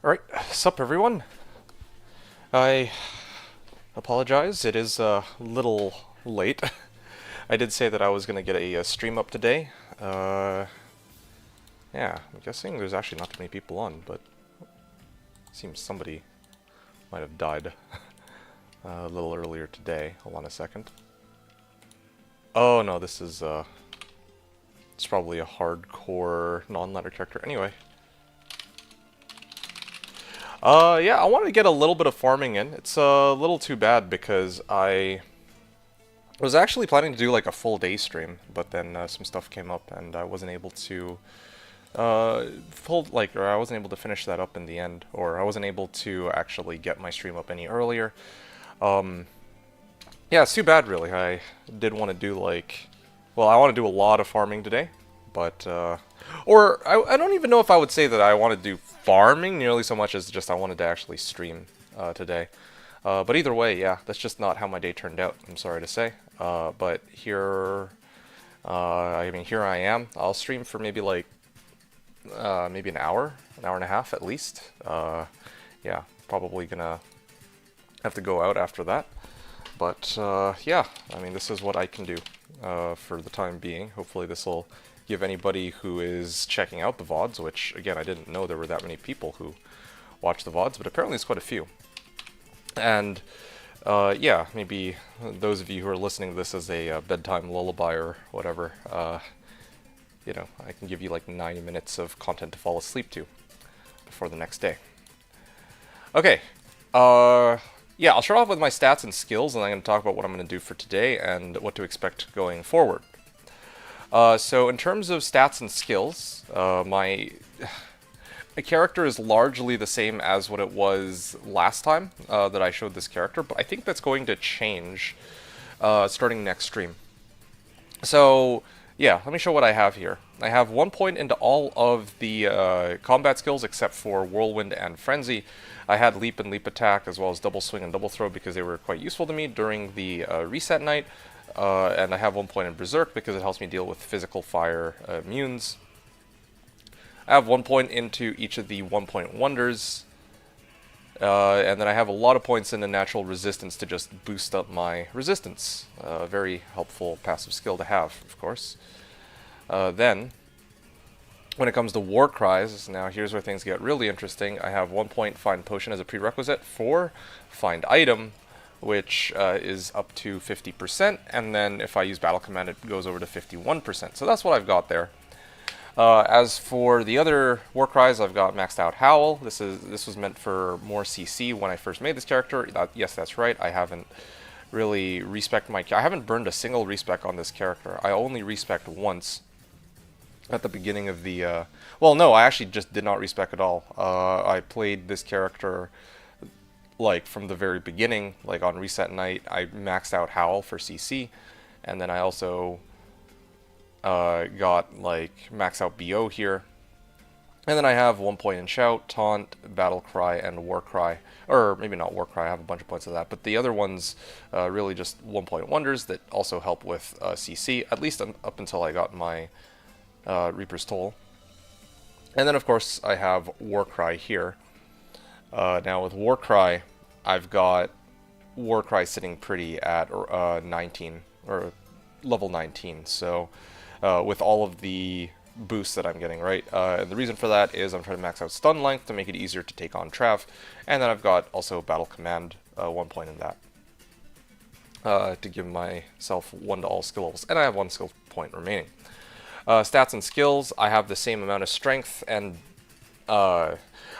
Alright, sup everyone. I apologize, it is a little late. I did say that I was going to get a stream up today. Yeah, I'm guessing there's actually not too many people on, but seems somebody might have died a little earlier today. Hold on a second. Oh no, this is it's probably a hardcore non-ladder character. Anyway. Yeah, I wanted to get a little bit of farming in. It's a little too bad because I was actually planning to do like a full day stream, but then some stuff came up and I wasn't able to or I wasn't able to finish that up in the end, or I wasn't able to actually get my stream up any earlier. Yeah, it's too bad really. I did want to do well, I want to do a lot of farming today, but or I don't even know if I would say that I want to do farming nearly so much as just I wanted to actually stream today. But either way, yeah, that's just not how my day turned out, I'm sorry to say. But here, here I am. I'll stream for maybe maybe an hour and a half at least. Yeah, probably gonna have to go out after that. But yeah, I mean, this is what I can do for the time being. Hopefully this will give anybody who is checking out the VODs, which, again, I didn't know there were that many people who watch the VODs, but apparently it's quite a few. And, yeah, maybe those of you who are listening to this as a bedtime lullaby or whatever, you know, I can give you like 90 minutes of content to fall asleep to before the next day. Okay, yeah, I'll start off with my stats and skills, and I'm going to talk about what I'm going to do for today and what to expect going forward. So in terms of stats and skills, my character is largely the same as what it was last time that I showed this character, but I think that's going to change starting next stream. So yeah, let me show what I have here. I have 1 point into all of the combat skills except for Whirlwind and Frenzy. I had Leap and Leap Attack as well as Double Swing and Double Throw because they were quite useful to me during the reset night. And I have 1 point in Berserk because it helps me deal with physical fire immunes. I have 1 point into each of the 1-point wonders. And then I have a lot of points in the natural resistance to just boost up my resistance. Very helpful passive skill to have, of course. Then, when it comes to War Cries, now here's where things get really interesting. I have 1 point Find Potion as a prerequisite for Find Item, which is up to 50%, and then if I use Battle Command it goes over to 51%. So that's what I've got there. As for the other War Cries, I've got maxed out Howl. This was meant for more CC when I first made this character. Yes, that's right. I haven't really I haven't burned a single respec on this character. I only respec once at the beginning of the well, no, I actually just did not respec at all. I played this character like from the very beginning, like on reset night. I maxed out Howl for CC, and then I also got like max out BO here, and then I have 1 point in Shout, Taunt, Battle Cry, and War Cry, or maybe not War Cry. I have a bunch of points of that, but the other ones really just 1 point wonders that also help with CC, at least up until I got my Reaper's Toll. And then of course I have War Cry here. Now with War Cry, I've got War Cry sitting pretty at 19, or level 19, so with all of the boosts that I'm getting, right? And the reason for that is I'm trying to max out stun length to make it easier to take on Trav, and then I've got also Battle Command, 1 point in that, to give myself 1 to all skill levels, and I have 1 skill point remaining. Stats and skills, I have the same amount of strength and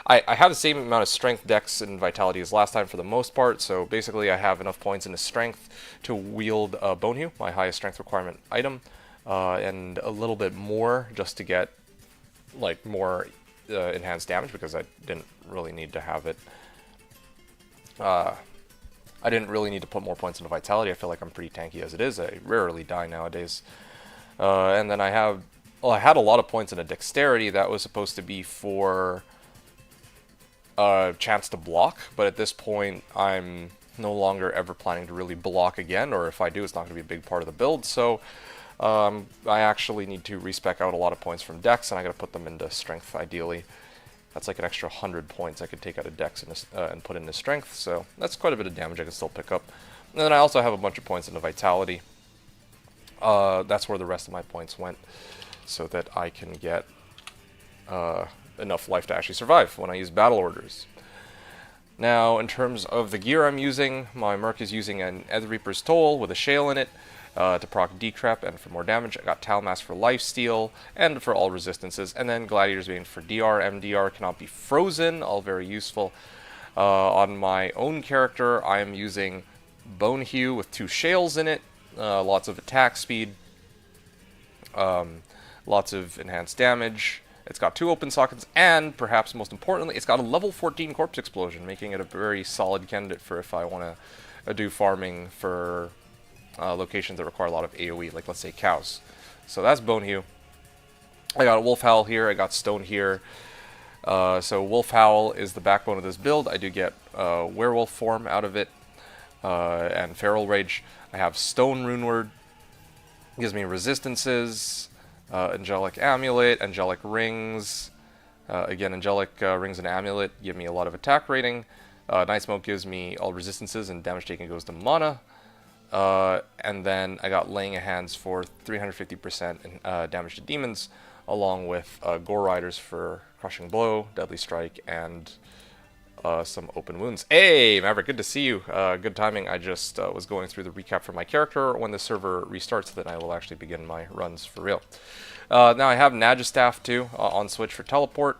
I have the same amount of strength, dex, and vitality as last time for the most part, so basically I have enough points in the strength to wield Bonehew, my highest strength requirement item, and a little bit more just to get like more enhanced damage because I didn't really need to have it. I didn't really need to put more points into vitality. I feel like I'm pretty tanky as it is. I rarely die nowadays. And then I had a lot of points in a dexterity that was supposed to be for chance to block, but at this point I'm no longer ever planning to really block again, or if I do, it's not going to be a big part of the build, so I actually need to respec out a lot of points from dex, and I got to put them into strength ideally. That's like an extra 100 points I could take out of Dex and put into Strength, so that's quite a bit of damage I can still pick up. And then I also have a bunch of points into Vitality. That's where the rest of my points went, so that I can get enough life to actually survive when I use Battle Orders. Now, in terms of the gear I'm using, my Merc is using an Eth Reaper's Toll with a Shale in it to proc Decrep and for more damage. I got Talmass for lifesteal and for all resistances, and then Gladiator's Bane for DR. MDR cannot be frozen, all very useful. On my own character, I am using Bone Hew with 2 Shales in it, lots of attack speed, lots of enhanced damage. It's got 2 open sockets, and perhaps most importantly, it's got a level 14 Corpse Explosion, making it a very solid candidate for if I want to do farming for locations that require a lot of AoE, like let's say cows. So that's Bone Hew. I got a Wolf Howl here, I got Stone here. So Wolf Howl is the backbone of this build. I do get Werewolf form out of it, and Feral Rage. I have Stone Runeward, gives me resistances. Angelic Amulet, Angelic Rings. Again, Angelic Rings and Amulet give me a lot of attack rating. Night Smoke gives me all resistances, and damage taken goes to mana. And then I got Laying of Hands for 350% damage to demons, along with Gore Riders for Crushing Blow, Deadly Strike, and some open wounds. Hey, Maverick, good to see you. Good timing. I just was going through the recap for my character. When the server restarts, then I will actually begin my runs for real. Now I have Nagistaff too on Switch for teleport.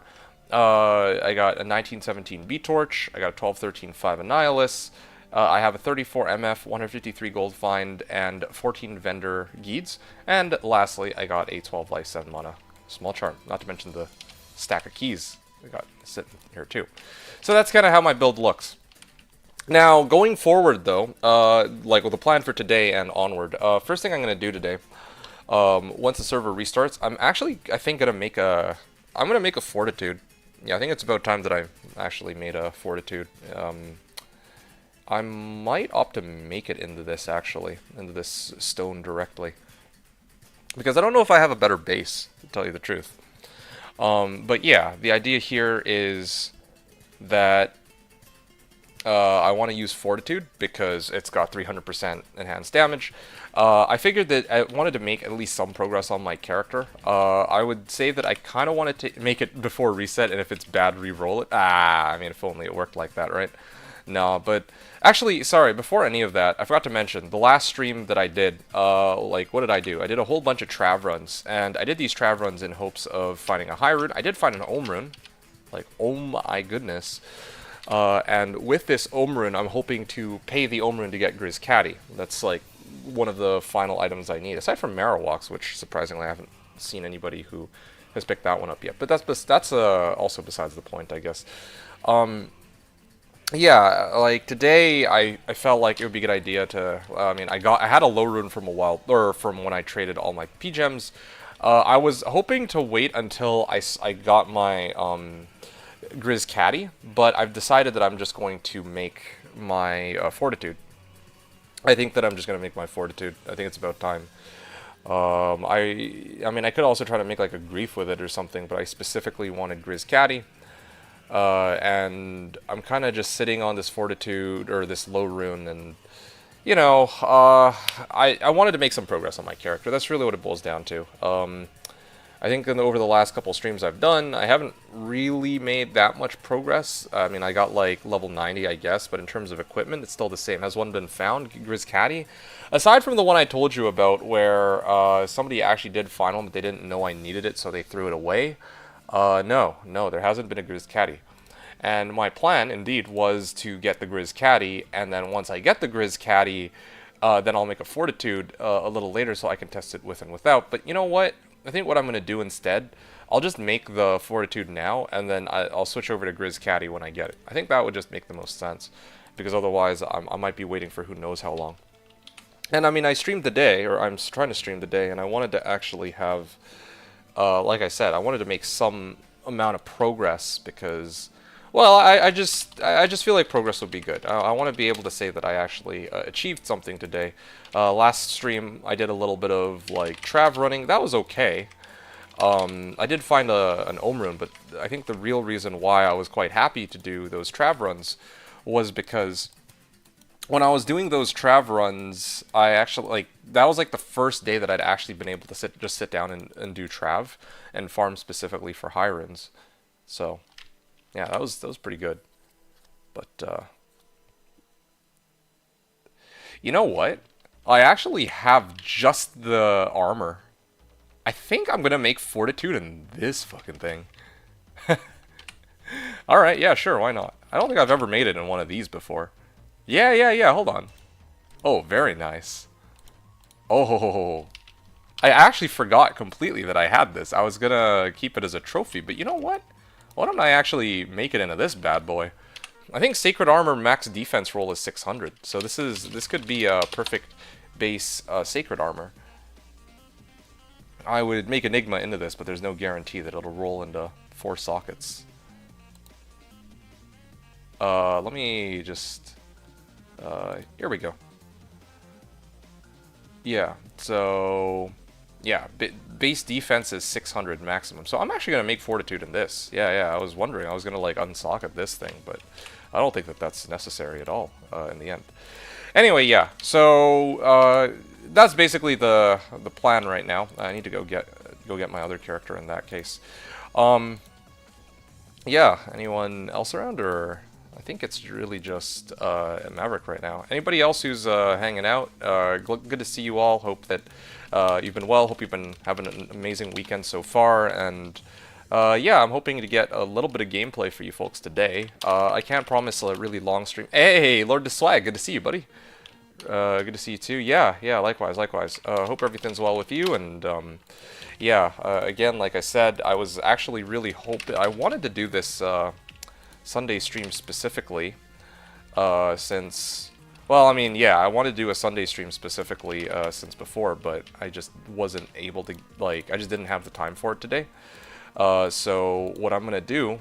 I got a 1917 B-Torch. I got a 1213 5 Annihilus. I have a 34 MF, 153 Gold Find, and 14 Vendor Geeds. And lastly, I got a 12 life, 7 mana Small Charm. Not to mention the stack of keys I got sitting here too. So that's kind of how my build looks. Now, going forward though, like with the plan for today and onward, first thing I'm going to do today, once the server restarts, I'm actually, I think, going to make a Fortitude. Yeah, I think it's about time that I actually made a Fortitude. I might opt to make it into this, actually, into this stone directly. Because I don't know if I have a better base, to tell you the truth. But yeah, the idea here is that I want to use Fortitude because it's got 300% enhanced damage. I figured that I wanted to make at least some progress on my character. I would say that I kind of wanted to make it before reset, and if it's bad, re-roll it. I mean, if only it worked like that, right? No, but actually, sorry, before any of that, I forgot to mention, the last stream that I did, like, what did I do? I did a whole bunch of Trav runs, and I did these Trav runs in hopes of finding a high rune. I did find an Ohm rune. Like, oh my goodness. And with this Ohm rune, I'm hoping to pay the Ohm rune to get Grizz Caddy. That's, like, one of the final items I need, aside from Marowaks, which, surprisingly, I haven't seen anybody who has picked that one up yet. But that's also besides the point, I guess. Yeah, like today, I felt like it would be a good idea to. I mean, I had a low rune from a while, or from when I traded all my P gems. I was hoping to wait until I got my Grizz Caddy, but I've decided that I'm just going to make my Fortitude. I think that I'm just going to make my Fortitude. I think it's about time. I mean, I could also try to make like a Grief with it or something, but I specifically wanted Grizz Caddy. And I'm kind of just sitting on this Fortitude, or this low rune, and, you know, I wanted to make some progress on my character. That's really what it boils down to. I think over the last couple streams I've done, I haven't really made that much progress. I mean, I got like level 90, I guess, but in terms of equipment, it's still the same. Has one been found, Grizz Caddy? Aside from the one I told you about where somebody actually did find one, but they didn't know I needed it, so they threw it away. No, there hasn't been a Grizz Caddy. And my plan, indeed, was to get the Grizz Caddy, and then once I get the Grizz Caddy, then I'll make a Fortitude a little later so I can test it with and without. But you know what? I think what I'm going to do instead, I'll just make the Fortitude now, and then I'll switch over to Grizz Caddy when I get it. I think that would just make the most sense, because otherwise I might be waiting for who knows how long. And I mean, I streamed the day, or I'm trying to stream the day, and I wanted to actually have, like I said, I wanted to make some amount of progress because, well, I just feel like progress would be good. I want to be able to say that I actually achieved something today. Last stream, I did a little bit of like Trav running. That was okay. I did find an Ohm rune, but I think the real reason why I was quite happy to do those Trav runs was because when I was doing those Trav runs, I actually, like, that was like the first day that I'd actually been able to just sit down and do Trav and farm specifically for high runes. So, yeah, that was pretty good. But, you know what? I actually have just the armor. I think I'm gonna make Fortitude in this fucking thing. Alright, yeah, sure, why not? I don't think I've ever made it in one of these before. Yeah, hold on. Oh, very nice. Oh, I actually forgot completely that I had this. I was gonna keep it as a trophy, but you know what? Why don't I actually make it into this bad boy? I think Sacred Armor max defense roll is 600, so this could be a perfect base Sacred Armor. I would make Enigma into this, but there's no guarantee that it'll roll into 4 sockets. Let me just... here we go. Yeah, so... Yeah, base defense is 600 maximum. So I'm actually going to make Fortitude in this. Yeah, I was wondering. I was going to, like, unsocket this thing, but I don't think that that's necessary at all in the end. Anyway, yeah, so that's basically the plan right now. I need to go get my other character in that case. Yeah, anyone else around, or... I think it's really just Maverick right now. Anybody else who's hanging out, good to see you all. Hope that you've been well. Hope you've been having an amazing weekend so far. And yeah, I'm hoping to get a little bit of gameplay for you folks today. I can't promise a really long stream. Hey, Lord the Swag, good to see you, buddy. Good to see you too. Yeah, likewise. Hope everything's well with you. And yeah, again, like I said, I was actually really hoping... I wanted to do this... Sunday stream specifically, since, well, I mean, yeah, I wanted to do a Sunday stream specifically since before, but I just wasn't able to, like, I just didn't have the time for it today. So what I'm gonna do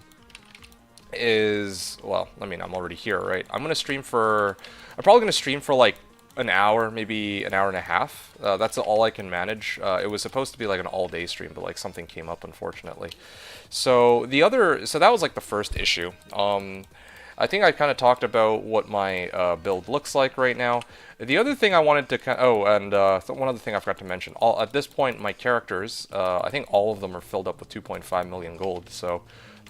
is, well, I mean, I'm already here, right? I'm probably gonna stream for like an hour, maybe an hour and a half. That's all I can manage. It was supposed to be like an all-day stream, but like something came up, unfortunately. So that was like the first issue. I think I kind of talked about what my build looks like right now. The other thing I wanted to one other thing I forgot to mention. At this point, my characters, I think all of them are filled up with 2.5 million gold. So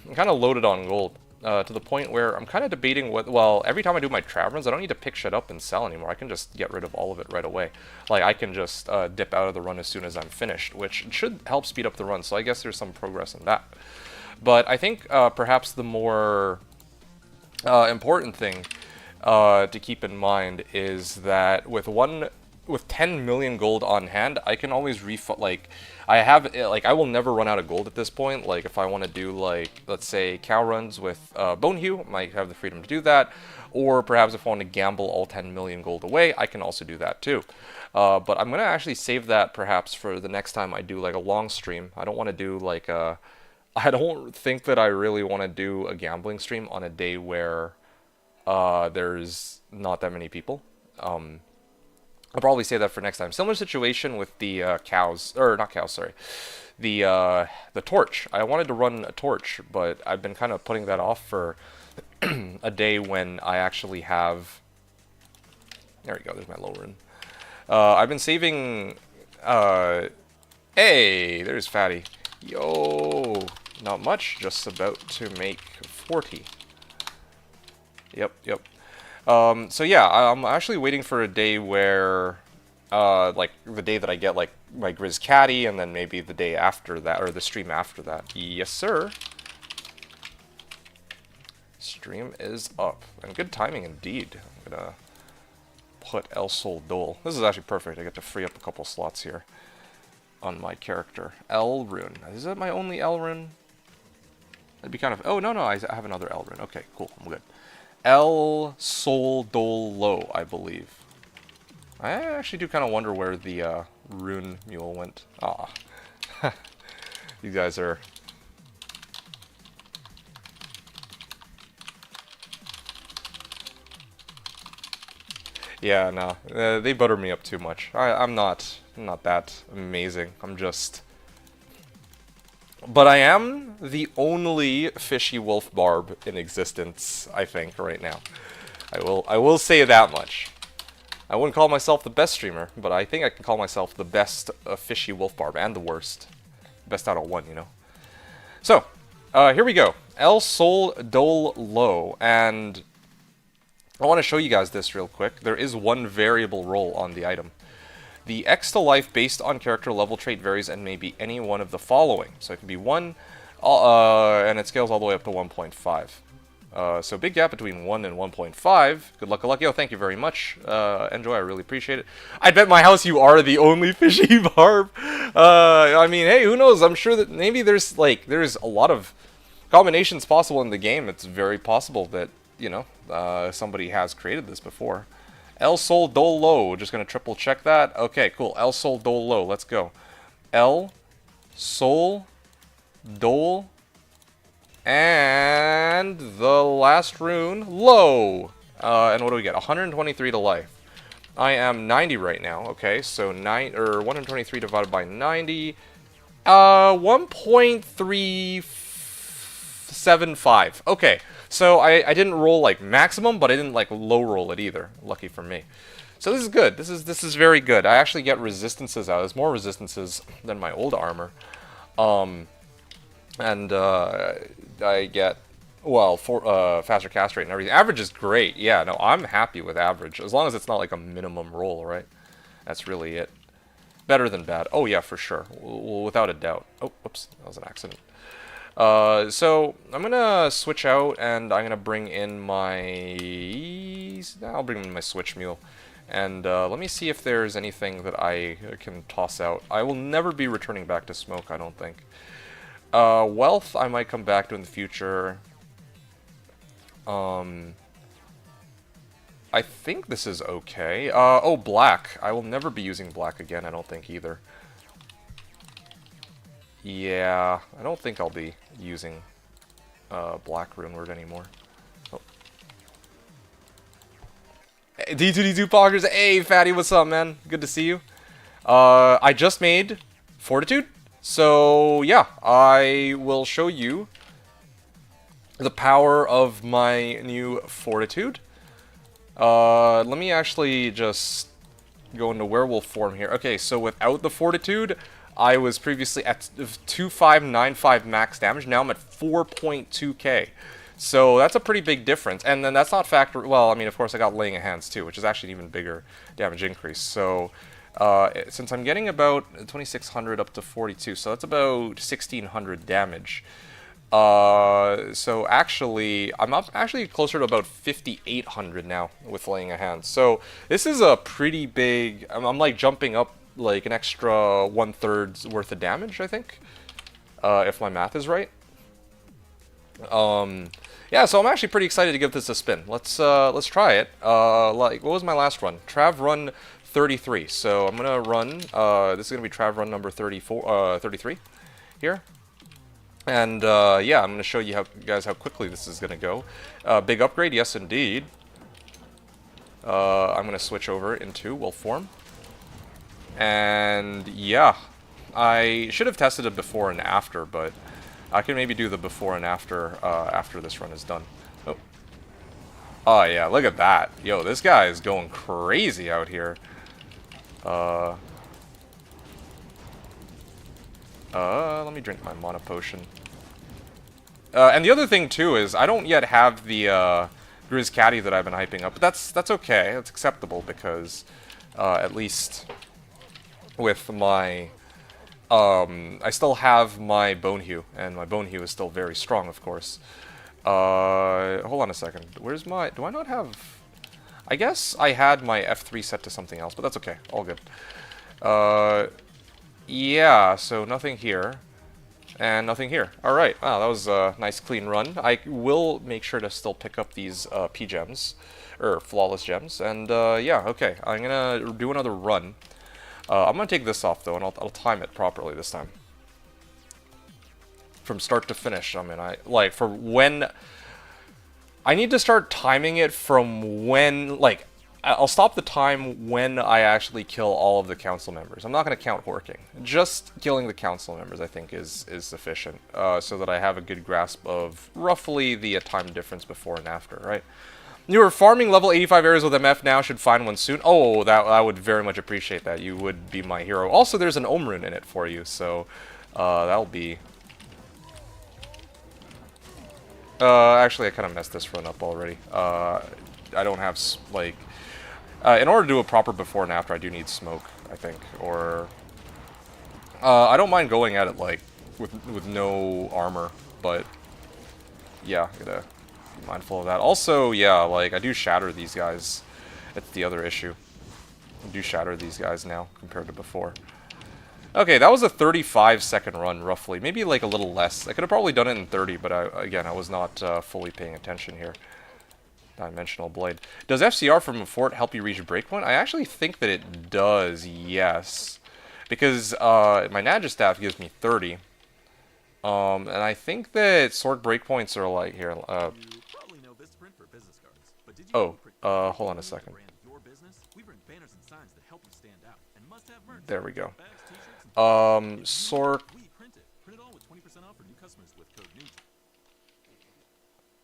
I'm kind of loaded on gold. To the point where I'm kind of debating well, every time I do my Trav runs, I don't need to pick shit up and sell anymore. I can just get rid of all of it right away. Like, I can just dip out of the run as soon as I'm finished, which should help speed up the run, so I guess there's some progress in that. But I think perhaps the more important thing to keep in mind is that with 10 million gold on hand, I can always I will never run out of gold at this point. Like, if I want to do, like, let's say cow runs with Bonehew, I might have the freedom to do that. Or perhaps if I want to gamble all 10 million gold away, I can also do that too. But I'm going to actually save that perhaps for the next time I do, like, a long stream. I don't want to do, like, I don't think that I really want to do a gambling stream on a day where there's not that many people. I'll probably say that for next time. Similar situation with the cows, or not cows, sorry. The torch. I wanted to run a torch, but I've been kind of putting that off for a day when I actually have... There we go, there's my low rune. I've been saving... Hey, there's Fatty. Yo, not much, just about to make 40. Yep. So yeah, I'm actually waiting for a day where, like, the day that I get, like, my Grizz Caddy, and then maybe the day after that, or the stream after that. Yes, sir. Stream is up. And good timing indeed. I'm gonna put El Sol Dole. This is actually perfect. I get to free up a couple slots here on my character. L rune. Is that my only L rune? That'd be kind of... Oh, no, I have another L rune. Okay, cool. I'm good. El Sol Dole Lo, I believe. I actually do kind of wonder where the rune mule went. Ah, you guys are... Yeah, no, they butter me up too much. I'm not that amazing. I'm just... But I am the only Fishy Wolf Barb in existence, I think, right now. I will say that much. I wouldn't call myself the best streamer, but I think I can call myself the best Fishy Wolf Barb, and the worst. Best out of one, you know. So, here we go. El Sol Dol Lo, and I want to show you guys this real quick. There is one variable role on the item. The X to life based on character level trait varies and may be any one of the following. So it can be 1, and it scales all the way up to 1.5. So big gap between 1 and 1.5. Good luck, Yo, thank you very much. Enjoy, I really appreciate it. I bet my house you are the only Fishy Barb. I mean, hey, who knows? I'm sure that maybe there's a lot of combinations possible in the game. It's very possible that, you know, somebody has created this before. El Sol Dol Lo, just gonna triple check that. Okay, cool. El Sol Dol Lo, let's go. El Sol Dol, and the last rune, Lo. And what do we get? 123 to life. I am 90 right now. Okay, so 123 divided by 90. 1.375. Okay, so I didn't roll like maximum, but I didn't like low roll it either. Lucky for me. So this is good. This is very good. I actually get resistances out. There's more resistances than my old armor. And I get, well, faster cast rate and everything. Average is great. Yeah, no, I'm happy with average. As long as it's not like a minimum roll, right? That's really it. Better than bad. Oh, yeah, for sure. Without a doubt. Oh, whoops. That was an accident. So I'm going to switch out, and I'm going to bring in my... I'll bring in my switch mule. And let me see if there's anything that I can toss out. I will never be returning back to smoke, I don't think. Wealth, I might come back to in the future. I think this is okay. Oh, black. I will never be using black again, I don't think either. Yeah, I don't think I'll be using black rune word anymore. Oh. Hey, D2D2 Poggers, hey Fatty, what's up, man? Good to see you. I just made Fortitude, so yeah, I will show you the power of my new Fortitude. Let me actually just go into werewolf form here. Okay, so without the Fortitude, I was previously at 2595 max damage. Now I'm at 4.2k. So that's a pretty big difference. And then that's not well, I mean, of course I got Laying of Hands too, which is actually an even bigger damage increase. So since I'm getting about 2600 up to 42, so that's about 1600 damage. So actually, I'm up actually closer to about 5800 now with Laying of Hands. So this is a pretty big, I'm like jumping up like an extra 1/3 worth of damage, I think, if my math is right. Yeah, so I'm actually pretty excited to give this a spin. Let's try it. Like, what was my last run? Trav run 33. So I'm gonna run. This is gonna be Trav run number 33 here. And yeah, I'm gonna show you guys how quickly this is gonna go. Big upgrade, yes indeed. I'm gonna switch over into wolf form. And yeah, I should have tested it before and after, but I can maybe do the before and after after this run is done. Oh. Oh yeah, look at that. Yo, this guy is going crazy out here. Let me drink my mana potion. And the other thing too is I don't yet have the Grizz Caddy that I've been hyping up, but that's okay. That's acceptable because at least with my I still have my Bone Hew, and my Bone Hew is still very strong, of course. Hold on a second. Where's my... Do I not have... I guess I had my F3 set to something else, but that's okay. All good. Yeah, so nothing here. And nothing here. Alright, wow, that was a nice clean run. I will make sure to still pick up these P-gems, or flawless gems, and yeah, okay. I'm gonna do another run. I'm gonna take this off though, and I'll time it properly this time. From start to finish, I mean, like, for when... I need to start timing it from when, like, I'll stop the time when I actually kill all of the council members. I'm not going to count horking. Just killing the council members, I think, is sufficient, so that I have a good grasp of roughly the time difference before and after, right? You are farming level 85 areas with MF now, should find one soon. Oh, I would very much appreciate that. You would be my hero. Also, there's an Ohm rune in it for you, so that'll be... actually, I kind of messed this run up already. I don't have, like... in order to do a proper before and after, I do need smoke, I think. Or... I don't mind going at it, like, with no armor, but... yeah, gotta be mindful of that. Also, yeah, like, I do shatter these guys. That's the other issue. I do shatter these guys now, compared to before. Okay, that was a 35-second run, roughly. Maybe, like, a little less. I could have probably done it in 30, but, again, I was not fully paying attention here. Dimensional Blade. Does FCR from a fort help you reach a breakpoint? I actually think that it does, yes. Because my Nagistaff gives me 30. And I think that sword breakpoints are like... here, hold on a second. There we go. Sork...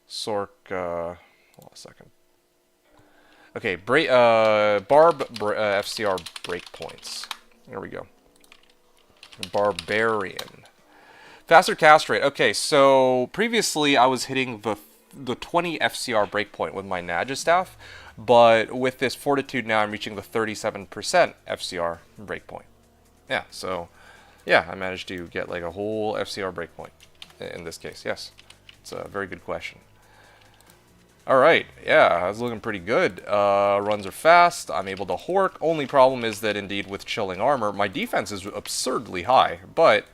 Sork, hold on a second. Okay, FCR breakpoints. There we go. Barbarian. Faster cast rate. Okay, so previously I was hitting the 20 FCR breakpoint with my Nagistaff, but with this Fortitude now I'm reaching the 37% FCR breakpoint. Yeah, so yeah, I managed to get like a whole FCR breakpoint in this case. Yes, it's a very good question. Alright, yeah, I was looking pretty good. Runs are fast, I'm able to hork. Only problem is that indeed with chilling armor, my defense is absurdly high, but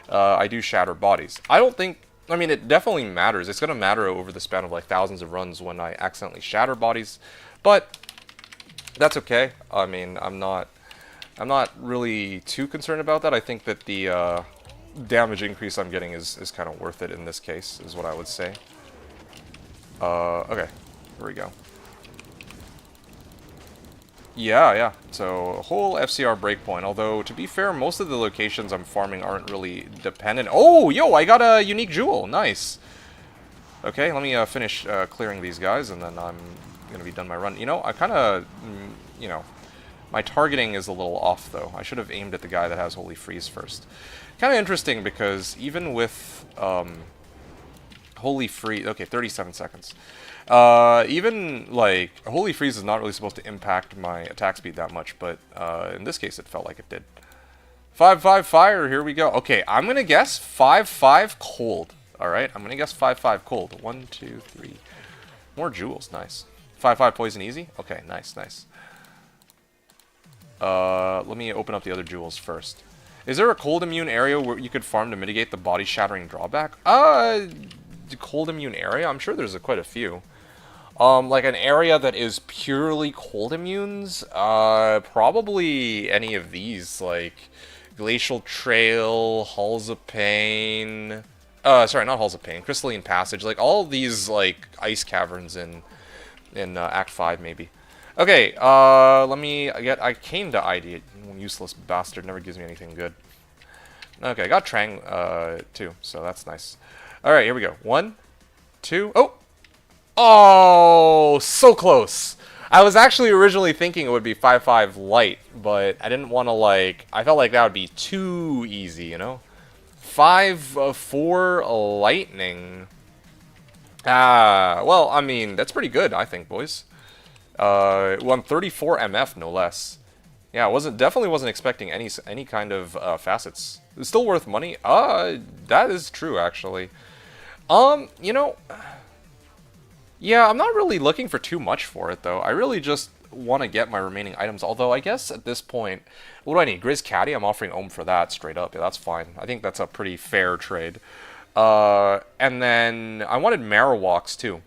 I do shatter bodies. I don't think, I mean, it definitely matters. It's going to matter over the span of like thousands of runs when I accidentally shatter bodies, but that's okay. I mean, I'm not really too concerned about that. I think that the damage increase I'm getting is kind of worth it in this case, is what I would say. Okay, here we go. Yeah, so a whole FCR breakpoint, although to be fair, most of the locations I'm farming aren't really dependent. Oh, yo, I got a unique jewel, nice. Okay, let me finish clearing these guys, and then I'm gonna be done my run. You know, I kind of, you know, my targeting is a little off, though. I should have aimed at the guy that has Holy Freeze first. Kind of interesting, because even with, Holy Freeze, okay, 37 seconds. Even, like, Holy Freeze is not really supposed to impact my attack speed that much, but in this case it felt like it did. 5-5 fire, here we go. Okay, I'm gonna guess 5-5 cold. Alright, I'm gonna guess 5-5 cold. 1, 2, 3. More jewels, nice. 5-5 poison easy? Okay, nice. Let me open up the other jewels first. Is there a cold immune area where you could farm to mitigate the body shattering drawback? Cold immune area? I'm sure there's quite a few. Like an area that is purely cold immunes? Probably any of these, like Glacial Trail, Halls of Pain. Sorry, not Halls of Pain. Crystalline Passage. Like all of these, like ice caverns in Act 5, maybe. Okay, let me get. I came to ID. Useless bastard never gives me anything good. Okay, I got Trang too, so that's nice. Alright, here we go. 1, 2, oh! Oh, so close! I was actually originally thinking it would be 5-5 light, but I didn't want to, like... I felt like that would be too easy, you know? 5-4 lightning. Well, I mean, that's pretty good, I think, boys. Well, I'm 34 MF, no less. Yeah, definitely wasn't expecting any kind of facets. It's still worth money? That is true, actually. You know, yeah, I'm not really looking for too much for it, though. I really just want to get my remaining items, although I guess at this point, what do I need? Grizz Caddy? I'm offering Ohm for that, straight up. Yeah, that's fine. I think that's a pretty fair trade. And then I wanted Marowaks, too.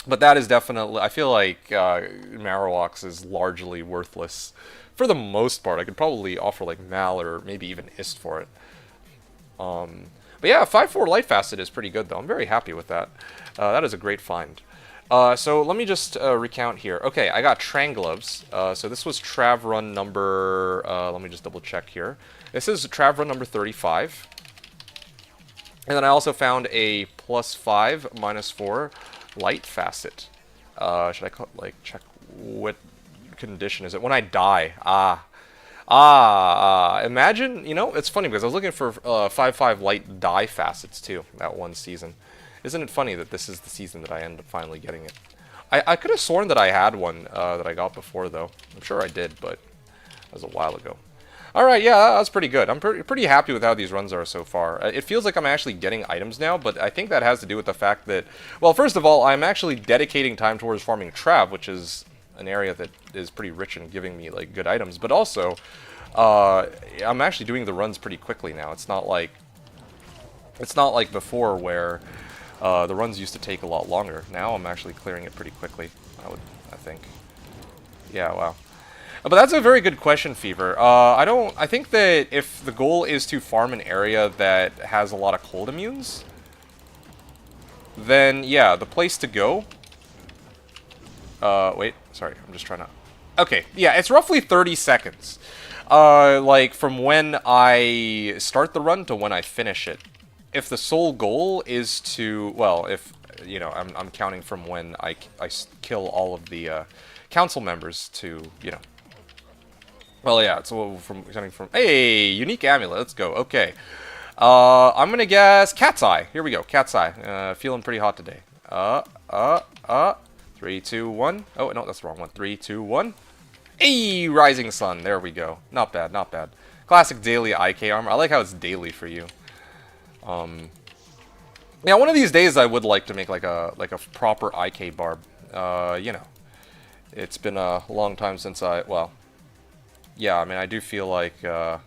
But that is definitely, I feel like Marowaks is largely worthless. For the most part, I could probably offer, like, Mal or maybe even Ist for it. But yeah, 5-4 Light Facet is pretty good, though. I'm very happy with that. That is a great find. So let me just recount here. Okay, I got Trang gloves. So this was Trav run number. Let me just double check here. This is Trav run number 35. And then I also found a +5, -4 light facet. Should I like check what condition is it? When I die. Imagine, you know, it's funny because I was looking for 5/5 light die facets too that one season. Isn't it funny that this is the season that I end up finally getting it? I could have sworn that I had one that I got before though. I'm sure I did, but that was a while ago. Alright, yeah, that was pretty good. I'm pretty happy with how these runs are so far. It feels like I'm actually getting items now, but I think that has to do with the fact that, well, first of all, I'm actually dedicating time towards farming Trav, which is an area that is pretty rich in giving me, like, good items. But also, I'm actually doing the runs pretty quickly now. It's not like before where the runs used to take a lot longer. Now I'm actually clearing it pretty quickly, I think. Yeah, wow. But that's a very good question, Fever. I think that if the goal is to farm an area that has a lot of cold immunes, then yeah, the place to go... wait, sorry, I'm just trying to... Okay, yeah, it's roughly 30 seconds. Like, from when I start the run to when I finish it. If the sole goal is to... Well, if, you know, I'm counting from when I kill all of the council members to, you know... Well, yeah, it's coming from... Hey, unique amulet, let's go, okay. I'm gonna guess Cat's Eye. Here we go, Cat's Eye. Feeling pretty hot today. 3, 2, 1. Oh, no, that's the wrong one. 3, 2, 1. Hey, Rising Sun, there we go. Not bad, not bad. Classic daily IK armor. I like how it's daily for you. Yeah, one of these days I would like to make like a proper IK barb. You know, it's been a long time since well... Yeah, I mean, I do feel like, yeah,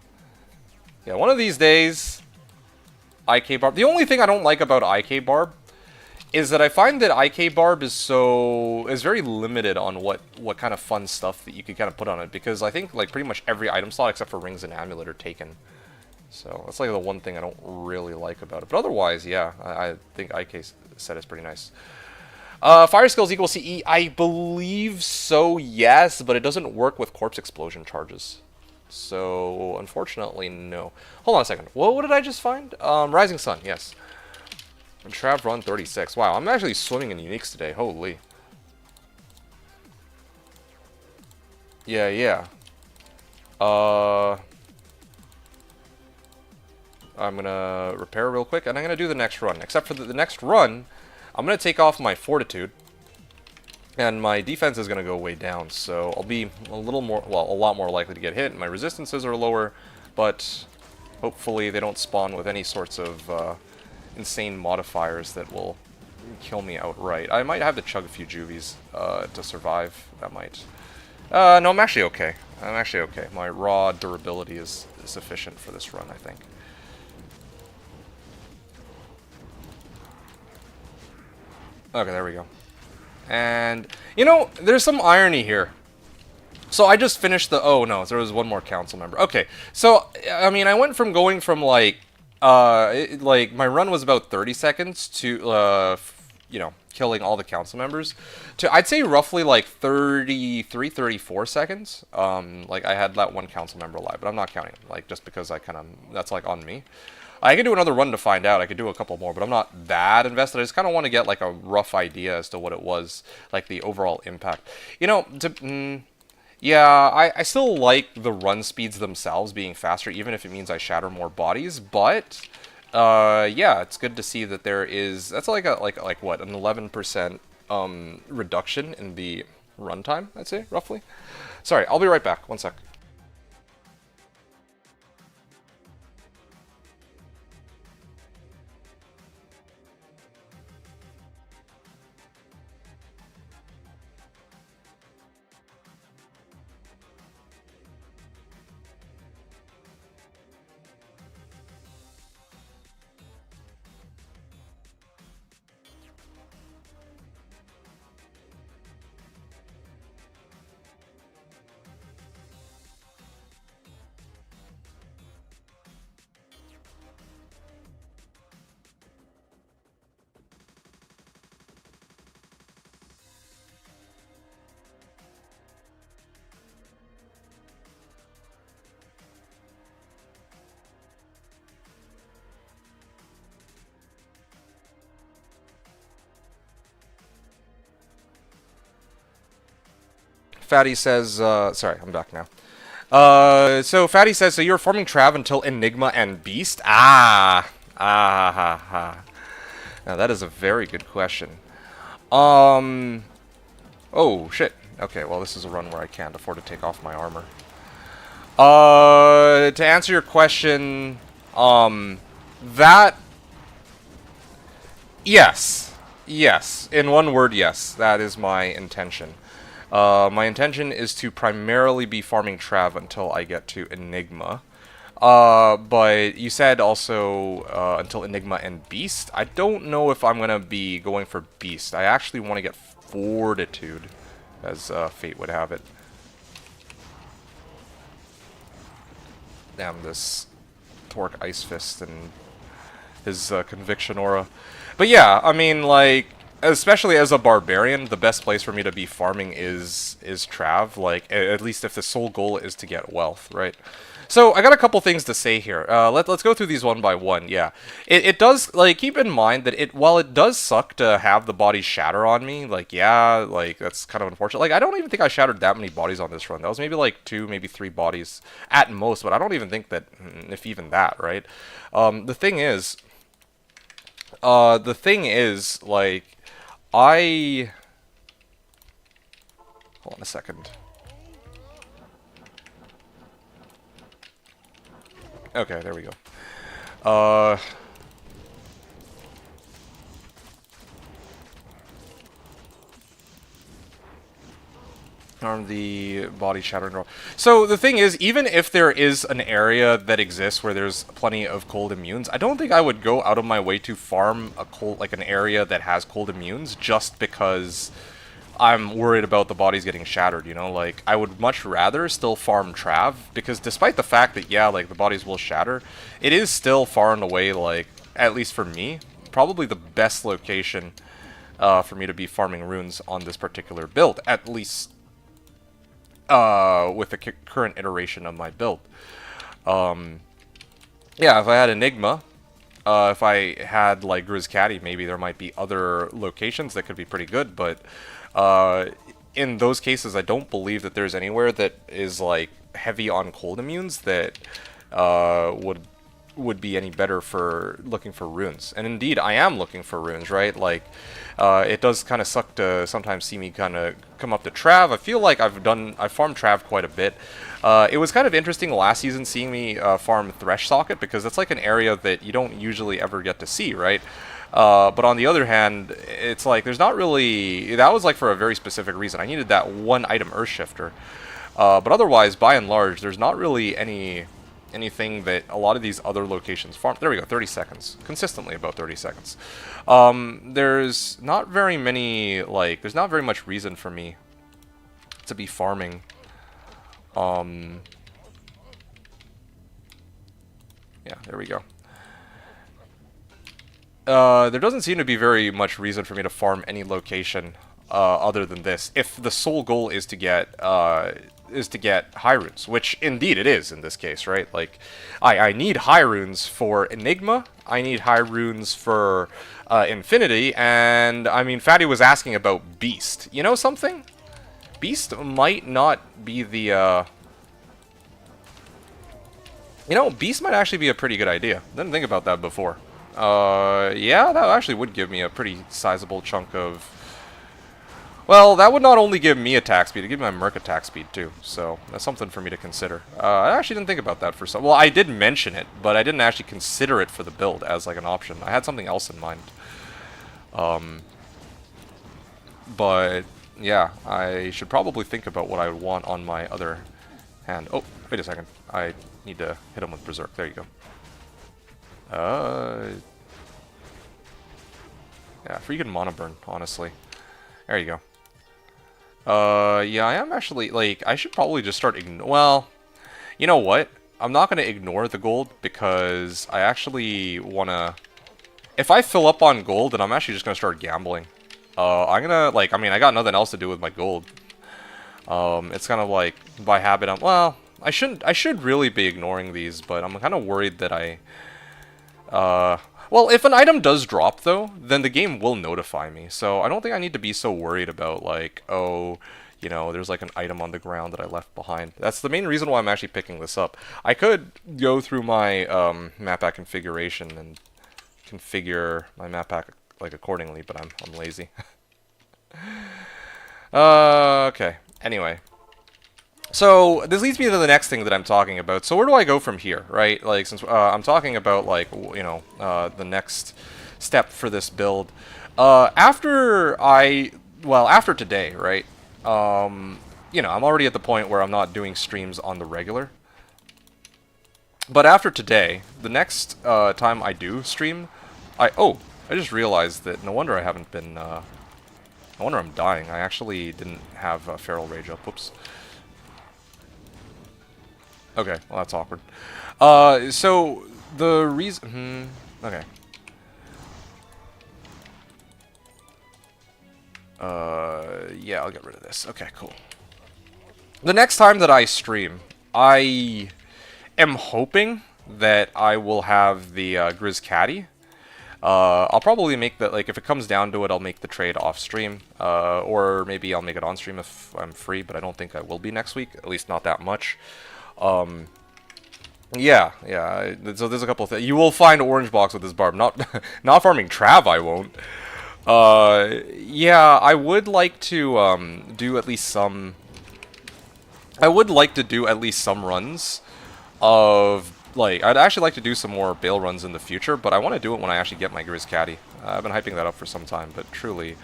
one of these days, IK Barb... The only thing I don't like about IK Barb is that I find that IK Barb is very limited on what kind of fun stuff that you could kind of put on it, because I think, like, pretty much every item slot except for Rings and Amulet are taken. So, that's, like, the one thing I don't really like about it. But otherwise, yeah, I think IK set is pretty nice. Fire skills equal CE, I believe so, yes, but it doesn't work with corpse explosion charges. So, unfortunately, no. Hold on a second. What did I just find? Rising Sun, yes. Trav run 36. Wow, I'm actually swimming in uniques today. Holy. Yeah, yeah. I'm gonna repair real quick, and I'm gonna do the next run. Except for the next run... I'm going to take off my fortitude, and my defense is going to go way down, so I'll be a little more, well, a lot more likely to get hit. My resistances are lower, but hopefully they don't spawn with any sorts of insane modifiers that will kill me outright. I might have to chug a few juvies to survive. That might... no, I'm actually okay. I'm actually okay. My raw durability is sufficient for this run, I think. Okay, there we go. And, you know, there's some irony here. So I just finished the... Oh, no, there was one more council member. Okay, so, I mean, I went from going from, like, like, my run was about 30 seconds to, you know, killing all the council members, to, I'd say, roughly, like, 33, 34 seconds. Like, I had that one council member alive, but I'm not counting, like, just because I kind of... That's, like, on me. I could do another run to find out. I could do a couple more, but I'm not that invested. I just kind of want to get, like, a rough idea as to what it was, like, the overall impact. You know, yeah, I still like the run speeds themselves being faster, even if it means I shatter more bodies, but, yeah, it's good to see that there is, that's like what, an 11% reduction in the runtime, I'd say, roughly. Sorry, I'll be right back. One sec. Fatty says, sorry, I'm back now. So Fatty says, so you're farming Trav until Enigma and Beast? Ha. Now that is a very good question. Oh, shit. Okay, well, this is a run where I can't afford to take off my armor. To answer your question, that... Yes. Yes. In one word, yes. That is my intention. My intention is to primarily be farming Trav until I get to Enigma. But you said also until Enigma and Beast. I don't know if I'm going to be going for Beast. I actually want to get Fortitude, as fate would have it. Damn, this Torque Ice Fist and his Conviction Aura. But yeah, I mean, like, especially as a barbarian, the best place for me to be farming is Trav. Like, at least if the sole goal is to get wealth, right? So I got a couple things to say here. Let's go through these one by one. Yeah, it does, like, keep in mind that while it does suck to have the bodies shatter on me, like, yeah, like, that's kind of unfortunate. Like, I don't even think I shattered that many bodies on this run. That was maybe like 2, maybe 3 bodies at most, but I don't even think that, if even that, right? The thing is, like, hold on a second. Okay, there we go. Arm the body shattering roll. So the thing is, even if there is an area that exists where there's plenty of cold immunes, I don't think I would go out of my way to farm a cold, like an area that has cold immunes, just because I'm worried about the bodies getting shattered, you know? Like, I would much rather still farm Trav, because despite the fact that, yeah, like, the bodies will shatter, it is still far and away, like, at least for me, probably the best location for me to be farming runes on this particular build, at least with the current iteration of my build. Yeah, if I had Enigma, if I had, like, Grizcaddy, maybe there might be other locations that could be pretty good, but in those cases, I don't believe that there's anywhere that is, like, heavy on cold immunes that would be any better for looking for runes. And indeed, I am looking for runes, right? Like, it does kind of suck to sometimes see me kind of come up to Trav. I feel like I've farmed Trav quite a bit. It was kind of interesting last season seeing me farm Thresh Socket, because that's like an area that you don't usually ever get to see, right? But on the other hand, it's like there's not really... That was like for a very specific reason. I needed that one item Earth Shifter. But otherwise, by and large, there's not really anything that a lot of these other locations farm. There we go, 30 seconds. Consistently about 30 seconds. There's not very many, like, there's not very much reason for me to be farming. Yeah, there we go. There doesn't seem to be very much reason for me to farm any location other than this, if the sole goal is to get high runes, which indeed it is in this case, right? Like, I need high runes for Enigma, I need high runes for Infinity, and I mean, Fatty was asking about Beast. You know something? Beast might not be the you know, Beast might actually be a pretty good idea. Didn't think about that before. Yeah, that actually would give me a pretty sizable chunk of... Well, that would not only give me attack speed, it'd give my Merc attack speed too, so that's something for me to consider. I actually didn't think about that for some... Well, I did mention it, but I didn't actually consider it for the build as, like, an option. I had something else in mind. But, yeah, I should probably think about what I would want on my other hand. Oh, wait a second. I need to hit him with Berserk. There you go. Yeah, freaking Mana Burn, honestly. There you go. Yeah, I am actually, like, I should probably just start well, you know what? I'm not going to ignore the gold, because I actually want to... If I fill up on gold, then I'm actually just going to start gambling. I'm going to, like, I mean, I got nothing else to do with my gold. It's kind of like, by habit, well, I should really be ignoring these, but I'm kind of worried that well, if an item does drop, though, then the game will notify me. So I don't think I need to be so worried about, like, oh, you know, there's like an item on the ground that I left behind. That's the main reason why I'm actually picking this up. I could go through my map pack configuration and configure my map pack like accordingly, but I'm lazy. Okay. Anyway. So, this leads me to the next thing that I'm talking about. So, where do I go from here, right? Like, since I'm talking about, like, you know, the next step for this build. After today, right? You know, I'm already at the point where I'm not doing streams on the regular. But after today, the next time I do stream, I just realized that no wonder I haven't been, no wonder I'm dying. I actually didn't have Feral Rage up. Whoops. Okay, well that's awkward. So the reason, okay. Yeah, I'll get rid of this. Okay, cool. The next time that I stream, I am hoping that I will have the Grizz Caddy. I'll probably make that, like, if it comes down to it, I'll make the trade off stream, or maybe I'll make it on stream if I'm free, but I don't think I will be next week, at least not that much. Yeah, so there's a couple of things. You will find Orange Box with this barb. Not farming Trav, I won't. Yeah, I would like to, do at least some... I would like to do at least some runs of... Like, I'd actually like to do some more bail runs in the future, but I want to do it when I actually get my Grizz Caddy. I've been hyping that up for some time, but truly,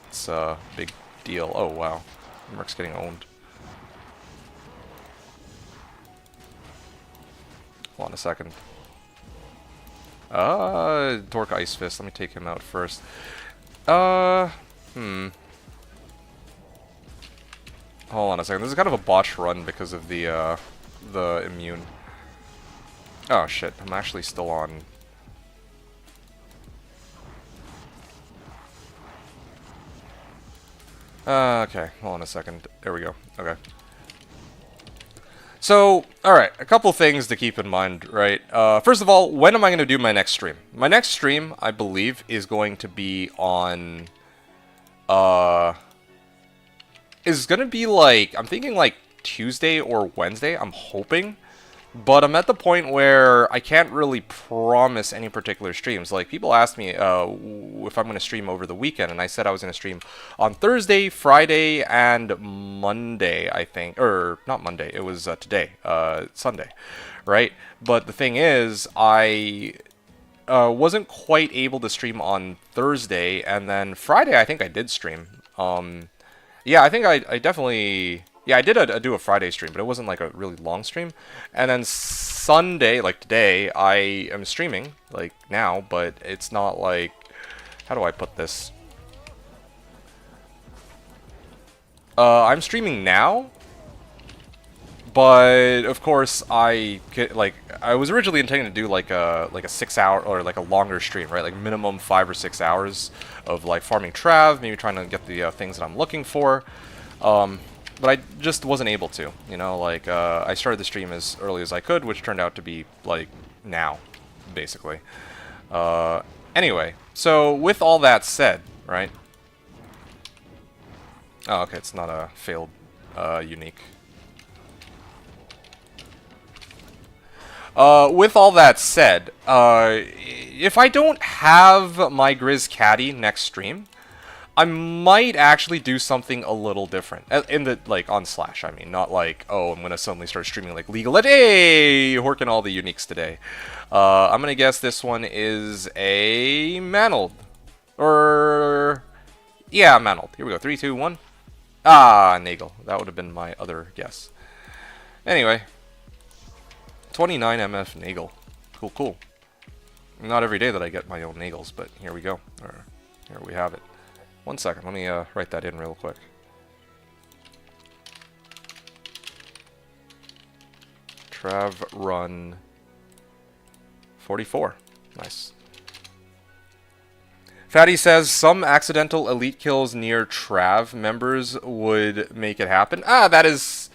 it's a big deal. Oh, wow. Merc's getting owned. Hold on a second. Torque Ice Fist. Let me take him out first. Hold on a second. This is kind of a botched run because of the immune. Oh shit, I'm actually still on. Okay, hold on a second. There we go. Okay. So, alright, a couple things to keep in mind, right? First of all, when am I going to do my next stream? My next stream, I believe, is going to be on... is going to be like... I'm thinking like Tuesday or Wednesday, I'm hoping. But I'm at the point where I can't really promise any particular streams. Like, people asked me if I'm going to stream over the weekend, and I said I was going to stream on Thursday, Friday, and Monday, I think. Or, not Monday, it was today, Sunday, right? But the thing is, I wasn't quite able to stream on Thursday, and then Friday I think I did stream. Yeah, I think I definitely... Yeah, I did do a Friday stream, but it wasn't like a really long stream. And then Sunday, like today, I am streaming, like now, but it's not like... How do I put this? I'm streaming now, but of course I was originally intending to do like a 6 hour or like a longer stream, right? Like minimum 5 or 6 hours of like farming Trav, maybe trying to get the things that I'm looking for. But I just wasn't able to, you know, like, I started the stream as early as I could, which turned out to be, like, now, basically. Anyway, so with all that said, right? Oh, okay, it's not a failed, unique. With all that said, if I don't have my Grizz Caddy next stream, I might actually do something a little different. In the, like, on Slash, I mean. Not like, oh, I'm gonna suddenly start streaming, like, League of Legends. Hey! Horking all the uniques today. I'm gonna guess this one is a Mantled. Or... Yeah, Mantled. Here we go. 3, 2, 1. Ah, Nagel. That would have been my other guess. Anyway. 29 MF Nagel. Cool, cool. Not every day that I get my own Nagels, but here we go. Here we have it. 1 second, let me write that in real quick. Trav run 44. Nice. Fatty says some accidental elite kills near Trav members would make it happen. Ah, that is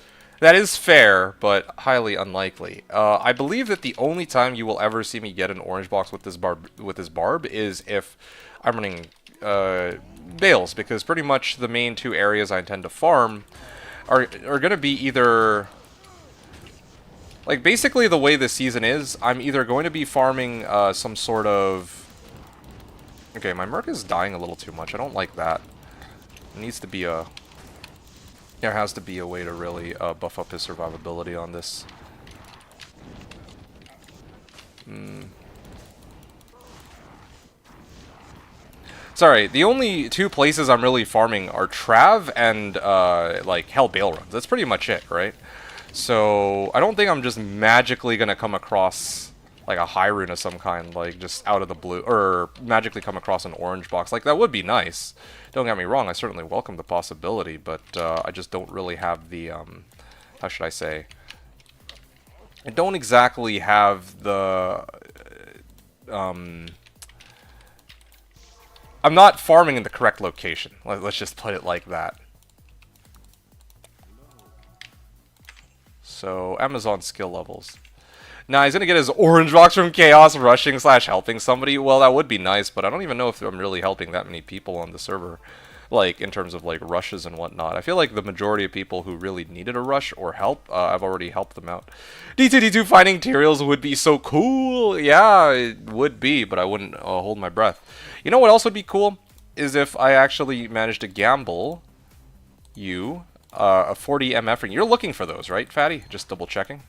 fair, but highly unlikely. I believe that the only time you will ever see me get an orange box with this barb is if I'm running bales, because pretty much the main two areas I intend to farm are going to be either... Like, basically the way this season is, I'm either going to be farming some sort of... Okay, my Merc is dying a little too much. I don't like that. It needs to be a... There has to be a way to really buff up his survivability on this. Sorry, the only two places I'm really farming are Trav and, like, Hell Bale runs. That's pretty much it, right? So, I don't think I'm just magically gonna come across, like, a high rune of some kind, like, just out of the blue, or magically come across an orange box. Like, that would be nice. Don't get me wrong, I certainly welcome the possibility, but, I just don't really have the, how should I say? I don't exactly have the, I'm not farming in the correct location. Let's just put it like that. So, Amazon skill levels. Now, he's going to get his orange box from Chaos rushing / helping somebody. Well, that would be nice, but I don't even know if I'm really helping that many people on the server. Like, in terms of, like, rushes and whatnot. I feel like the majority of people who really needed a rush or help, I've already helped them out. D2D2 finding materials would be so cool. Yeah, it would be, but I wouldn't hold my breath. You know what else would be cool? Is if I actually managed to gamble you... a 40 MF ring. You're looking for those, right, Fatty? Just double checking.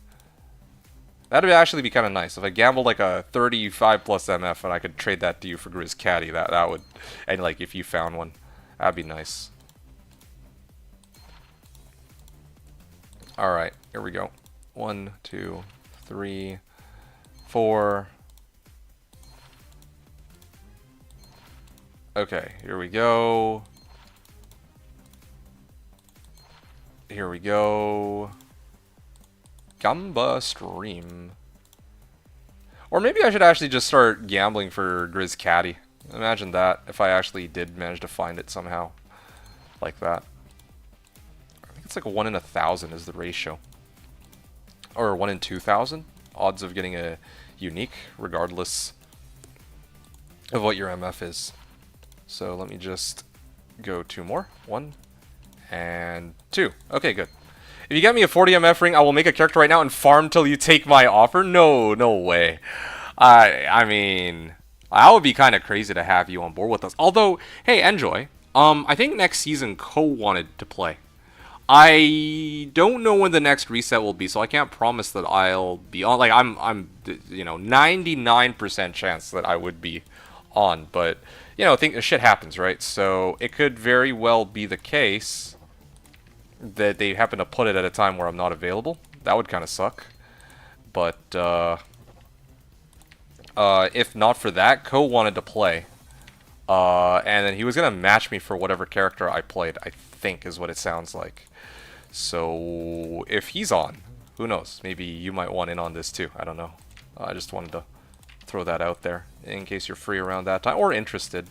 That would actually be kind of nice. If I gambled like a 35 plus MF and I could trade that to you for Grizz Caddy, that would... And like if you found one, that'd be nice. Alright, here we go. 1, 2, 3, 4... Okay, here we go. Here we go. Gamba stream. Or maybe I should actually just start gambling for Grizz Caddy. Imagine that, if I actually did manage to find it somehow. Like that. I think it's like a 1 in 1,000 is the ratio. Or 1 in 2,000. Odds of getting a unique, regardless of what your MF is. So let me just go 2 more. 1. And 2. Okay, good. If you get me a 40 MF ring, I will make a character right now and farm till you take my offer. No, no way. I mean, that would be kind of crazy to have you on board with us. Although, hey, Enjoy. I think next season Co wanted to play. I don't know when the next reset will be, so I can't promise that I'll be on. Like, I'm, you know, 99% chance that I would be on, but you know, shit happens, right? So it could very well be the case that they happen to put it at a time where I'm not available. That would kind of suck. But if not for that, Co wanted to play. And then he was going to match me for whatever character I played, I think is what it sounds like. So if he's on, who knows? Maybe you might want in on this too. I don't know. I just wanted to throw that out there in case you're free around that time or interested.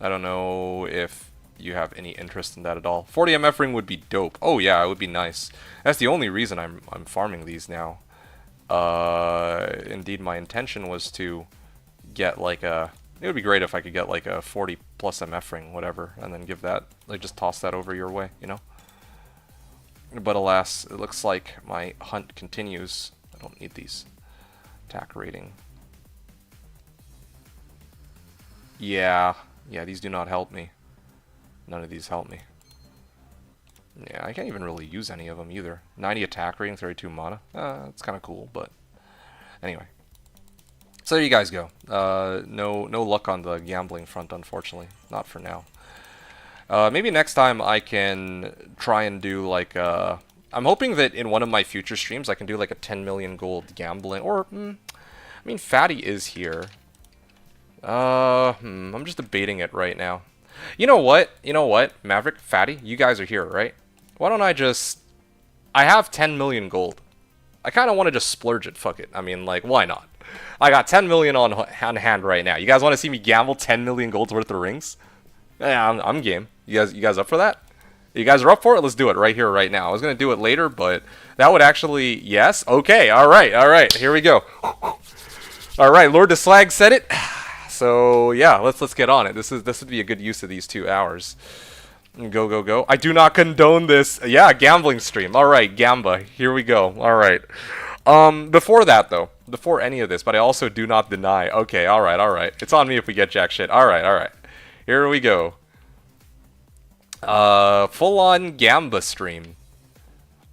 I don't know if you have any interest in that at all. 40 MF ring would be dope. Oh yeah, it would be nice. That's the only reason I'm farming these now. Indeed, my intention was to get like a... It would be great if I could get like a 40 plus MF ring, whatever, and then give that, like just toss that over your way, you know? But alas, it looks like my hunt continues. I don't need these. Attack rating. Yeah, these do not help me. None of these help me. Yeah, I can't even really use any of them either. 90 attack rating, 32 mana. It's kind of cool, but anyway. So there you guys go. No luck on the gambling front, unfortunately. Not for now. Maybe next time I can try and do like a... I'm hoping that in one of my future streams I can do like a 10 million gold gambling, or... I mean, Fatty is here. I'm just debating it right now. You know what? Maverick, Fatty, you guys are here, right? Why don't I just... I have 10 million gold. I kind of want to just splurge it, fuck it. I mean, like, why not? I got 10 million on hand right now. You guys want to see me gamble 10 million gold's worth of rings? Yeah, I'm game. You guys up for that? You guys are up for it? Let's do it right here, right now. I was going to do it later, but that would actually... Yes? Okay, alright. Here we go. Alright, Lord the Slag said it. So yeah, let's get on it. This would be a good use of these 2 hours. Go, go, go. I do not condone this. Yeah, gambling stream. Alright, Gamba. Here we go. Alright. Before that, though. Before any of this, but I also do not deny. Okay, alright, alright. It's on me if we get jack shit. Alright, alright. Here we go. Full-on Gamba stream.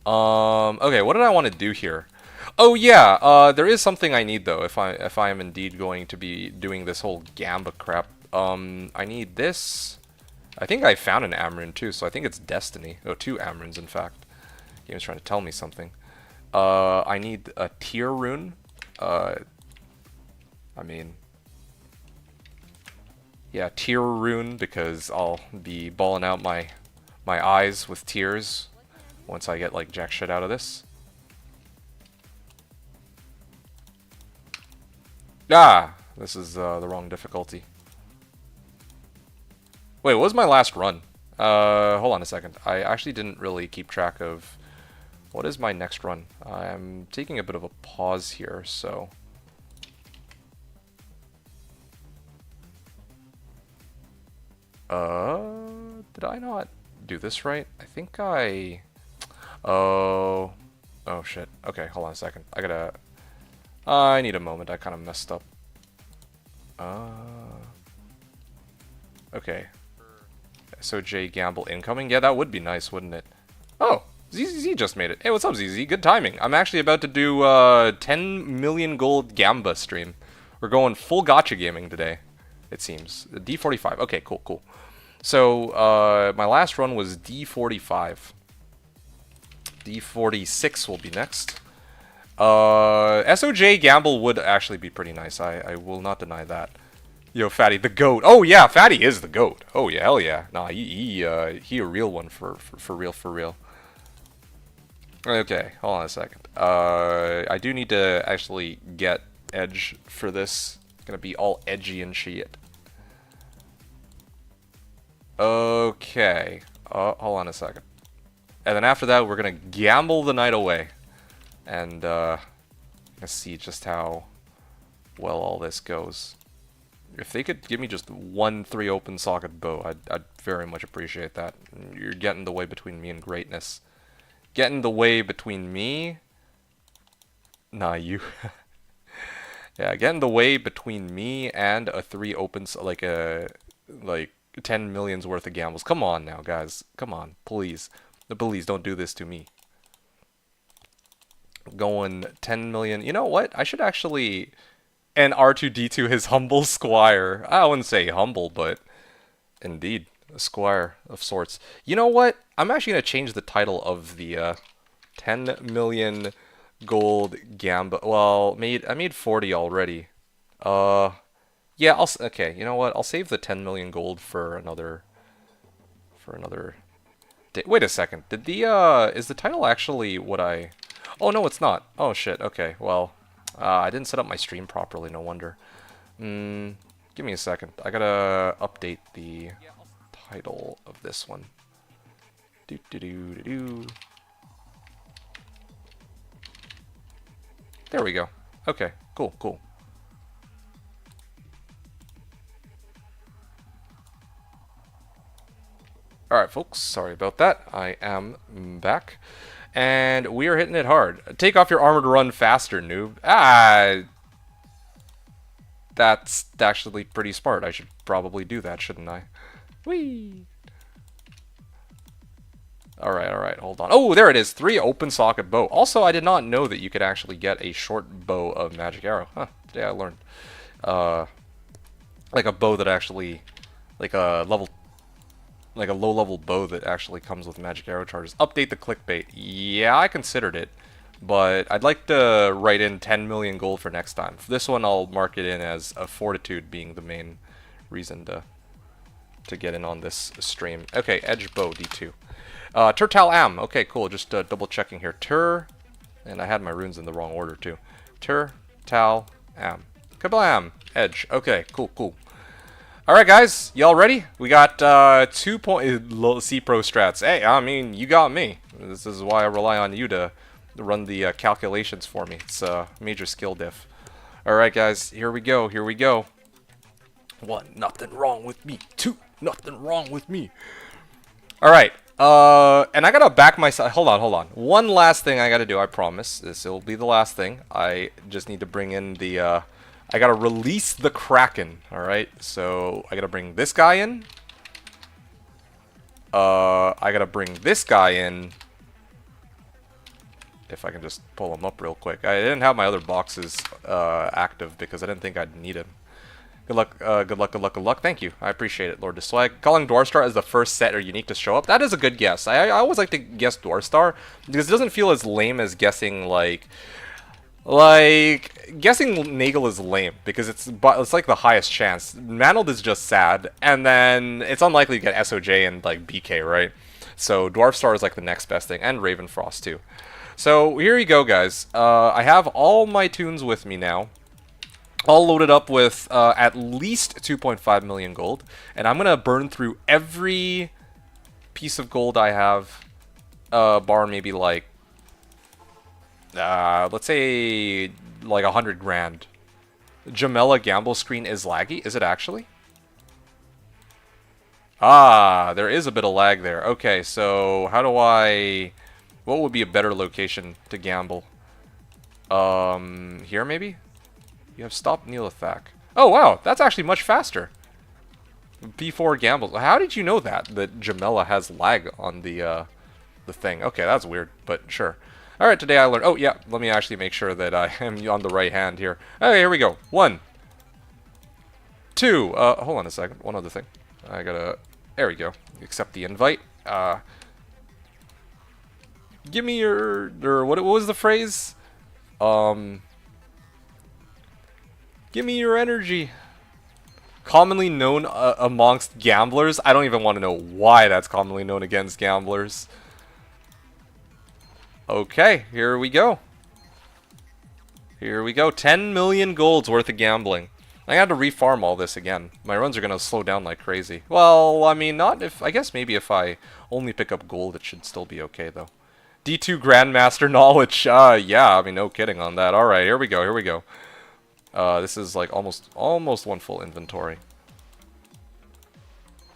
Okay, what did I want to do here? Oh yeah, there is something I need though if I am indeed going to be doing this whole Gamba crap. I need this. I think I found an Amarin too, so I think it's Destiny. Oh, 2 Amarins in fact. Game's trying to tell me something. I need a tier rune. I mean, yeah, tier rune because I'll be balling out my eyes with tears once I get like jack shit out of this. Ah, this is the wrong difficulty. Wait, what was my last run? Hold on a second. I actually didn't really keep track of what is my next run. I'm taking a bit of a pause here, so. Did I not do this right? I think I. Oh shit. Okay, hold on a second. I need a moment. I kind of messed up. Okay. SOJ Gamble incoming? Yeah, that would be nice, wouldn't it? Oh, ZZZ just made it. Hey, what's up, ZZ? Good timing. I'm actually about to do 10 million gold Gamba stream. We're going full gacha gaming today, it seems. D45. Okay, cool, cool. So, my last run was D45. D46 will be next. SOJ Gamble would actually be pretty nice. I will not deny that. Yo, Fatty, the GOAT. Oh yeah, Fatty is the GOAT. Oh yeah, hell yeah. Nah, he a real one for real, for real. Okay, hold on a second. I do need to actually get edge for this. It's gonna be all edgy and shit. Okay. Hold on a second. And then after that, we're gonna gamble the night away. And, let's see just how well all this goes. If they could give me just 1 3 open socket bow, I'd very much appreciate that. You're getting in the way between me and greatness. Getting in the way between me? Nah, you. Yeah, getting in the way between me and a 3 open, like 10 million's worth of gambles. Come on now, guys. Come on, please. Please don't do this to me. Going 10 million. You know what? I should actually... And R2-D2, his humble squire. I wouldn't say humble, but indeed, a squire of sorts. You know what? I'm actually going to change the title of the 10 million gold Gamba. Well, I made 40 already. Yeah, okay, you know what? I'll save the 10 million gold for another day. Wait a second. Did is the title actually what I... Oh, no, it's not. Oh, shit. Okay, well... I didn't set up my stream properly, no wonder. Give me a second. I gotta update the title of this one. There we go. Okay, cool, cool. Alright, folks, sorry about that. I am back. And we are hitting it hard. Take off your armor to run faster, noob. Ah, that's actually pretty smart. I should probably do that, shouldn't I? Whee! Alright, hold on. Oh, there it is. 3 open socket bow. Also, I did not know that you could actually get a short bow of magic arrow. Huh, today I learned. Like a bow that actually, like a low-level bow that actually comes with magic arrow charges. Update the clickbait. Yeah, I considered it, but I'd like to write in 10 million gold for next time. For this one, I'll mark it in as a fortitude being the main reason to get in on this stream. Okay, edge bow D2. Turtal Am. Okay, cool. Just double checking here. And I had my runes in the wrong order too. Tal Am. Kablam. Edge. Okay, cool, cool. Alright guys, y'all ready? We got 2 C-Pro strats. Hey, I mean, you got me. This is why I rely on you to run the calculations for me. It's a major skill diff. Alright guys, here we go, here we go. 1, nothing wrong with me. 2, nothing wrong with me. Alright, and I gotta back myself. Hold on. One last thing I gotta do, I promise. This will be the last thing. I just need to bring in the, I gotta release the Kraken, alright? So, I gotta bring this guy in. I gotta bring this guy in. If I can just pull him up real quick. I didn't have my other boxes active because I didn't think I'd need him. Good luck, good luck. Thank you. I appreciate it, Lord Swag. Calling Dwarfstar as the first set or unique to show up. That is a good guess. I always like to guess Dwarfstar because it doesn't feel as lame as guessing like guessing Nagel is lame because it's like the highest chance. Manold is just sad, and then it's unlikely to get SOJ and like BK, right? So Dwarfstar is like the next best thing, and Ravenfrost too. So here you go, guys. I have all my tunes with me now, all loaded up with at least 2.5 million gold, and I'm gonna burn through every piece of gold I have, bar maybe like, let's say like 100 grand. Jamela gamble screen is laggy. Is it actually? Ah, there is a bit of lag there. Okay, so how do I... What would be a better location to gamble? Here maybe? You have stopped Neolithak. Oh wow, that's actually much faster. P4 gambles. How did you know that Jamela has lag on the thing? Okay, that's weird, but sure. All right, today I learned. Oh yeah, let me actually make sure that I am on the right hand here. Okay, here we go. 1, 2. Hold on a second. One other thing. I gotta. There we go. Accept the invite. Give me your, or what was the phrase? Give me your energy. Commonly known amongst gamblers. I don't even want to know why that's commonly known against gamblers. Okay, here we go. Here we go. 10 million golds worth of gambling. I had to refarm all this again. My runs are going to slow down like crazy. Well, I mean, not if... I guess maybe if I only pick up gold, it should still be okay, though. D2 Grandmaster knowledge. Yeah, I mean, no kidding on that. Alright, here we go, here we go. This is like almost one full inventory.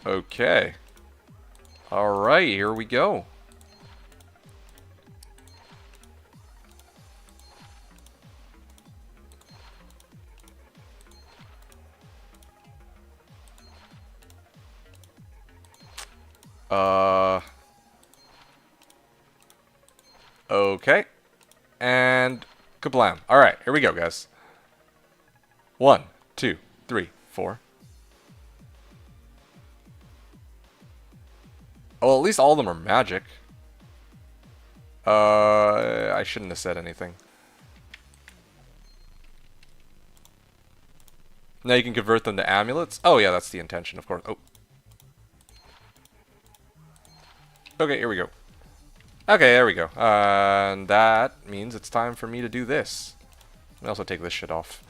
Okay. Alright, here we go. Okay. And kablam. Alright, here we go, guys. 1, 2, 3, 4. Oh, at least all of them are magic. I shouldn't have said anything. Now you can convert them to amulets. Oh yeah, that's the intention, of course. Oh. Okay, here we go. Okay, there we go. And that means it's time for me to do this. Let me also take this shit off.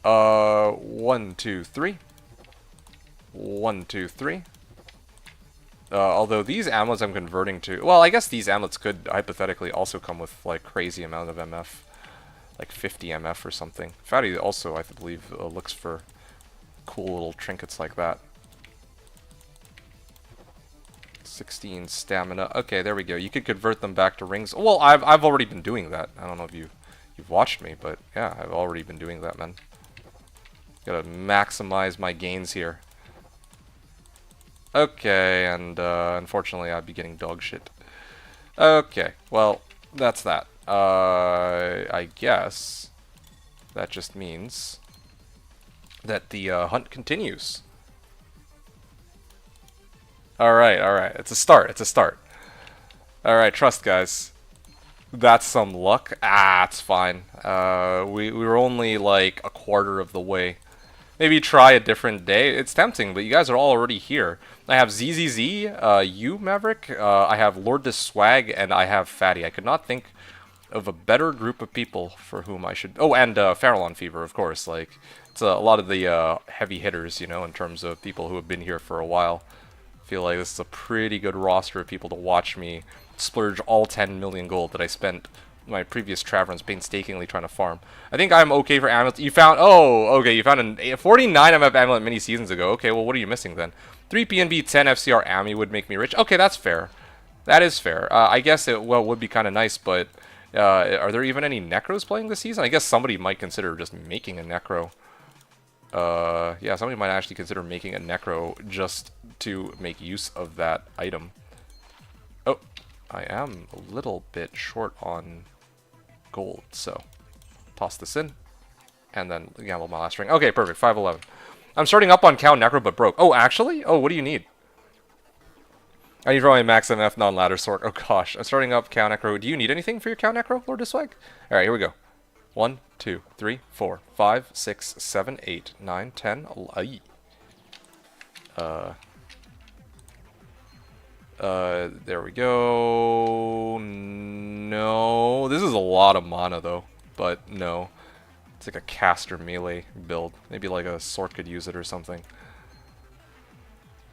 1, 2, 3. 1, 2, 3. Although these amulets I'm converting to... Well, I guess these amulets could hypothetically also come with, like, crazy amount of MF. Like 50 MF or something. Fatty also, I believe, looks for cool little trinkets like that. 16 stamina. Okay, there we go. You could convert them back to rings. Well, I've already been doing that. I don't know if you've watched me, but yeah, I've already been doing that, man. Gotta maximize my gains here. Okay, and unfortunately I'd be getting dog shit. Okay, well, that's that. I guess that just means that the hunt continues. Alright, alright. It's a start, it's a start. Alright, trust, guys. That's some luck. Ah, it's fine. We were only like a quarter of the way. Maybe try a different day. It's tempting, but you guys are all already here. I have ZZZ, you, Maverick, I have Lord Swag, and I have Fatty. I could not think of a better group of people for whom I should... Oh, and Farallon Fever, of course. Like, it's a lot of the heavy hitters, you know, in terms of people who have been here for a while. I feel like this is a pretty good roster of people to watch me splurge all 10 million gold that I spent my previous Trav runs painstakingly trying to farm. I think I'm okay for amulet. You found, oh, okay, you found a 49 MF amulet many seasons ago. Okay, well, what are you missing then? 3 PNB, 10 FCR Ami would make me rich. Okay, that's fair. That is fair. I guess it, well, would be kind of nice, but are there even any Necros playing this season? I guess somebody might consider just making a Necro. Yeah, somebody might actually consider making a Necro just to make use of that item. Oh, I am a little bit short on gold, so toss this in, and then gamble my last ring. Okay, perfect, 511. I'm starting up on Cow Necro, but broke. Oh, actually? Oh, what do you need? I need probably max MF non-ladder sort. Oh gosh, I'm starting up Cow Necro. Do you need anything for your Cow Necro, Lord Diswag? Alright, here we go. 1, 2, 3, 4, 5, 6, 7, 8, 9, 10, 11. There we go. No. This is a lot of mana, though. But no. It's like a caster melee build. Maybe like a sword could use it or something.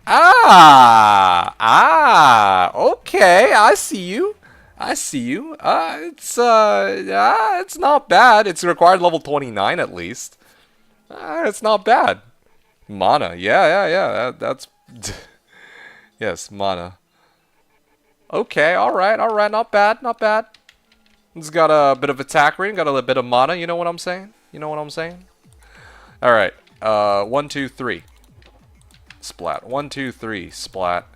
Okay. I see you. I see you. It's not bad. It's required level 29 at least. It's not bad. Mana. Yeah. That's... yes, mana. Okay, alright, not bad. It's got a bit of attack rating, got a bit of mana, you know what I'm saying? Alright, 1, 2, 3. Splat. 1, 2, 3. Splat.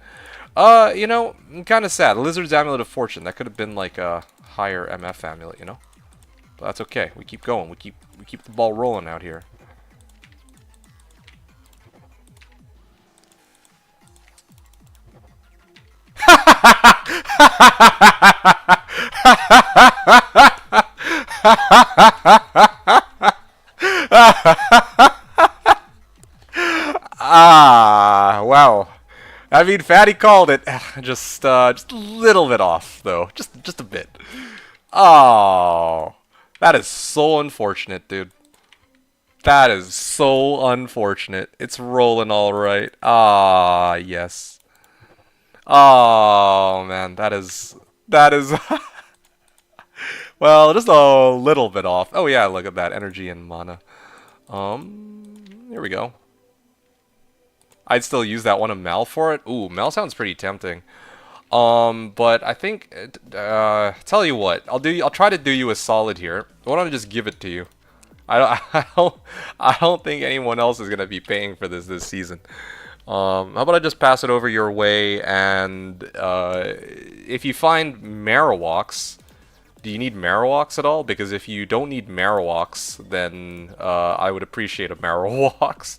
You know, I'm kind of sad. Lizard's Amulet of Fortune. That could have been like a higher MF amulet, you know? But that's okay. We keep going. We keep the ball rolling out here. Wow. I mean, Fatty called it. Just a little bit off, though. Just a bit. Oh, that is so unfortunate, dude. That is so unfortunate. It's rolling all right. Ah, yes. Oh man, that is well, just a little bit off. Oh yeah, look at that energy and mana. Here we go. I'd still use that one of Mal for it. Ooh, Mal sounds pretty tempting. But I think tell you what, I'll try to do you a solid here. Why don't I just give it to you? I don't think anyone else is gonna be paying for this season. How about I just pass it over your way, and if you find Marowaks, do you need Marowaks at all? Because if you don't need Marowaks, then I would appreciate a Marowaks.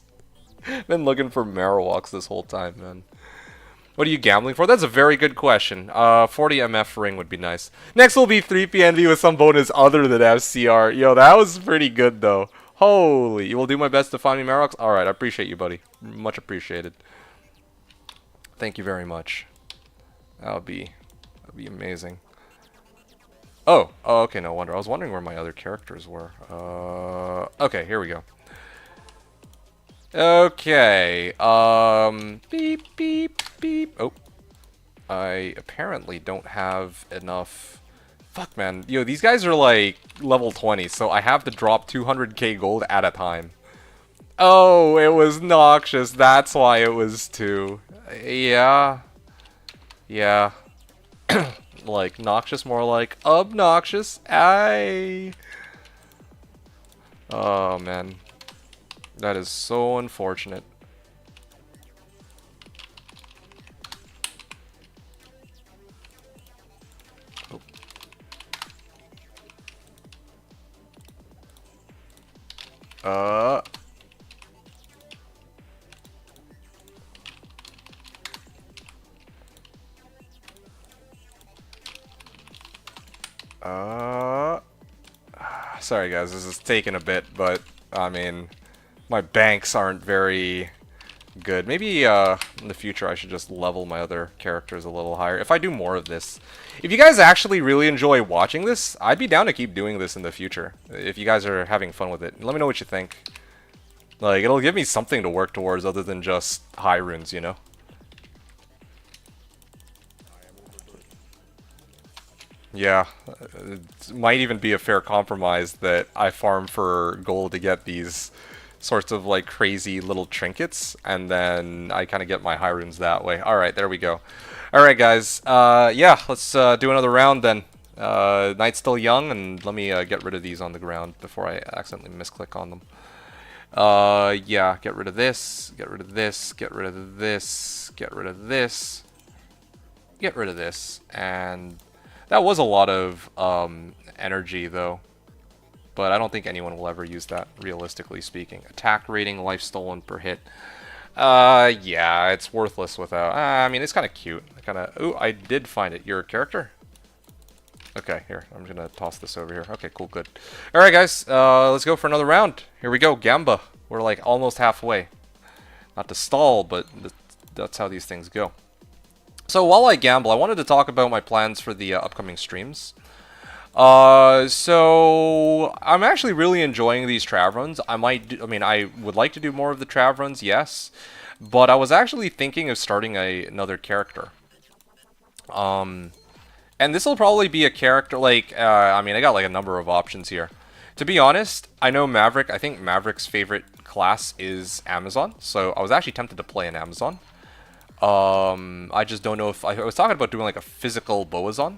Been looking for Marowaks this whole time, man. What are you gambling for? That's a very good question. 40 MF ring would be nice. Next will be 3 PNV with some bonus other than FCR. Yo, that was pretty good, though. Holy, you will do my best to find me Marowaks? Alright, I appreciate you, buddy. Much appreciated. Thank you very much. That'll be amazing. Oh, okay, no wonder. I was wondering where my other characters were. Okay, here we go. Okay, beep, beep, beep. Oh, I apparently don't have enough. Fuck, man. Yo, these guys are like level 20, so I have to drop 200k gold at a time. Oh, it was noxious. That's why it was 2. Yeah. Yeah. Like, noxious, more like obnoxious. Oh, man. That is so unfortunate. Sorry guys, this is taking a bit, but I mean, my banks aren't very good. Maybe in the future I should just level my other characters a little higher. If I do more of this. If you guys actually really enjoy watching this, I'd be down to keep doing this in the future. If you guys are having fun with it. Let me know what you think. Like, it'll give me something to work towards other than just high runes, you know? Yeah, it might even be a fair compromise that I farm for gold to get these sorts of like crazy little trinkets, and then I kind of get my high runes that way. All right, there we go. All right, guys. Yeah, let's do another round then. Night's still young, and let me get rid of these on the ground before I accidentally misclick on them. Yeah, get rid of this, get rid of this, get rid of this, get rid of this, get rid of this, and that was a lot of energy though, but I don't think anyone will ever use that, realistically speaking. Attack rating, life stolen per hit. Yeah, it's worthless without. I mean, it's kind of cute. Ooh, I did find it. You're a character? Okay, here. I'm gonna toss this over here. Okay, cool, good. All right, guys. Let's go for another round. Here we go, Gamba. We're like almost halfway. Not to stall, but that's how these things go. So while I gamble, I wanted to talk about my plans for the upcoming streams. So I'm actually really enjoying these Trav runs. I mean, I would like to do more of the Trav runs, yes, but I was actually thinking of starting another character. And this will probably be a character like, I mean, I got like a number of options here. To be honest, I know Maverick. I think Maverick's favorite class is Amazon, so I was actually tempted to play an Amazon. I just don't know if I was talking about doing like a physical Boazon.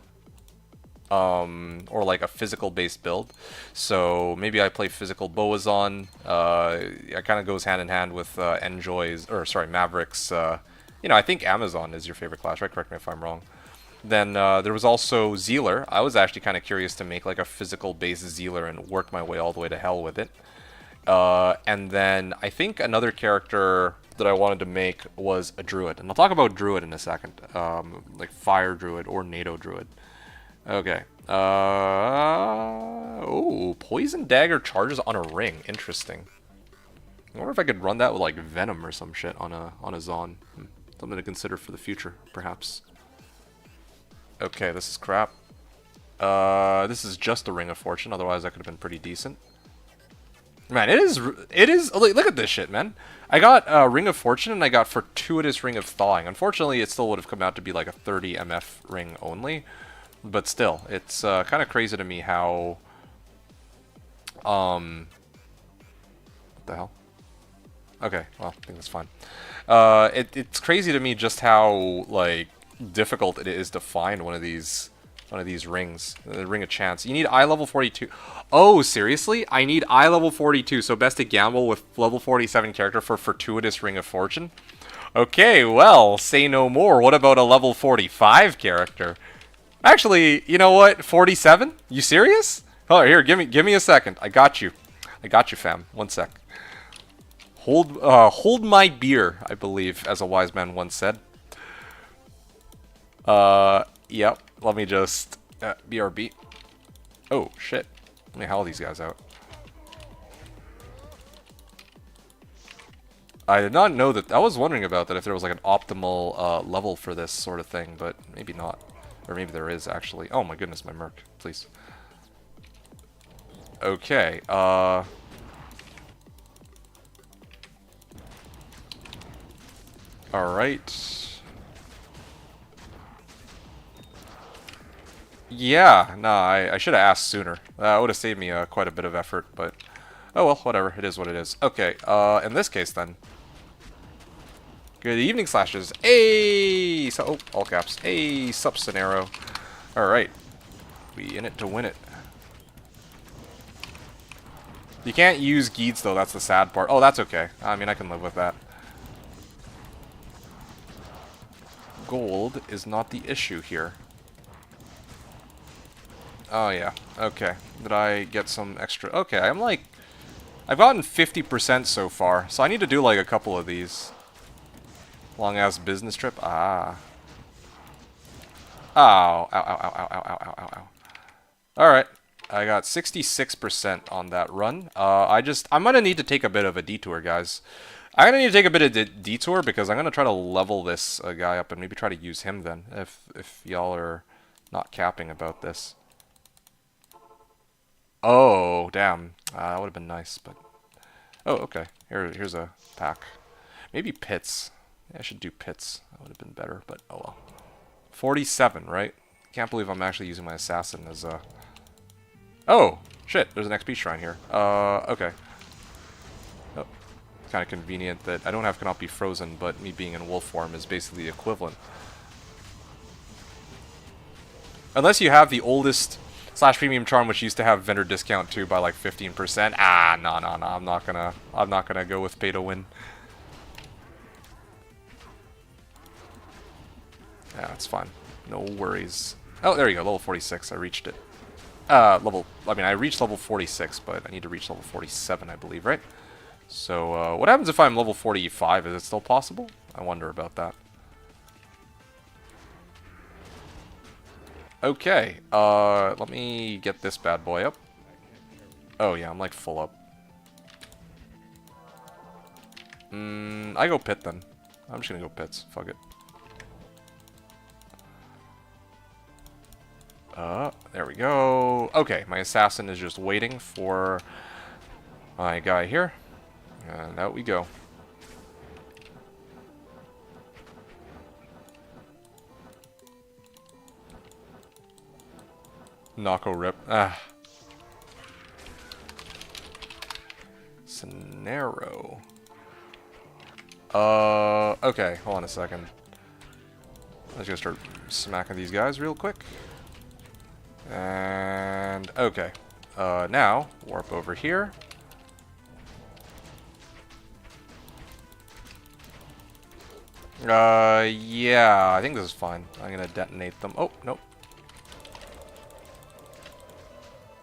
Or like a physical based build. So maybe I play physical Boazon. It kind of goes hand in hand with Maverick's. You know, I think Amazon is your favorite class, right? Correct me if I'm wrong. Then there was also Zealer. I was actually kind of curious to make like a physical based Zealer and work my way all the way to hell with it. And then I think another character that I wanted to make was a Druid. And I'll talk about Druid in a second. Like Fire Druid or NATO Druid. Okay. Oh, Poison Dagger charges on a ring. Interesting. I wonder if I could run that with like Venom or some shit on a Zon. Something to consider for the future, perhaps. Okay, this is crap. This is just a Ring of Fortune. Otherwise, that could have been pretty decent. Man, it is. Look at this shit, man. I got Ring of Fortune and I got Fortuitous Ring of Thawing. Unfortunately, it still would have come out to be like a 30 MF ring only. But still, it's kind of crazy to me how... What the hell? Okay, well, I think that's fine. It's crazy to me just how, like, difficult it is to find one of these rings. The Ring of Chance. You need eye level 42. Oh, seriously? I need eye level 42, so best to gamble with level 47 character for Fortuitous Ring of Fortune? Okay, well, say no more. What about a level 45 character? Actually, you know what? 47? You serious? Oh, here, give me a second. I got you. I got you, fam. One sec. Hold my beer, I believe, as a wise man once said. Yep. Let me just BRB. Oh shit. Let me haul these guys out. I did not know that. I was wondering about that if there was like an optimal level for this sort of thing, but maybe not. Or maybe there is, actually. Oh my goodness, my Merc, please. Okay, alright. Yeah, nah, I should have asked sooner. That would have saved me quite a bit of effort, but... Oh well, whatever, it is what it is. Okay, in this case then. Good evening, Slashes. Hey! So, oh, all caps. Hey, sup, Scenario. Alright. We in it to win it. You can't use Geeds, though. That's the sad part. Oh, that's okay. I mean, I can live with that. Gold is not the issue here. Oh, yeah. Okay. Did I get some extra? Okay, I'm like... I've gotten 50% so far, so I need to do, like, a couple of these. Long-ass business trip? Ah. Ow. Ow, ow, ow, ow, ow, ow, ow, ow. Alright. I got 66% on that run. I'm gonna need to take a bit of a detour, guys. I'm gonna need to take a bit of a detour because I'm gonna try to level this guy up and maybe try to use him then, if y'all are not capping about this. Oh, damn. That would have been nice, but... Oh, okay. Here's a pack. Maybe pits. Yeah, I should do pits. That would have been better, but oh well. 47, right? Can't believe I'm actually using my assassin as a... Oh! Shit, there's an XP shrine here. Okay. Oh, it's kind of convenient that I don't have cannot be frozen, but me being in wolf form is basically the equivalent. Unless you have the oldest Slash Premium Charm, which used to have vendor discount too by like 15%. Ah, no, I'm not gonna go with pay to win. Yeah, it's fine. No worries. Oh, there you go, level 46. I reached it. I reached level 46, but I need to reach level 47, I believe, right? So, what happens if I'm level 45? Is it still possible? I wonder about that. Okay, let me get this bad boy up. Oh yeah, I'm like full up. I go pit then. I'm just gonna go pits. Fuck it. There we go. Okay, my assassin is just waiting for my guy here. And out we go. Knocko rip. Ah. Scenario. Okay, hold on a second. Let's just start smacking these guys real quick. And, okay. Now, warp over here. Yeah, I think this is fine. I'm gonna detonate them. Oh, nope.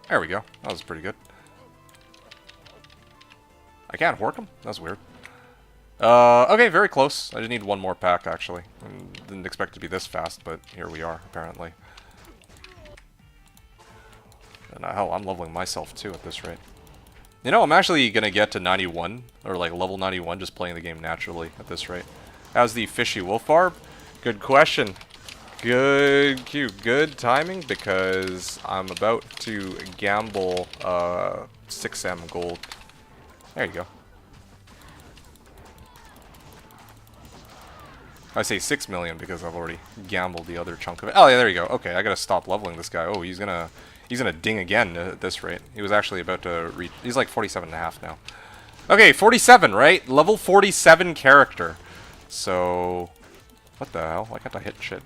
There we go. That was pretty good. I can't hork them? That's weird. Okay, very close. I just need one more pack, actually. I didn't expect it to be this fast, but here we are, apparently. And hell, I'm leveling myself, too, at this rate. You know, I'm actually gonna get to 91, or like level 91, just playing the game naturally at this rate. How's the Fishy Wolf Barb? Good question. Good cue. Good timing, because I'm about to gamble 6M gold. There you go. I say 6 million because I've already gambled the other chunk of it. Oh yeah, there you go. Okay, I gotta stop leveling this guy. Oh, he's gonna ding again at this rate. He was actually about to reach. He's like 47.5 now. Okay, 47, right? Level 47 character. So, what the hell? Why can't I hit shit?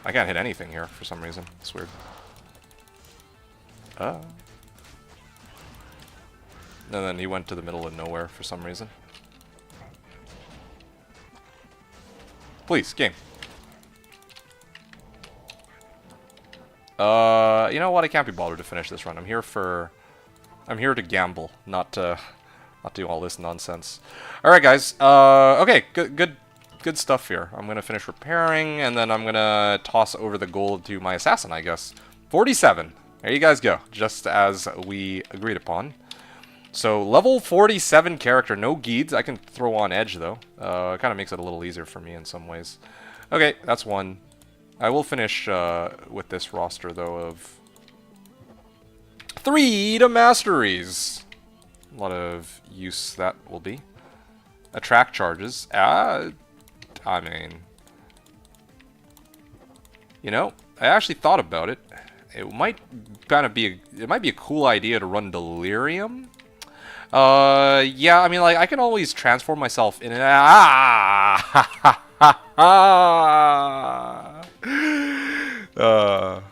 I can't hit anything here for some reason. It's weird. And then he went to the middle of nowhere for some reason. Please, game. You know what? I can't be bothered to finish this run. I'm here to gamble, not do all this nonsense. All right, guys. Okay, good stuff here. I'm gonna finish repairing, and then I'm gonna toss over the gold to my assassin, I guess. 47. There you guys go, just as we agreed upon. So, level 47 character, no Geeds. I can throw on Edge, though. It kind of makes it a little easier for me in some ways. Okay, that's one. I will finish with this roster, though, of 3 to Masteries. A lot of use that will be. Attract charges. I mean... You know, I actually thought about it. It might kind of be a cool idea to run Delirium. Yeah, I mean, like, I can always transform myself in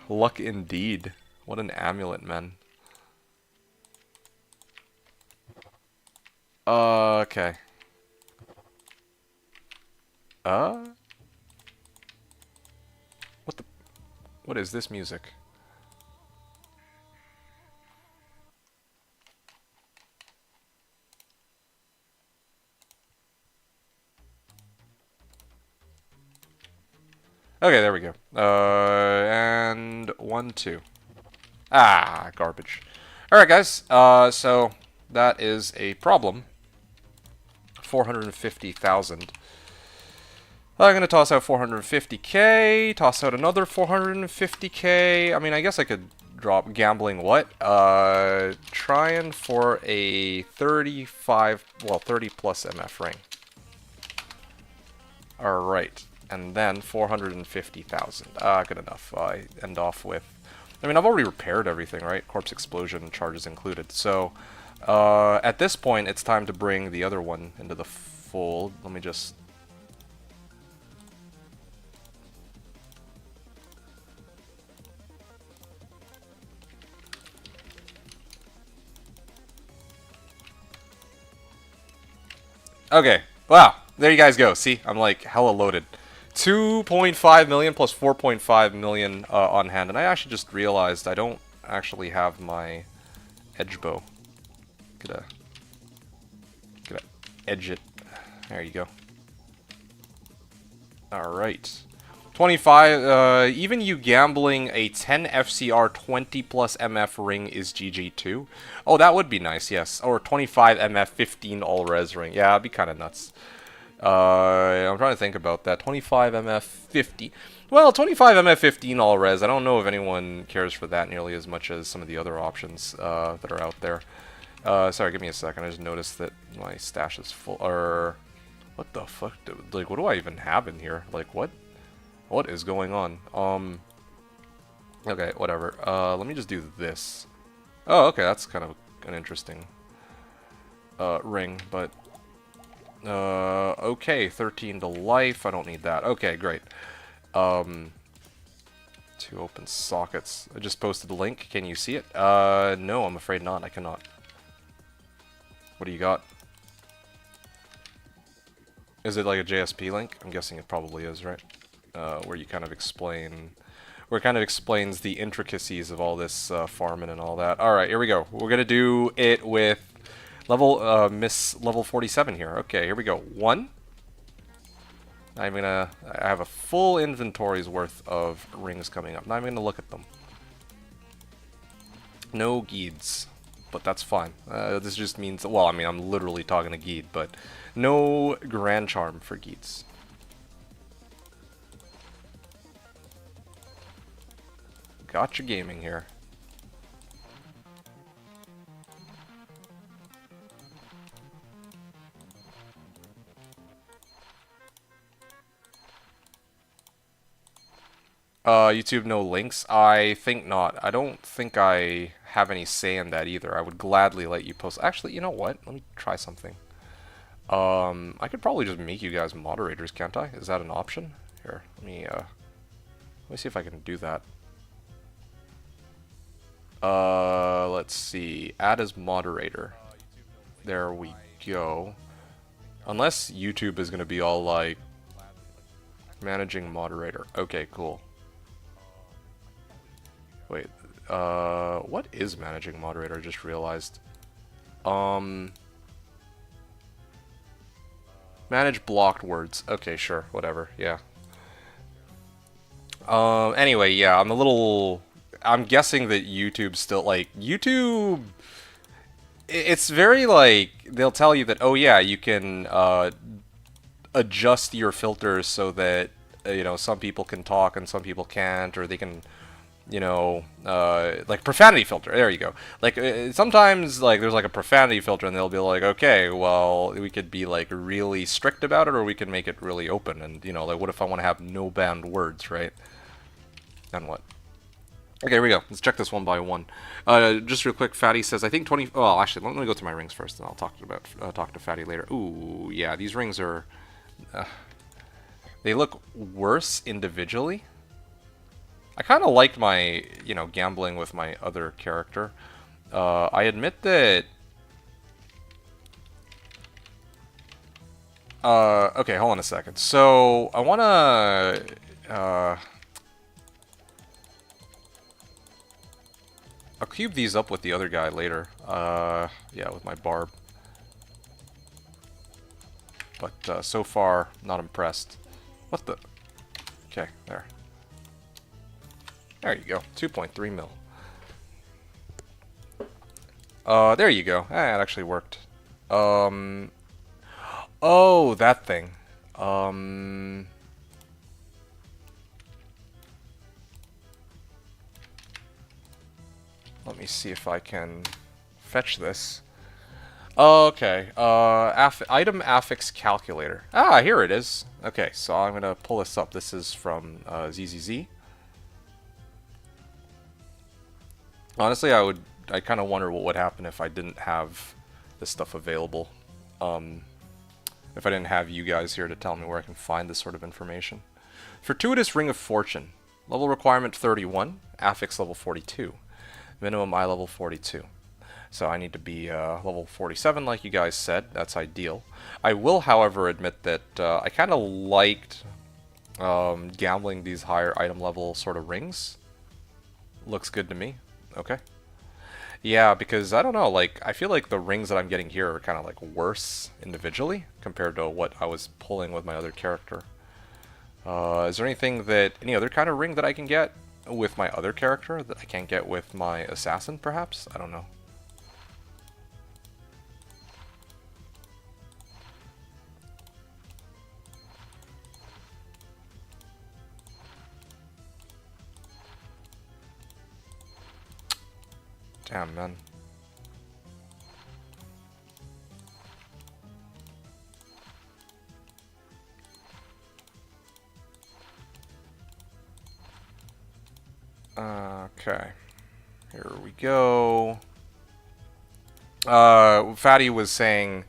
luck indeed. What an amulet, man. Okay. What is this music? Okay, there we go. And 1, 2. Ah, garbage. Alright, guys. So, that is a problem. 450,000. I'm going to toss out 450k, toss out another 450k. I mean, I guess I could drop gambling what? Trying for a 30 plus MF ring. Alright. and then 450,000. Ah, good enough. I end off with... I mean, I've already repaired everything, right? Corpse explosion charges included. So, at this point, it's time to bring the other one into the fold. Let me just... Okay, wow, there you guys go. See, I'm like hella loaded. 2.5 million plus 4.5 million on hand. And I actually just realized I don't actually have my edge bow. Gotta edge it. There you go. Alright. 25, even you gambling a 10 FCR 20 plus MF ring is GG too. Oh, that would be nice, yes. Or 25 MF 15 all res ring. Yeah, that'd be kind of nuts. I'm trying to think about that. 25 MF 50. Well, 25 MF 15 all res. I don't know if anyone cares for that nearly as much as some of the other options that are out there. Sorry, give me a second. I just noticed that my stash is full. Or what the fuck? Like, what do I even have in here? Like, what? What is going on? Okay, whatever. Let me just do this. Oh, okay, that's kind of an interesting ring, but okay, 13 to life. I don't need that. Okay, great. 2 open sockets. I just posted the link. Can you see it? No, I'm afraid not. I cannot. What do you got? Is it like a JSP link? I'm guessing it probably is, right? Where you kind of explain, where it kind of explains the intricacies of all this farming and all that. All right, here we go. We're gonna do it with level level 47 here. Okay, here we go. 1. I have a full inventory's worth of rings coming up. Not even gonna look at them. No Geeds, but that's fine. This just means, well, I mean, I'm literally talking to Geed, but no Grand Charm for Geeds. Gotcha gaming here. YouTube no links? I think not. I don't think I have any say in that either. I would gladly let you post. Actually, you know what? Let me try something. I could probably just make you guys moderators, can't I? Is that an option? Here, let me see if I can do that. Let's see. Add as moderator. There we go. Unless YouTube is gonna be all like managing moderator. Okay, cool. Wait, what is managing moderator? I just realized. Manage blocked words. Okay, sure, whatever, yeah. Anyway, yeah, I'm guessing that YouTube still, like, YouTube... It's very, like, they'll tell you that, oh yeah, you can, adjust your filters so that, you know, some people can talk and some people can't, or they can... You know, like profanity filter. There you go. Like sometimes, like there's like a profanity filter, and they'll be like, okay, well, we could be like really strict about it, or we can make it really open. And you know, like, what if I want to have no banned words, right? Then what? Okay, here we go. Let's check this one by one. Just real quick, Fatty says, I think 20. Well, actually, let me go through my rings first, and I'll talk to Fatty later. Ooh, yeah, these rings are. They look worse individually. I kind of liked my, you know, gambling with my other character. I admit that... okay, hold on a second. So, I want to... I'll cube these up with the other guy later. Yeah, with my barb. But, so far, not impressed. What the... Okay, there. There you go, 2.3 mil. There you go. It actually worked. Oh, that thing. Let me see if I can fetch this. Okay. Item affix calculator. Ah, here it is. Okay, so I'm gonna pull this up. This is from ZZZ. Honestly, I kind of wonder what would happen if I didn't have this stuff available. If I didn't have you guys here to tell me where I can find this sort of information. Fortuitous Ring of Fortune. Level requirement 31. Affix level 42. Minimum eye level 42. So I need to be level 47 like you guys said. That's ideal. I will, however, admit that I kind of liked gambling these higher item level sort of rings. Looks good to me. Okay. Yeah, because I don't know, like, I feel like the rings that I'm getting here are kind of like worse individually compared to what I was pulling with my other character. Is there any other kind of ring that I can get with my other character that I can't get with my assassin, perhaps? I don't know. Damn, man. Okay. Here we go. Fatty was saying,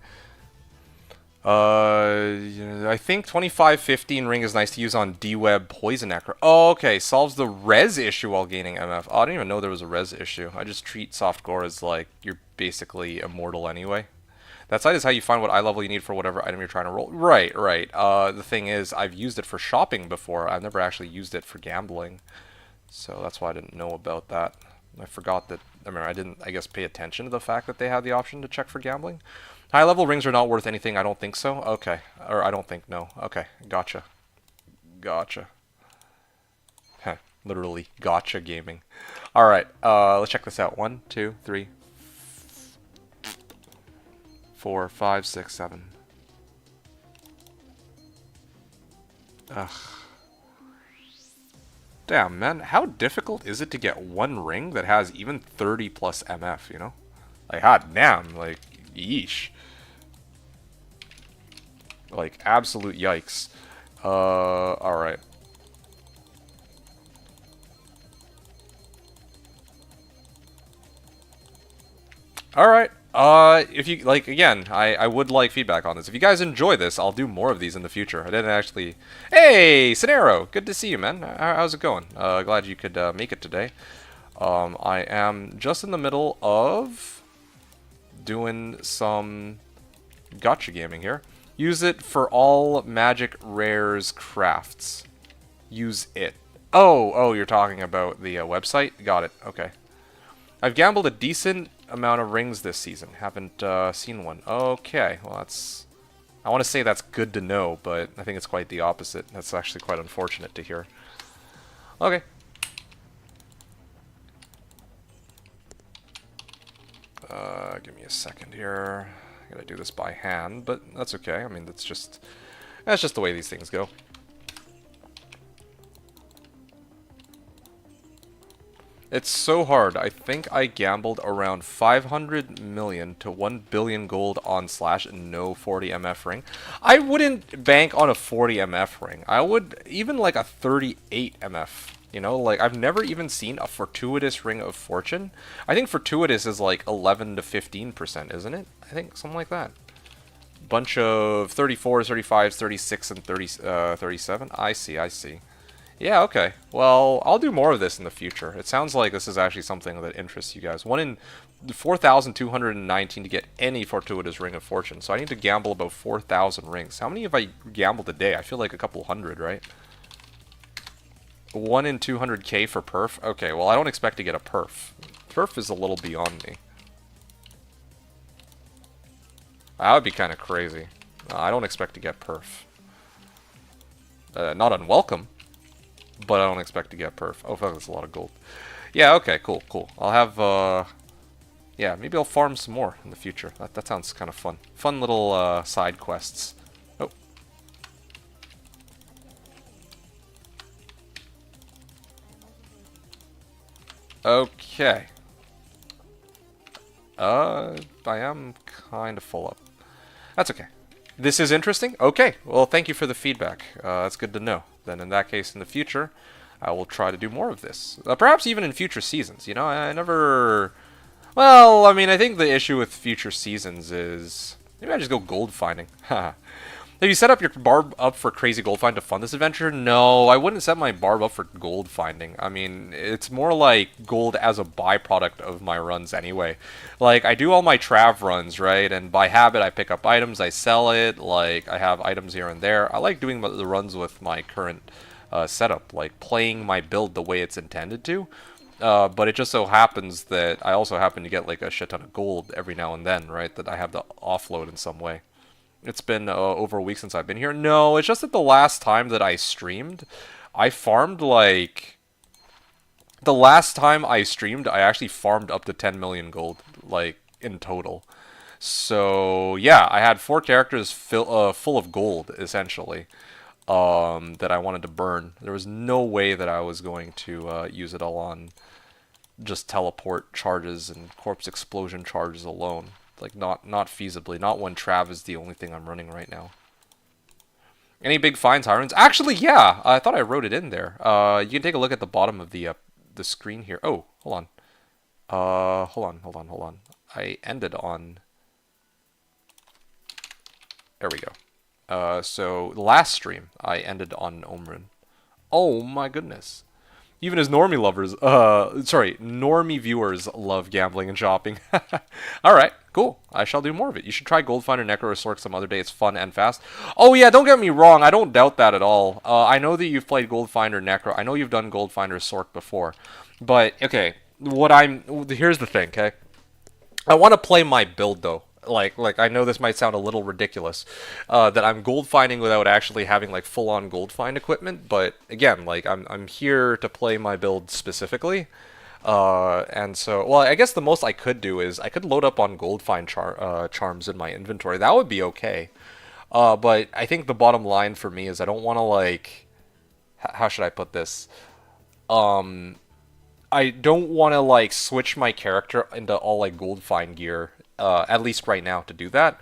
I think 2515 ring is nice to use on D-Web Poison Necro. Oh, okay. Solves the res issue while gaining MF. Oh, I didn't even know there was a res issue. I just treat soft gore as like you're basically immortal anyway. That site is how you find what eye level you need for whatever item you're trying to roll. Right, right. The thing is, I've used it for shopping before. I've never actually used it for gambling. So that's why I didn't know about that. I forgot that, I didn't, I guess, pay attention to the fact that they had the option to check for gambling. High level rings are not worth anything, I don't think so. Okay. Or I don't think, no. Okay, gotcha. Gotcha. Heh, literally, gotcha gaming. Alright, let's check this out. 1, 2, 3, 4, 5, 6, 7. Ugh. Damn, man, how difficult is it to get one ring that has even 30 plus MF, you know? Like, hot damn, like, yeesh. Like, absolute yikes. Alright. Alright. If you, like, again, I would like feedback on this. If you guys enjoy this, I'll do more of these in the future. I didn't actually... Hey, Cenero! Good to see you, man. How's it going? Glad you could make it today. I am just in the middle of doing some gotcha gaming here. Use it for all magic rares crafts. Use it. Oh, you're talking about the website? Got it. Okay. I've gambled a decent amount of rings this season. Haven't seen one. Okay, well that's... I want to say that's good to know, but I think it's quite the opposite. That's actually quite unfortunate to hear. Okay. Give me a second here. I gotta do this by hand, but that's okay. I mean, that's just the way these things go. It's so hard. I think I gambled around 500 million to 1 billion gold on Slash and no 40 MF ring. I wouldn't bank on a 40 MF ring. I would even like a 38 MF. You know, like I've never even seen a fortuitous ring of fortune. I think fortuitous is like 11 to 15%, isn't it? I think something like that. Bunch of 34s, 35s, 36, and 37. I see. Yeah, okay. Well, I'll do more of this in the future. It sounds like this is actually something that interests you guys. 1 in 4,219 to get any fortuitous ring of fortune. So I need to gamble about 4,000 rings. How many have I gambled a day? I feel like a couple hundred, right? 1 in 200k for perf? Okay, well, I don't expect to get a perf. Perf is a little beyond me. That would be kind of crazy. I don't expect to get perf. Not unwelcome. But I don't expect to get perf. Oh, fuck, that's a lot of gold. Yeah, okay, cool. I'll have, yeah, maybe I'll farm some more in the future. That sounds kind of fun. Fun little, side quests. Oh. Okay. I am kind of full up. That's okay. This is interesting? Okay, well, thank you for the feedback. That's good to know. Then in that case, in the future, I will try to do more of this. Perhaps even in future seasons, you know? I never... Well, I mean, I think the issue with future seasons is... Maybe I just go gold finding. Haha. Have you set up your barb up for crazy gold find to fund this adventure? No, I wouldn't set my barb up for gold finding. I mean, it's more like gold as a byproduct of my runs anyway. Like, I do all my Trav runs, right? And by habit, I pick up items, I sell it. Like, I have items here and there. I like doing the runs with my current setup, like playing my build the way it's intended to. But it just so happens that I also happen to get like a shit ton of gold every now and then, right? That I have to offload in some way. It's been over a week since I've been here. No, it's just that the last time that I streamed, I farmed like... The last time I streamed, I actually farmed up to 10 million gold, like, in total. So, yeah, I had 4 characters full of gold, essentially, that I wanted to burn. There was no way that I was going to use it all on just teleport charges and corpse explosion charges alone. Like, not feasibly. Not when Trav is the only thing I'm running right now. Any big finds, Hirons? Actually, yeah. I thought I wrote it in there. You can take a look at the bottom of the screen here. Oh, hold on. Hold on. I ended on... There we go. So, last stream, I ended on Omrin. Oh, my goodness. Even as normie lovers, normie viewers love gambling and shopping. Alright, cool. I shall do more of it. You should try Goldfinder, Necro, or Sork some other day. It's fun and fast. Oh yeah, don't get me wrong. I don't doubt that at all. I know that you've played Goldfinder, Necro. I know you've done Goldfinder, Sork before. But, okay, here's the thing, okay? I want to play my build, though. Like I know this might sound a little ridiculous, that I'm gold finding without actually having like full-on gold find equipment, but again, like I'm here to play my build specifically, and so, well, I guess the most I could do is I could load up on gold find charms in my inventory. That would be okay, but I think the bottom line for me is I don't want to like, how should I put this? I don't want to like switch my character into all like gold find gear. At least right now, to do that.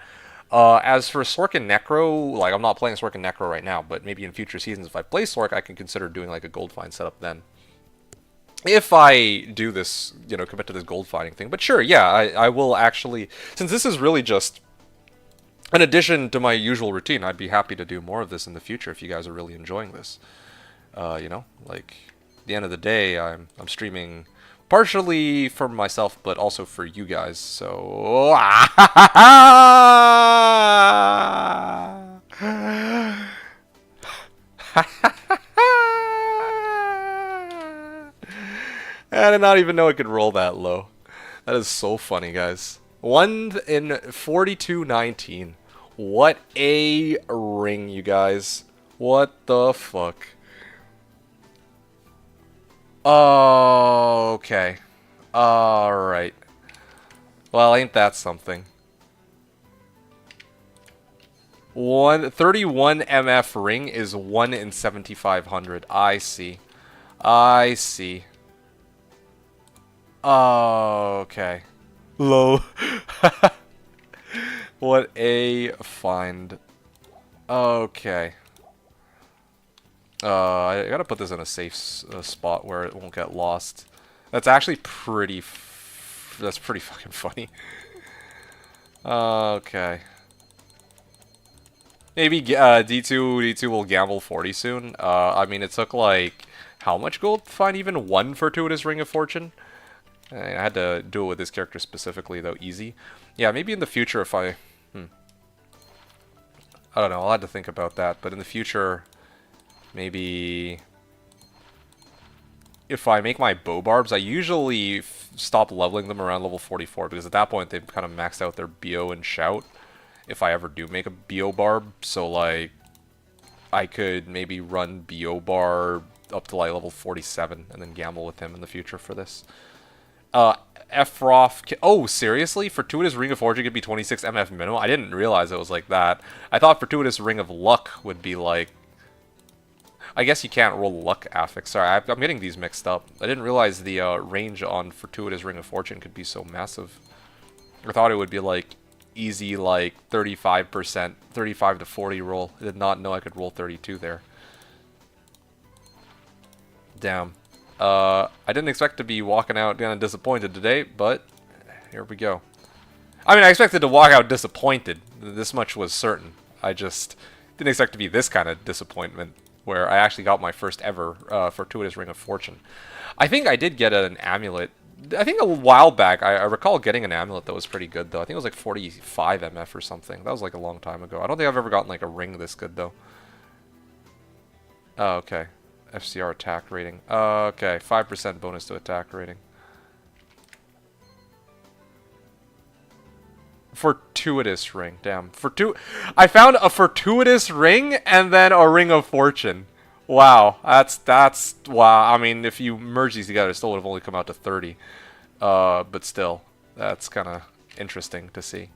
As for Sork and Necro, like, I'm not playing Sork and Necro right now, but maybe in future seasons, if I play Sork, I can consider doing, like, a gold find setup then. If I do this, you know, commit to this gold finding thing. But sure, yeah, I will actually... Since this is really just an addition to my usual routine, I'd be happy to do more of this in the future if you guys are really enjoying this. You know, like, at the end of the day, I'm streaming... Partially for myself, but also for you guys, so... I did not even know it could roll that low. That is so funny, guys. 1 in 42.19. What a ring, you guys. What the fuck? Oh, okay. Alright. Well, ain't that something. 31 MF ring is 1 in 7,500. I see. I see. Oh, okay. Low. What a find. Okay. I gotta put this in a safe spot where it won't get lost. That's actually pretty... that's pretty fucking funny. Okay. Maybe D2 will gamble 40 soon. I mean, it took like... How much gold to find even one Fortuitous Ring of Fortune? I had to do it with this character specifically, though, easy. Yeah, maybe in the future if I... I don't know, I'll have to think about that. But in the future... Maybe if I make my bow barbs, I usually stop leveling them around level 44 because at that point they've kind of maxed out their BO and shout if I ever do make a BO barb. So like I could maybe run BO barb up to like level 47 and then gamble with him in the future for this. Efroth... Oh, seriously? Fortuitous Ring of Fortune could be 26 MF minimum? I didn't realize it was like that. I thought Fortuitous Ring of Luck would be like... I guess you can't roll luck affix. Sorry, I'm getting these mixed up. I didn't realize the range on Fortuitous Ring of Fortune could be so massive. I thought it would be like easy like 35%, 35 to 40 roll. I did not know I could roll 32 there. Damn. I didn't expect to be walking out kind of disappointed today, but here we go. I mean, I expected to walk out disappointed. This much was certain. I just didn't expect to be this kind of disappointment, where I actually got my first ever fortuitous Ring of Fortune. I think I did get an amulet. I think a while back, I recall getting an amulet that was pretty good, though. I think it was like 45 MF or something. That was like a long time ago. I don't think I've ever gotten like a ring this good, though. Oh, okay. FCR attack rating. Okay, 5% bonus to attack rating. Fortuitous ring. Damn. I found a fortuitous ring and then a Ring of Fortune. Wow. That's wow. I mean, if you merge these together, it still would have only come out to 30. But still, that's kind of interesting to see.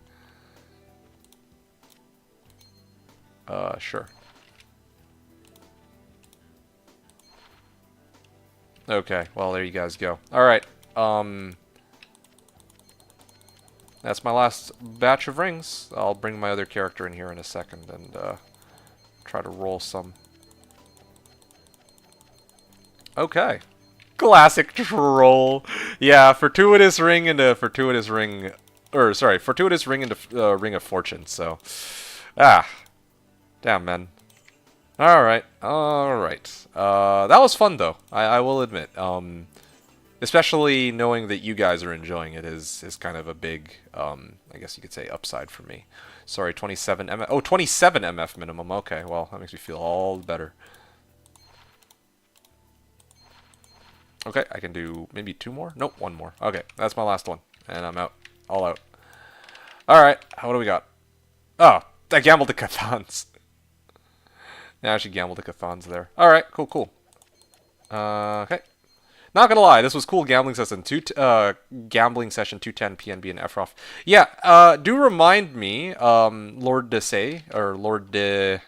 Sure. Okay, well, there you guys go. Alright, that's my last batch of rings. I'll bring my other character in here in a second and, try to roll some. Okay. Classic troll. Yeah, fortuitous ring into fortuitous ring... Or, sorry, fortuitous ring into Ring of Fortune, so... Ah. Damn, man. Alright, alright. That was fun, though. I will admit. Especially knowing that you guys are enjoying it is kind of a big, I guess you could say, upside for me. Sorry, 27 MF. Oh, 27 MF minimum. Okay, well, that makes me feel all better. Okay, I can do maybe 2 more? Nope, 1 more. Okay, that's my last one. And I'm out. All out. Alright, what do we got? Oh, I gambled the Cathans. Yeah, I should gamble the Cathans there. Alright, cool, cool. Okay. Not gonna lie, this was cool gambling session. Gambling session 210 PNB and FROF. Yeah, do remind me, Lord de Say, or Lord de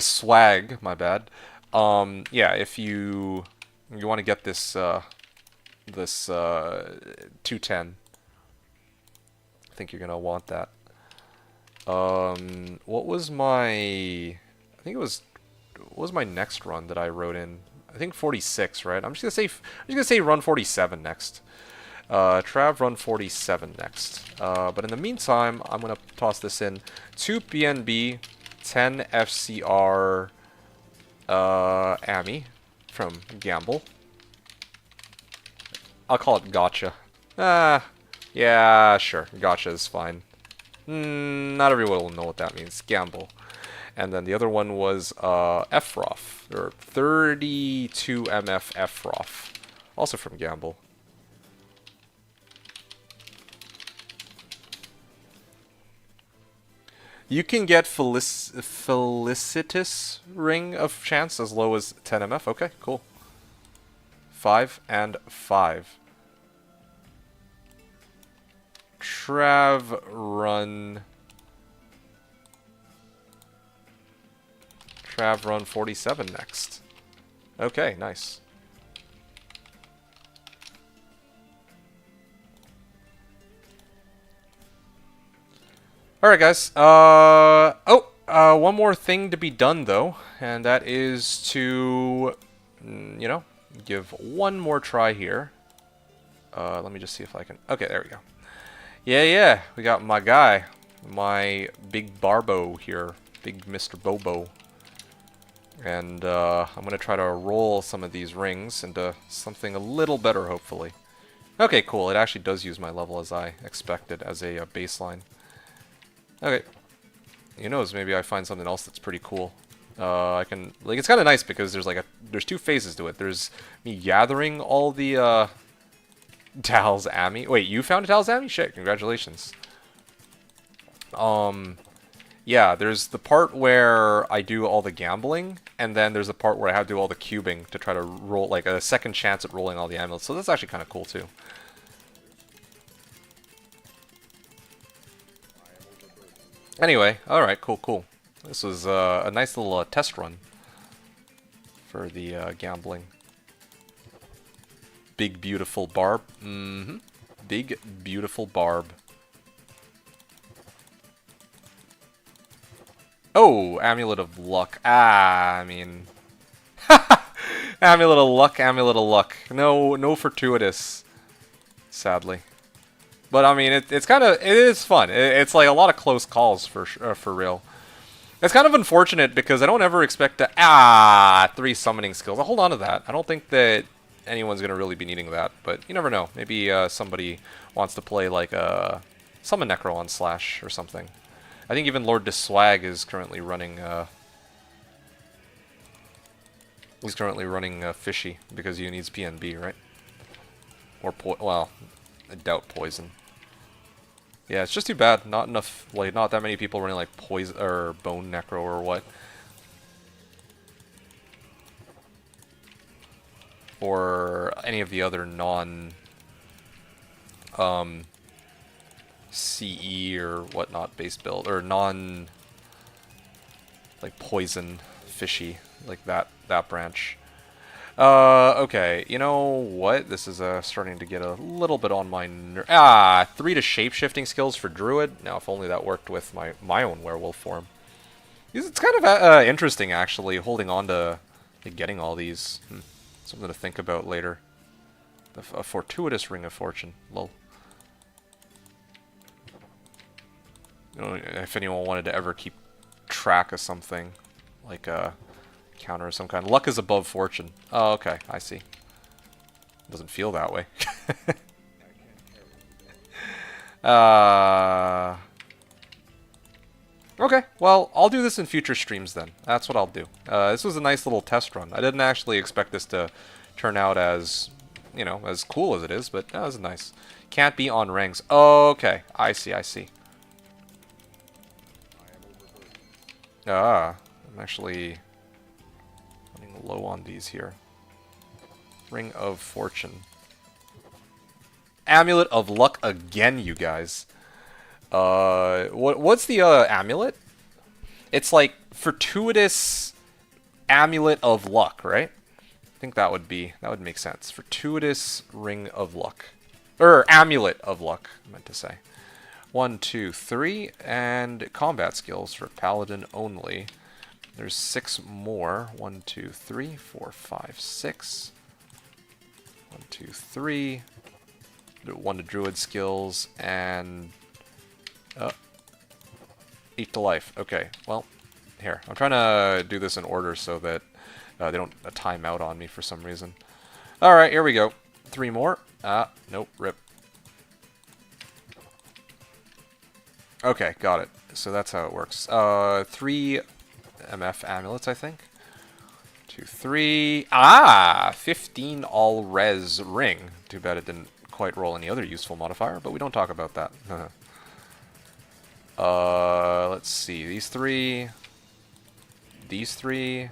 Swag, my bad. Yeah, if you want to get this 210, I think you're gonna want that. What was my... I think it was... What was my next run that I wrote in? I think 46, right? I'm just gonna say run 47 next. Trav run 47 next. But in the meantime, I'm gonna toss this in. 2 BNB, 10 FCR, Ami from Gamble. I'll call it Gotcha. Yeah, sure. Gotcha is fine. Not everyone will know what that means. Gamble. And then the other one was FROF, or 32 MF FROF, also from Gamble. You can get Felicitous Ring of Chance as low as 10 MF. Okay, cool. 5 and 5. Trav run 47 next. Okay, nice. Alright, guys. One more thing to be done, though, and that is to, you know, give one more try here. Let me just see if I can... Okay, there we go. Yeah, we got my guy. My big Barbo here. Big Mr. Bobo. And I'm going to try to roll some of these rings into something a little better, hopefully. Okay, cool. It actually does use my level as I expected as a baseline. Okay. Who knows, maybe I find something else that's pretty cool. I can... Like, it's kind of nice because there's 2 phases to it. There's me gathering all the, Tal's Ami. Wait, you found a Tal's Ami? Shit, congratulations. Yeah, there's the part where I do all the gambling, and then there's the part where I have to do all the cubing to try to roll, like, a second chance at rolling all the amulets. So that's actually kind of cool, too. Anyway, alright, cool. This was a nice little test run for the gambling. Big, beautiful barb. Big, beautiful barb. Oh, Amulet of Luck. Ah, I mean... Amulet of Luck, Amulet of Luck. No, no fortuitous, sadly. But I mean, it's kind of, it is fun. It's like a lot of close calls for real. It's kind of unfortunate because I don't ever expect to 3 summoning skills. I'll hold on to that. I don't think that anyone's gonna really be needing that, but you never know. Maybe somebody wants to play like a summon Necro on Slash or something. I think even Lord Diswag is currently running. He's currently running Fishy because he needs PNB, right? Or well, I doubt poison. Yeah, it's just too bad. Not enough, like, not that many people running like poison or bone necro or what. Or any of the other non CE or whatnot base build or non like poison fishy like that branch. Okay, you know what? This is starting to get a little bit on my 3 to shape-shifting skills for Druid. Now, if only that worked with my own werewolf form. It's kind of interesting, actually, holding on to getting all these. Something to think about later. A fortuitous Ring of Fortune. Lol. You know, if anyone wanted to ever keep track of something, like counter of some kind. Luck is above fortune. Oh, okay. I see. Doesn't feel that way. Okay, well, I'll do this in future streams then. That's what I'll do. This was a nice little test run. I didn't actually expect this to turn out as, you know, as cool as it is, but that was nice. Can't be on rings. Okay, I see, I see. I'm actually low on these here. Ring of Fortune. Amulet of Luck again, you guys. What's the amulet? It's like fortuitous Amulet of Luck, right? I think that would make sense. Fortuitous Ring of Luck. Or Amulet of Luck, I meant to say. 1, 2, 3, and combat skills for Paladin only. There's 6 more. 1, 2, 3, 4, 5, 6. 1, 2, 3. 1 to Druid skills, and 8 to life. Okay, well, here. I'm trying to do this in order so that they don't time out on me for some reason. Alright, here we go. 3 more. Nope, rip. Okay, got it. So that's how it works. 3 MF amulets, I think. 2, 3. 15 all res ring. Too bad it didn't quite roll any other useful modifier, but we don't talk about that. Let's see. These 3. These 3.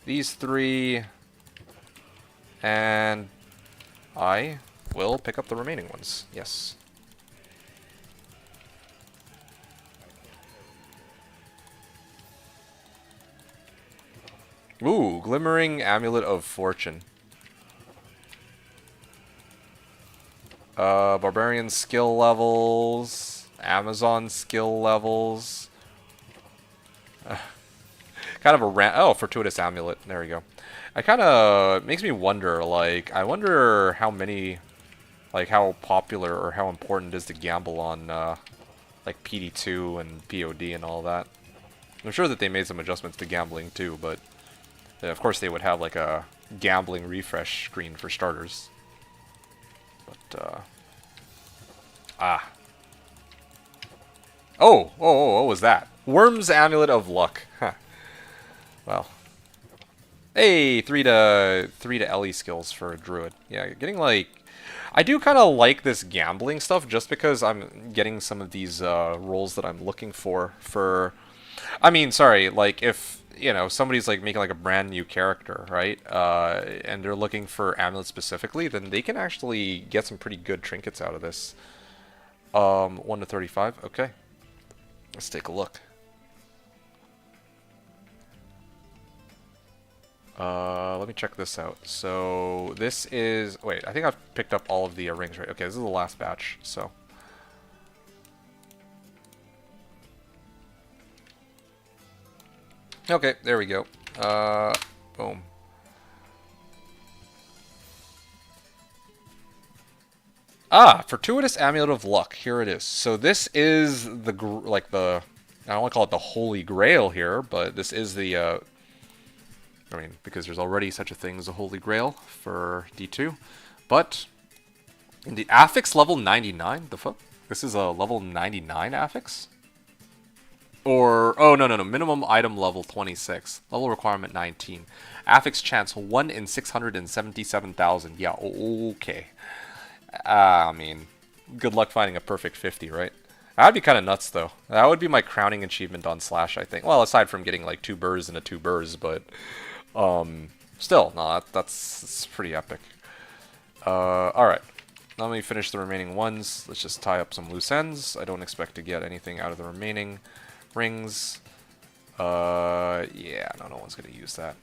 These 3. And I will pick up the remaining ones. Yes. Ooh, Glimmering Amulet of Fortune. Barbarian skill levels. Amazon skill levels. Kind of a Fortuitous Amulet. There we go. I kind of makes me wonder, like, I wonder how many, like, how popular or how important it is to gamble on, like, PD2 and POD and all that. I'm sure that they made some adjustments to gambling too, but of course they would have, like, a gambling refresh screen for starters. But, Oh, what was that? Worm's Amulet of Luck. Huh. Well. Hey, 3 to LE skills for a druid. Yeah, getting like... I do kind of like this gambling stuff just because I'm getting some of these rolls that I'm looking for. I mean, sorry, like if, you know, somebody's like making like a brand new character, right? And they're looking for amulets specifically, then they can actually get some pretty good trinkets out of this. 1 to 35, okay. Let's take a look. Let me check this out. So this is... Wait, I think I've picked up all of the rings, right? Okay, this is the last batch, so... Okay, there we go. Boom. Ah, Fortuitous Amulet of Luck. Here it is. So this is the, I don't want to call it the Holy Grail here, but this is the, I mean, because there's already such a thing as a Holy Grail for D2. But, in the affix level 99, the fuck? This is a level 99 affix? Or, oh, no, minimum item level 26. Level requirement 19. Affix chance 1 in 677,000. Yeah, okay. I mean, good luck finding a perfect 50, right? That'd be kind of nuts, though. That would be my crowning achievement on Slash, I think. Well, aside from getting, like, 2 burrs and a 2 burrs, but... still, no, that's pretty epic. Alright. Let me finish the remaining ones. Let's just tie up some loose ends. I don't expect to get anything out of the remaining rings. Yeah, no one's gonna use that.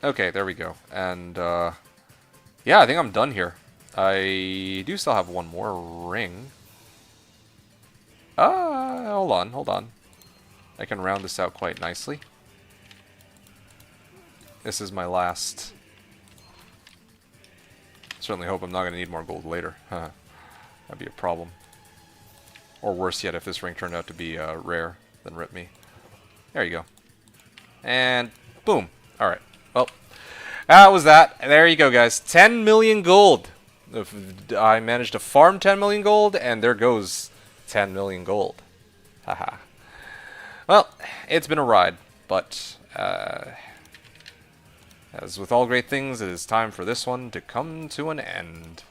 Okay, there we go. And, yeah, I think I'm done here. I do still have one more ring. Hold on. I can round this out quite nicely. This is my last. Certainly hope I'm not going to need more gold later. That'd be a problem. Or worse yet, if this ring turned out to be rare, then rip me. There you go. And boom. Alright. Well, that was that. There you go, guys. 10 million gold. If I managed to farm 10 million gold, and there goes 10 million gold. Haha. Well, it's been a ride, but as with all great things, it is time for this one to come to an end.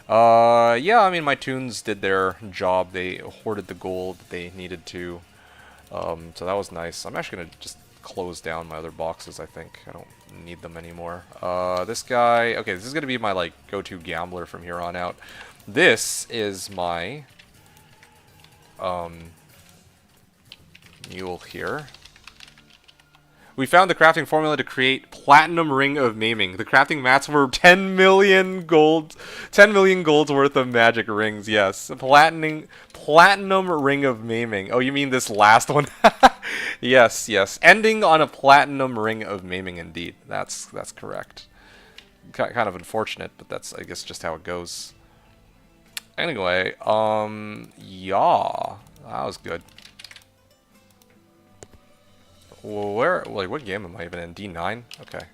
Yeah, I mean, my tunes did their job. They hoarded the gold they needed to. So that was nice. I'm actually going to just close down my other boxes, I think. I don't need them anymore. This guy... Okay, this is going to be my, like, go-to gambler from here on out. This is my... mule here. We found the crafting formula to create Platinum Ring of Maiming. The crafting mats were 10 million gold, 10 million golds worth of magic rings. Yes, Platinum Ring of Maiming. Oh, you mean this last one? Yes, yes. Ending on a Platinum Ring of Maiming, indeed. That's correct. Kind of unfortunate, but that's, I guess, just how it goes. Anyway, yeah, that was good. Where, like, what game am I even in? D9? Okay.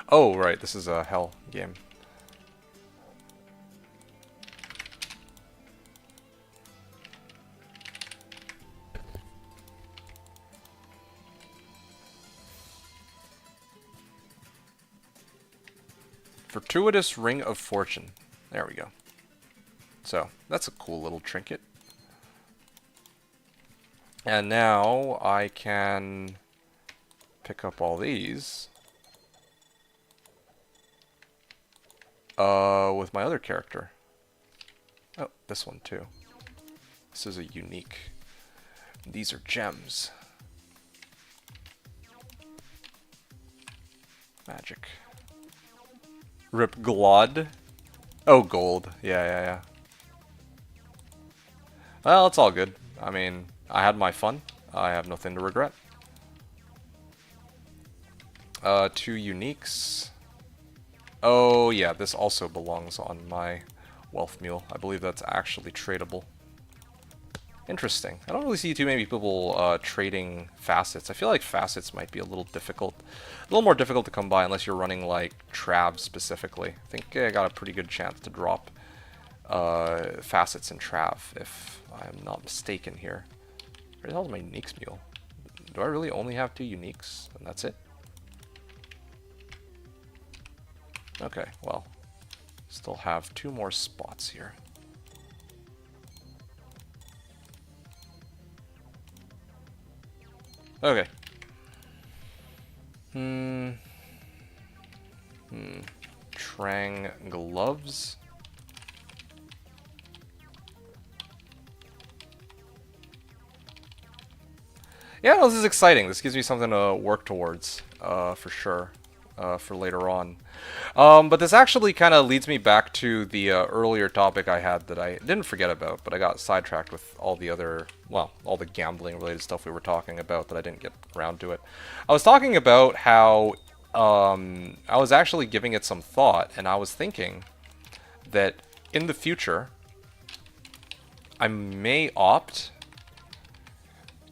Oh, right, this is a Hell game. Fortuitous Ring of Fortune. There we go. So, that's a cool little trinket. And now I can pick up all these with my other character. Oh, this one too. This is a unique. These are gems. Magic. Rip Glod. Oh, gold. Yeah. Well, it's all good. I mean, I had my fun. I have nothing to regret. 2 uniques. Oh, yeah, this also belongs on my wealth mule. I believe that's actually tradable. Interesting. I don't really see too many people trading facets. I feel like facets might be a little difficult. A little more difficult to come by unless you're running, like, Trav specifically. I think I got a pretty good chance to drop facets in Trav, if I am not mistaken here. Where the hell is my uniques mule? Do I really only have 2 uniques, and that's it? Okay, well, still have 2 more spots here. Okay. Trang gloves. Yeah, no, this is exciting. This gives me something to work towards, for sure. for later on. But this actually kind of leads me back to the earlier topic I had that I didn't forget about, but I got sidetracked with all the other, well, all the gambling related stuff we were talking about that I didn't get around to it. I was talking about how I was actually giving it some thought, and I was thinking that in the future, I may opt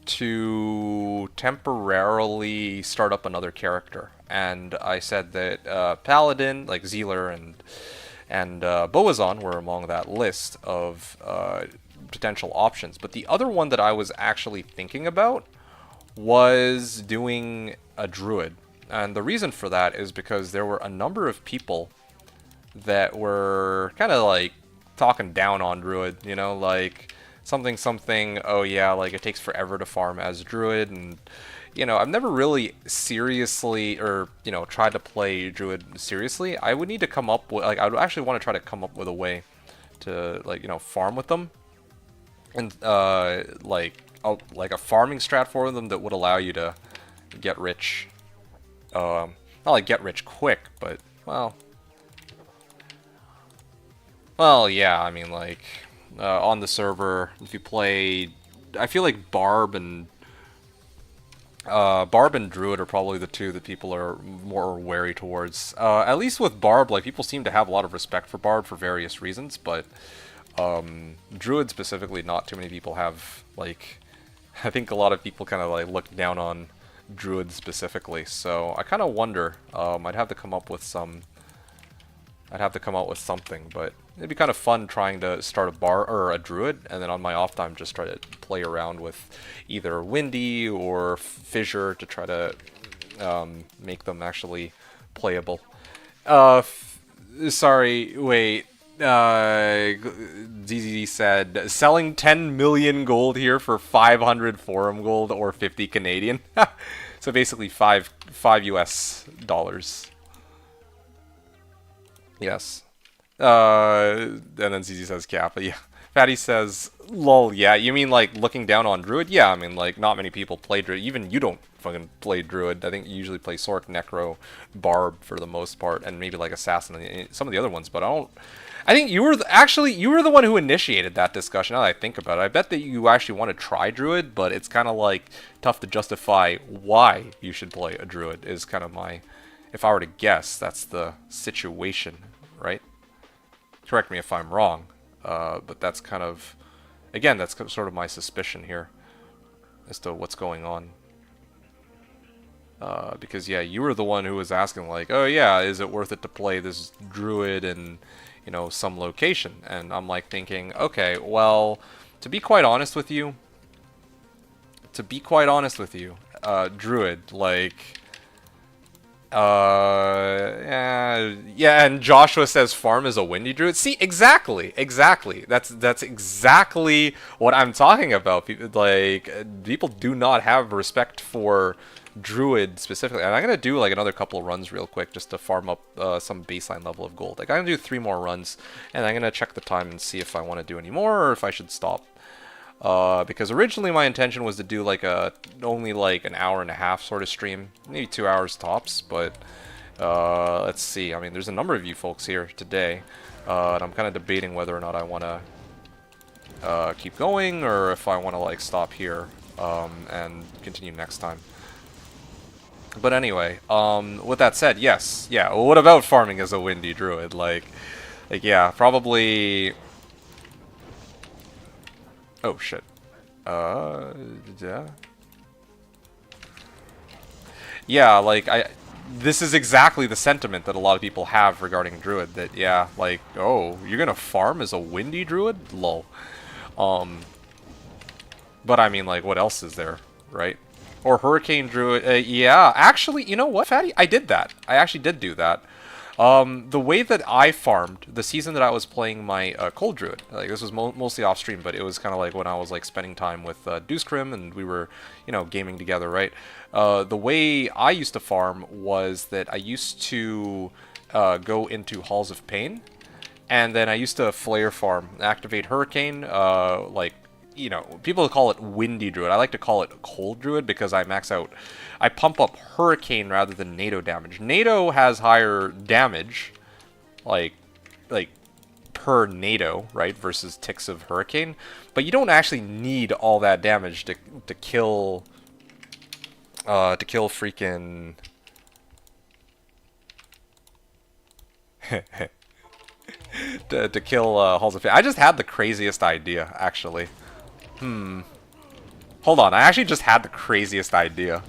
to temporarily start up another character. And I said that Paladin, like Zealer and Boazon were among that list of potential options. But the other one that I was actually thinking about was doing a Druid. And the reason for that is because there were a number of people that were kind of like talking down on Druid, you know, like something, oh yeah, like it takes forever to farm as Druid, and you know, I've never really seriously, or you know, tried to play Druid seriously. I would need to come up with, like, I would actually want to try to come up with a way to, like, you know, farm with them, and like a farming strat for them that would allow you to get rich, not like get rich quick, but well, yeah, I mean, like, on the server, if you play, I feel like Barb and Druid are probably the two that people are more wary towards. At least with Barb, like, people seem to have a lot of respect for Barb for various reasons, but Druid specifically, not too many people have, like, I think a lot of people kind of, like, look down on Druid specifically, so I kind of wonder, I'd have to come up with something, but it'd be kind of fun trying to start a Druid, and then on my off time just try to play around with either Windy or Fissure to try to make them actually playable. Sorry, wait. ZZ said, selling 10 million gold here for 500 forum gold or 50 Canadian. So basically five US dollars. Yes. And then ZZ says Kappa, yeah. Fatty says, lol, yeah, you mean like looking down on Druid? Yeah, I mean, like, not many people play Druid. Even you don't fucking play Druid. I think you usually play Sork, Necro, Barb for the most part, and maybe like Assassin and some of the other ones, but I think you were the one who initiated that discussion, now that I think about it. I bet that you actually want to try Druid, but it's kind of like tough to justify why you should play a Druid is kind of my, if I were to guess, that's the situation, right? Correct me if I'm wrong, but that's kind of, again, that's sort of my suspicion here as to what's going on. Because, yeah, you were the one who was asking, like, oh yeah, is it worth it to play this Druid in, you know, some location? And I'm like thinking, okay, well, to be quite honest with you, Druid, like, yeah, and Joshua says farm is a Windy Druid. See, exactly. That's exactly what I'm talking about. People do not have respect for Druid specifically. And I'm gonna do like another couple of runs real quick just to farm up some baseline level of gold. Like, I'm gonna do 3 more runs, and I'm gonna check the time and see if I want to do any more or if I should stop. Because originally my intention was to do like only like an hour and a half sort of stream, maybe 2 hours tops, but let's see. I mean, there's a number of you folks here today, and I'm kind of debating whether or not I want to keep going or if I want to like stop here and continue next time. But anyway, with that said, yes, yeah. What about farming as a Windy Druid? Like yeah, probably. Oh shit. Yeah. Yeah, like this is exactly the sentiment that a lot of people have regarding Druid, that yeah, like, oh, you're gonna farm as a Windy Druid? Lol. But I mean, like, what else is there, right? Or Hurricane Druid, yeah, actually, you know what, Fatty? I did that. I actually did do that. The way that I farmed the season that I was playing my Cold Druid, like, this was mostly off stream, but it was kind of like when I was like spending time with Deuce Crim and we were, you know, gaming together, right? The way I used to farm was that I used to go into Halls of Pain, and then I used to flare farm, activate Hurricane, like you know, people call it windy druid. I like to call it cold druid because I max out, I pump up hurricane rather than NATO damage. NATO has higher damage, like per NATO, right, versus ticks of hurricane, but you don't actually need all that damage to kill freaking to kill Halls of Fame. I just had the craziest idea, actually. Hold on, I actually just had the craziest idea.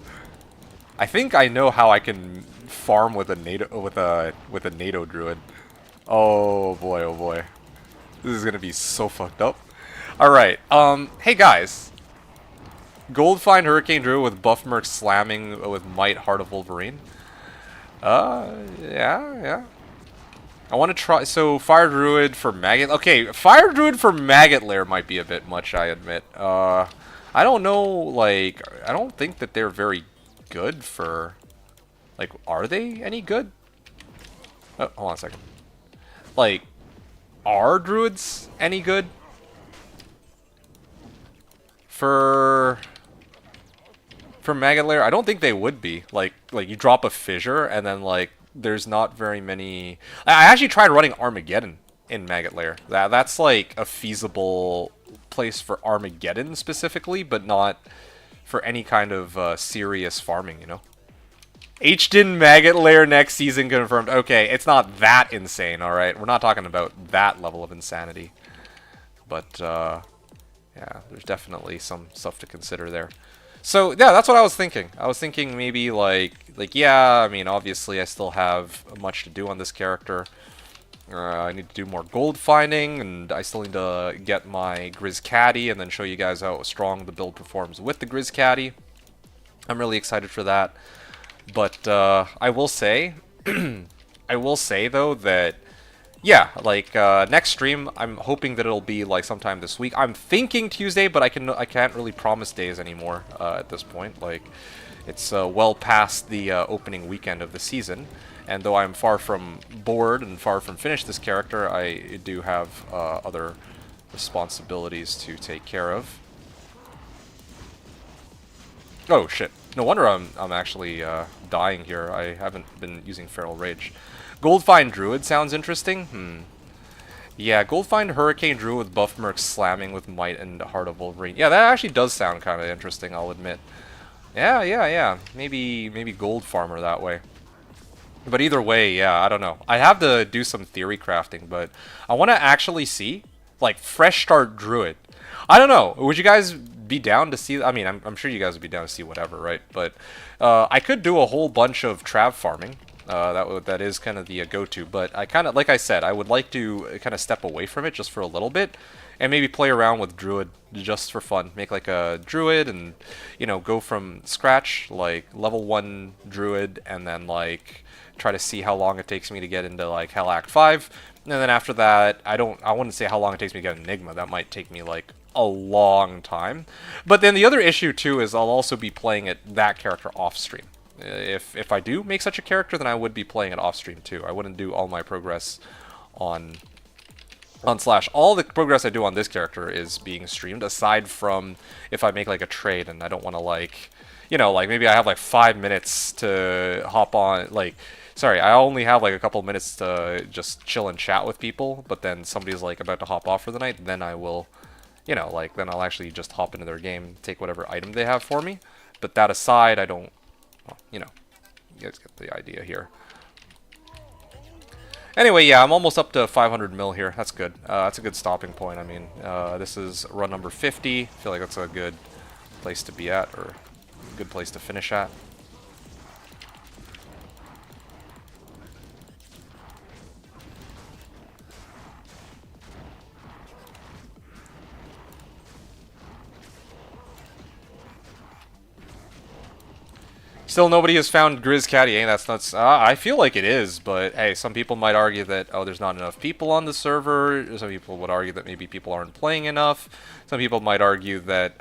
I think I know how I can farm with a NATO druid. Oh boy, oh boy. This is gonna be so fucked up. Alright, hey guys. Goldfind Hurricane Druid with buff merc slamming with Might Heart of Wolverine. Yeah. I want to try, so Fire Druid for Maggot. Okay, Fire Druid for Maggot Lair might be a bit much, I admit. I don't know, like, I don't think that they're very good for, like, are they any good? Oh, hold on a second. Like, are druids any good? For Maggot Lair? I don't think they would be. Like you drop a fissure and then like there's not very many. I actually tried running Armageddon in Maggot Lair. That's like a feasible place for Armageddon specifically, but not for any kind of serious farming, you know. H-Din Maggot Lair next season confirmed. Okay, it's not that insane, alright? We're not talking about that level of insanity. But, yeah, there's definitely some stuff to consider there. So, yeah, that's what I was thinking. I was thinking maybe, like yeah, I mean, obviously I still have much to do on this character. I need to do more gold finding, and I still need to get my Grizz Caddy, and then show you guys how strong the build performs with the Grizz Caddy. I'm really excited for that. But I will say, though that, yeah, like next stream, I'm hoping that it'll be like sometime this week. I'm thinking Tuesday, but I can't really promise days anymore at this point. Like, it's well past the opening weekend of the season, and though I'm far from bored and far from finished this character, I do have other responsibilities to take care of. Oh shit. No wonder I'm actually dying here. I haven't been using Feral Rage. Goldfind Druid sounds interesting. Yeah, Goldfind Hurricane Druid with buff merc slamming with Might and Heart of Wolverine. Yeah, that actually does sound kind of interesting, I'll admit. Yeah. Maybe Gold Farmer that way. But either way, yeah, I don't know. I have to do some theory crafting, but I want to actually see, like, Fresh Start Druid. I don't know. Would you guys be down to see? I mean, I'm sure you guys would be down to see whatever, right? But I could do a whole bunch of Trav farming. That is kind of the go-to. But I kind of, like I said, I would like to kind of step away from it just for a little bit, and maybe play around with Druid just for fun. Make like a Druid, and you know, go from scratch, like level 1 Druid, and then like try to see how long it takes me to get into like Hell Act 5. And then after that, I wouldn't say how long it takes me to get Enigma. That might take me like a long time. But then the other issue too is I'll also be playing that character off stream. If I do make such a character, then I would be playing it off stream too. I wouldn't do all my progress on Slash. All the progress I do on this character is being streamed, aside from if I make like a trade and I don't want to, like, you know, like maybe I have like 5 minutes to hop on, like, sorry, I only have like a couple minutes to just chill and chat with people, but then somebody's like about to hop off for the night, then I will, you know, like, then I'll actually just hop into their game, take whatever item they have for me. But that aside, I don't, well, you know, you guys get the idea here. Anyway, yeah, I'm almost up to 500 mil here. That's good. That's a good stopping point. I mean, this is run number 50. I feel like that's a good place to be at, or a good place to finish at. Still nobody has found Grizz Caddy, eh? That's nuts. I feel like it is, but hey, some people might argue that, oh, there's not enough people on the server. Some people would argue that maybe people aren't playing enough. Some people might argue that,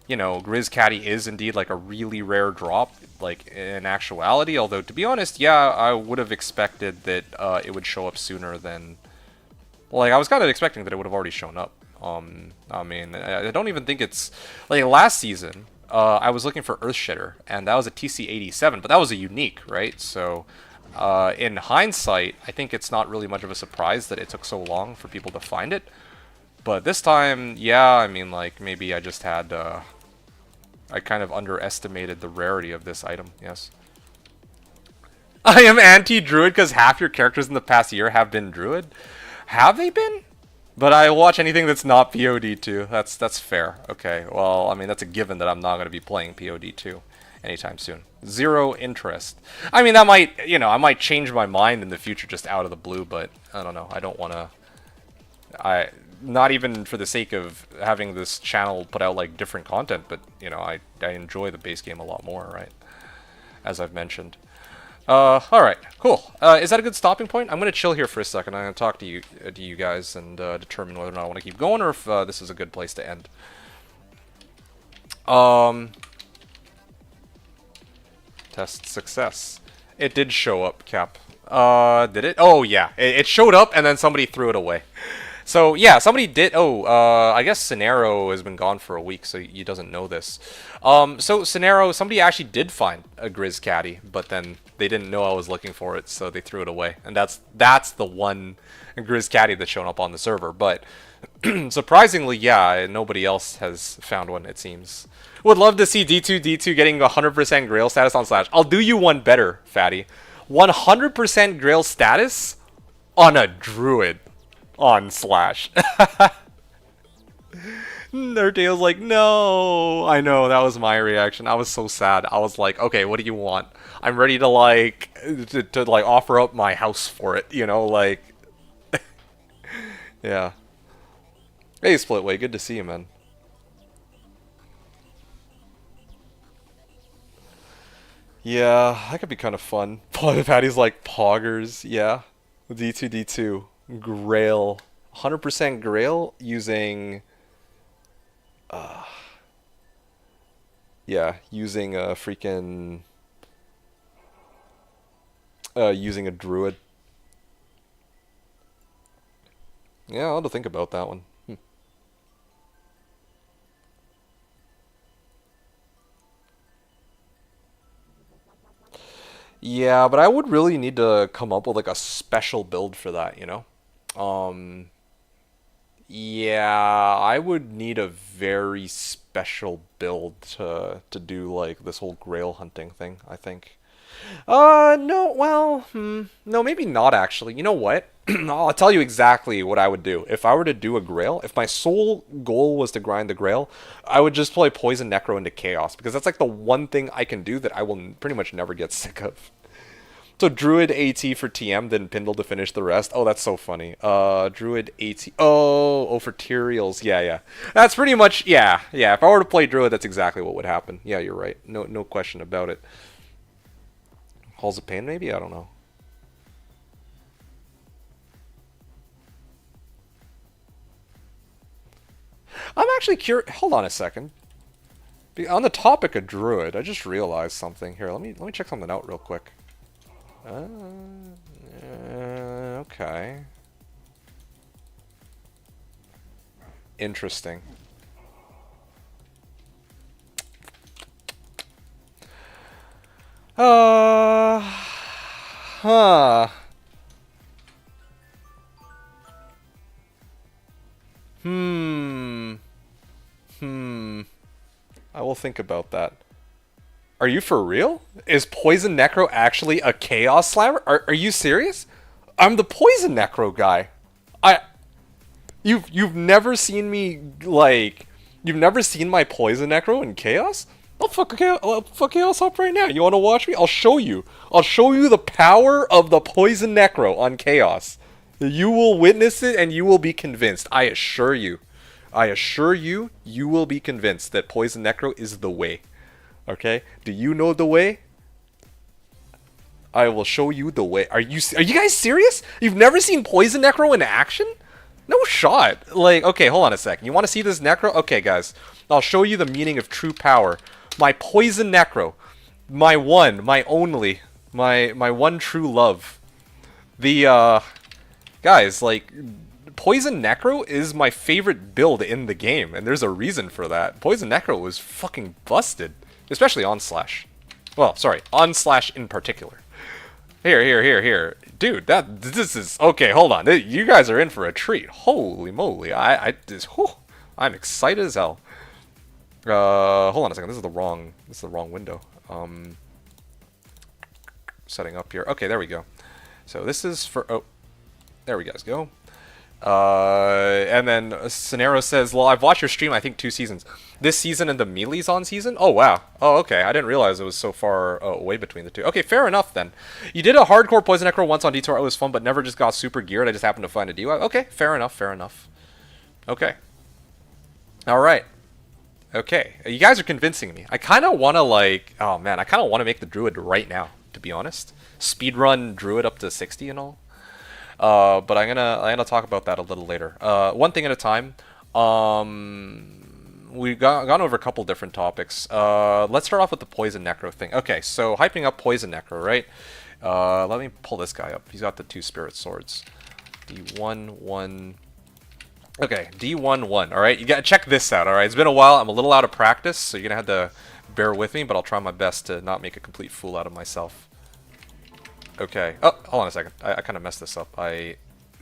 you know, Grizz Caddy is indeed like a really rare drop, like in actuality. Although, to be honest, yeah, I would have expected that it would show up sooner than... Like, I was kind of expecting that it would have already shown up, I mean, I don't even think it's like last season. I was looking for Earthshitter, and that was a TC87, but that was a unique, right? So, in hindsight, I think it's not really much of a surprise that it took so long for people to find it. But this time, yeah, I mean, like, maybe I just had, I kind of underestimated the rarity of this item, yes. I am anti-Druid because half your characters in the past year have been Druid. Have they been? But I watch anything that's not POD2. That's fair. Okay, well, I mean, that's a given that I'm not going to be playing POD2 anytime soon. Zero interest. I mean, that might, you know, I might change my mind in the future just out of the blue, but I don't know. I don't want to... Not even for the sake of having this channel put out, like, different content, but, you know, I enjoy the base game a lot more, right? As I've mentioned. Alright, cool. Is that a good stopping point? I'm going to chill here for a second. I'm going to talk to you guys and determine whether or not I want to keep going or if this is a good place to end. Test success. It did show up, Cap. Did it? Oh, yeah. It showed up and then somebody threw it away. So, yeah, somebody did... Oh, I guess Cenero has been gone for a week, so he doesn't know this. So, Cenero, somebody actually did find a Grizz Caddy, but then they didn't know I was looking for it, so they threw it away. And that's the one Grizz Caddy that's shown up on the server. But, surprisingly, yeah, nobody else has found one, it seems. Would love to see D2 getting 100% Grail status on Slash. I'll do you one better, Fatty. 100% Grail status on a Druid. On Slash. Nerdale's like, no. I know, that was my reaction. I was so sad. I was like, okay, what do you want? I'm ready to like like offer up my house for it, you know, like yeah. Hey Splitway, good to see you, man. Yeah, that could be kind of fun. Patty's like poggers, yeah. D2 Grail, 100% Grail using, yeah, using a freaking, using a Druid. Yeah, I'll have to think about that one. Yeah, but I would really need to come up with like a special build for that, you know? Yeah, I would need a very special build to do like this whole Grail hunting thing, I think. No, well, no, maybe not actually. You know what? I'll tell you exactly what I would do. If I were to do a Grail, if my sole goal was to grind the Grail, I would just play Poison Necro into Chaos, because that's like the one thing I can do that I will pretty much never get sick of. So Druid AT for TM, then Pindle to finish the rest. Oh, that's so funny. Druid AT. Oh, for Tyraels. Yeah. That's pretty much, yeah. If I were to play Druid, that's exactly what would happen. Yeah, you're right. No question about it. Halls of Pain, maybe? I don't know. I'm actually curious. Hold on a second. On the topic of Druid, I just realized something here. Let me check something out real quick. Okay. Interesting. Huh. I will think about that. Are you for real? Is Poison Necro actually a Chaos Slammer? Are you serious? I'm the Poison Necro guy. You've never seen me, like, you've never seen my Poison Necro in Chaos? I'll fuck Chaos up right now. You want to watch me? I'll show you. I'll show you the power of the Poison Necro on Chaos. You will witness it and you will be convinced. I assure you. I assure you, you will be convinced that Poison Necro is the way. Okay? Do you know the way? I will show you the way. Are you guys serious? You've never seen Poison Necro in action? No shot. Like, okay, hold on a second. You want to see this Necro? Okay, guys. I'll show you the meaning of true power. My Poison Necro. My one, my only, my one true love. The, guys, like, Poison Necro is my favorite build in the game, and there's a reason for that. Poison Necro was fucking busted, especially on Slash. Well, sorry, on Slash in particular. Here. Dude, this is... Okay, hold on. You guys are in for a treat. Holy moly. I'm excited as hell. Hold on a second. This is the wrong window. Setting up here. Okay, there we go. So this is for... Oh, there we guys go. And then Scenaro says, well, I've watched your stream, I think 2 seasons. This season and the Melee's on season? Oh, wow. Oh, okay. I didn't realize it was so far away between the two. Okay, fair enough then. You did a hardcore Poison Necro once on Detour. It was fun, but never just got super geared. I just happened to find a DUI. Okay, fair enough. Okay. Alright. Okay. You guys are convincing me. I kind of want to, like... Oh, man. I kind of want to make the Druid right now, to be honest. Speedrun Druid up to 60 and all. But I'm gonna talk about that a little later. One thing at a time. We've gone over a couple different topics. Let's start off with the Poison Necro thing. Okay, so hyping up Poison Necro, right? Let me pull this guy up. He's got the 2 Spirit Swords. D1-1. Okay, D1-1. All right, you gotta check this out. All right, it's been a while. I'm a little out of practice, so you're gonna have to bear with me. But I'll try my best to not make a complete fool out of myself. Okay. Oh, hold on a second. I kind of messed this up. I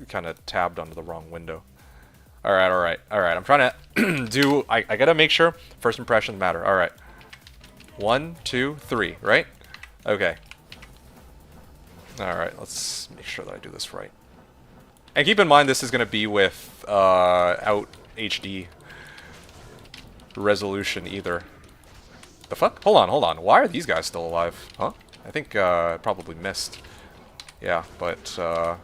kind of tabbed onto the wrong window. Alright. I'm trying to do... I gotta make sure first impressions matter. Alright. 1, 2, 3, right? Okay. Alright, let's make sure that I do this right. And keep in mind this is going to be with out HD resolution either. The fuck? Hold on. Why are these guys still alive? Huh? I think I probably missed. Yeah, but I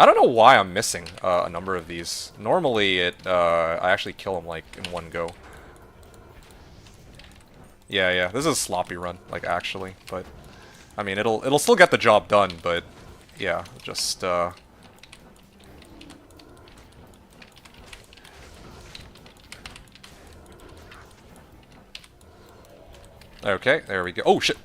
don't know why I'm missing a number of these. Normally, I actually kill them like in one go. Yeah. This is a sloppy run, like actually, but I mean it'll still get the job done. But yeah, just okay, there we go. Oh shit.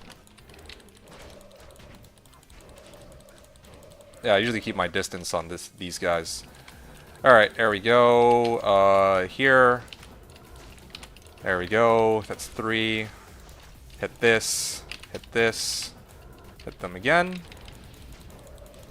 Yeah, I usually keep my distance on these guys. Alright, there we go. Here. There we go. That's 3. Hit this. Hit this. Hit them again.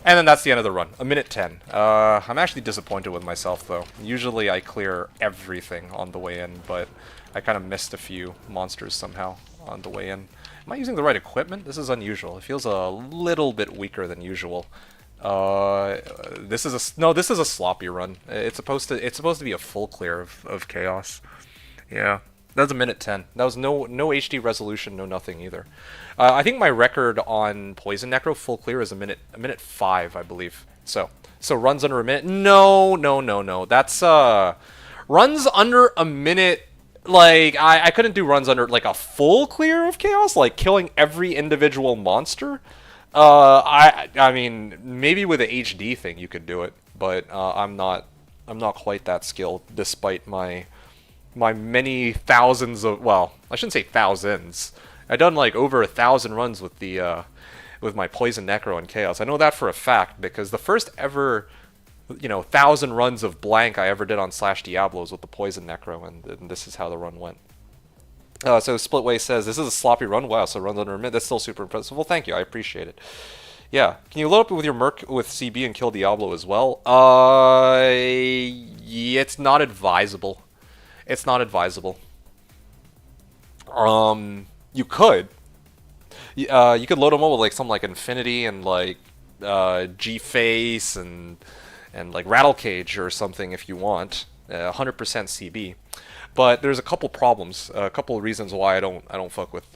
And then that's the end of the run. 1:10. I'm actually disappointed with myself, though. Usually I clear everything on the way in, but I kind of missed a few monsters somehow on the way in. Am I using the right equipment? This is unusual. It feels a little bit weaker than usual. This is a sloppy run. It's supposed to be a full clear of chaos. Yeah, that was 1:10. That was no HD resolution, no nothing either. I think my record on Poison Necro full clear is a minute 5, I believe. So runs under a minute. No. That's runs under a minute. Like I couldn't do runs under like a full clear of chaos, like killing every individual monster. I mean, maybe with the HD thing you could do it, but I'm not quite that skilled, despite my many thousands of, well, I shouldn't say thousands. I've done like over 1,000 runs with the with my Poison Necro and Chaos. I know that for a fact because the first ever 1,000 runs of blank I ever did on Slashdiablo was with the Poison Necro, and this is how the run went. So Splitway says, this is a sloppy run. Wow, so runs under a minute. That's still super impressive. Well, thank you. I appreciate it. Yeah. Can you load up with your Merc with CB and kill Diablo as well? It's not advisable. It's not advisable. You could. You could load them up with like something like Infinity and like G-Face and like Rattle Cage or something if you want. 100% CB. But there's a couple problems, a couple of reasons why I don't fuck with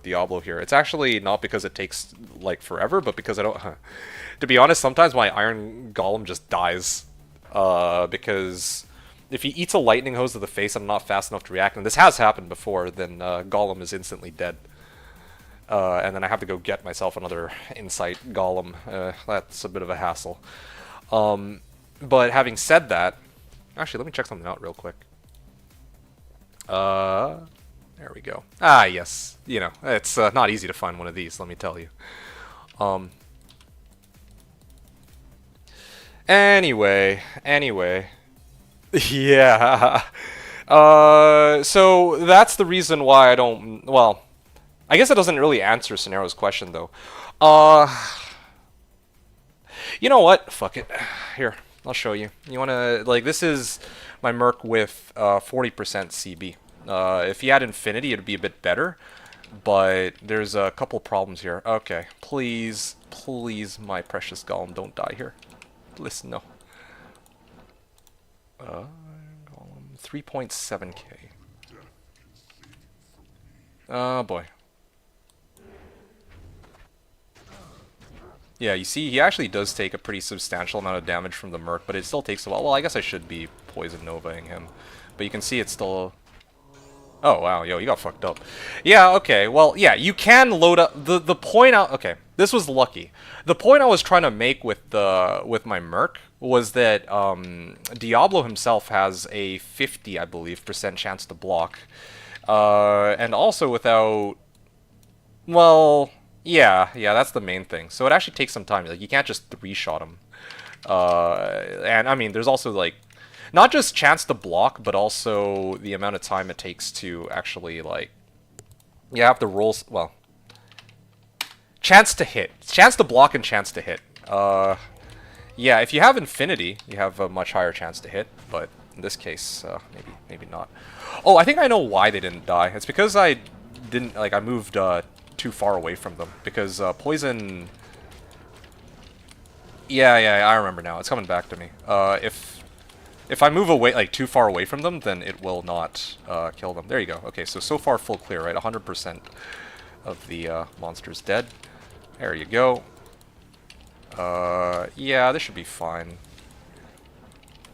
Diablo here. It's actually not because it takes like forever, but because I don't. To be honest, sometimes my Iron Golem just dies because if he eats a lightning hose to the face, I'm not fast enough to react, and this has happened before. Then Golem is instantly dead, and then I have to go get myself another Insight Golem. That's a bit of a hassle. But having said that, actually, let me check something out real quick. There we go. Ah, yes. It's not easy to find one of these, let me tell you. Anyway. Yeah. So that's the reason why I don't... Well, I guess that doesn't really answer Scenario's question, though. You know what? Fuck it. Here, I'll show you. You wanna... Like, this is my Merc with 40% CB. If he had Infinity, it'd be a bit better. But there's a couple problems here. Okay, please, my precious Golem, don't die here. Listen, no. 3.7k. Oh boy. Yeah, you see, he actually does take a pretty substantial amount of damage from the Merc, but it still takes a while. Well, I guess I should be Poison Novaing him. But you can see it's still... Oh, wow, yo, you got fucked up. Yeah, okay, well, yeah, you can load up... The point out... Okay, this was lucky. The point I was trying to make with my Merc was that Diablo himself has a 50, I believe, % chance to block. And also without... Well... Yeah, that's the main thing. So it actually takes some time. Like, you can't just 3-shot him. And, I mean, there's also, like... Not just chance to block, but also the amount of time it takes to actually, like... You have to roll... Well... Chance to hit. Chance to block and chance to hit. Yeah, if you have Infinity, you have a much higher chance to hit. But in this case, maybe not. Oh, I think I know why they didn't die. It's because I didn't... Like, I moved, too far away from them. Because, poison... Yeah, I remember now. It's coming back to me. If I move away, like, too far away from them, then it will not kill them. There you go. Okay, so far full clear, right? 100% of the monsters dead. There you go. Yeah, this should be fine.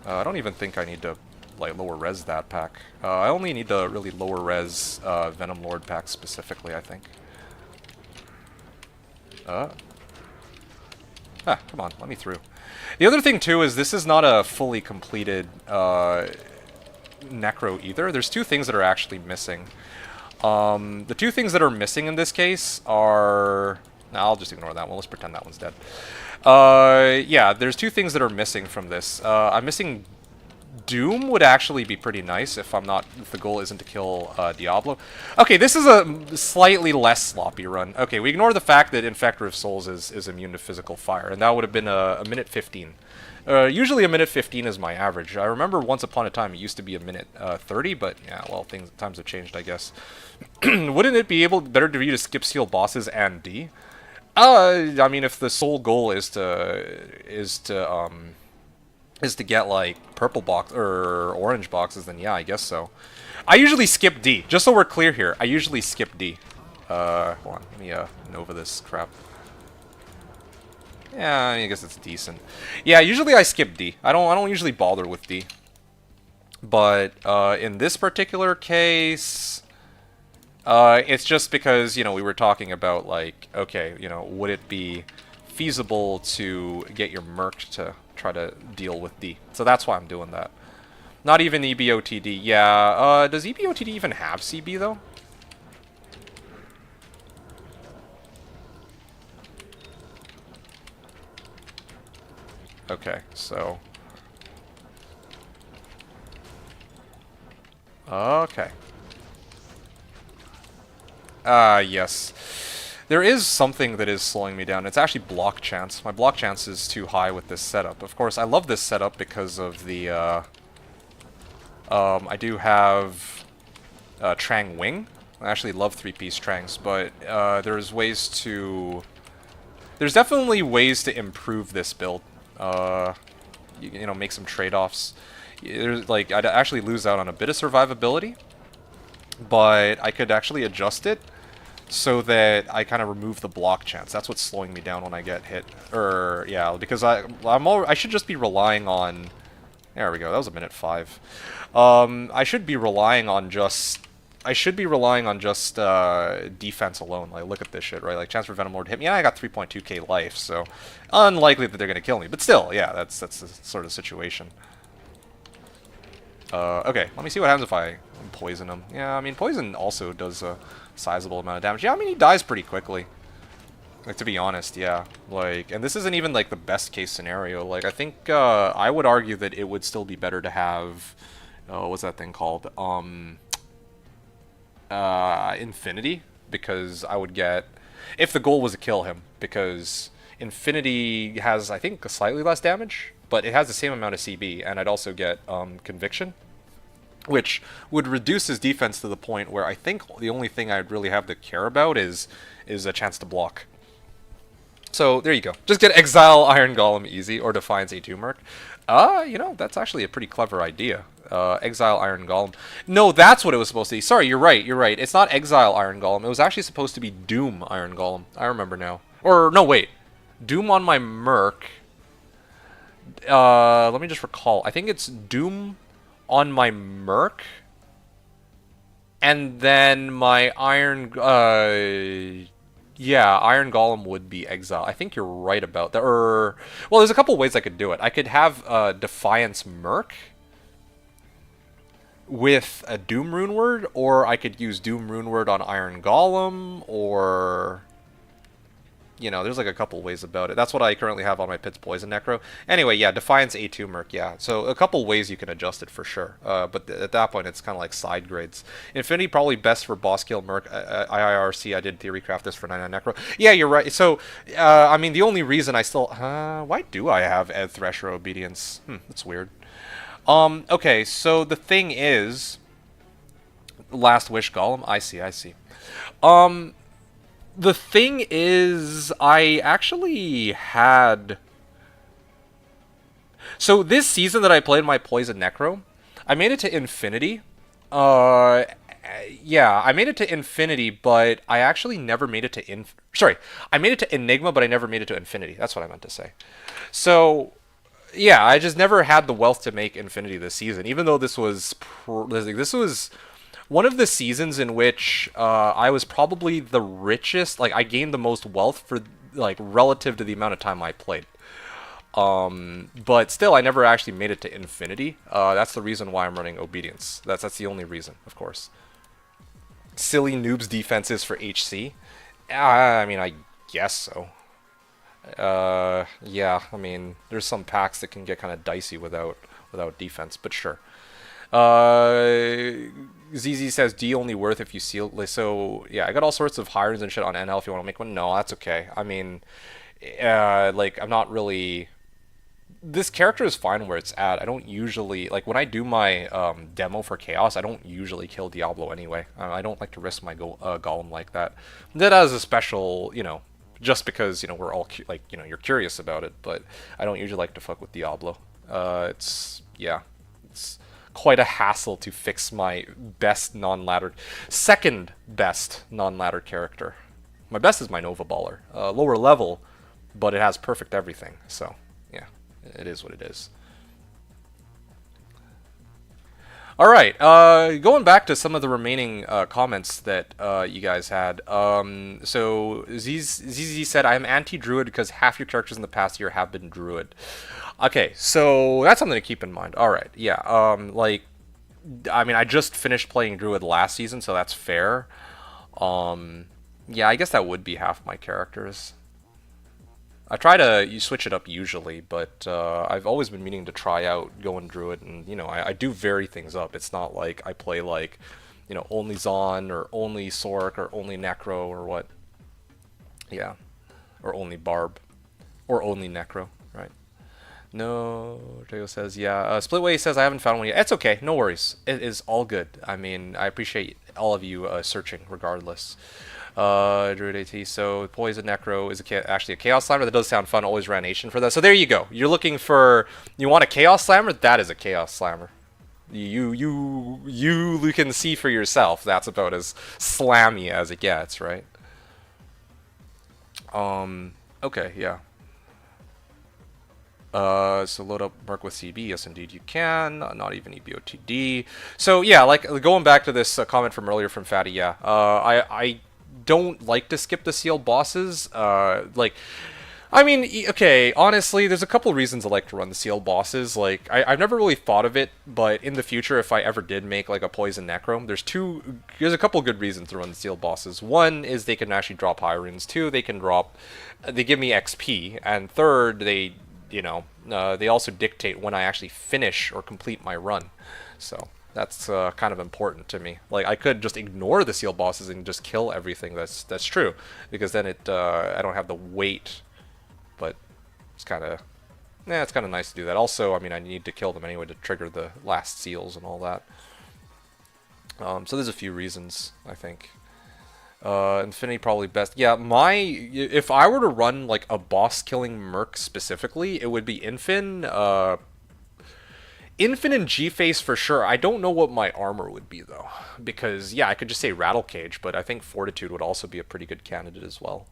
I don't even think I need to, like, lower res that pack. I only need to really lower res Venom Lord pack specifically, I think. Come on, let me through. The other thing, too, is this is not a fully completed Necro either. There's two things that are actually missing. The two things that are missing in this case are... No, I'll just ignore that one. Let's pretend that one's dead. Yeah, there's two things that are missing from this. I'm missing... Doom would actually be pretty nice if the goal isn't to kill Diablo. Okay, this is a slightly less sloppy run. Okay, we ignore the fact that Infector of Souls is immune to physical fire, and that would have been a minute 15. Usually a minute 15 is my average. I remember once upon a time it used to be a minute 30, but yeah, well, times have changed, I guess. Wouldn't it be better for you to skip seal bosses and D? I mean, if the sole goal is to get, like, purple box or orange boxes, then yeah, I guess so. I usually skip D. Just so we're clear here, I usually skip D. Hold on, let me Nova this crap. Yeah, I guess it's decent. Yeah, usually I skip D. I don't usually bother with D. But in this particular case, it's just because, you know, we were talking about, like, okay, you know, would it be feasible to get your Merc to try to deal with D? So that's why I'm doing that. Not even EBOTD. Yeah, does EBOTD even have CB, though? Okay, so... Okay. Yes. There is something that is slowing me down. It's actually block chance. My block chance is too high with this setup. Of course, I love this setup because of the, I do have Trang Wing. I actually love 3-piece Trangs, but there's ways to... There's definitely ways to improve this build. You know, make some trade-offs. There's, like, I'd actually lose out on a bit of survivability, but I could actually adjust it so that I kind of remove the block chance. That's what's slowing me down when I get hit. Yeah, because I should just be relying on... There we go, that was a minute 5. I should be relying on just... defense alone. Like, look at this shit, right? Like, chance for Venom Lord to hit me. Yeah, I got 3.2k life, so unlikely that they're gonna kill me. But still, yeah, that's the sort of situation. Okay, let me see what happens if I poison him. Yeah, I mean, poison also does a sizable amount of damage. Yeah, I mean, he dies pretty quickly. Like, to be honest, yeah. Like, and this isn't even, like, the best case scenario. Like, I think, I would argue that it would still be better to have, what's that thing called? Infinity, because I would get, if the goal was to kill him, because Infinity has, I think, slightly less damage, but it has the same amount of CB, and I'd also get, Conviction, which would reduce his defense to the point where I think the only thing I'd really have to care about is a chance to block. So there you go. Just get Exile Iron Golem easy, or Defiance A2 Merc. You know, that's actually a pretty clever idea. Exile Iron Golem. No, that's what it was supposed to be. Sorry, you're right, you're right. It's not Exile Iron Golem. It was actually supposed to be Doom Iron Golem. I remember now. Or, no, wait. Doom on my Merc. Let me just recall. I think it's Doom on my Merc. And then my Iron... yeah, Iron Golem would be Exile. I think you're right about that. Well, there's a couple ways I could do it. I could have Defiance Merc with a Doom Rune Word, or I could use Doom Rune Word on Iron Golem, or... You know, there's like a couple ways about it. That's what I currently have on my Pit's Poison Necro. Anyway, yeah, Defiance A2 Merc, yeah. So a couple ways you can adjust it for sure. But at that point, it's kind of like side grades. Infinity probably best for boss kill Merc. IIRC, I did theorycraft this for 99 Necro. Yeah, you're right. So, I mean, the only reason I still... why do I have Ed Thresher Obedience? That's weird. Okay, so the thing is... Last Wish Golem? I see. The thing is, I actually had... So this season that I played my Poison Necro, I made it to Infinity. Yeah, I made it to Infinity, but I actually never made it to Sorry, I made it to Enigma, but I never made it to Infinity. That's what I meant to say. So, yeah, I just never had the wealth to make Infinity this season, even though this was... This was... one of the seasons in which I was probably the richest, like, I gained the most wealth for, like, relative to the amount of time I played. But still, I never actually made it to Infinity. That's the reason why I'm running Obedience. That's the only reason, of course. Silly noobs defenses for HC? I mean, I guess so. Yeah, I mean, there's some packs that can get kind of dicey without defense, but sure. ZZ says D only worth if you seal. So yeah, I got all sorts of hirings and shit on NL if you want to make one. No, that's okay. I mean, like, I'm not really... This character is fine where it's at. I don't usually... Like, when I do my demo for Chaos, I don't usually kill Diablo anyway. I don't like to risk my Golem like that. That has a special, you know, just because, you know, we're all, like, you know, you're curious about it, but I don't usually like to fuck with Diablo. Yeah, it's quite a hassle to fix my best non-laddered, second best non-laddered character. My best is my Nova Baller, lower level, but it has perfect everything. So yeah, it is what it is. All right, going back to some of the remaining comments that you guys had. So ZZ said, "I am anti-Druid because half your characters in the past year have been Druid." Okay, so that's something to keep in mind. All right, yeah. Like, I mean, I just finished playing Druid last season, so that's fair. Yeah, I guess that would be half my characters. I try to switch it up usually, but I've always been meaning to try out going Druid, and, you know, I do vary things up. It's not like I play, like, you know, only Zon, or only Sork, or only Necro, or what. Yeah. Or only Barb. Or only Necro, right? No, Jago says, yeah. Splitway says, I haven't found one yet. It's okay, no worries. It is all good. I mean, I appreciate all of you searching, regardless. Druid AT, so Poison Necro is actually a Chaos Slammer. That does sound fun. Always ran Nation for that. So there you go. You're looking for... You want a Chaos Slammer? That is a Chaos Slammer. You can see for yourself. That's about as slammy as it gets, right? Okay, yeah. So load up Merc with CB. Yes, indeed you can. Not even EBOTD. So yeah, like going back to this comment from earlier from Fatty. Yeah, I don't like to skip the sealed bosses. Like, I mean, okay, honestly, there's a couple reasons I like to run the sealed bosses. Like, I've never really thought of it, but in the future, if I ever did make, like, a Poison Necrome, there's a couple good reasons to run the sealed bosses. One is they can actually drop high runes. Two, they give me XP. And third, they also dictate when I actually finish or complete my run. So, that's kind of important to me. Like, I could just ignore the sealed bosses and just kill everything. That's true, because then I don't have the weight. But it's kind of nice to do that. Also, I mean, I need to kill them anyway to trigger the last seals and all that. So there's a few reasons, I think. Infinity probably best. Yeah, if I were to run like a boss killing merc specifically, it would be Infin. Infin and G-Face for sure. I don't know what my armor would be though, because yeah, I could just say Rattle Cage, but I think Fortitude would also be a pretty good candidate as well.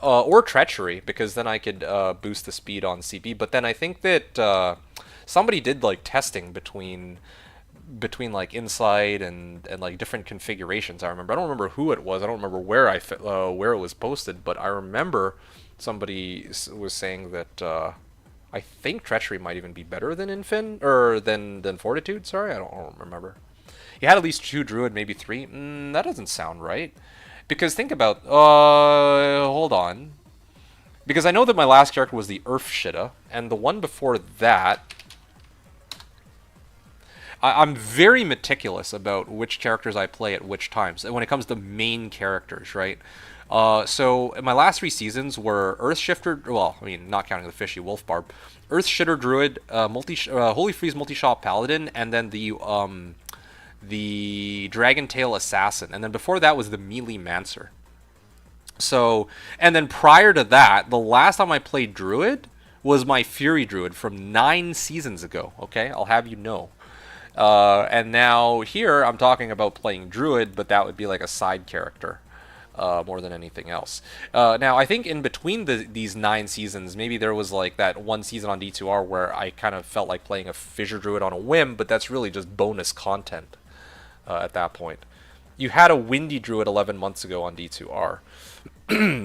Or Treachery, because then I could boost the speed on CB. But then I think that somebody did like testing between like Insight and like different configurations. I don't remember who it was. I don't remember where where it was posted, but I remember somebody was saying that I think Treachery might even be better than Infin or than Fortitude. Sorry, I don't remember. You had at least 2 Druid, maybe 3. That doesn't sound right. Because think about, hold on. Because I know that my last character was the Earthshida, and the one before that, I'm very meticulous about which characters I play at which times, when it comes to main characters, right? So my last 3 seasons were Earthshifter, well, I mean, not counting the Fishy Wolfbarb, Earthshitter Druid, Holy Freeze Multi-Shot Paladin, and then the Dragon Tail Assassin, and then before that was the Melee Mancer. So, and then prior to that, the last time I played Druid was my Fury Druid from 9 seasons ago, okay? I'll have you know. And now here I'm talking about playing Druid, but that would be like a side character more than anything else. Now, I think in between these 9 seasons, maybe there was like that one season on D2R where I kind of felt like playing a Fissure Druid on a whim, but that's really just bonus content. At that point. You had a Windy Druid 11 months ago on D2R.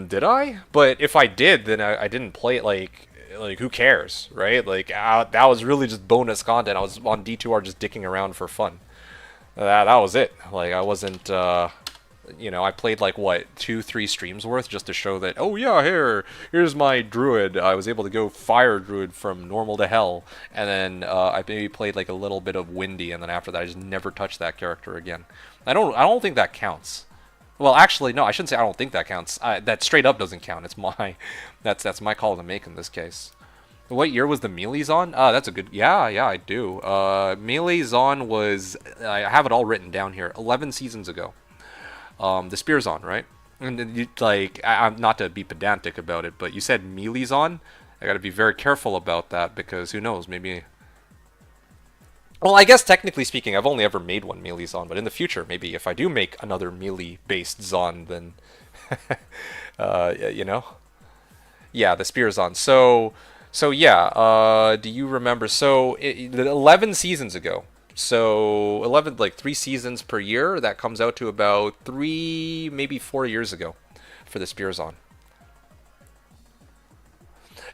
Did I? But if I did, then I didn't play it like who cares, right? Like, that was really just bonus content. I was on D2R just dicking around for fun. That was it. Like, I wasn't, I played like, what, 2-3 streams worth just to show that, oh yeah, here's my Druid. I was able to go Fire Druid from normal to hell. And then I maybe played like a little bit of Windy, and then after that I just never touched that character again. I don't think that counts. Well, actually, no, I shouldn't say I don't think that counts. That straight up doesn't count. It's that's my call to make in this case. What year was the Melee Zon? That's a good... Yeah, I do. Melee Zon was... I have it all written down here. 11 seasons ago. The Spear's on, right? And then you, like, I'm not to be pedantic about it, but you said Melee's on. I gotta be very careful about that, because who knows, maybe... Well, I guess technically speaking, I've only ever made one Melee Zon, but in the future, maybe if I do make another Melee-based Zon, then... Yeah, the Spear's on. So yeah, do you remember... So, 11 seasons ago... So 11, like 3 seasons per year, that comes out to about 3, maybe 4 years ago for the Spears on.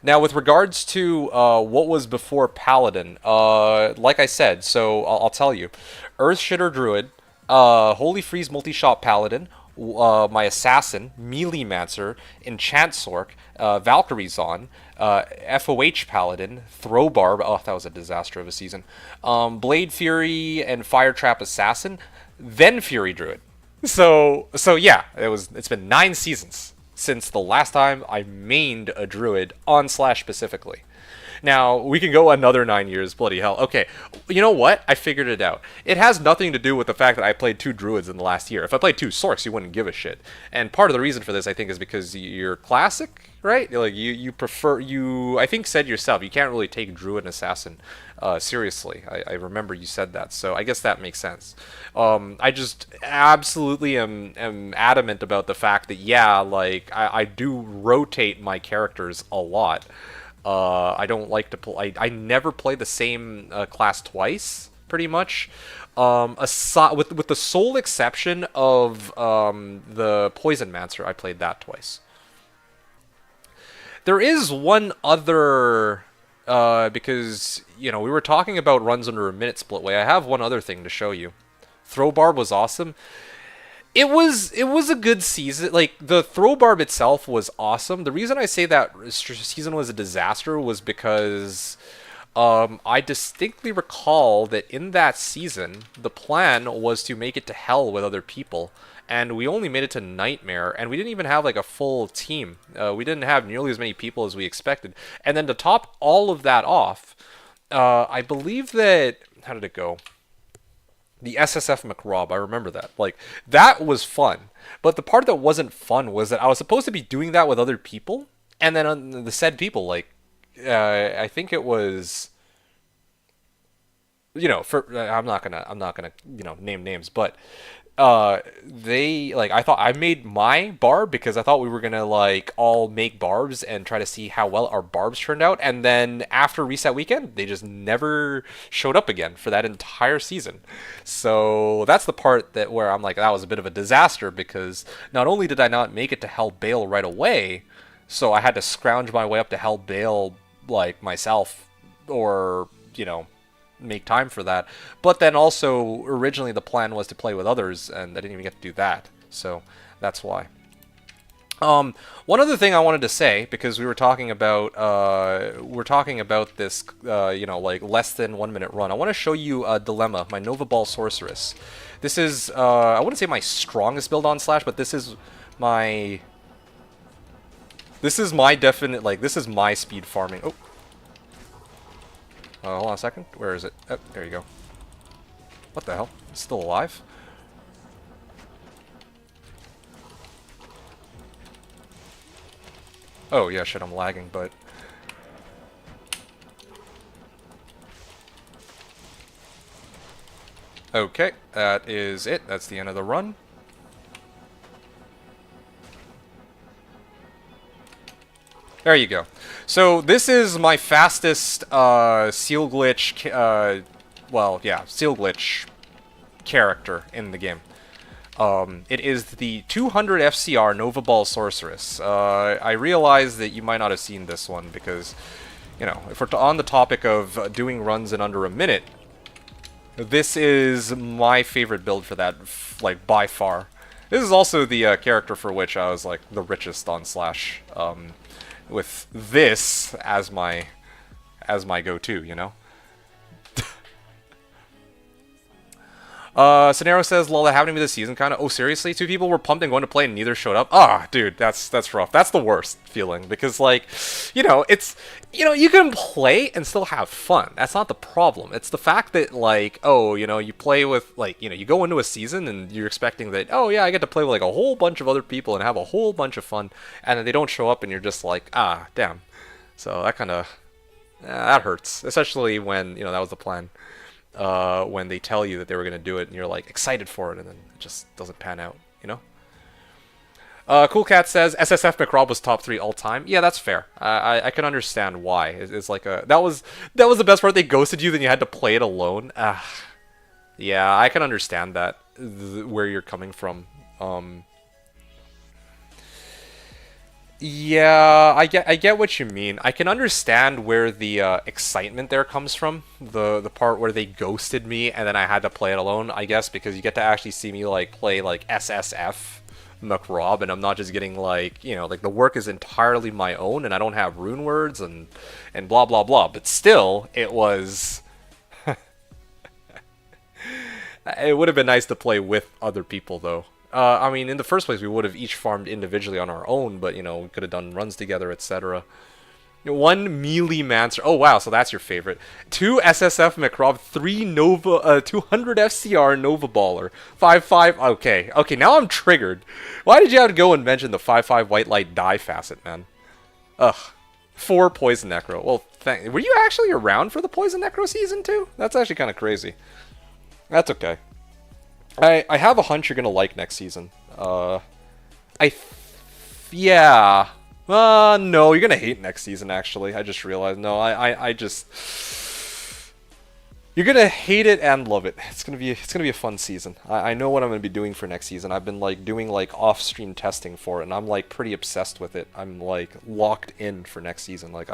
Now, with regards to what was before Paladin, like I said, so I'll tell you. Earthshitter Druid, Holy Freeze Multi-Shot Paladin, my Assassin, Melee Mancer, Enchant Sork, Valkyrie Zon, FOH Paladin, Throwbarb, oh, that was a disaster of a season, Blade Fury, and Fire Trap Assassin, then Fury Druid. So yeah, it's been 9 seasons since the last time I mained a Druid on Slash specifically. Now, we can go another 9 years, bloody hell. Okay, you know what? I figured it out. It has nothing to do with the fact that I played 2 Druids in the last year. If I played 2 Sorks, you wouldn't give a shit. And part of the reason for this, I think, is because you're classic, right? Like, you prefer, I think said yourself, you can't really take Druid and Assassin seriously. I remember you said that, so I guess that makes sense. I just absolutely am adamant about the fact that, yeah, like, I do rotate my characters a lot. I don't like to play... I never play the same class twice, pretty much. With the sole exception of the Poison Mancer, I played that twice. There is one other, because, you know, we were talking about runs under a minute split way. I have one other thing to show you. Throw barb was awesome. It was a good season. Like, the throw barb itself was awesome. The reason I say that season was a disaster was because I distinctly recall that in that season, the plan was to make it to hell with other people. And we only made it to Nightmare, and we didn't even have like a full team. We didn't have nearly as many people as we expected. And then to top all of that off, I believe that... How did it go? The SSF McRob, I remember that. Like, that was fun. But the part that wasn't fun was that I was supposed to be doing that with other people, and then on the said people, like, I think it was, you know, I'm not gonna, you know, name names, but they, like, I thought I made my barb because I thought we were gonna, like, all make barbs and try to see how well our barbs turned out, and then after reset weekend they just never showed up again for that entire season. So that's the part that where I'm like, that was a bit of a disaster, because not only did I not make it to Hell Bale right away, so I had to scrounge my way up to Hell Bale, like, myself, or, you know, make time for that. But then also, originally the plan was to play with others, and I didn't even get to do that. So that's why. One other thing I wanted to say, because we were talking about this, you know, like, less than 1 minute run. I want to show you a Dilemma, my Nova Ball Sorceress. This is, I wouldn't say my strongest build on Slash, but this is my definite, like, this is my speed farming. Oh. Hold on a second. Where is it? Oh, there you go. What the hell? It's still alive? Oh, yeah, shit, I'm lagging, but... Okay, that is it. That's the end of the run. There you go. So this is my fastest seal glitch, well, yeah, seal glitch character in the game. It is the 200 FCR Nova Ball Sorceress. I realize that you might not have seen this one because, you know, if we're on the topic of doing runs in under a minute, this is my favorite build for that, like, by far. This is also the character for which I was, like, the richest on Slash. With this as my go-to, you know. Scenario says, lol, that happened to me this season, kind of. Oh, seriously? 2 people were pumped and going to play and neither showed up? Ah, dude, that's rough. That's the worst feeling, because, like, you know, it's, you know, you can play and still have fun. That's not the problem. It's the fact that, like, oh, you know, you play with, like, you know, you go into a season and you're expecting that, oh, yeah, I get to play with, like, a whole bunch of other people and have a whole bunch of fun, and then they don't show up and you're just like, ah, damn. So that kind of, that hurts, especially when, you know, that was the plan. When they tell you that they were going to do it and you're like excited for it and then it just doesn't pan out, you know? Cool Cat says SSF McRob was top 3 all time. Yeah, that's fair. I can understand why. It's like a that was the best part. They ghosted you, then you had to play it alone. Yeah, I can understand that, where you're coming from. Yeah, I get what you mean. I can understand where the excitement there comes from. The part where they ghosted me and then I had to play it alone, I guess, because you get to actually see me, like, play, like, SSF McRob, and I'm not just getting, like, you know, like, the work is entirely my own and I don't have rune words and blah blah blah. But still, it was it would have been nice to play with other people, though. I mean, in the first place, we would have each farmed individually on our own, but, you know, we could have done runs together, etc. 1 melee mancer. Oh, wow, so that's your favorite. 2 SSF McRob, 3 Nova, 200 FCR Nova Baller, 5-5. Okay, now I'm triggered. Why did you have to go and mention the 5-5 White Light Die Facet, man? Ugh. 4 Poison Necro. Well, were you actually around for the Poison Necro season, too? That's actually kind of crazy. That's okay. I have a hunch you're gonna like next season. Yeah. No, you're gonna hate next season, actually. I just realized. No, I just... You're gonna hate it and love it. It's gonna be a fun season. I know what I'm gonna be doing for next season. I've been like doing like off-stream testing for it, and I'm like pretty obsessed with it. I'm like locked in for next season. Like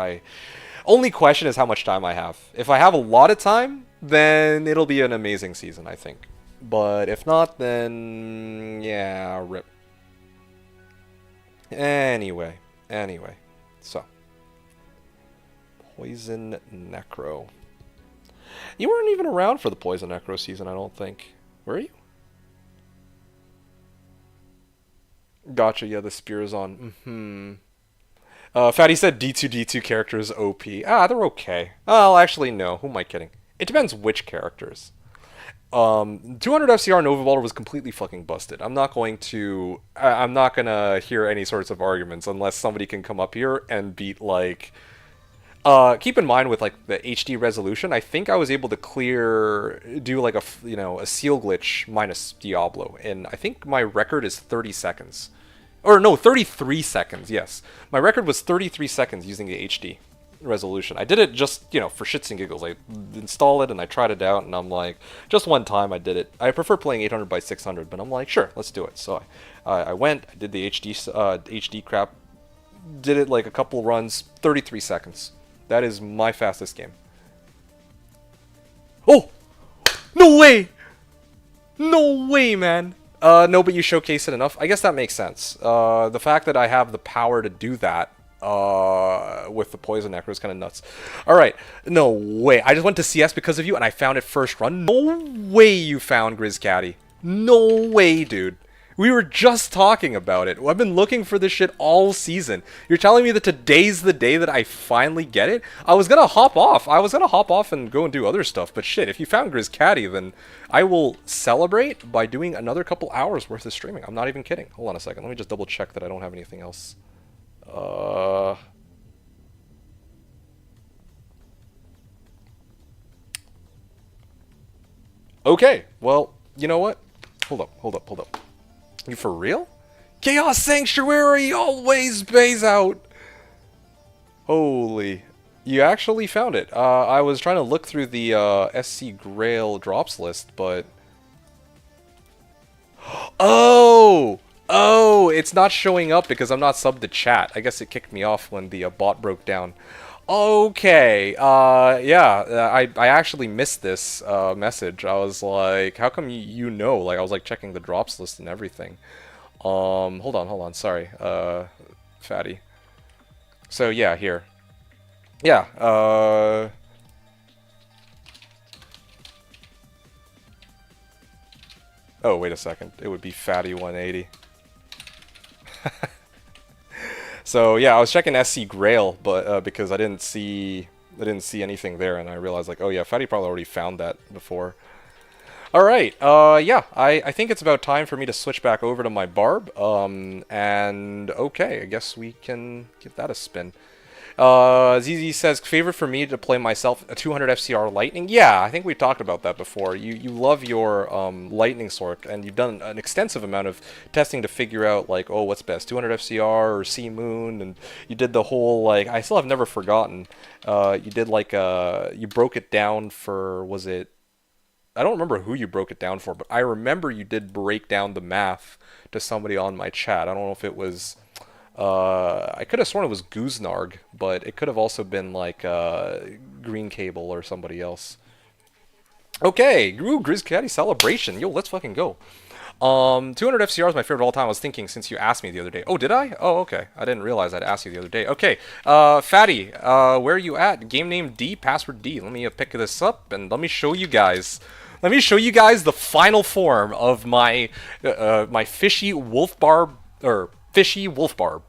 only question is how much time I have. If I have a lot of time, then it'll be an amazing season, I think. But if not, then yeah, rip. Anyway, so Poison Necro. You weren't even around for the Poison Necro season, I don't think. Were you? Gotcha, yeah, the spear is on. Fatty said D2 characters OP. Ah, they're okay. Well, actually, no. Who am I kidding? It depends which characters. 200 FCR Nova Baller was completely fucking busted. I'm not gonna hear any sorts of arguments unless somebody can come up here and beat, like... keep in mind with like the HD resolution, I think I was able to do like a seal glitch minus Diablo, and I think my record is 30 seconds. Or no, 33 seconds, yes. My record was 33 seconds using the HD resolution. I did it just, for shits and giggles. I installed it and I tried it out, and I'm like, just one time I did it. I prefer playing 800 by 600, but I'm like, sure, let's do it. So I went, I did the HD crap, did it like a couple runs, 33 seconds. That is my fastest game. Oh! No way! No way, man! No, but you showcase it enough. I guess that makes sense. The fact that I have the power to do that with the Poison Necro is kind of nuts. Alright, no way. I just went to CS because of you and I found it first run. No way you found GrizzCatty. No way, dude. We were just talking about it. I've been looking for this shit all season. You're telling me that today's the day that I finally get it? I was gonna hop off. And go and do other stuff. But shit, if you found GrizzCatty, then I will celebrate by doing another couple hours worth of streaming. I'm not even kidding. Hold on a second. Let me just double check that I don't have anything else. Okay. Well, you know what? Hold up. You for real? Chaos Sanctuary always pays out! Holy. You actually found it. I was trying to look through the SC Grail drops list, but... Oh! Oh! It's not showing up because I'm not subbed to chat. I guess it kicked me off when the bot broke down. Okay, yeah, I actually missed this message. I was like, how come you know? Like, I was like checking the drops list and everything. Hold on, sorry, Fatty. So yeah, here. Yeah, oh, wait a second. It would be Fatty 180. So yeah, I was checking SC Grail, but because I didn't see anything there, and I realized like, oh yeah, Fatty probably already found that before. All right, yeah, I think it's about time for me to switch back over to my Barb. And okay, I guess we can give that a spin. ZZ says, favorite for me to play myself, a 200 FCR Lightning. Yeah, I think we talked about that before. You love your Lightning Sword, and you've done an extensive amount of testing to figure out, like, oh, what's best, 200 FCR or Sea Moon, and you did the whole, like, I still have never forgotten. You did, like, you broke it down for, was it, I don't remember who you broke it down for, but I remember you did break down the math to somebody on my chat. I don't know if it was... I could have sworn it was Gooznarg, but it could have also been like Green Cable or somebody else. Okay, GrizzCatty Celebration. Yo, let's fucking go. 200 FCR is my favorite of all time. I was thinking since you asked me the other day. Oh, did I? Oh, okay. I didn't realize I'd asked you the other day. Okay, Fatty, where are you at? Game name D, password D. Let me pick this up and let me show you guys. Let me show you guys the final form of my my Fishy Wolf Barb, or Fishy Wolf Barb.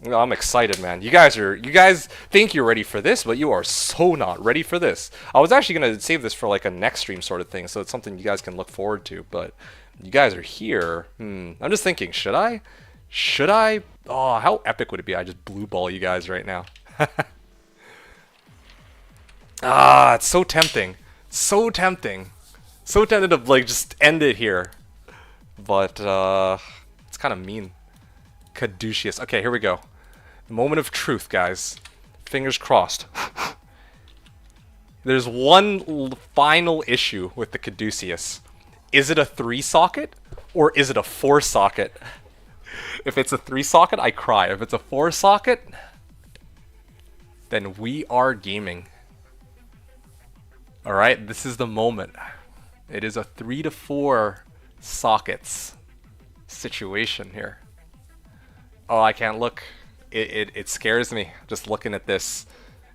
I'm excited, man. You guys think you're ready for this, but you are so not ready for this. I was actually gonna save this for like a next stream sort of thing, so it's something you guys can look forward to. But you guys are here. I'm just thinking, should I? Should I? Oh, how epic would it be? I just blue ball you guys right now. Ah, it's so tempting. So tempting. So tempted to like just end it here. But it's kind of mean. Caduceus. Okay, here we go. Moment of truth, guys. Fingers crossed. There's one final issue with the Caduceus. Is it a 3-socket or is it a 4-socket? If it's a 3-socket, I cry. If it's a 4-socket, then we are gaming. Alright, this is the moment. It is a 3 to 4 sockets situation here. Oh, I can't look. It scares me just looking at this.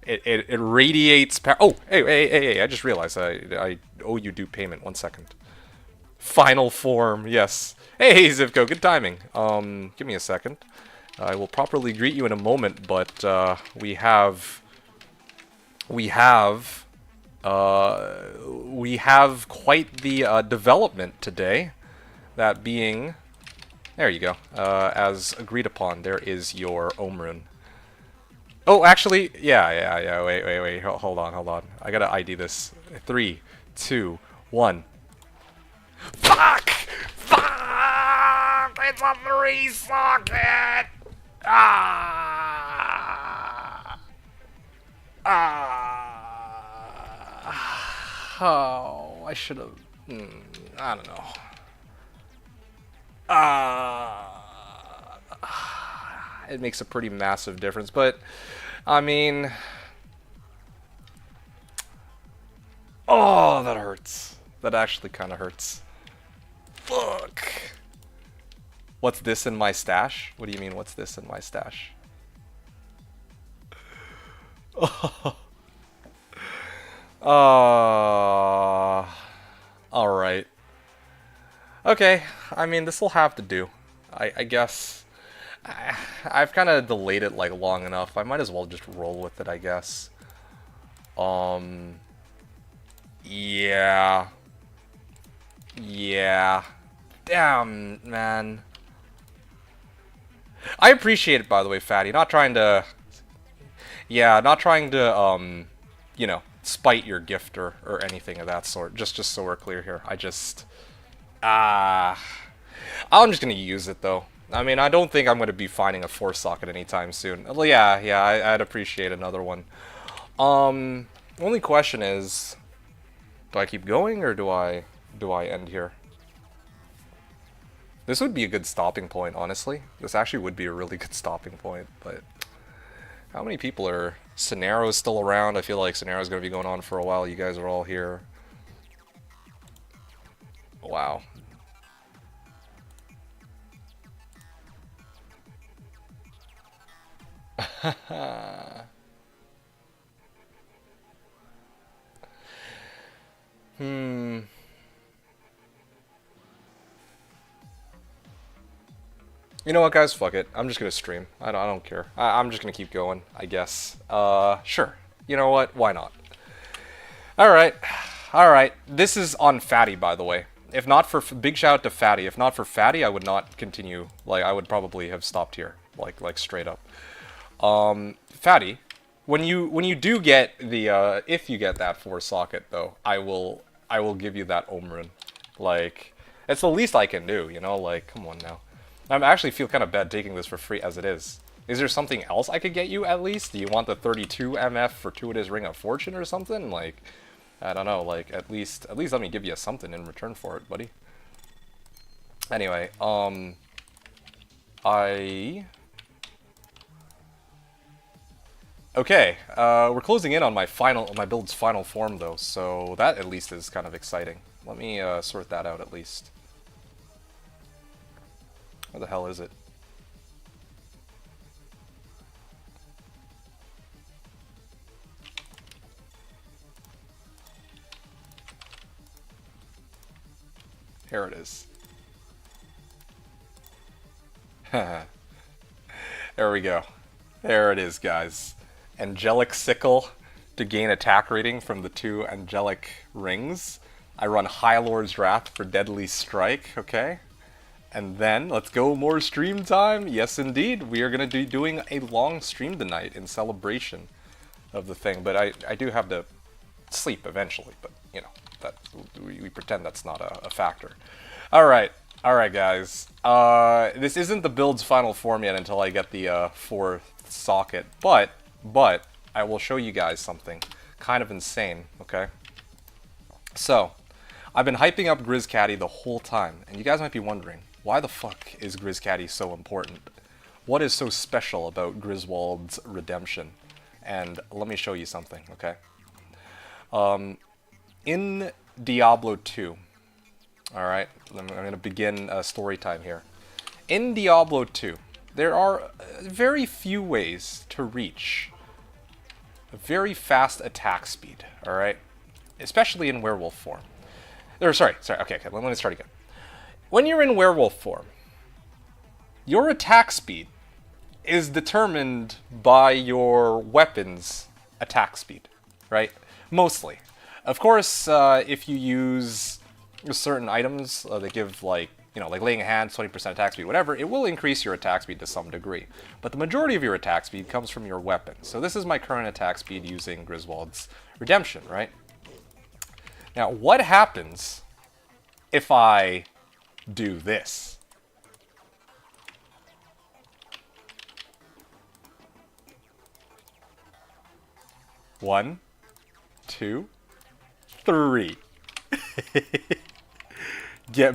It radiates power. Oh, hey, I just realized I owe you due payment. 1 second. Final form, yes. Hey, Zivko, good timing. Give me a second. I will properly greet you in a moment, but we have quite the development today. That being, there you go. As agreed upon, there is your Omrune. Oh, actually, yeah. Wait. Hold on. I gotta ID this. 3, 2, 1. Fuck! It's a 3-socket! Oh, I should have. I don't know. It makes a pretty massive difference, but I mean, oh, that hurts. That actually kind of hurts. Fuck. What's this in my stash? What do you mean, what's this in my stash? Alright. Okay, I mean, this will have to do. I guess. I've kind of delayed it, like, long enough. I might as well just roll with it, I guess. Yeah. Yeah. Damn, man. I appreciate it, by the way, Fatty. Not trying to... Yeah, not trying to, you know, spite your gift or anything of that sort. Just so we're clear here. I'm just gonna use it, though. I mean, I don't think I'm gonna be finding a 4-socket anytime soon. Well, yeah, I'd appreciate another one. Only question is, do I keep going or do I end here? This would be a good stopping point, honestly. This actually would be a really good stopping point, but how many people are... Sonero's still around. I feel like Sonero's gonna be going on for a while. You guys are all here. Wow. You know what, guys? Fuck it. I'm just gonna stream. I don't care. I'm just gonna keep going, I guess. Sure. You know what? Why not? Alright. This is on Fatty, by the way. If not for... Big shout out to Fatty. If not for Fatty, I would not continue. Like, I would probably have stopped here. Like straight up. Fatty, when you do get the... if you get that 4-socket, though, I will give you that Omrune. Like, it's the least I can do, you know? Like, come on now. I actually feel kind of bad taking this for free as it is. Is there something else I could get you at least? Do you want the 32 MF Fortuitous Ring of Fortune or something? Like, I don't know, like, at least let me give you something in return for it, buddy. Anyway, okay, we're closing in on my build's final form though, so that at least is kind of exciting. Let me sort that out at least. Where the hell is it? Here it is. There we go. There it is, guys. Angelic Sickle to gain attack rating from the 2 angelic rings. I run High Lord's Wrath for Deadly Strike, okay? And then, let's go more stream time. Yes, indeed. We are going to be doing a long stream tonight in celebration of the thing. But I do have to sleep eventually. But, you know, that we pretend that's not a factor. Alright, guys. This isn't the build's final form yet until I get the 4th socket. But I will show you guys something. kind of insane, okay? So, I've been hyping up GrizzCaddy the whole time, and you guys might be wondering, why the fuck is GrizzCaddy so important? What is so special about Griswold's redemption? And let me show you something, okay? In Diablo 2, alright, I'm going to begin story time here. In Diablo 2, there are very few ways to reach a very fast attack speed, alright? Especially in werewolf form. Okay, let me start again. When you're in werewolf form, your attack speed is determined by your weapon's attack speed, right? Mostly. Of course, if you use certain items that give, like, you know, like laying a hand, 20% attack speed, whatever, it will increase your attack speed to some degree. But the majority of your attack speed comes from your weapon. So this is my current attack speed using Griswold's redemption, right? Now, what happens if I do this? One, two, three.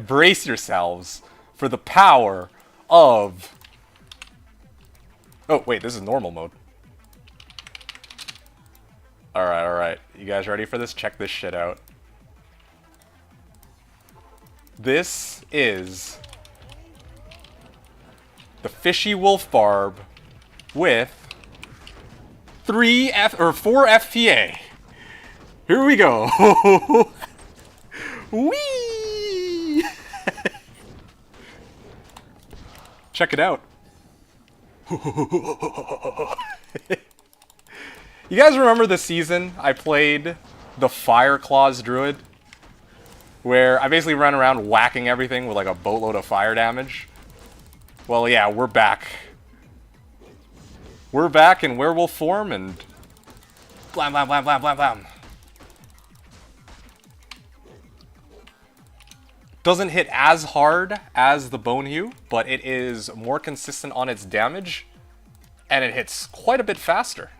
Brace yourselves for the power of... Oh, wait, this is normal mode. Alright. You guys ready for this? Check this shit out. This is the Fishy Wolf Barb with 4 FPA. Here we go. Whee! Check it out. You guys remember the season I played the Fire Claws Druid? Where I basically run around whacking everything with like a boatload of fire damage? Well, yeah, we're back. We're back in werewolf form and... Blam, blam, blam, blam, blam, blam. Doesn't hit as hard as the Bone Hew, but it is more consistent on its damage, and it hits quite a bit faster.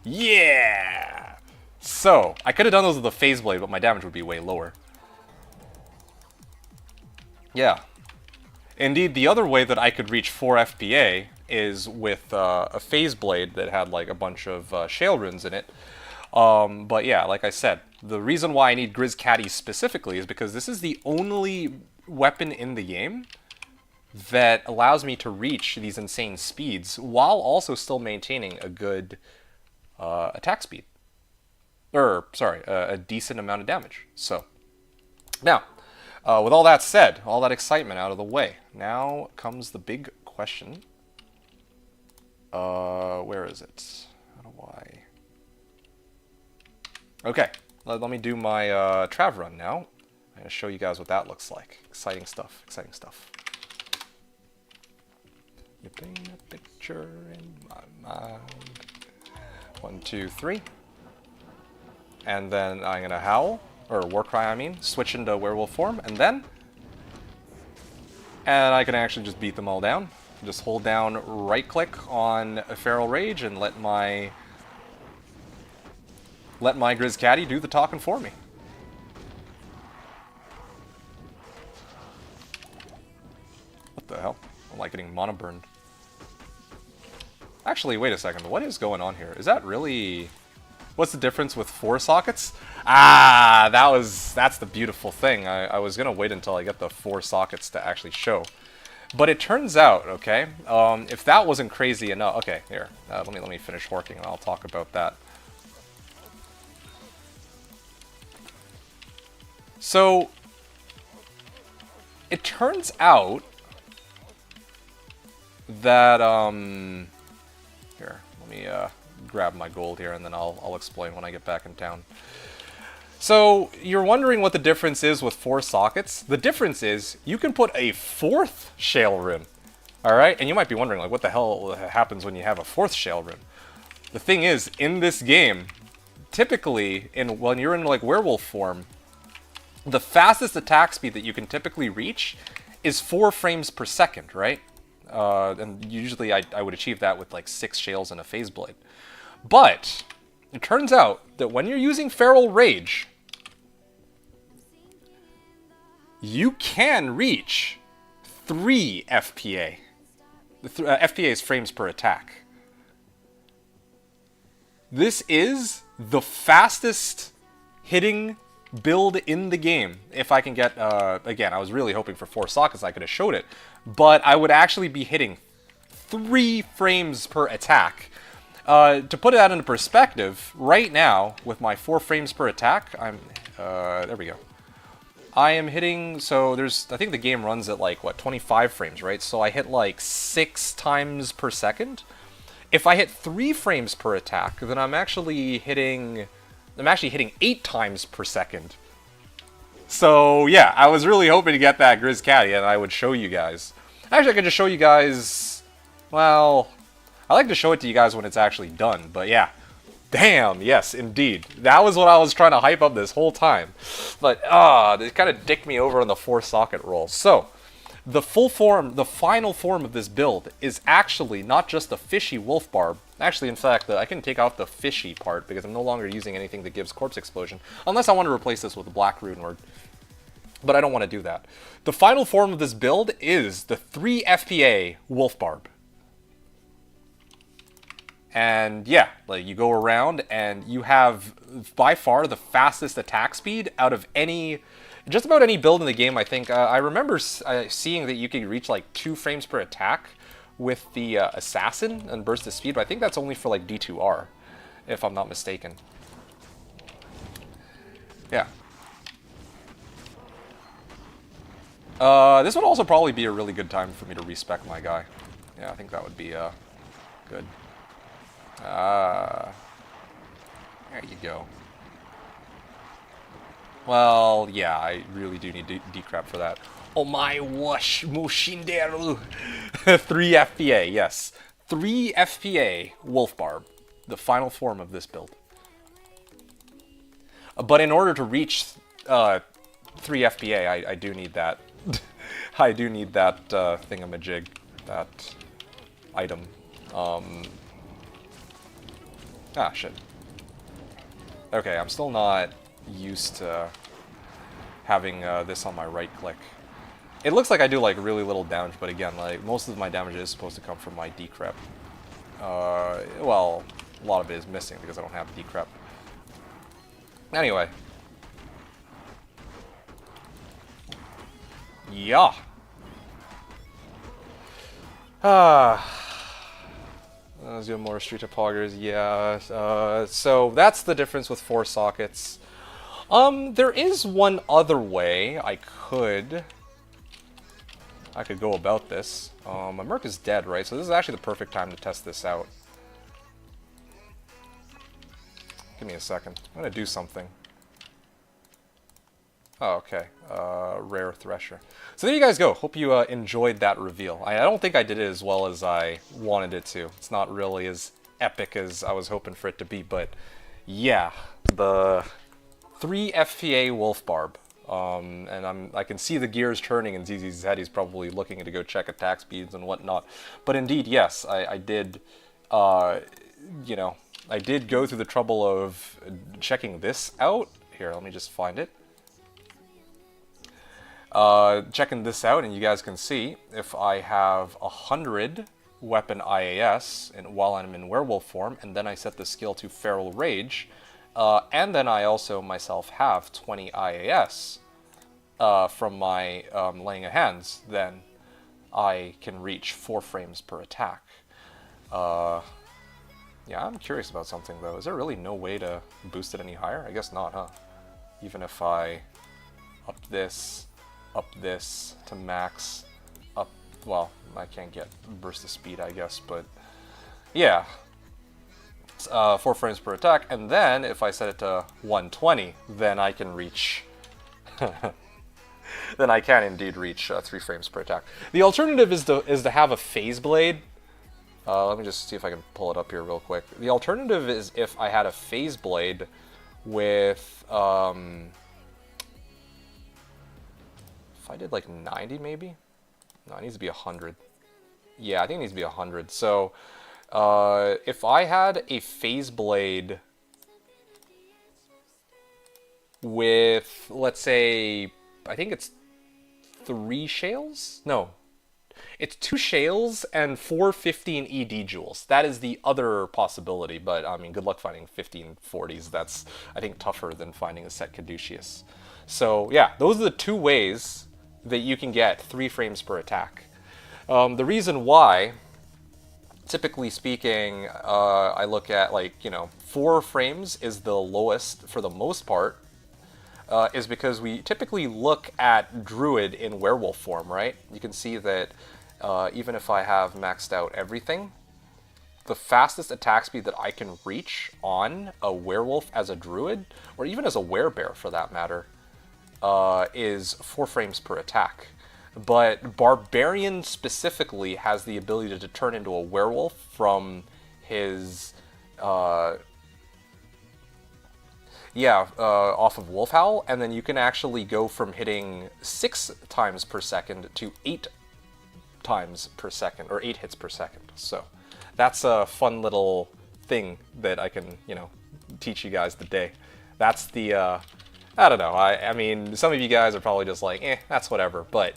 Yeah! So, I could have done those with a Phase Blade, but my damage would be way lower. Yeah. Indeed, the other way that I could reach 4 FPA is with a Phase Blade that had like a bunch of Shale Runes in it. But yeah, like I said, the reason why I need GrizzCaddy specifically is because this is the only weapon in the game that allows me to reach these insane speeds while also still maintaining a good attack speed. A decent amount of damage. So, now, with all that said, all that excitement out of the way, now comes the big question. Where is it? How do I... Okay, let me do my Trav run now. I'm going to show you guys what that looks like. Exciting stuff, exciting stuff. You paint a picture in my mind. 1, 2, 3. And then I'm going to howl, or Warcry I mean, switch into werewolf form, and then... And I can actually just beat them all down. Just hold down right click on Feral Rage and let my GrizzCaddy do the talking for me. What the hell? I'm like getting mono burned. Actually, wait a second. What is going on here? Is that really... What's the difference with 4 sockets? Ah, that's the beautiful thing. I was gonna wait until I get the 4 sockets to actually show. But it turns out, okay, if that wasn't crazy enough... Okay, here. Let me finish horking and I'll talk about that. So, it turns out that, here, let me grab my gold here and then I'll explain when I get back in town. So, you're wondering what the difference is with 4 sockets? The difference is, you can put a 4th Shale Rune, alright? And you might be wondering, like, what the hell happens when you have a 4th Shale Rune? The thing is, in this game, typically, when you're in, like, werewolf form, the fastest attack speed that you can typically reach is 4 frames per second, right? And usually I would achieve that with, like, 6 Shales and a Phase Blade. But... it turns out that when you're using Feral Rage, you can reach 3 FPA. FPA is frames per attack. This is the fastest hitting build in the game. If I can get, again, I was really hoping for 4 sockets, I could have showed it. But I would actually be hitting 3 frames per attack. To put that into perspective, right now, with my 4 frames per attack, I'm, there we go. I am hitting, so there's, I think the game runs at like, what, 25 frames, right? So I hit like 6 times per second. If I hit 3 frames per attack, then I'm actually hitting 8 times per second. So yeah, I was really hoping to get that Grizz Caddy, and I would show you guys. Actually, I could just show you guys, well, I like to show it to you guys when it's actually done, but yeah. Damn, yes, indeed. That was what I was trying to hype up this whole time. But, they kind of dicked me over on the 4-socket roll. So, the full form, the final form of this build is actually not just the Fishy Wolf Barb. Actually, in fact, I can take out the Fishy part because I'm no longer using anything that gives Corpse Explosion. Unless I want to replace this with a Black Rune Word. But I don't want to do that. The final form of this build is the 3 FPA Wolf Barb. And yeah, like you go around and you have by far the fastest attack speed out of just about any build in the game, I think. I remember seeing that you could reach like 2 frames per attack with the Assassin and Burst of Speed, but I think that's only for like D2R, if I'm not mistaken. Yeah. This would also probably be a really good time for me to respec my guy. Yeah, I think that would be good. There you go. Well, yeah, I really do need decrep for that. Oh my wash, Mushinderu! 3 FPA, yes. 3 FPA Wolf Barb, the final form of this build. But in order to reach 3 FPA, I do need that. I do need that thingamajig, that item. Ah, shit. Okay, I'm still not used to having this on my right click. It looks like I do like really little damage, but again, like most of my damage is supposed to come from my decrep. Well, a lot of it is missing because I don't have decrep. Anyway. Yeah. Let's do more Street of Poggers, yeah. So that's the difference with 4 sockets. There is one other way I could go about this. My Merc is dead, right? So this is actually the perfect time to test this out. Give me a second. I'm gonna do something. Oh, okay. Rare Thresher. So there you guys go. Hope you enjoyed that reveal. I don't think I did it as well as I wanted it to. It's not really as epic as I was hoping for it to be, but yeah, the 3 FPA Wolf Barb. And I can see the gears turning in ZZ's head. He's probably looking to go check attack speeds and whatnot. But indeed, yes, I did, you know, I did go through the trouble of checking this out. Here, let me just find it. Checking this out, and you guys can see if I have 100 weapon IAS while I'm in werewolf form, and then I set the skill to Feral Rage, and then I also myself have 20 IAS from my laying of hands, then I can reach 4 frames per attack. Yeah, I'm curious about something though. Is there really no way to boost it any higher? I guess not, huh? Even if I up this to max, up, well, I can't get burst of speed, I guess, but yeah. 4 frames per attack, and then if I set it to 120, then I can reach, then I can indeed reach 3 frames per attack. The alternative is to have a phase blade. Let me just see if I can pull it up here real quick. The alternative is if I had a phase blade with, if I did like 90 maybe? No, it needs to be 100. Yeah, I think it needs to be 100. So, if I had a phase blade with, let's say, I think it's 3 shales? No. It's 2 shales and 4 15 ED jewels. That is the other possibility, but I mean, good luck finding 1540s. That's, I think, tougher than finding a set Caduceus. So yeah, those are the 2 ways that you can get 3 frames per attack. The reason why, typically speaking, I look at, like, 4 frames is the lowest for the most part, is because we typically look at Druid in werewolf form, right? You can see that even if I have maxed out everything, the fastest attack speed that I can reach on a werewolf as a Druid, or even as a werebear for that matter, is 4 frames per attack. But Barbarian specifically has the ability to turn into a werewolf from his off of Wolf Howl, and then you can actually go from hitting 6 times per second to 8 times per second, or 8 hits per second. So that's a fun little thing that I can, teach you guys today. That's the, I don't know, I mean, some of you guys are probably just like, that's whatever, but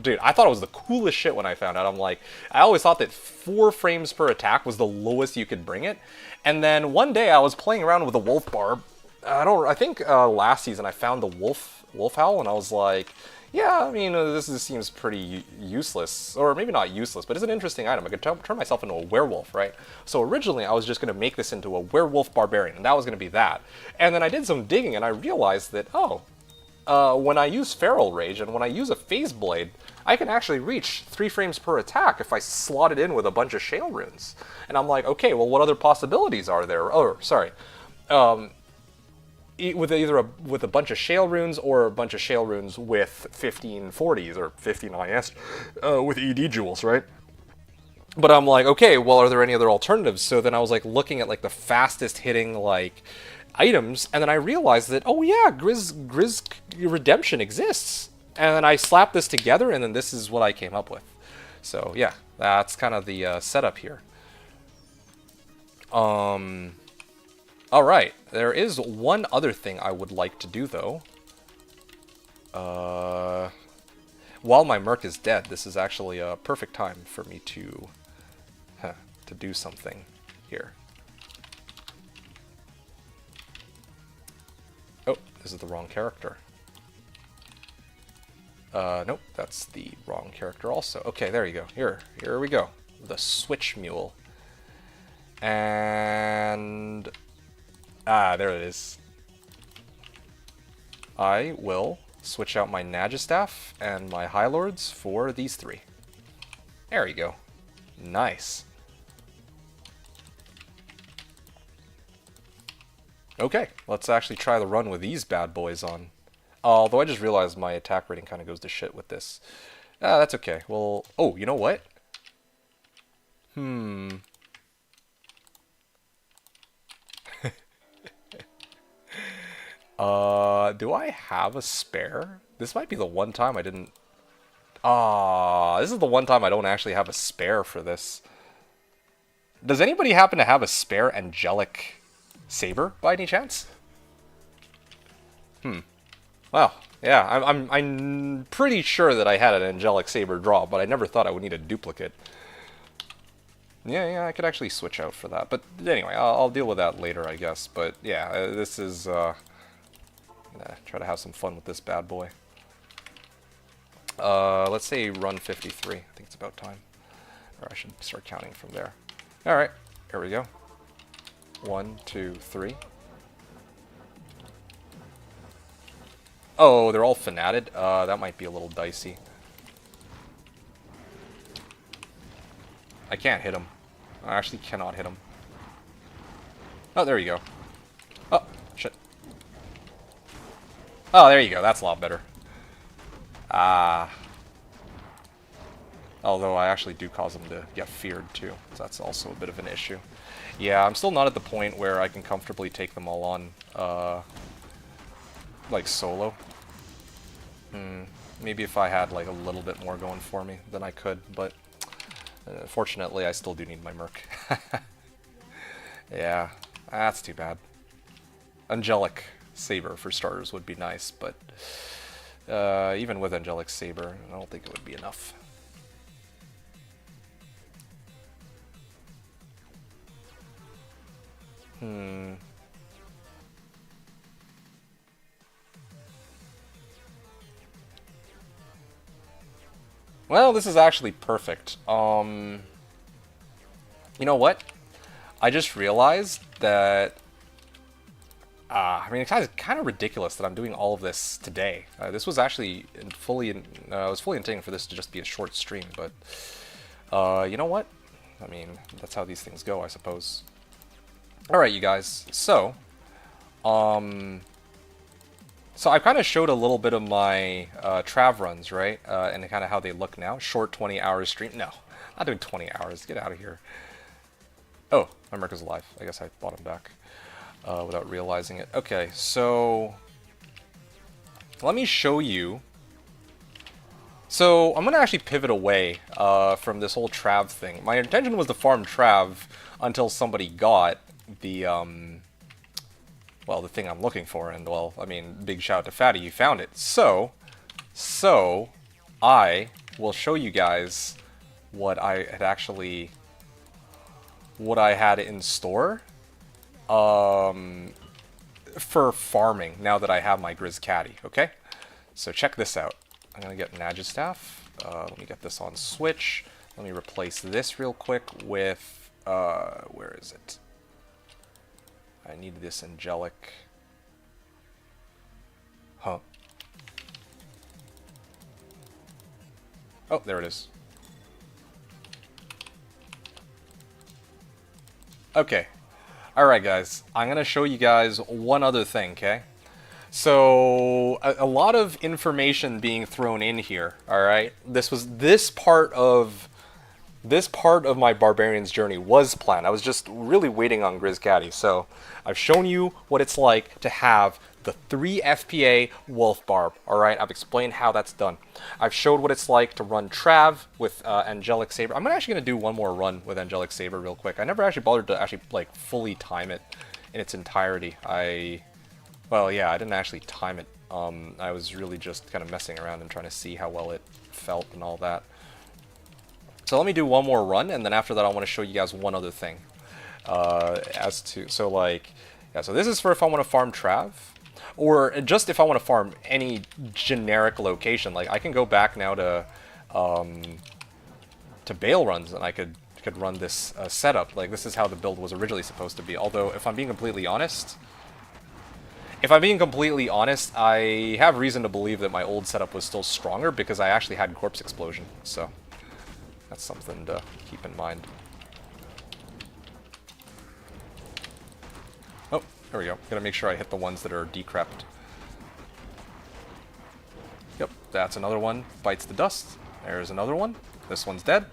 dude, I thought it was the coolest shit when I found out. I'm like, I always thought that 4 frames per attack was the lowest you could bring it, and then one day I was playing around with a Wolf Barb. I think last season I found the Wolf Howl, and I was like, yeah, I mean, this seems pretty useless, or maybe not useless, but it's an interesting item. I could turn myself into a werewolf, right? So originally I was just going to make this into a werewolf barbarian, and that was going to be that. And then I did some digging, and I realized that, when I use Feral Rage, and when I use a Phase Blade, I can actually reach 3 frames per attack if I slot it in with a bunch of Shale Runes. And I'm like, okay, well, what other possibilities are there? Oh, sorry. With a bunch of Shale Runes, or a bunch of Shale Runes with 1540s or 15 IS with ED jewels, right? But I'm like, okay, well, are there any other alternatives? So then I was like looking at like the fastest hitting like items, and then I realized that, oh yeah, Grizz Redemption exists. And then I slapped this together, and then this is what I came up with. So yeah, that's kind of the setup here. Alright, there is one other thing I would like to do, though. While my Merc is dead, this is actually a perfect time for me to do something here. Oh, this is the wrong character. Nope, that's the wrong character also. Okay, there you go. Here we go. The Switch Mule. And... there it is. I will switch out my Nagistaff and my High Lords for these 3. There you go. Nice. Okay, let's actually try the run with these bad boys on. Although I just realized my attack rating kind of goes to shit with this. That's okay. Well, oh, you know what? Do I have a spare? This might be the one time I didn't... this is the one time I don't actually have a spare for this. Does anybody happen to have a spare Angelic Saber by any chance? Well, yeah, I'm pretty sure that I had an Angelic Saber draw, but I never thought I would need a duplicate. Yeah, I could actually switch out for that. But anyway, I'll deal with that later, I guess. But yeah, this is... gonna try to have some fun with this bad boy. Let's say run 53. I think it's about time. Or I should start counting from there. Alright, here we go. 1, 2, 3. Oh, they're all fanatted? That might be a little dicey. I can't hit him. I actually cannot hit him. Oh, there you go. Oh, shit. Oh, there you go. That's a lot better. Although I actually do cause them to get feared, too. So that's also a bit of an issue. Yeah, I'm still not at the point where I can comfortably take them all on, like, solo. Maybe if I had, like, a little bit more going for me, then I could, but... Fortunately, I still do need my Merc. Yeah, that's too bad. Angelic Saber for starters would be nice, but even with Angelic Saber, I don't think it would be enough. Well, this is actually perfect. You know what? I just realized that I mean, it's kind of ridiculous that I'm doing all of this today. This was actually I was fully intending for this to just be a short stream, but you know what? I mean, that's how these things go, I suppose. All right, you guys. So I kind of showed a little bit of my Trav runs, right? And kind of how they look now. Short 20-hour stream. No, not doing 20 hours. Get out of here. Oh, my Merca's alive. I guess I bought him back. Without realizing it. Okay, so let me show you. So I'm going to actually pivot away from this whole Trav thing. My intention was to farm Trav until somebody got the, well, the thing I'm looking for. And, well, I mean, big shout out to Fatty, you found it. So I will show you guys what I had in store. For farming, now that I have my Grizz Caddy, okay? So check this out. I'm gonna get Magistaff. Let me get this on Switch. Let me replace this real quick with, where is it? I need this Angelic. Huh. Oh, there it is. Okay. Alright guys, I'm going to show you guys one other thing, okay? So, a lot of information being thrown in here, alright? This part of my Barbarian's journey was planned. I was just really waiting on Grizz Caddy. So, I've shown you what it's like to have the 3 FPA Wolf Barb, alright? I've explained how that's done. I've showed what it's like to run Trav with Angelic Saber. I'm actually going to do one more run with Angelic Saber real quick. I never actually bothered to actually, like, fully time it in its entirety. Well, yeah, I didn't actually time it. I was really just kind of messing around and trying to see how well it felt and all that. So let me do one more run, and then after that I want to show you guys one other thing. So this is for if I want to farm Trav. Or just if I want to farm any generic location, like I can go back now to Bale runs, and I could run this setup. Like this is how the build was originally supposed to be. Although, if I'm being completely honest, I have reason to believe that my old setup was still stronger because I actually had Corpse Explosion. So that's something to keep in mind. Oh. There we go. Gotta make sure I hit the ones that are decrept. Yep, that's another one. Bites the dust. There's another one. This one's dead.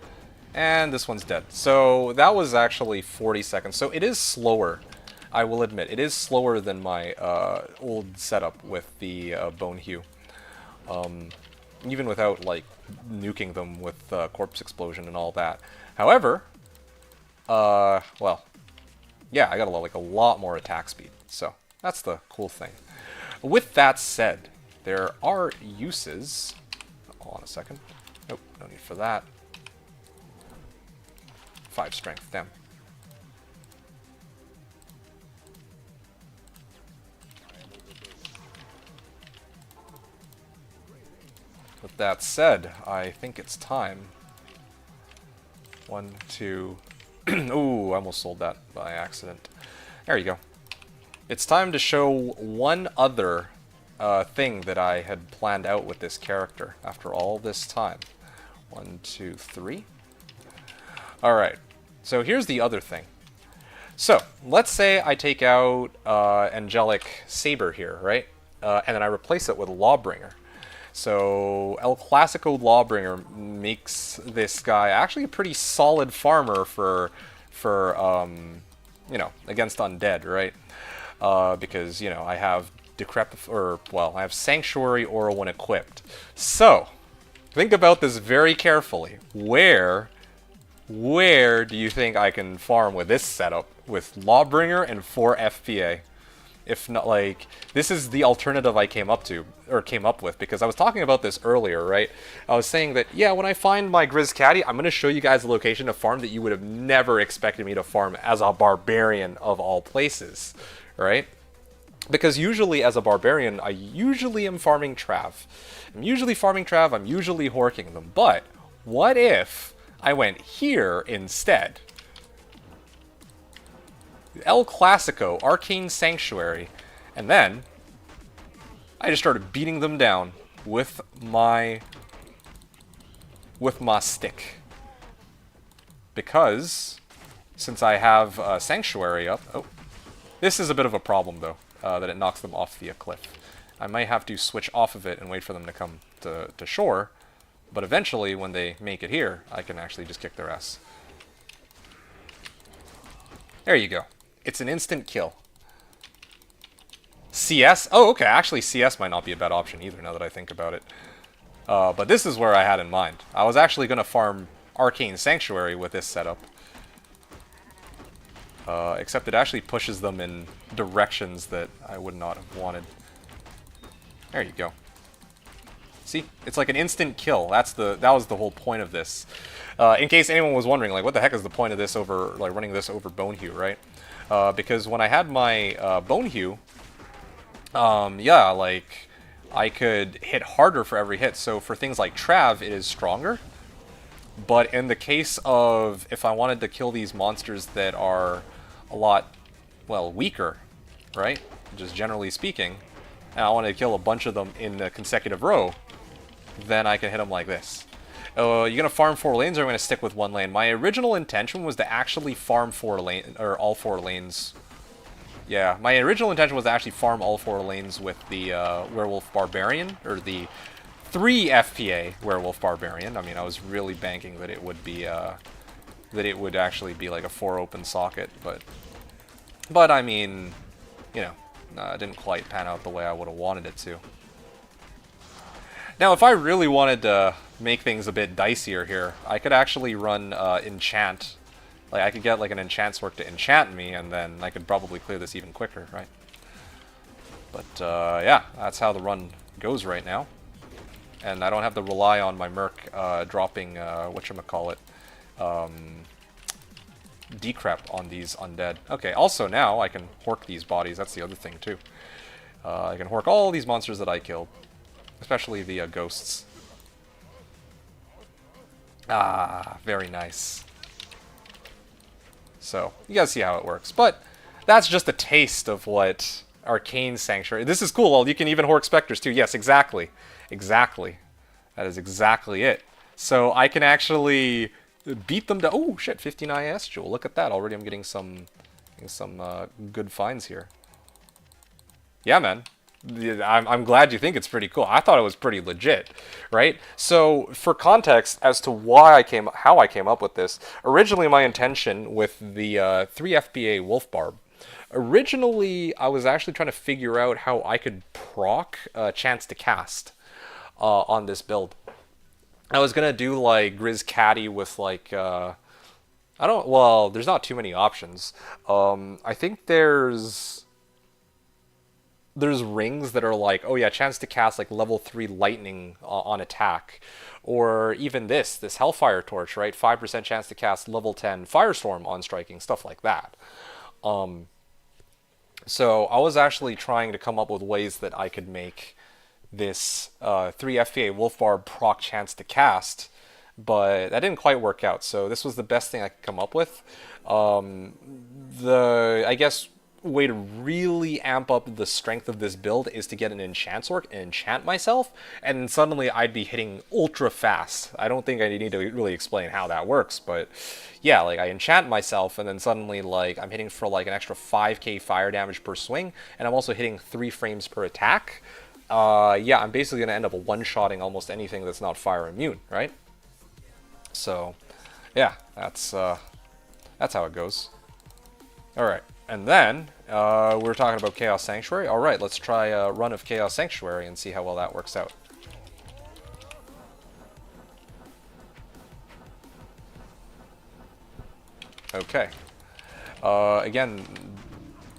And this one's dead. So that was actually 40 seconds. So it is slower, I will admit. It is slower than my old setup with the Bone Hue. Even without, like, nuking them with Corpse Explosion and all that. However, well, yeah, I got like a lot more attack speed, so that's the cool thing. With that said, there are uses. Hold on a second. Nope, no need for that. 5 strength, damn. With that said, I think it's time. 1, 2. Ooh, I almost sold that by accident. There you go. It's time to show one other thing that I had planned out with this character after all this time. 1, 2, 3. Alright, so here's the other thing. So, let's say I take out Angelic Saber here, right? And then I replace it with Lawbringer. So, El Clasico Lawbringer makes this guy actually a pretty solid farmer for you know, against undead, right? Because, you know, I have I have Sanctuary Aura when equipped. So, think about this very carefully. Where do you think I can farm with this setup with Lawbringer and 4 FPA? If not, like, this is the alternative I came up with, because I was talking about this earlier, right? I was saying that, yeah, when I find my Grizz Caddy, I'm going to show you guys a location to farm that you would have never expected me to farm as a barbarian of all places, right? Because usually as a barbarian, I usually am farming Trav. I'm usually farming Trav, I'm usually horking them, but what if I went here instead? El Clasico, Arcane Sanctuary, and then I just started beating them down with my stick. Because since I have Sanctuary up, oh, this is a bit of a problem though, that it knocks them off the cliff. I might have to switch off of it and wait for them to come to shore, but eventually when they make it here, I can actually just kick their ass. There you go. It's an instant kill. CS? Oh, okay. Actually, CS might not be a bad option either, now that I think about it. But this is where I had in mind. I was actually going to farm Arcane Sanctuary with this setup. Except it actually pushes them in directions that I would not have wanted. There you go. See? It's like an instant kill. That was the whole point of this. In case anyone was wondering, like, what the heck is the point of this over, like, running this over Bonehue, right? Because when I had my Bonehue, yeah, like, I could hit harder for every hit. So for things like Trav, it is stronger. But in the case of if I wanted to kill these monsters that are a lot, well, weaker, right? Just generally speaking, and I wanted to kill a bunch of them in a consecutive row, then I can hit them like this. You're going to farm 4 lanes, or I'm going to stick with 1 lane? My original intention was to actually farm 4 lanes, or all 4 lanes. Yeah, my original intention was to actually farm all 4 lanes with the Werewolf Barbarian, or the 3 FPA Werewolf Barbarian. I mean, I was really banking that it would be, that it would actually be like a 4 open socket, but I mean, you know, it didn't quite pan out the way I would have wanted it to. Now, if I really wanted to make things a bit dicier here, I could actually run enchant. Like, I could get like an enchant work to enchant me, and then I could probably clear this even quicker, right? But yeah, that's how the run goes right now. And I don't have to rely on my Merc dropping, whatchamacallit, decrep on these undead. Okay, also now I can hork these bodies, that's the other thing too. I can hork all these monsters that I killed. Especially the ghosts. Ah, very nice. So, you guys see how it works. But that's just a taste of what Arcane Sanctuary... This is cool. Well, you can even hork specters too. Yes, exactly. Exactly. That is exactly it. So I can actually beat them to... Oh, shit, 15 IS Jewel. Look at that. Already I'm getting some good finds here. Yeah, man. I'm glad you think it's pretty cool. I thought it was pretty legit, right? So for context as to how I came up with this, originally my intention with the 3 FBA Wolf Barb, originally I was actually trying to figure out how I could proc Chance to Cast on this build. I was gonna do like Grizz Caddy with like well, there's not too many options. I think there's rings that are like, oh yeah, chance to cast like level 3 lightning on attack. Or even this Hellfire Torch, right? 5% chance to cast level 10 Firestorm on striking, stuff like that. So I was actually trying to come up with ways that I could make this 3 FPA Wolf Barb proc chance to cast, but that didn't quite work out. So this was the best thing I could come up with. I guess way to really amp up the strength of this build is to get an enchant orc and enchant myself, and then suddenly I'd be hitting ultra fast. I don't think I need to really explain how that works, but yeah, like I enchant myself and then suddenly like I'm hitting for like an extra 5k fire damage per swing, and I'm also hitting 3 frames per attack. Yeah, I'm basically going to end up one-shotting almost anything that's not fire immune, right? So yeah, that's how it goes. Alright. And then, we're talking about Chaos Sanctuary. Alright, let's try a run of Chaos Sanctuary and see how well that works out. Okay. Again...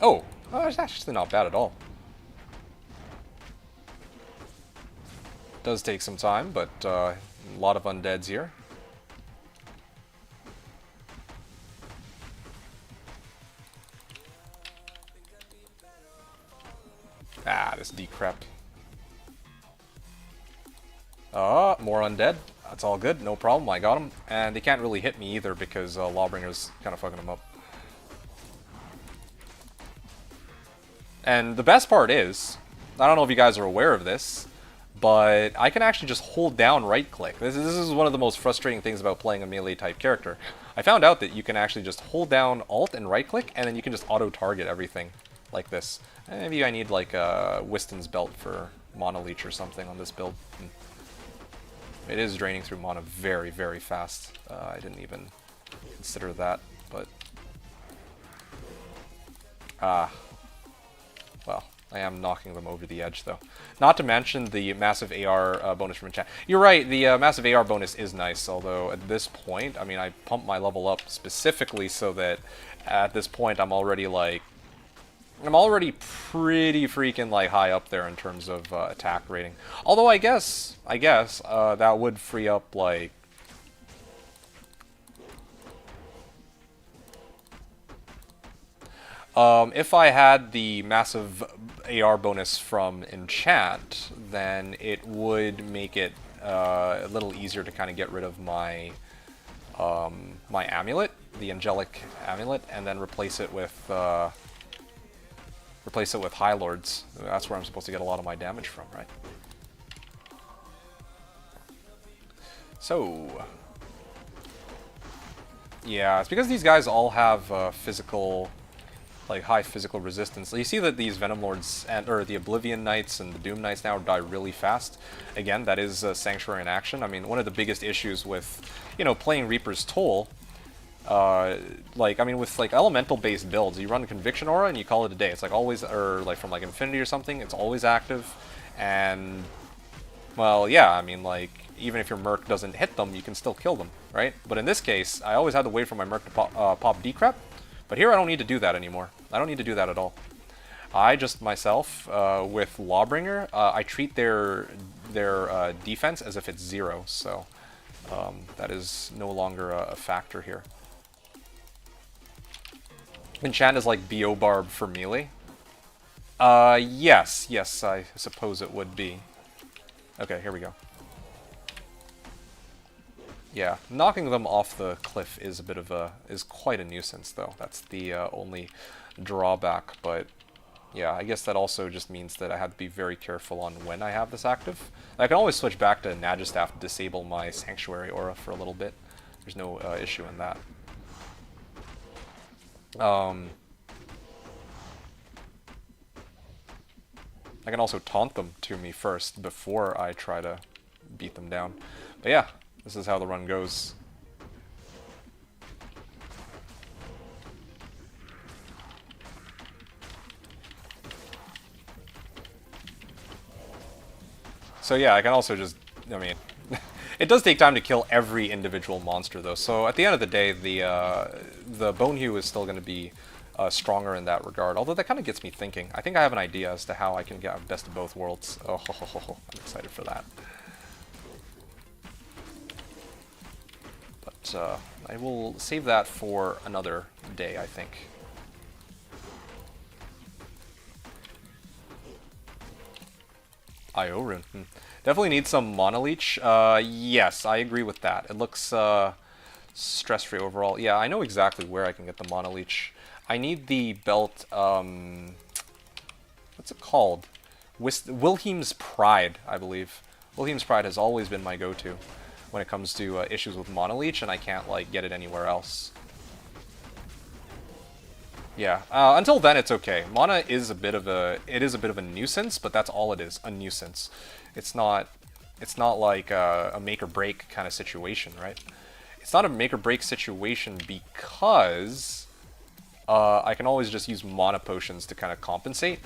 Oh, Oh, it's actually not bad at all. Does take some time, but a lot of undeads here. Ah, this decrep. More undead. That's all good, no problem, I got him. And they can't really hit me either because Lawbringer's kind of fucking them up. And the best part is, I don't know if you guys are aware of this, but I can actually just hold down right-click. This is one of the most frustrating things about playing a melee-type character. I found out that you can actually just hold down Alt and right-click, and then you can just auto-target everything like this. Maybe I need like a Wiston's Belt for Mana Leech or something on this build. It is draining through mana very, very fast. I didn't even consider that, but... well, I am knocking them over the edge, though. Not to mention the massive AR bonus from enchant. You're right, the massive AR bonus is nice, although at this point, I mean, I pumped my level up specifically so that at this point I'm already, like... I'm already pretty freaking like high up there in terms of attack rating. Although I guess that would free up like if I had the massive AR bonus from enchant, then it would make it a little easier to kind of get rid of my my amulet, the angelic amulet, and then replace it with High Lords. That's where I'm supposed to get a lot of my damage from, right? So, yeah, it's because these guys all have physical, like high physical resistance. You see that these Venom Lords or the Oblivion Knights and the Doom Knights now die really fast. Again, that is Sanctuary in action. I mean, one of the biggest issues with, you know, playing Reaper's Toll. Like, I mean, with, like, elemental-based builds, you run Conviction Aura and you call it a day. It's, like, always, or, like, from, like, Infinity or something, it's always active. And, well, yeah, I mean, like, even if your Merc doesn't hit them, you can still kill them, right? But in this case, I always had to wait for my Merc to pop Decrep. But here I don't need to do that anymore. I don't need to do that at all. I just, myself, with Lawbringer, I treat their defense as if it's 0, so that is no longer a factor here. Enchant is like BO Barb for melee? Yes, I suppose it would be. Okay, here we go. Yeah, knocking them off the cliff is a bit of is quite a nuisance, though. That's the only drawback, but yeah, I guess that also just means that I have to be very careful on when I have this active. I can always switch back to Nagistaff to disable my Sanctuary Aura for a little bit. There's no issue in that. I can also taunt them to me first before I try to beat them down. But yeah, this is how the run goes. So yeah, I can also just, I mean, it does take time to kill every individual monster though, so at the end of the day, the Bone Hue is still going to be stronger in that regard, although that kind of gets me thinking. I think I have an idea as to how I can get best of both worlds. Oh, I'm excited for that. But I will save that for another day, I think. IO rune. Definitely need some Mana Leech. Yes, I agree with that. It looks stress-free overall. Yeah, I know exactly where I can get the Mana Leech. I need the belt, what's it called? Wilhelm's Pride, I believe. Wilhelm's Pride has always been my go-to when it comes to issues with Mana Leech, and I can't, like, get it anywhere else. Yeah, until then it's okay. Mana is a bit of a nuisance, but that's all it is, a nuisance. It's not like a make or break kind of situation, right? It's not a make or break situation because I can always just use mana potions to kind of compensate.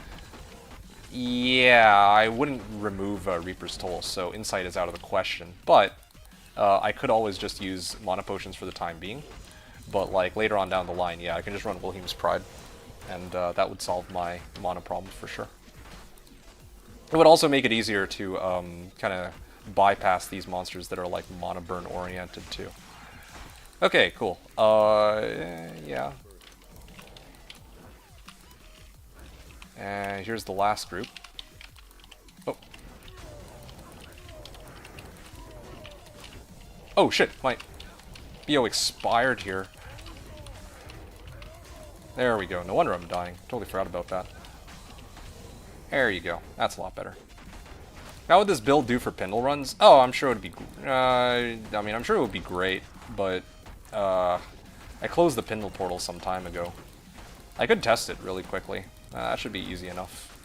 Yeah, I wouldn't remove Reaper's Toll, so Insight is out of the question, but I could always just use mana potions for the time being. But like later on down the line, yeah, I can just run Wilhelm's Pride. and that would solve my mana problem for sure. It would also make it easier to kind of bypass these monsters that are like mana burn oriented too. Okay, cool. Yeah. And here's the last group. Oh. Oh shit, my BO expired here. There we go. No wonder I'm dying. Totally forgot about that. There you go. That's a lot better. How would this build do for Pindle runs? Oh, I'm sure it would be... I mean, I'm sure it would be great, but... I closed the Pindle portal some time ago. I could test it really quickly. That should be easy enough.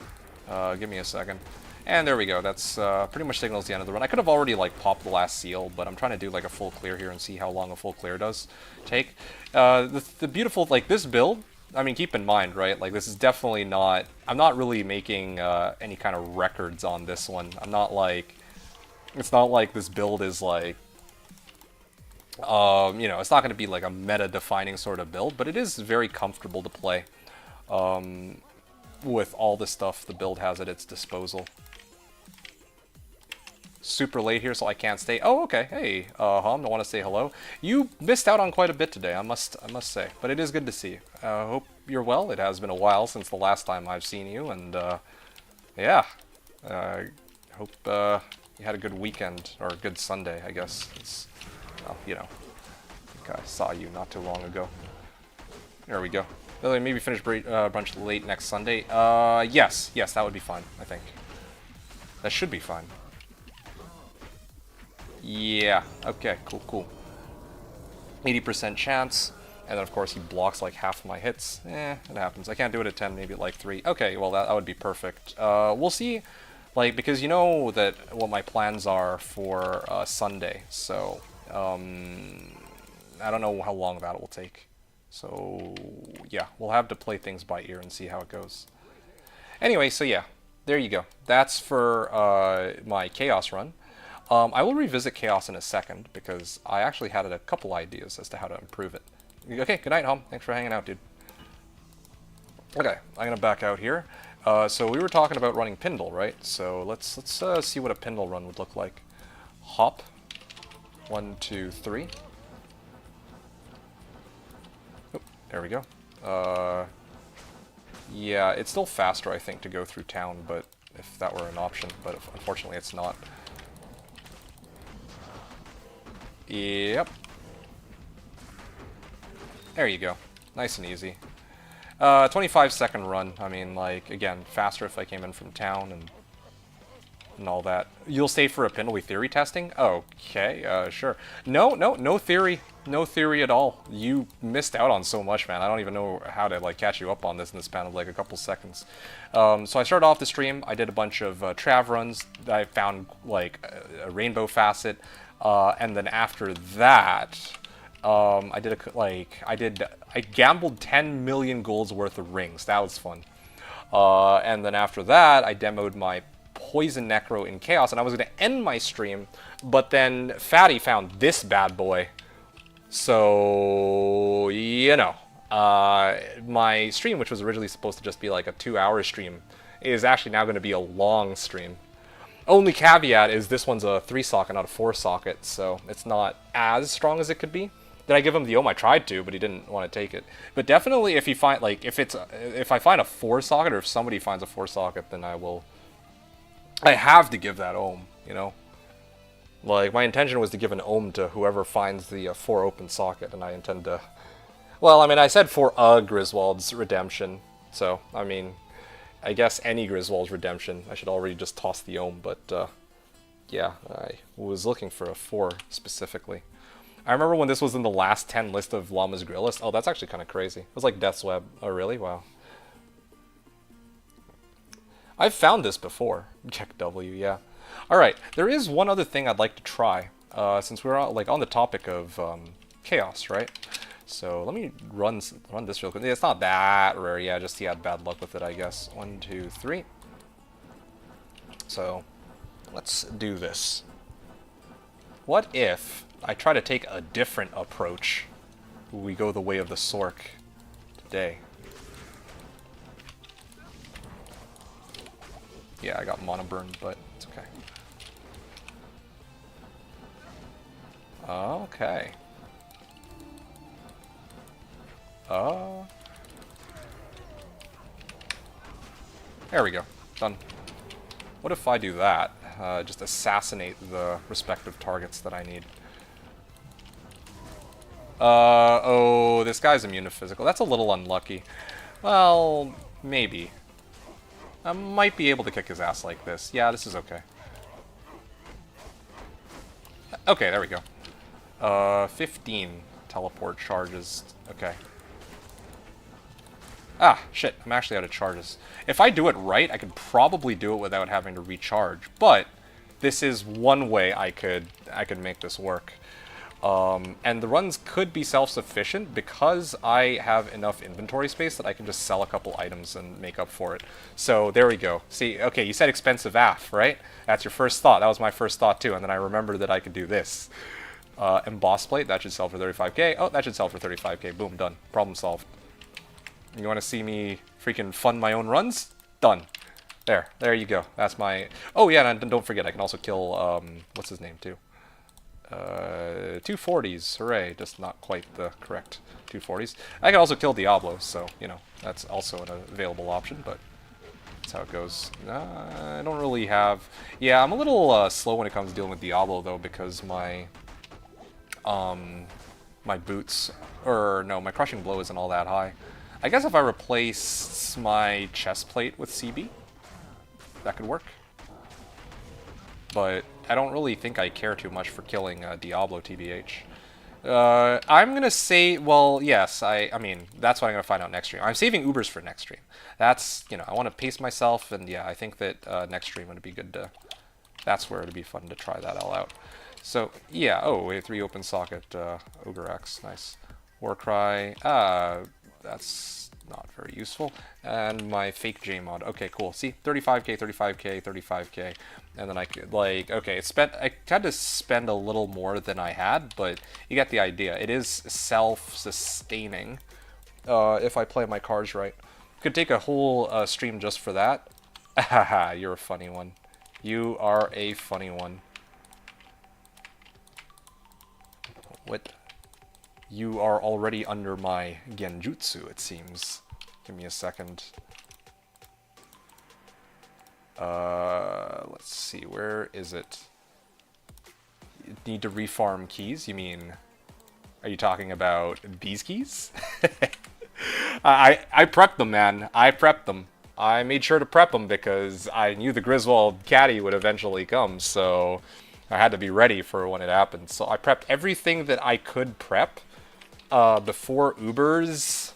Give me a second. And there we go. That's pretty much signals the end of the run. I could have already like popped the last seal, but I'm trying to do like a full clear here and see how long a full clear does take. The beautiful, like this build, I mean, keep in mind, right? Like this is definitely not, I'm not really making any kind of records on this one. I'm not like, it's not like this build is like, you know, it's not going to be like a meta-defining sort of build, but it is very comfortable to play with all the stuff the build has at its disposal. Super late here, so I can't stay. Oh, okay. Hey, Hom, I want to say hello. You missed out on quite a bit today, I must say, but it is good to see you. Hope you're well. It has been a while since the last time I've seen you, and yeah, hope you had a good weekend or a good Sunday, I guess. It's, well, you know, I think I saw you not too long ago. There we go. Maybe finish brunch late next Sunday. Yes, that would be fine, I think. That should be fine. Yeah, okay, cool. 80% chance, and then of course he blocks like half of my hits. It happens. I can't do it at 10, maybe at like 3. Okay, well that would be perfect. We'll see, like, because you know that what my plans are for Sunday, so I don't know how long that will take. So yeah, we'll have to play things by ear and see how it goes. Anyway, so yeah, there you go. That's for my Chaos run. I will revisit Chaos in a second, because I actually had a couple ideas as to how to improve it. Okay, good night, Hom. Thanks for hanging out, dude. Okay, I'm going to back out here. So we were talking about running Pindle, right? So let's see what a Pindle run would look like. Hop. 1, 2, 3. Oh, there we go. Yeah, it's still faster, I think, to go through town, but if that were an option, but unfortunately it's not. Yep. There you go. Nice and easy. 25-second run. I mean, like, again, faster if I came in from town and all that. You'll stay for a Pindle theory testing? Okay, sure. No theory. No theory at all. You missed out on so much, man. I don't even know how to, like, catch you up on this in the span of, like, a couple seconds. So I started off the stream. I did a bunch of Trav runs. I found, like, a rainbow facet. And then after that, I gambled 10 million golds worth of rings. That was fun. And then after that, I demoed my Poison Necro in Chaos, and I was going to end my stream, but then Fatty found this bad boy. So, you know, my stream, which was originally supposed to just be like a 2-hour stream, is actually now going to be a long stream. Only caveat is this one's a 3-socket, not a 4-socket, so it's not as strong as it could be. Did I give him the ohm? I tried to, but he didn't want to take it. But definitely, if you find, like, if I find a 4-socket, or if somebody finds a 4-socket, then I have to give that ohm, you know? Like, my intention was to give an ohm to whoever finds the 4 open socket, and I intend to... Well, I mean, I said for a Griswold's redemption, so, I mean... I guess any Griswold's redemption, I should already just toss the ohm, but yeah, I was looking for a 4 specifically. I remember when this was in the last 10 list of Llama's Grill list. Oh, that's actually kind of crazy. It was like Death's Web. Oh, really? Wow. I've found this before. Check W, yeah. Alright, there is one other thing I'd like to try, since we're on the topic of Chaos, right? So let me run this real quick. It's not that rare, yeah, just he had bad luck with it, I guess. 1, 2, 3. So let's do this. What if I try to take a different approach? We go the way of the Sork today. Yeah, I got mana burn, but it's okay. Okay. There we go. Done. What if I do that? Just assassinate the respective targets that I need. Oh, this guy's immune to physical. That's a little unlucky. Well, maybe. I might be able to kick his ass like this. Yeah, this is okay. Okay, there we go. 15 teleport charges. Okay. Ah, shit, I'm actually out of charges. If I do it right, I could probably do it without having to recharge, but this is one way I could make this work. And the runs could be self-sufficient because I have enough inventory space that I can just sell a couple items and make up for it. So there we go. See, okay, you said expensive AF, right? That's your first thought. That was my first thought too, and then I remembered that I could do this. Emboss plate, that should sell for 35k. Oh, that should sell for 35k. Boom, done. Problem solved. You want to see me freaking fund my own runs? Done. There you go. That's my... Oh yeah, and don't forget, I can also kill, what's his name too? 240s, hooray, just not quite the correct 240s. I can also kill Diablo, so, you know, that's also an available option, but that's how it goes. I don't really have... Yeah, I'm a little slow when it comes to dealing with Diablo, though, because my... my boots... Or, no, my crushing blow isn't all that high. I guess if I replace my chest plate with CB, that could work. But I don't really think I care too much for killing Diablo, TBH. I'm going to say, well, yes, I mean, that's what I'm going to find out next stream. I'm saving Ubers for next stream. That's, you know, I want to pace myself, and yeah, I think that next stream would be good to, that's where it'd be fun to try that all out. So, yeah, oh, we have 3 open socket, Ogre X, nice. Warcry, that's not very useful. And my fake J mod. Okay, cool. See, 35k, 35k, 35k. And then I could, like, okay, I had to spend a little more than I had, but you get the idea. It is self-sustaining if I play my cards right. Could take a whole stream just for that. Haha, you're a funny one. You are a funny one. What? You are already under my genjutsu, it seems. Give me a second. Let's see, where is it? You need to refarm keys? You mean, are you talking about these keys? I prepped them, man. I prepped them. I made sure to prep them because I knew the Griswold caddy would eventually come, so I had to be ready for when it happened. So I prepped everything that I could prep before Ubers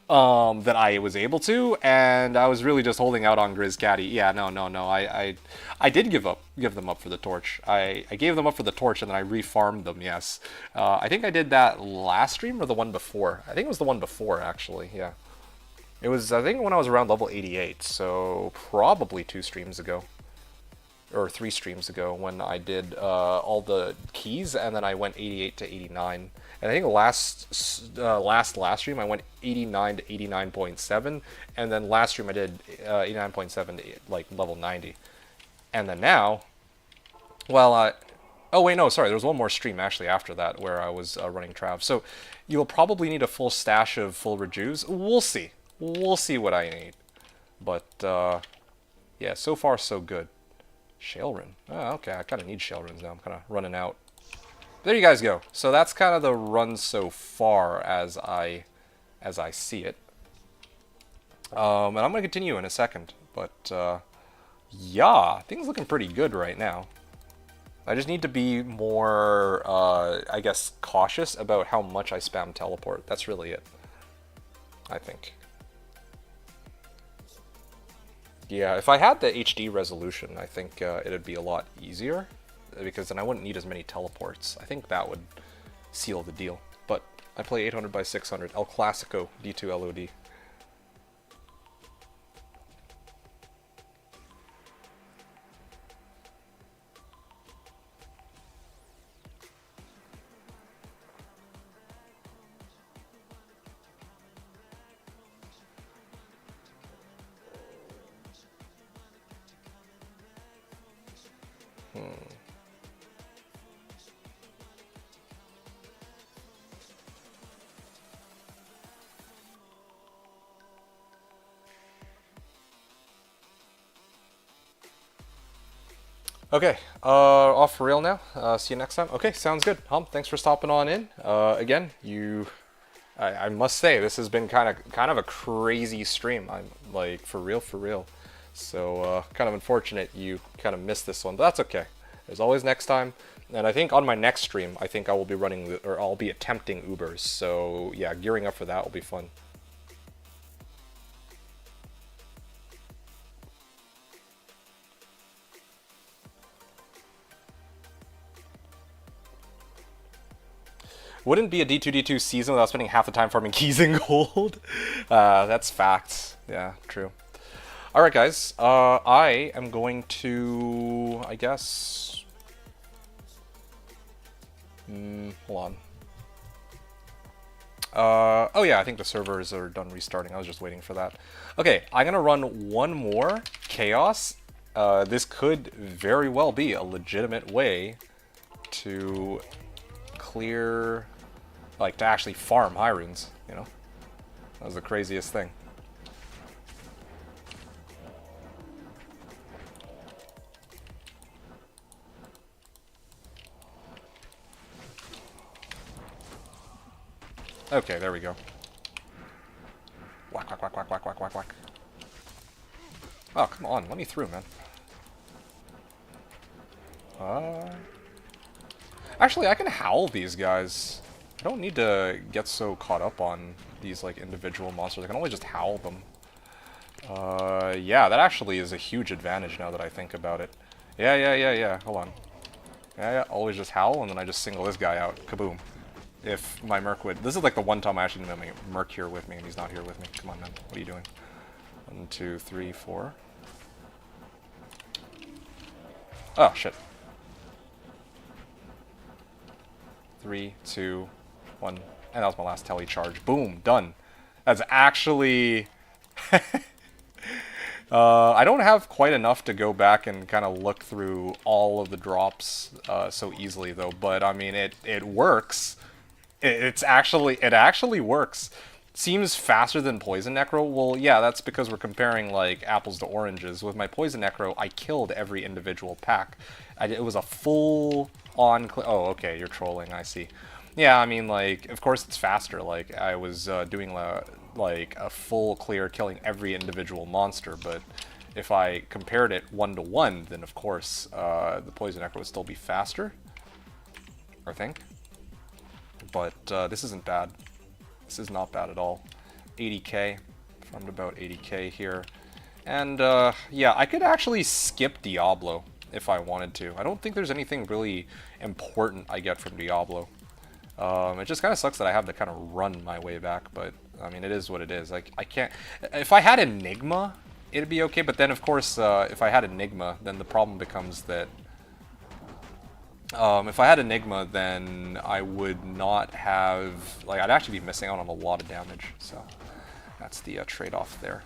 that I was able to, and I was really just holding out on Grizz Caddy. Yeah, no. I did give them up for the torch. I gave them up for the torch, and then I refarmed them. Yes, I think I did that last stream or the one before. I think it was the one before, actually. Yeah, it was. I think when I was around level 88, so probably 2 streams ago. Or 3 streams ago when I did all the keys, and then I went 88 to 89. And I think last stream I went 89 to 89.7, and then last stream I did 89.7 to like level 90. And then now, well, oh wait, no, sorry, there was one more stream actually after that where I was running Trav. So you'll probably need a full stash of full rejuves. We'll see. We'll see what I need. But yeah, so far so good. Shailrin. Oh, okay, I kind of need Shailrins now. I'm kind of running out. There you guys go. So that's kind of the run so far as I see it. And I'm going to continue in a second. But, yeah, things looking pretty good right now. I just need to be more, I guess, cautious about how much I spam teleport. That's really it, I think. Yeah, if I had the HD resolution, I think it'd be a lot easier, because then I wouldn't need as many teleports. I think that would seal the deal. But I play 800 by 600, El Clasico, D2 LOD. Okay, off for real now. See you next time. Okay, sounds good. Hump, thanks for stopping on in. Again, I must say this has been kind of a crazy stream. I'm like for real. So kind of unfortunate you kind of missed this one, but that's okay. There's always next time. And I think on my next stream, I think I will be running or I'll be attempting Ubers. So yeah, gearing up for that will be fun. Wouldn't be a D2D2 season without spending half the time farming keys in gold. That's facts. Yeah, true. Alright guys, I am going to, I guess... hold on. Oh yeah, I think the servers are done restarting. I was just waiting for that. Okay, I'm gonna run one more Chaos. This could very well be a legitimate way to clear, like, to actually farm high runes, you know? That was the craziest thing. Okay, there we go. Whack, whack, whack, whack, whack, whack, whack, whack. Oh, come on, let me through, man. Actually, I can howl these guys. I don't need to get so caught up on these, like, individual monsters. I can only just howl them. Yeah, that actually is a huge advantage now that I think about it. Yeah. Hold on. Yeah, always just howl, and then I just single this guy out. Kaboom. If my Merc would... This is, like, the one time I actually need my Merc here with me, and he's not here with me. Come on, man. What are you doing? 1, 2, 3, 4. Oh, shit. 3, 2, 1, and that was my last tele charge. Boom, done. That's actually... I don't have quite enough to go back and kind of look through all of the drops so easily, though. But I mean, it works. It actually works. Seems faster than Poison Necro. Well, yeah, that's because we're comparing like apples to oranges. With my Poison Necro, I killed every individual pack. It was a full on. Oh, okay, you're trolling. I see. Yeah, I mean, like, of course it's faster. Like, I was doing like a full clear, killing every individual monster. But if I compared it 1-to-1, then of course the Poison Necro would still be faster, I think. But this isn't bad. This is not bad at all. 80k, farmed about 80k here. And yeah, I could actually skip Diablo if I wanted to. I don't think there's anything really important I get from Diablo. It just kind of sucks that I have to kind of run my way back, but I mean, it is what it is. Like, I can't... If I had Enigma, it'd be okay, but then, of course, if I had Enigma, then the problem becomes that... if I had Enigma, then I would not have... Like, I'd actually be missing out on a lot of damage, so that's the trade-off there.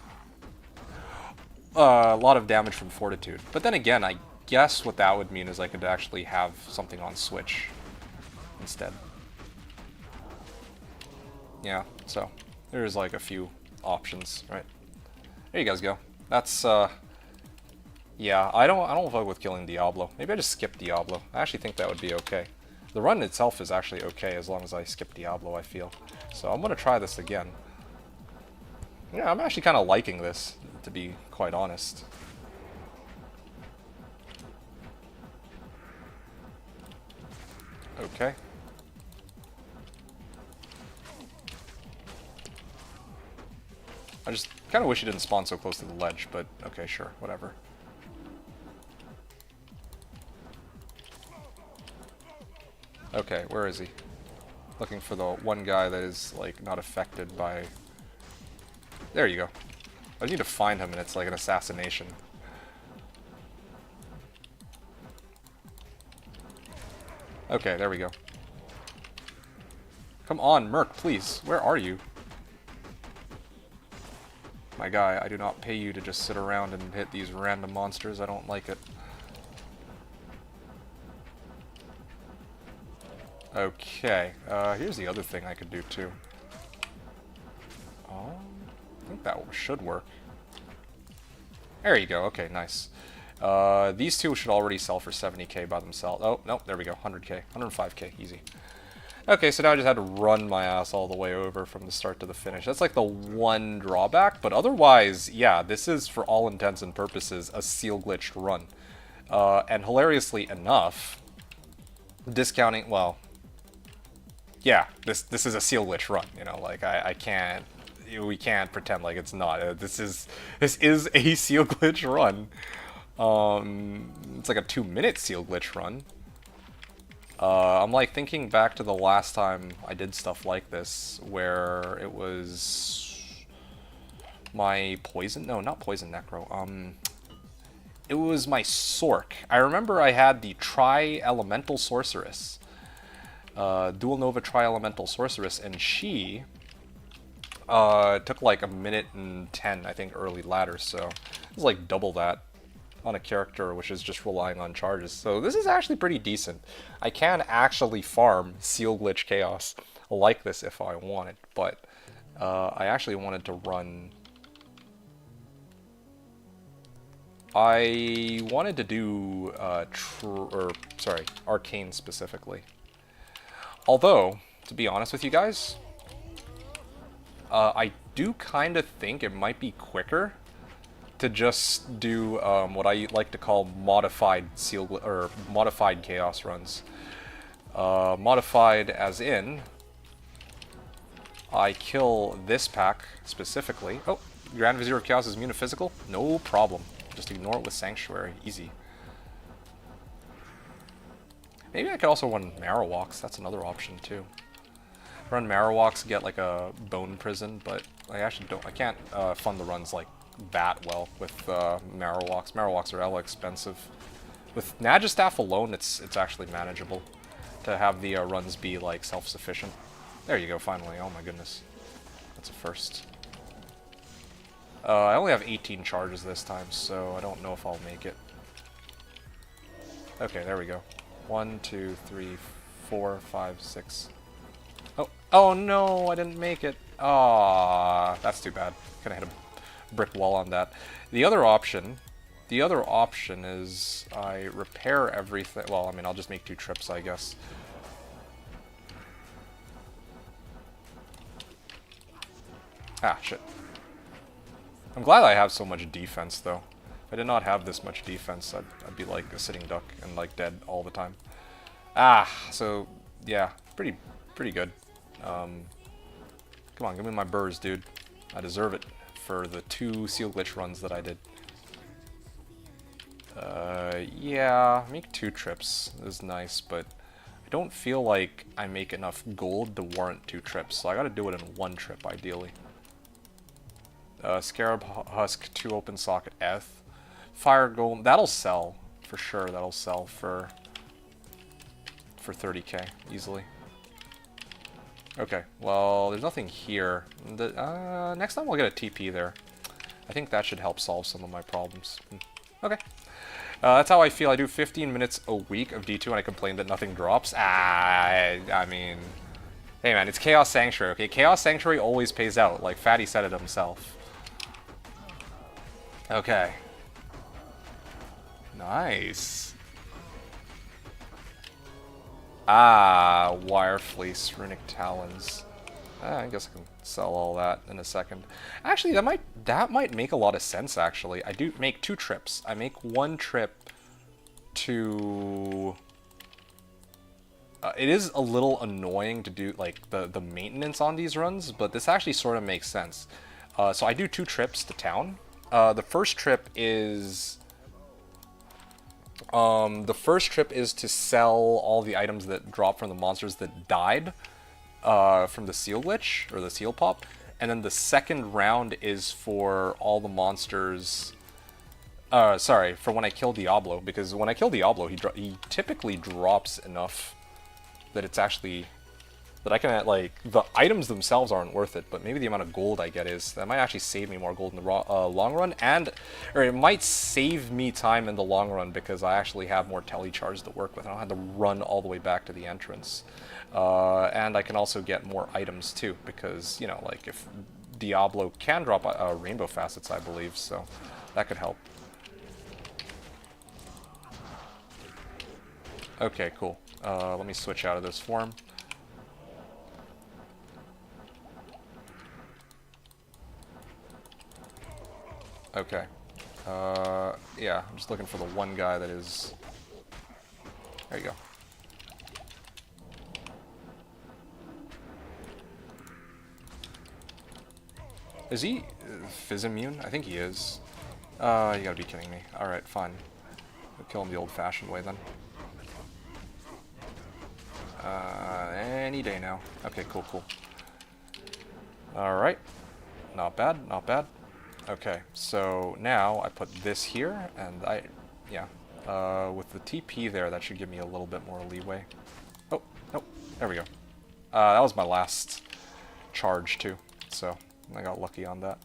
A lot of damage from Fortitude. But then again, I guess what that would mean is I could actually have something on Switch instead. Yeah, so there's like a few options, right? There you guys go. That's yeah, I don't fuck with killing Diablo. Maybe I just skip Diablo. I actually think that would be okay. The run itself is actually okay as long as I skip Diablo, I feel. So I'm gonna try this again. Yeah, I'm actually kind of liking this, to be quite honest. Okay. I just kind of wish he didn't spawn so close to the ledge, but okay, sure, whatever. Okay, where is he? Looking for the one guy that is, like, not affected by... There you go. I need to find him, and it's like an assassination. Okay, there we go. Come on, Merc, please. Where are you? My guy, I do not pay you to just sit around and hit these random monsters. I don't like it. Okay, here's the other thing I could do too. I think that should work. There you go, okay, nice. These two should already sell for 70k by themselves. Oh, no, there we go, 100k, 105k, easy. Okay, so now I just had to run my ass all the way over from the start to the finish. That's like the one drawback, but otherwise, yeah, this is, for all intents and purposes, a seal glitched run. And hilariously enough, discounting, well, yeah, this is a seal glitch run, you know, like, I can't, we can't pretend like it's not. This is a seal glitch run. It's like a 2-minute seal glitch run. I'm like thinking back to the last time I did stuff like this, where it was my poison, no, not poison necro, it was my Sork. I remember I had the Tri-Elemental Sorceress, Dual Nova Tri-Elemental Sorceress, and she took like 1:10, I think, early ladder, so it was like double that on a character which is just relying on charges. So this is actually pretty decent. I can actually farm Seal Glitch Chaos like this if I wanted, but I actually wanted to run... I wanted to do Arcane specifically. Although, to be honest with you guys, I do kind of think it might be quicker to just do what I like to call modified modified chaos runs. Modified as in, I kill this pack specifically. Oh, Grand Vizier of Chaos is immune to physical? No problem. Just ignore it with Sanctuary. Easy. Maybe I could also run Marowaks. That's another option too. Run Marowaks, get like a Bone Prison, but I actually don't. I can't fund the runs like that well with Marowaks. Marowaks are hella expensive. With Magistaff alone, it's actually manageable to have the runs be like self-sufficient. There you go, finally. Oh my goodness, that's a first. I only have 18 charges this time, so I don't know if I'll make it. Okay, there we go. 1, 2, 3, 4, 5, 6. Oh no, I didn't make it. Ah, that's too bad. Kinda hit a brick wall on that. The other option is I repair everything. Well, I mean, I'll just make 2 trips, I guess. Ah, shit. I'm glad I have so much defense, though. If I did not have this much defense, I'd be like a sitting duck and like dead all the time. Ah, so yeah, pretty good. Come on, give me my burrs, dude. I deserve it for the 2 seal glitch runs that I did. Yeah, make 2 trips is nice, but I don't feel like I make enough gold to warrant 2 trips, so I gotta do it in 1 trip, ideally. Scarab Husk, 2 open socket Eth. Fire Golem, that'll sell, for sure, that'll sell for 30k, easily. Okay, well, there's nothing here. Next time we'll get a TP there. I think that should help solve some of my problems. Okay. That's how I feel. I do 15 minutes a week of D2 and I complain that nothing drops. I mean... Hey man, it's Chaos Sanctuary, okay? Chaos Sanctuary always pays out, like Fatty said it himself. Okay. Nice. Ah, Wire Fleece, Runic Talons. I guess I can sell all that in a second. Actually, that might make a lot of sense, actually. I do make 2 trips. I make 1 trip to... it is a little annoying to do, like, the maintenance on these runs, but this actually sort of makes sense. So I do 2 trips to town. The first trip is... to sell all the items that drop from the monsters that died from the seal glitch, or the seal pop. And then the second round is for all the monsters... sorry, for when I kill Diablo, because when I kill Diablo, he typically drops enough that it's actually... that I can, like, the items themselves aren't worth it, but maybe the amount of gold I get is. That might actually save me more gold in the long run, or it might save me time in the long run because I actually have more tele charges to work with. I don't have to run all the way back to the entrance. And I can also get more items too, because, you know, like if Diablo can drop rainbow facets, I believe, so that could help. Okay, cool. Let me switch out of this form. Okay. Yeah, I'm just looking for the one guy that is... There you go. Is he Fizz immune? I think he is. You gotta be kidding me. Alright, fine. I'll kill him the old-fashioned way then. Any day now. Okay, cool, cool. Alright. Not bad, not bad. Okay, so now I put this here, and with the TP there, that should give me a little bit more leeway. Oh, nope, there we go. That was my last charge too, so I got lucky on that.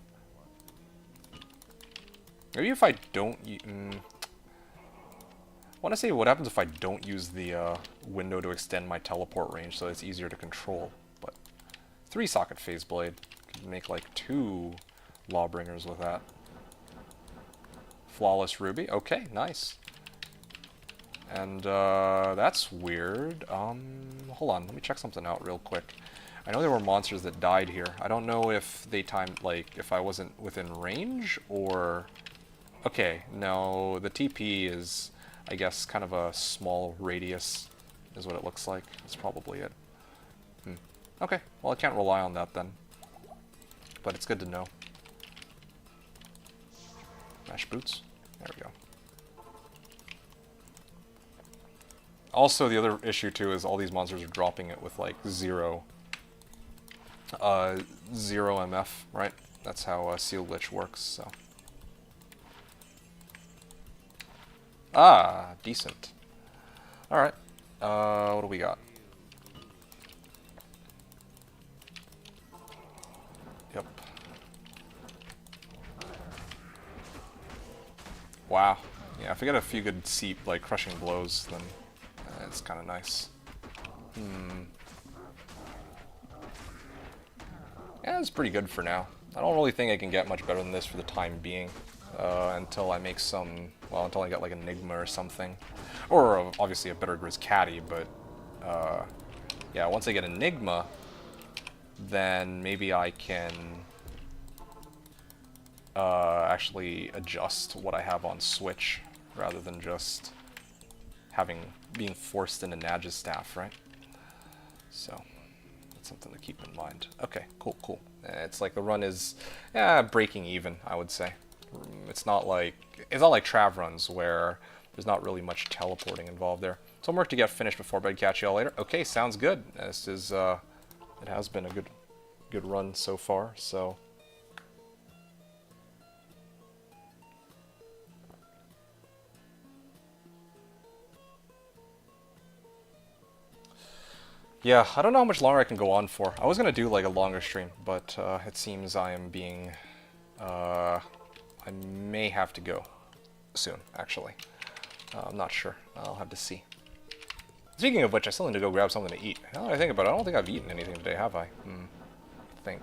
Maybe if I don't... I want to say what happens if I don't use the window to extend my teleport range so it's easier to control, but 3-socket phase blade could make like 2 Lawbringers with that. Flawless Ruby. Okay, nice. And that's weird. Hold on, let me check something out real quick. I know there were monsters that died here. I don't know if they timed, like, if I wasn't within range or... Okay, no, the TP is, I guess, kind of a small radius is what it looks like. That's probably it. Okay, well I can't rely on that then. But it's good to know. Mesh boots. There we go. Also, the other issue too is all these monsters are dropping it with like zero MF, right? That's how Seal Glitch works, so. Ah, decent. Alright. What do we got? Yep. Wow. Yeah, if we get a few good seep, like crushing blows, then it's kind of nice. Yeah, it's pretty good for now. I don't really think I can get much better than this for the time being. Until I make some... Well, until I get like Enigma or something. Or obviously a better Grizz Caddy, but... yeah, once I get Enigma, then maybe I can... actually adjust what I have on Switch, rather than just being forced into Naj's staff, right? So, that's something to keep in mind. Okay, cool, cool. It's like the run is breaking even, I would say. It's not like Trav runs where there's not really much teleporting involved there. Some work to get finished before bed. Catch you all later. Okay, sounds good. This is it has been a good run so far. So. Yeah, I don't know how much longer I can go on for. I was gonna do like a longer stream, but it seems I am being I may have to go soon, actually. I'm not sure. I'll have to see. Speaking of which, I still need to go grab something to eat. Now that I think about it, I don't think I've eaten anything today, have I? I think.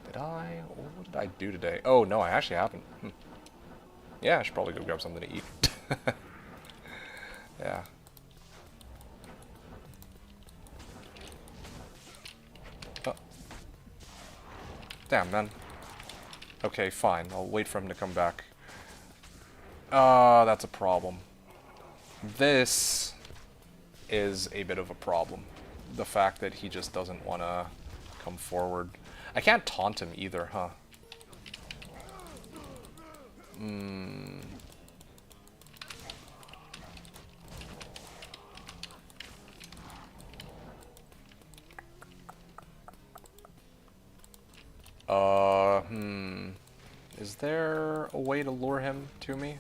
Did I? What did I do today? Oh, no, I actually haven't. Yeah, I should probably go grab something to eat. Yeah. Oh. Damn, man. Okay, fine. I'll wait for him to come back. That's a problem. This is a bit of a problem. The fact that he just doesn't want to come forward. I can't taunt him either, huh? Is there a way to lure him to me?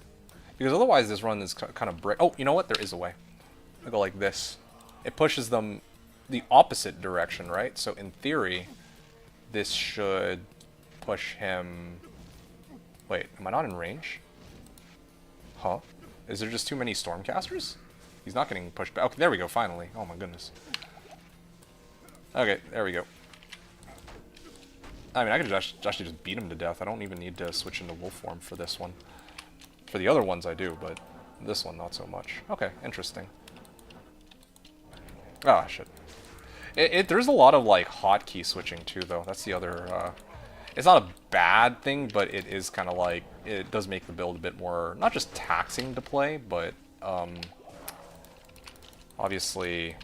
Because otherwise this run is kind of Oh, you know what? There is a way. I'll go like this. It pushes them the opposite direction, right? So in theory, this should push him... Wait, am I not in range? Huh? Is there just too many Stormcasters? He's not getting pushed back. Okay, there we go, finally. Oh my goodness. Okay, there we go. I mean, I could actually just beat him to death. I don't even need to switch into wolf form for this one. For the other ones I do, but this one not so much. Okay, interesting. Ah, shit. There's a lot of, like, hotkey switching, too, though. That's the other, it's not a bad thing, but it is kind of like, it does make the build a bit more, not just taxing to play, but, obviously,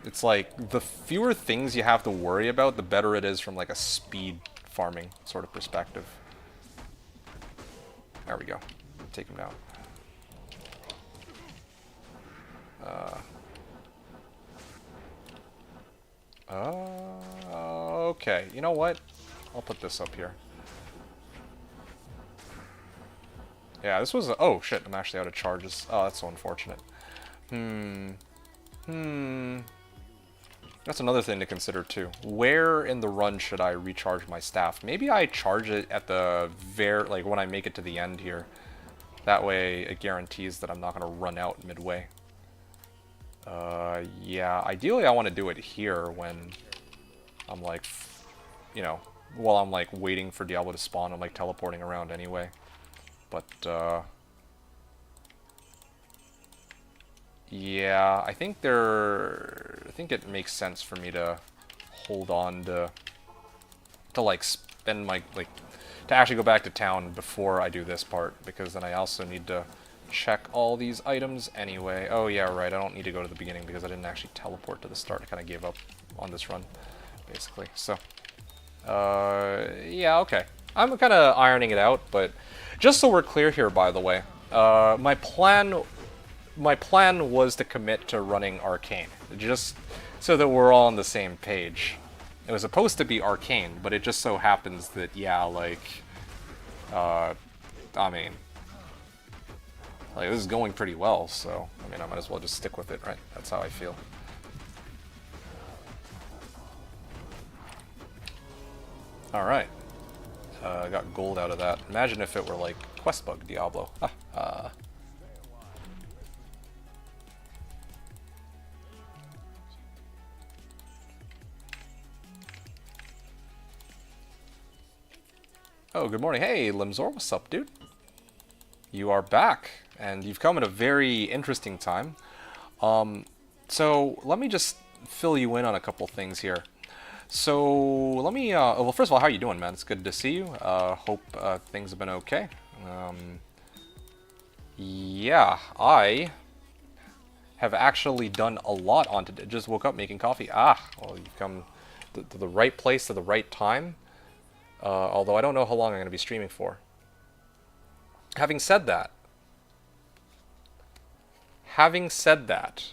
it's like, the fewer things you have to worry about, the better it is from, like, a speed farming sort of perspective. There we go. Take him down. Okay, you know what? I'll put this up here. Yeah, this was a, oh shit, I'm actually out of charges. Oh, that's so unfortunate. That's another thing to consider too. Where in the run should I recharge my staff? Maybe I charge it at the like when I make it to the end here. That way it guarantees that I'm not going to run out midway. Yeah, ideally I want to do it here when I'm like, you know, while I'm like waiting for Diablo to spawn, I'm like teleporting around anyway. But, yeah, I think it makes sense for me to hold on to like spend my, like, to actually go back to town before I do this part, because then I also need to check all these items anyway. Oh yeah, right, I don't need to go to the beginning because I didn't actually teleport to the start. I kind of gave up on this run, basically. So, yeah, okay. I'm kind of ironing it out, but just so we're clear here, by the way, my plan was to commit to running Arcane, just so that we're all on the same page. It was supposed to be Arcane, but it just so happens that, yeah, like, I mean, like, this is going pretty well, so, I mean, I might as well just stick with it, right? That's how I feel. Alright. I got gold out of that. Imagine if it were, like, quest bug Diablo. Oh, good morning. Hey, Limzor, what's up, dude? You are back, and you've come at a very interesting time. So let me just fill you in on a couple things here. So let me, well, first of all, how are you doing, man? It's good to see you. Hope things have been okay. Yeah, I have actually done a lot on today. Just woke up making coffee. Ah, well, you've come to the right place at the right time. Although I don't know how long I'm going to be streaming for. Having said that,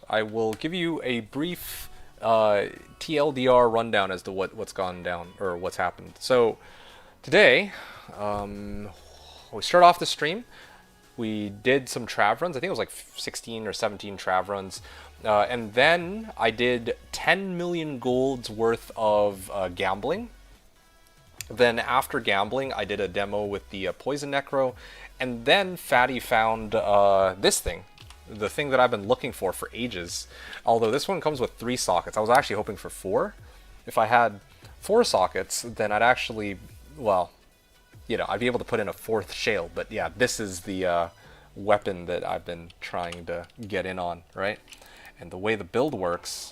I will give you a brief TLDR rundown as to what's gone down, or what's happened. So, today, we start off the stream. We did some Trav runs. I think it was like 16 or 17 Trav runs. And then I did 10 million golds worth of gambling. Then after gambling, I did a demo with the Poison Necro, and then Fatty found this thing, the thing that I've been looking for ages. Although this one comes with 3 sockets. I was actually hoping for 4. If I had 4 sockets, then I'd actually, well, you know, I'd be able to put in a 4th shale. But yeah, this is the weapon that I've been trying to get in on, right? And the way the build works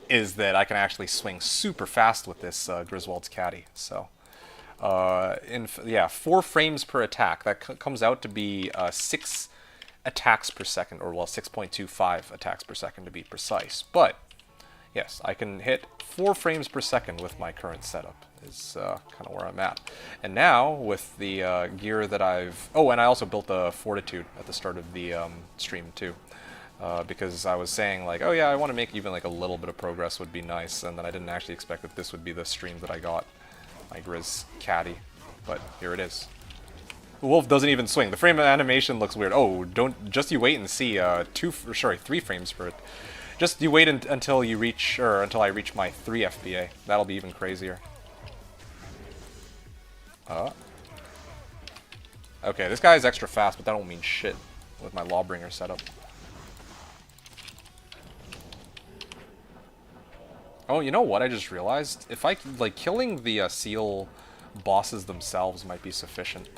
is that I can actually swing super fast with this Griswold's Caddy. So, yeah, 4 frames per attack. That comes out to be 6 attacks per second, or well, 6.25 attacks per second to be precise. But yes, I can hit 4 frames per second with my current setup. Is kind of where I'm at. And now with the gear that I've, oh, and I also built the Fortitude at the start of the stream too. Because I was saying, like, oh yeah, I want to make even like a little bit of progress would be nice, and then I didn't actually expect that this would be the stream that I got my Grizz Caddy, but here it is. The wolf doesn't even swing. The frame animation looks weird. Oh, just you wait and see. 3 frames per. Just you wait until you reach, or until I reach my 3 FBA. That'll be even crazier. Okay, this guy is extra fast, but that don't mean shit with my Lawbringer setup. Oh, you know what? I just realized if I like killing the seal bosses themselves might be sufficient.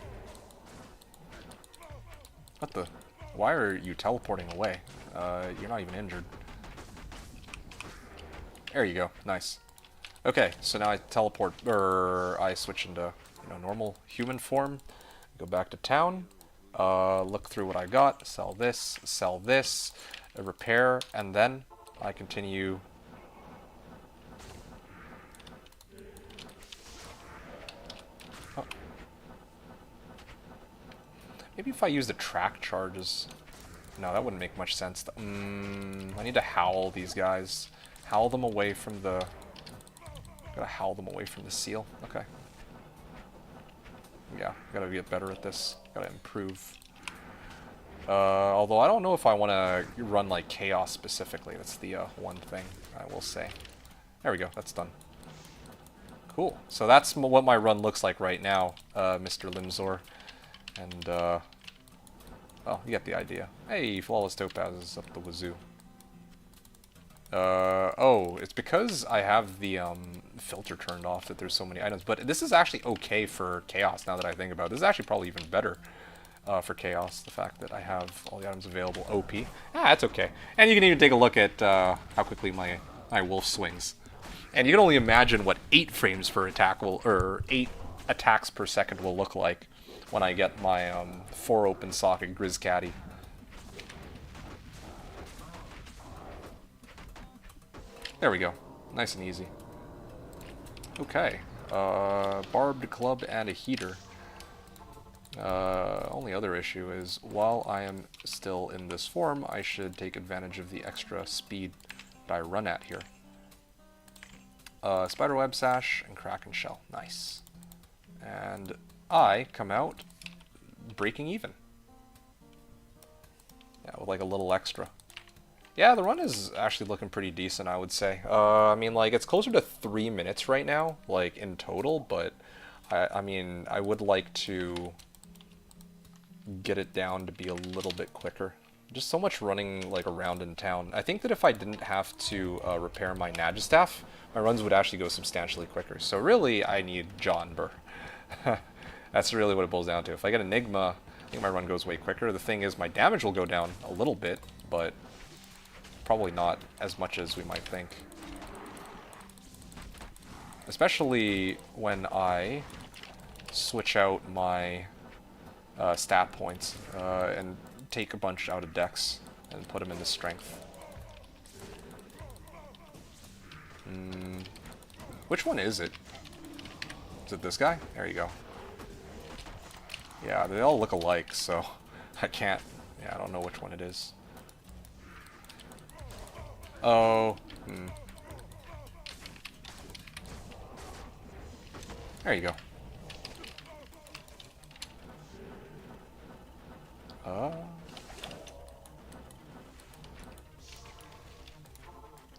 What the? Why are you teleporting away? You're not even injured. There you go. Nice. Okay, so now I teleport, or I switch into normal human form. Go back to town. Look through what I got. Sell this, repair, and then I continue. Oh. Maybe if I use the track charges. No, that wouldn't make much sense. I need to howl these guys. Howl them away from the... Gotta howl them away from the seal. Okay. Yeah, gotta get better at this. Gotta improve. Although I don't know if I want to run like Chaos specifically. That's the one thing I will say. There we go. That's done. Cool. So that's what my run looks like right now, Mr. Limzor. And, well, you get the idea. Hey, Flawless Topaz is up the wazoo. Oh, it's because I have the filter turned off that there's so many items. But this is actually okay for Chaos now that I think about it. This is actually probably even better for Chaos, the fact that I have all the items available. OP. That's okay. And you can even take a look at how quickly my wolf swings. And you can only imagine what 8 frames per attack will, or 8 attacks per second will look like when I get my 4 open socket Grizz Caddy. There we go. Nice and easy. Okay. Barbed club and a heater. Only other issue is, while I am still in this form, I should take advantage of the extra speed that I run at here. Spiderweb sash and Kraken shell. Nice. And I come out breaking even. Yeah, with like a little extra. Yeah, the run is actually looking pretty decent, I would say. I mean, like, it's closer to 3 minutes right now, like, in total, but I mean, I would like to get it down to be a little bit quicker. Just so much running, like, around in town. I think that if I didn't have to repair my Nagistaff, my runs would actually go substantially quicker. So really, I need John Burr. That's really what it boils down to. If I get Enigma, I think my run goes way quicker. The thing is, my damage will go down a little bit, but probably not as much as we might think. Especially when I switch out my stat points and take a bunch out of Dex and put them into Strength. Which one is it? Is it this guy? There you go. Yeah, they all look alike, so I can't... Yeah, I don't know which one it is. Oh. There you go.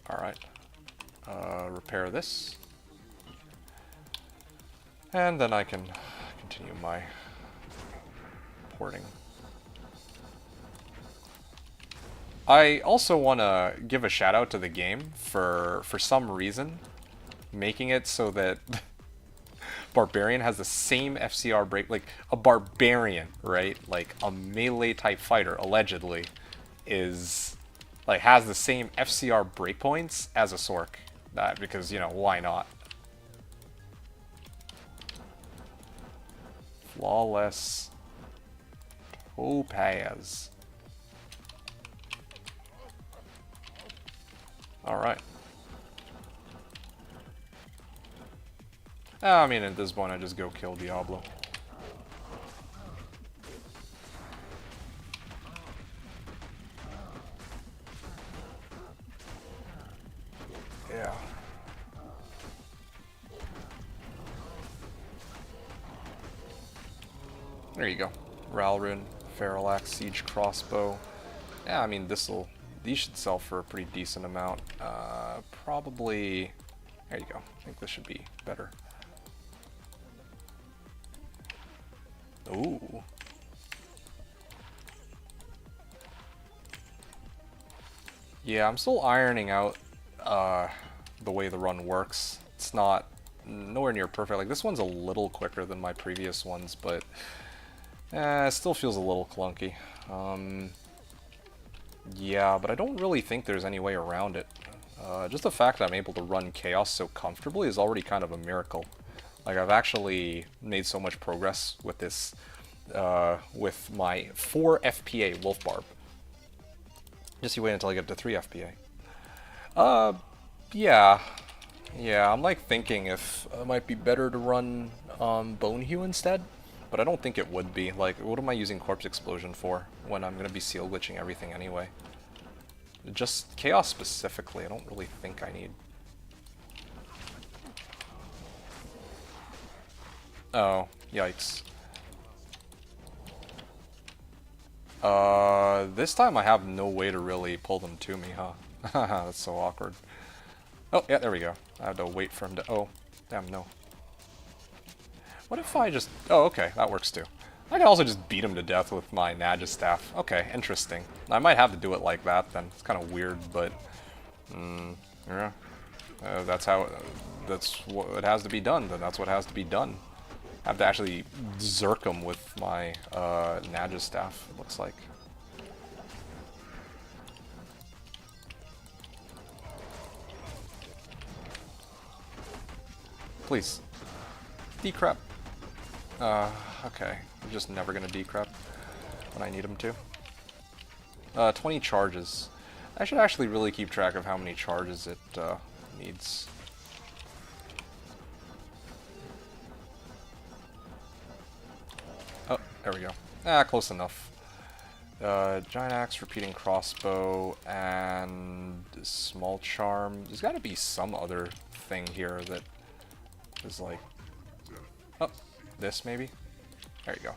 Alright. Repair this. And then I can continue my porting. I also want to give a shout out to the game for some reason making it so that Barbarian has the same FCR break, like a Barbarian, right? Like a melee type fighter, allegedly, is like has the same FCR breakpoints as a Sorc. Because, you know, why not? Flawless Topaz. Alright. I mean, at this point, I just go kill Diablo. Yeah. There you go. Ralrun, Feralax, Siege Crossbow. Yeah, I mean, these should sell for a pretty decent amount. Probably... There you go. I think this should be better. Ooh. Yeah, I'm still ironing out the way the run works. It's not nowhere near perfect. Like, this one's a little quicker than my previous ones, but it still feels a little clunky. Yeah, but I don't really think there's any way around it. Just the fact that I'm able to run Chaos so comfortably is already kind of a miracle. Like, I've actually made so much progress with this, with my 4 FPA Wolf Barb. Just you wait until I get to 3 FPA. Yeah. Yeah, I'm like thinking if it might be better to run Bone Hue instead, but I don't think it would be. Like, what am I using Corpse Explosion for when I'm going to be seal glitching everything anyway? Just Chaos specifically, I don't really think I need. Oh, yikes. This time I have no way to really pull them to me, huh? That's so awkward. Oh, yeah, there we go. I have to wait for him to... Oh, damn, no. What if I just... Oh, okay, that works too. I can also just beat him to death with my Nagistaff. Okay, interesting. I might have to do it like that then. It's kind of weird, but... yeah. That's how... that's what it has to be done, then that's what has to be done. I have to actually zerk him with my Nagistaff, it looks like. Please. Decrep. Okay. I'm just never gonna decrep when I need him to. 20 charges. I should actually really keep track of how many charges it needs. Oh, there we go. Ah, close enough. Giant Axe, Repeating Crossbow, and Small Charm. There's gotta be some other thing here that is like... Oh, this maybe? There you go.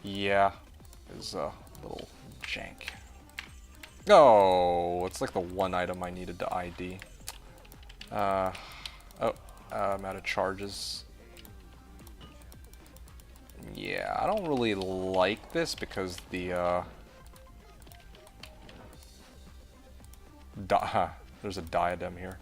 Yeah, it's a little jank. Oh, it's like the one item I needed to ID. Oh, I'm out of charges. Yeah, I don't really like this because the, there's a diadem here.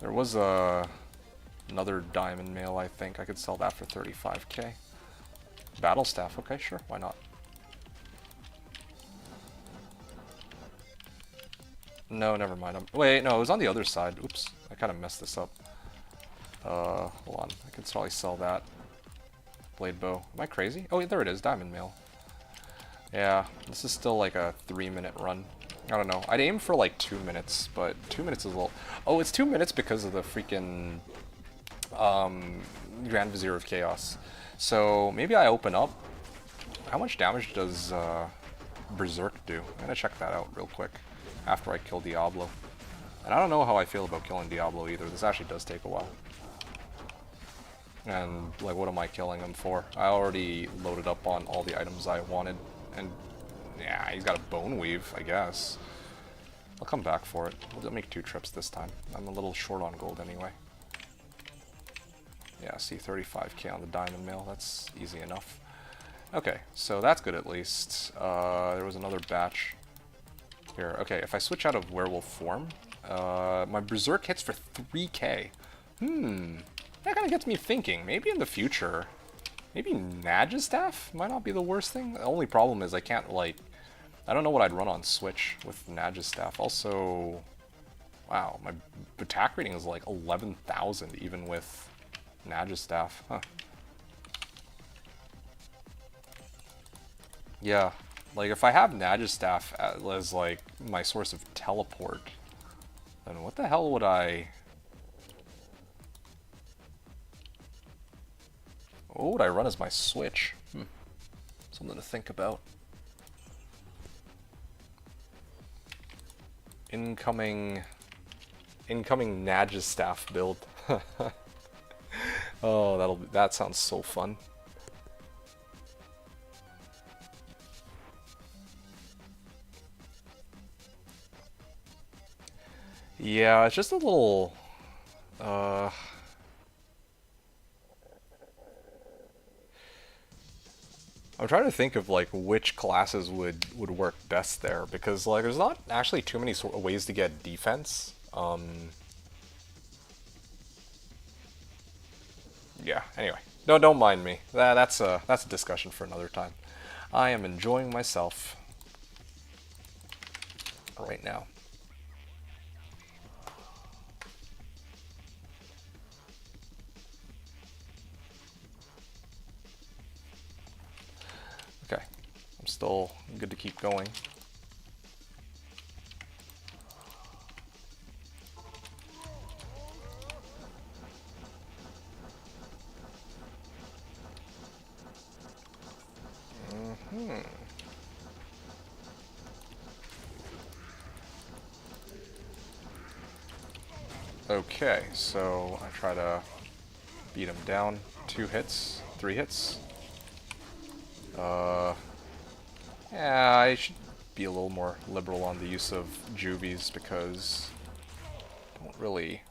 There was another diamond mail, I think. I could sell that for 35k. Battle staff, okay, sure, why not? No, never mind. Wait, no, it was on the other side. Oops, I kind of messed this up. Hold on. I could probably sell that. Blade bow. Am I crazy? Oh, yeah, there it is. Diamond mail. Yeah, this is still like a 3-minute run. I don't know. I'd aim for like 2 minutes, but 2 minutes is a little... Oh, it's 2 minutes because of the freaking Grand Vizier of Chaos. So maybe I open up. How much damage does Berserk do? I'm gonna check that out real quick after I kill Diablo. And I don't know how I feel about killing Diablo either. This actually does take a while. And, like, what am I killing him for? I already loaded up on all the items I wanted. And, yeah, he's got a bone weave, I guess. I'll come back for it. We'll make 2 trips this time. I'm a little short on gold anyway. Yeah, see, 35k on the diamond mail. That's easy enough. Okay, so that's good at least. There was another batch here. Okay, if I switch out of werewolf form, my berserk hits for 3k. That kind of gets me thinking. Maybe in the future, maybe Nagistaff might not be the worst thing. The only problem is I can't, like, I don't know what I'd run on Switch with Nagistaff. Also, wow, my attack rating is like 11,000 even with Nagistaff. Huh. Yeah, like if I have Nagistaff as like my source of teleport, then what the hell would I... What would I run as my Switch? Something to think about. Incoming Nagistaff build. Oh, that sounds so fun. Yeah, it's just a little I'm trying to think of like which classes would work best there because like there's not actually too many ways to get defense. Yeah. Anyway, no, don't mind me. That's a discussion for another time. I am enjoying myself right now. Okay, I'm still good to keep going. Okay, so I try to beat him down. 2 hits, 3 hits. Yeah, I should be a little more liberal on the use of juvies because I don't really.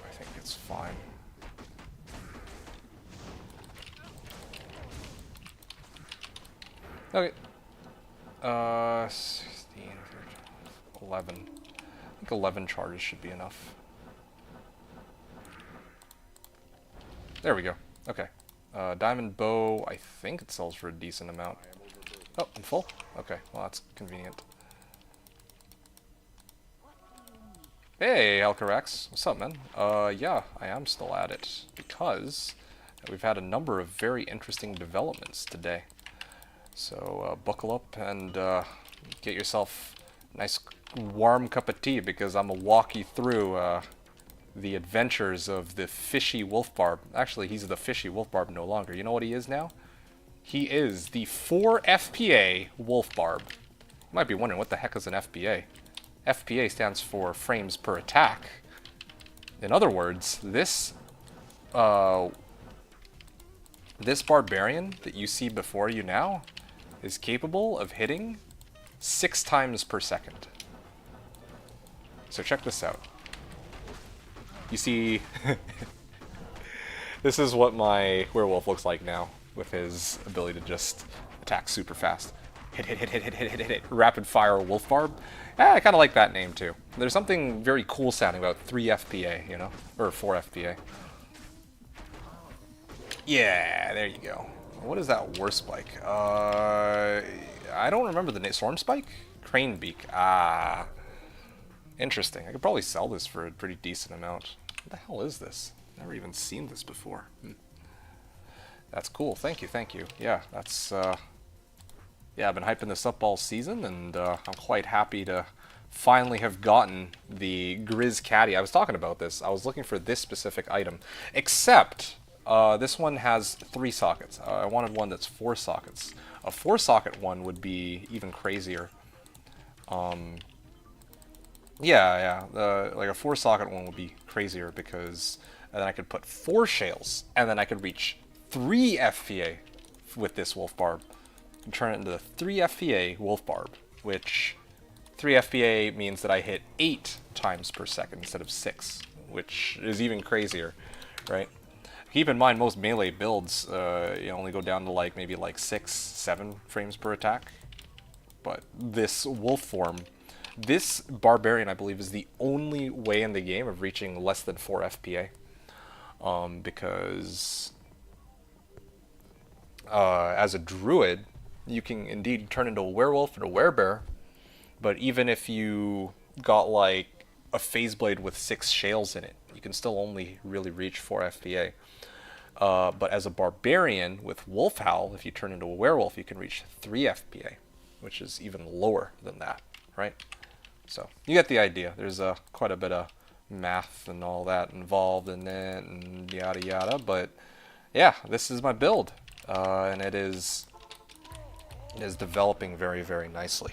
I think it's fine. Okay. 16, 11. I think 11 charges should be enough. There we go. Okay. Diamond bow, I think it sells for a decent amount. Oh, I'm full? Okay, well that's convenient. Hey, Alcarax. What's up, man? Yeah, I am still at it because we've had a number of very interesting developments today. So buckle up and get yourself a nice warm cup of tea because I'm gonna walk you through the adventures of the Fishy Wolfbarb. Actually, he's the Fishy Wolfbarb no longer. You know what he is now? He is the 4 FPA Wolfbarb. You might be wondering what the heck is an FPA. FPA stands for frames per attack. In other words, this barbarian that you see before you now is capable of hitting 6 times per second. So check this out. You see, this is what my werewolf looks like now with his ability to just attack super fast. Hit, hit, hit, hit, hit, hit, hit, hit, hit. Rapid fire wolf barb. I kind of like that name too. There's something very cool sounding about 3 FPA, you know? Or 4 FPA. Yeah, there you go. What is that war spike? I don't remember the name. Storm spike? Crane beak. Ah. Interesting. I could probably sell this for a pretty decent amount. What the hell is this? Never even seen this before. That's cool. Thank you, thank you. Yeah, that's yeah, I've been hyping this up all season, and I'm quite happy to finally have gotten the Grizz Caddy. I was talking about this. I was looking for this specific item, except this one has 3 sockets. I wanted one that's 4 sockets. A 4-socket one would be even crazier. Yeah, like a 4-socket one would be crazier because then I could put 4 shales, and then I could reach 3 FPA with this wolf barb. And turn it into the 3 FPA wolf barb, which 3 FPA means that I hit 8 times per second instead of 6, which is even crazier, right? Keep in mind, most melee builds you only go down to like maybe like 6, 7 frames per attack. But this wolf form, this barbarian, I believe, is the only way in the game of reaching less than 4 FPA. Because as a druid, you can indeed turn into a werewolf and a werebear, but even if you got like a phase blade with 6 shales in it, you can still only really reach 4 FPA. But as a barbarian with wolf howl, if you turn into a werewolf, you can reach 3 FPA, which is even lower than that, right? So you get the idea. There's quite a bit of math and all that involved in it, and yada yada. But yeah, this is my build, and it is developing very, very nicely.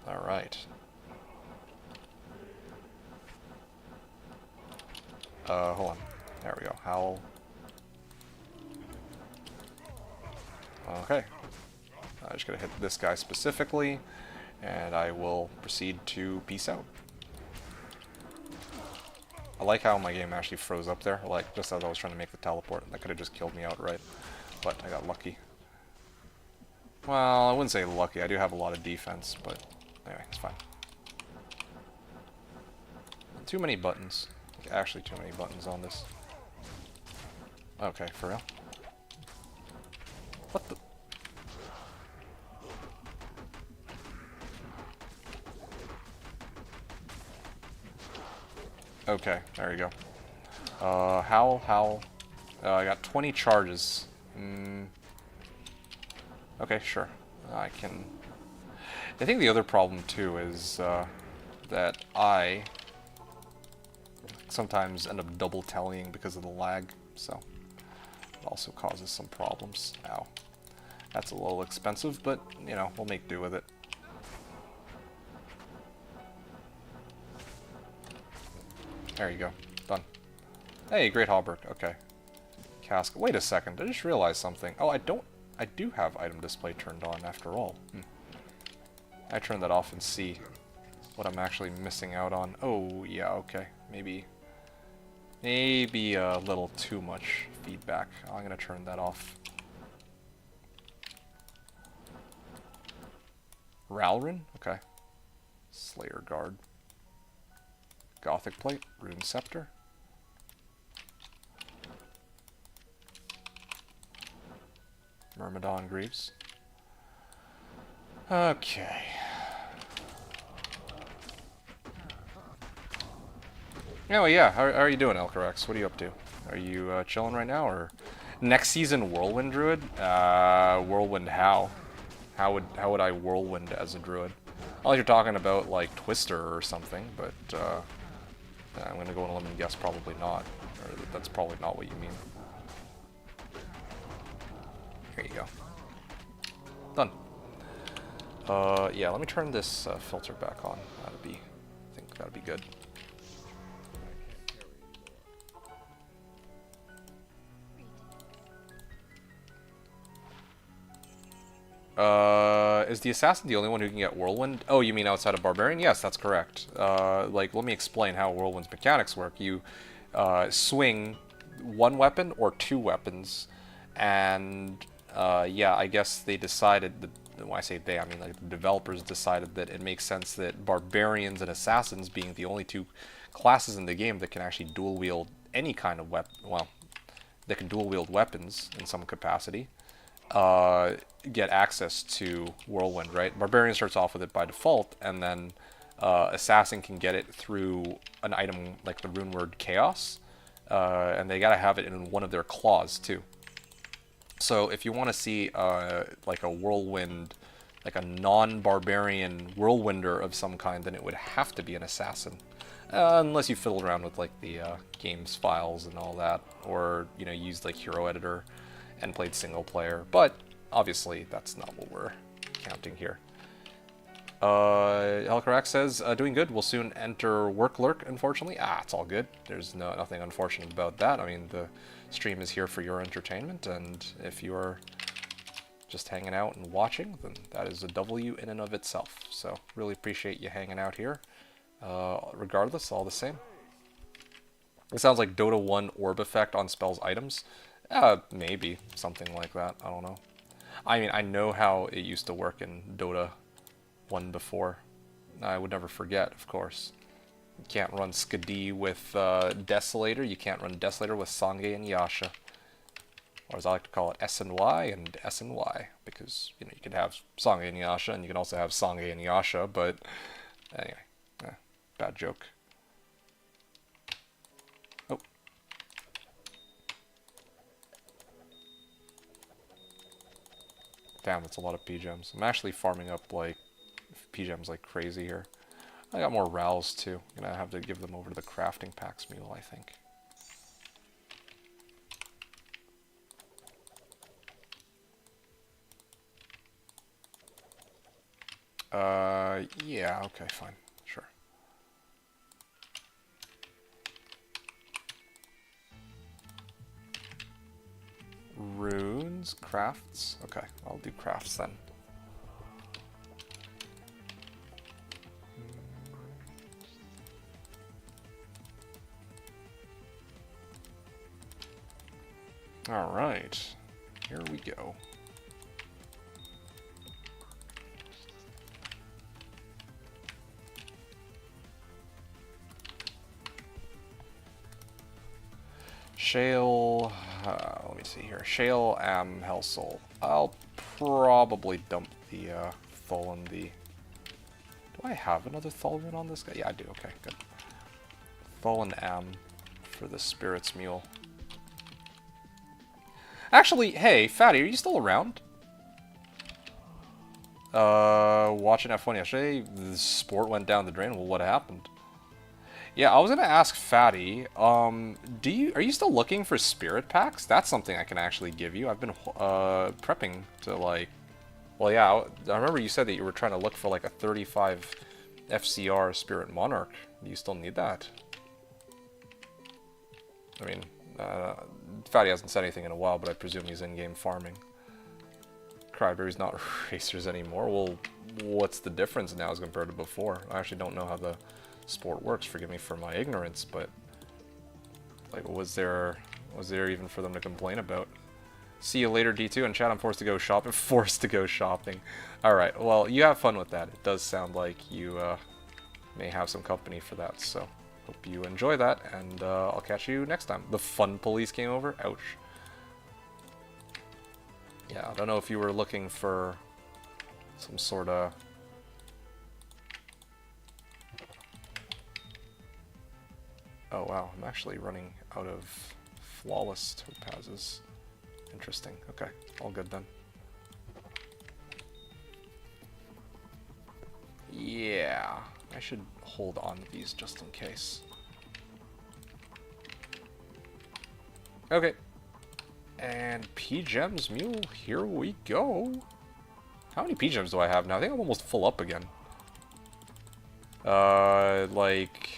All right. Hold on. There we go. Howl. Okay. I'm just going to hit this guy specifically, and I will proceed to peace out. I like how my game actually froze up there, like just as I was trying to make the teleport. That could have just killed me outright, but I got lucky. Well, I wouldn't say lucky. I do have a lot of defense, but anyway, it's fine. Too many buttons. Actually, too many buttons on this. Okay, for real? What the? Okay, there you go. How? I got 20 charges. Okay, sure. I can... I think the other problem, too, is that I sometimes end up double tallying because of the lag, so it also causes some problems. Ow. That's a little expensive, but, you know, we'll make do with it. There you go. Done. Hey, Great Halberd. Okay. Cask. Wait a second. I just realized something. Oh, I do have item display turned on after all. I turn that off and see what I'm actually missing out on. Oh, yeah, okay. Maybe a little too much feedback. I'm gonna turn that off. Ralrin? Okay. Slayer Guard. Gothic Plate. Rune Scepter. Myrmidon Greaves. Okay. Oh yeah, how are you doing, Elcarex? What are you up to? Are you chilling right now, or next season Whirlwind Druid? Whirlwind how? How would I Whirlwind as a Druid? Unless you're talking about like Twister or something, but I'm gonna go on a limb and guess probably not. Or that's probably not what you mean. Here you go. Done. Yeah, let me turn this filter back on. I think that'd be good. Is the assassin the only one who can get Whirlwind? Oh, you mean outside of Barbarian? Yes, that's correct. Like, let me explain how Whirlwind's mechanics work. You swing one weapon or two weapons, and yeah, I guess they decided that, when I say they, I mean like the developers decided that it makes sense that Barbarians and Assassins, being the only two classes in the game that can actually dual wield any kind of weapon, well, that can dual wield weapons in some capacity, get access to Whirlwind, right? Barbarian starts off with it by default, and then Assassin can get it through an item like the rune word Chaos, and they gotta have it in one of their claws too. So if you want to see like a Whirlwind, like a non-Barbarian Whirlwinder of some kind, then it would have to be an Assassin. Unless you fiddle around with like the games files and all that, or you know, used like Hero Editor and played single player, but obviously that's not what we're counting here. Elcarax says, doing good, we'll soon enter Work Lurk, unfortunately. It's all good. There's nothing unfortunate about that. I mean, the stream is here for your entertainment, and if you're just hanging out and watching, then that is a W in and of itself. So, really appreciate you hanging out here. Regardless, all the same. It sounds like Dota 1 orb effect on spells items. Maybe. Something like that. I don't know. I mean, I know how it used to work in Dota 1 before. I would never forget, of course. You can't run Skadi with Desolator. You can't run Desolator with Sange and Yasha. Or as I like to call it, SNY and SNY. Because, you know, you can have Sange and Yasha, and you can also have Sange and Yasha, but anyway. Bad joke. Oh. Damn, that's a lot of P-gems. I'm actually farming up, like, P-gems like crazy here. I got more Rals, too. I'm gonna have to give them over to the crafting packs mule, I think. Yeah, okay, fine. Sure. Runes? potions, crafts. Okay, I'll do crafts then. Alright, here we go. Shale, let me see here. Shale, Hell Soul. I'll probably dump the Thul in the... Do I have another Thul rune on this guy? Yeah, I do. Okay, good. Thul and for the Spirit's Mule. Actually, hey, Fatty, are you still around? Watching F1 yesterday, the sport went down the drain. Well, what happened? Yeah, I was gonna ask Fatty, are you still looking for spirit packs? That's something I can actually give you. I've been prepping to like, well, yeah, I remember you said that you were trying to look for like a 35 FCR Spirit Monarch. Do you still need that? I mean, Fatty hasn't said anything in a while, but I presume he's in-game farming. Cryberry's not racers anymore. Well, what's the difference now as compared to before? I actually don't know how the sport works. Forgive me for my ignorance, but like, was there even for them to complain about? See you later, D2. And chat, I'm forced to go shopping. Forced to go shopping. All right. Well, you have fun with that. It does sound like you may have some company for that. So hope you enjoy that, and I'll catch you next time. The fun police came over. Ouch. Yeah, I don't know if you were looking for some sort of... Oh wow, I'm actually running out of flawless topazes. Interesting. Okay, all good then. Yeah, I should hold on to these just in case. Okay. And P-Gems Mule, here we go. How many P-Gems do I have now? I think I'm almost full up again. Like...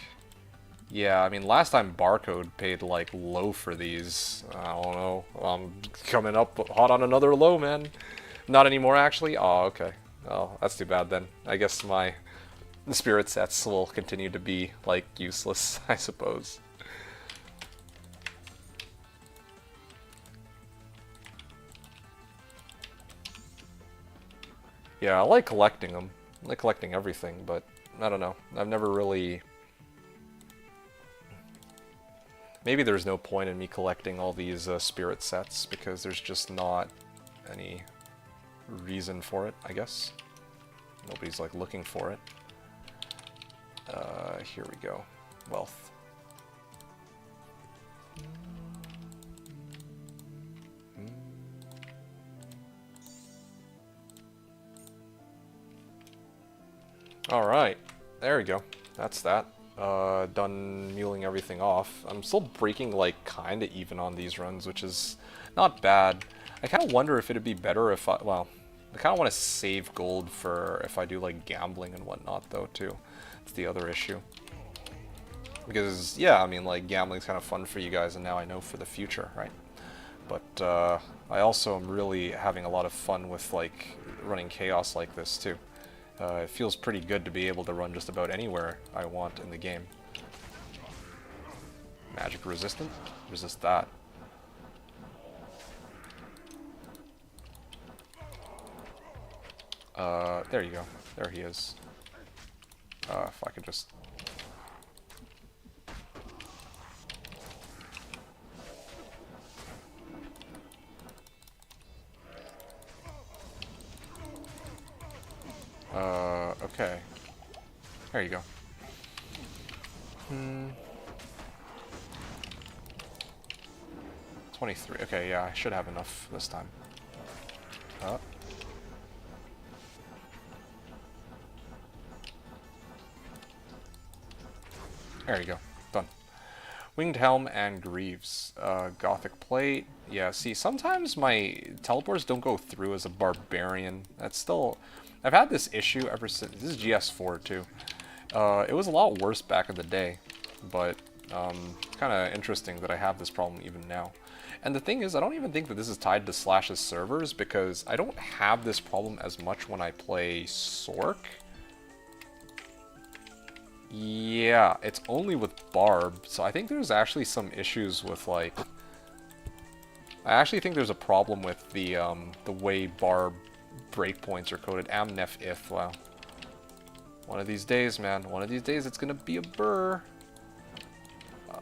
Yeah, I mean, last time Barcode paid, like, low for these. I don't know. I'm coming up hot on another low, man. Not anymore, actually? Oh, okay. Oh, that's too bad, then. I guess my spirit sets will continue to be, like, useless, I suppose. Yeah, I like collecting them. I like collecting everything, but I don't know. I've never really... Maybe there's no point in me collecting all these spirit sets, because there's just not any reason for it, I guess. Nobody's, like, looking for it. Here we go. Wealth. Alright, there we go. That's that. Done muling everything off. I'm still breaking, like, kinda even on these runs, which is not bad. I kinda wonder if it'd be better if I, well, I kinda want to save gold for if I do, like, gambling and whatnot, though, too. It's the other issue. Because, yeah, I mean, like, gambling's kind of fun for you guys, and now I know for the future, right? But, I also am really having a lot of fun with, like, running chaos like this, too. It feels pretty good to be able to run just about anywhere I want in the game. Magic resistant? Resist that. There you go. There he is. If I could just... okay. There you go. 23. Okay, yeah, I should have enough this time. There you go. Done. Winged Helm and Greaves. Gothic Plate. Yeah, see, sometimes my teleports don't go through as a barbarian. That's still... I've had this issue ever since... This is GS4, too. It was a lot worse back in the day, but kind of interesting that I have this problem even now. And the thing is, I don't even think that this is tied to Slash's servers, because I don't have this problem as much when I play Sork. Yeah, it's only with Barb, so I think there's actually some issues with, like... I actually think there's a problem with the way Barb breakpoints are coded. Amnef if, wow. One of these days, man. One of these days it's gonna be a burr.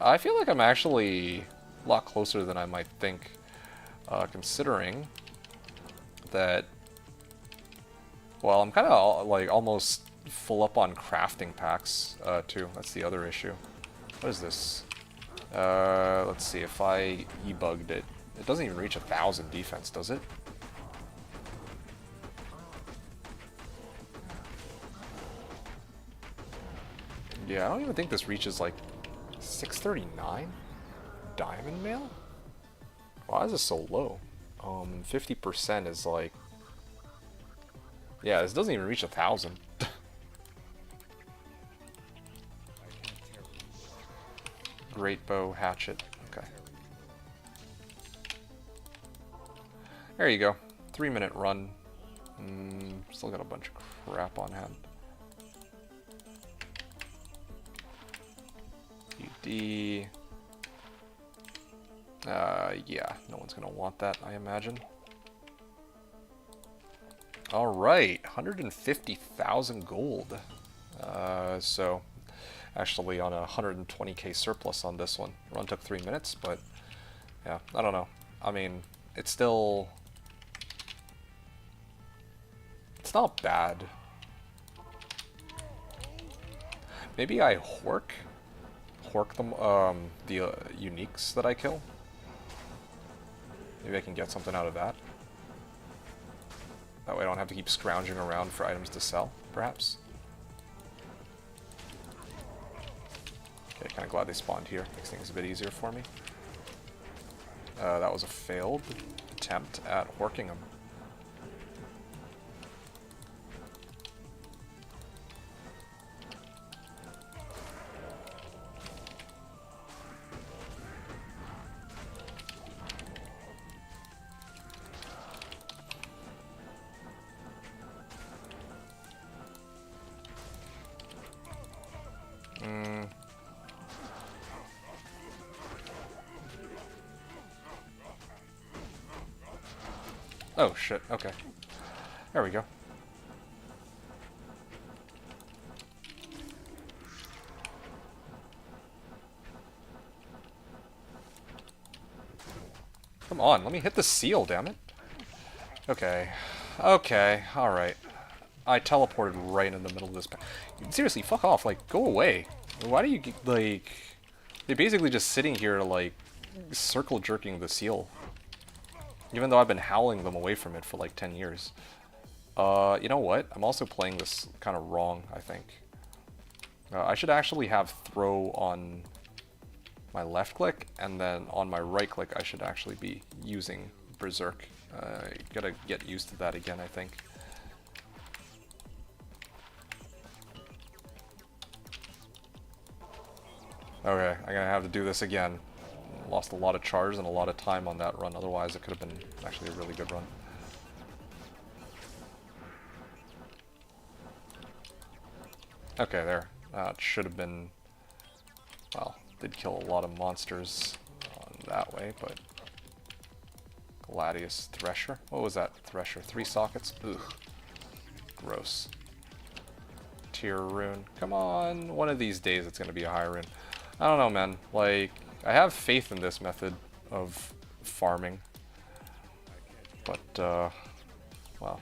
I feel like I'm actually a lot closer than I might think, considering that... Well, I'm kind of, like, almost full up on crafting packs, too. That's the other issue. What is this? Let's see, if I e-bugged it. It doesn't even reach 1,000 defense, does it? Yeah, I don't even think this reaches, like, 639? Diamond mail? Why is this so low? 50% is, like... Yeah, this doesn't even reach 1,000. Great bow, hatchet. Okay. There you go. 3-minute run. Still got a bunch of crap on hand. UD. Yeah, no one's gonna want that, I imagine. Alright, 150,000 gold. So, actually on a 120k surplus on this one. Run took 3 minutes, but yeah, I don't know. I mean, it's still... It's not bad. Maybe I hork them, the uniques that I kill. Maybe I can get something out of that. That way I don't have to keep scrounging around for items to sell, perhaps. Okay, kind of glad they spawned here. Makes things a bit easier for me. That was a failed attempt at horking them. Oh shit, okay. There we go. Come on, let me hit the seal, damn it. Okay. Okay, alright. I teleported right in the middle of this. Seriously, fuck off, like, go away. Why do you, like... They're basically just sitting here, like, circle jerking the seal. Even though I've been howling them away from it for like 10 years. You know what? I'm also playing this kind of wrong, I think. I should actually have throw on my left click, and then on my right click I should actually be using Berserk. Gotta get used to that again, I think. Okay, I'm gonna have to do this again. Lost a lot of charge and a lot of time on that run, otherwise it could have been actually a really good run. Okay, there. It should have been... Well, did kill a lot of monsters on that way, but... Gladius Thresher? What was that Thresher? 3 sockets? Ugh. Gross. Tier rune. Come on! One of these days it's gonna be a high rune. I don't know, man. Like... I have faith in this method of farming, but, well,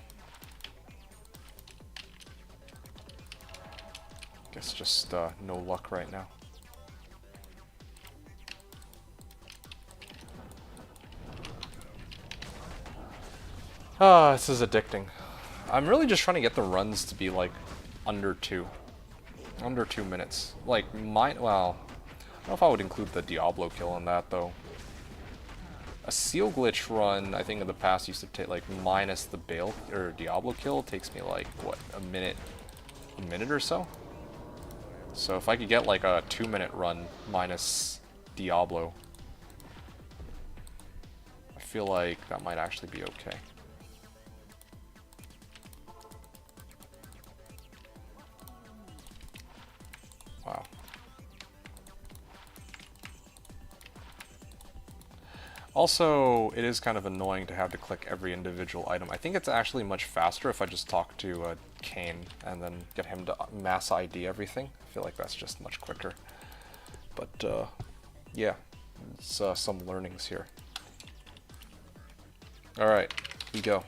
guess just no luck right now. Ah, this is addicting. I'm really just trying to get the runs to be like under 2 minutes. Like well, I don't know if I would include the Diablo kill in that, though. A seal glitch run, I think in the past used to take, like, minus the Bale, or Diablo kill, takes me, like, what, a minute or so? So if I could get, like, a 2-minute run minus Diablo, feel like that might actually be okay. Wow. Also, it is kind of annoying to have to click every individual item. I think it's actually much faster if I just talk to Kane and then get him to mass ID everything. I feel like that's just much quicker. But, yeah, it's some learnings here. Alright, we go.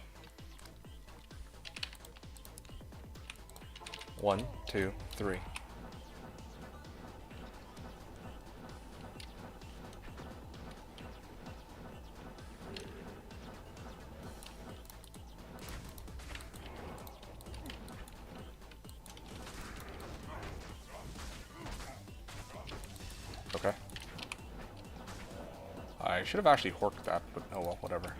1, 2, 3. Okay. I should have actually horked that, but oh well, whatever.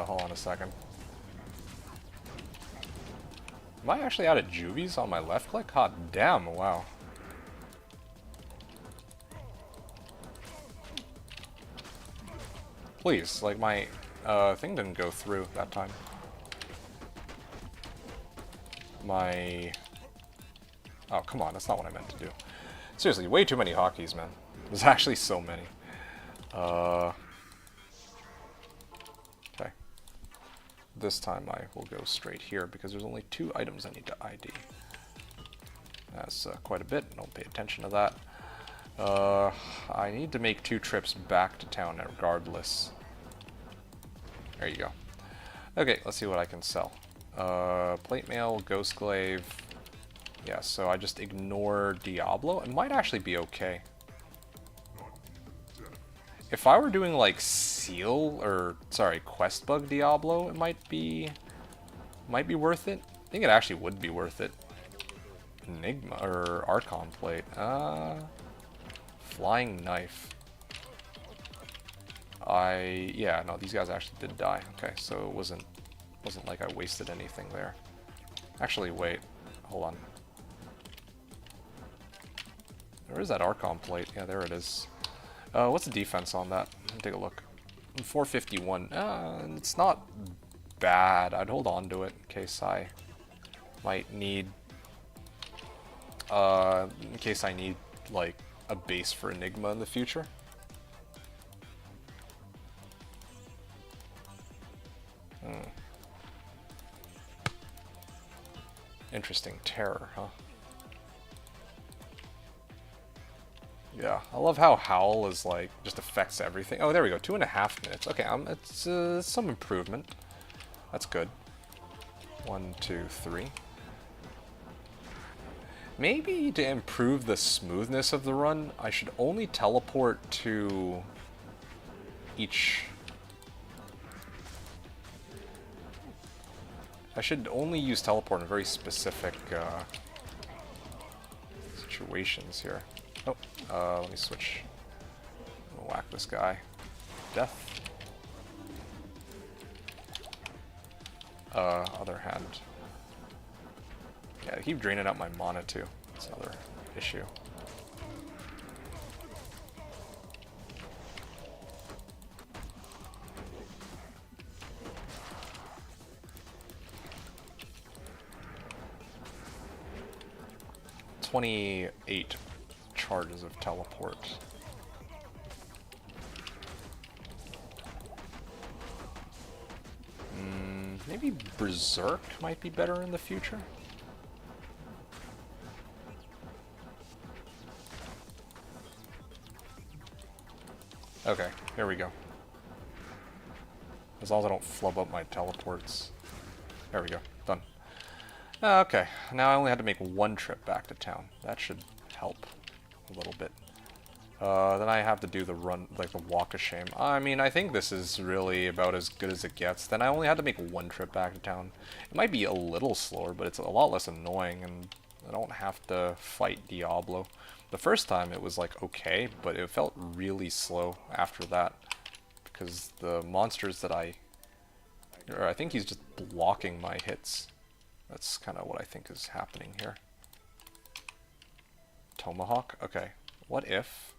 Hold on a second. Am I actually out of juvies on my left click? Hot damn, wow. Please, like my thing didn't go through that time. My... Oh, come on, that's not what I meant to do. Seriously, way too many hotkeys, man. There's actually so many. Okay. This time I will go straight here because there's only 2 items I need to ID. That's quite a bit, don't pay attention to that. I need to make 2 trips back to town regardless. There you go. Okay, let's see what I can sell. Plate mail, ghost glaive. Yeah, so I just ignore Diablo. It might actually be okay. If I were doing like quest bug Diablo, it might be worth it. I think it actually would be worth it. Enigma or Archon plate. Flying knife. Yeah, no, these guys actually did die. Okay, so it wasn't like I wasted anything there. Actually, wait, hold on. Where is that Archon plate? Yeah, there it is. What's the defense on that? Let me take a look. 451. It's not bad. I'd hold on to it in case I might need. In case I need like a base for Enigma in the future. Interesting terror, huh? Yeah, I love how Howl is like just affects everything. Oh, there we go, 2.5 minutes. Okay, it's some improvement. That's good. 1, 2, 3. Maybe to improve the smoothness of the run, I should only teleport to each. I should only use teleport in very specific situations here. Oh, let me switch. I'm gonna whack this guy. Death. Other hand. Yeah, I keep draining out my mana too. That's another issue. $28 charges of teleport. Maybe Berserk might be better in the future. Okay, here we go. As long as I don't flub up my teleports. There we go, done. Okay, now I only had to make 1 trip back to town. That should help a little bit. Then I have to do the run, like the walk of shame. I mean, I think this is really about as good as it gets. Then I only had to make 1 trip back to town. It might be a little slower, but it's a lot less annoying, and I don't have to fight Diablo. The first time it was like okay, but it felt really slow after that. Because the monsters that I think he's just blocking my hits. That's kind of what I think is happening here. Tomahawk? Okay. What if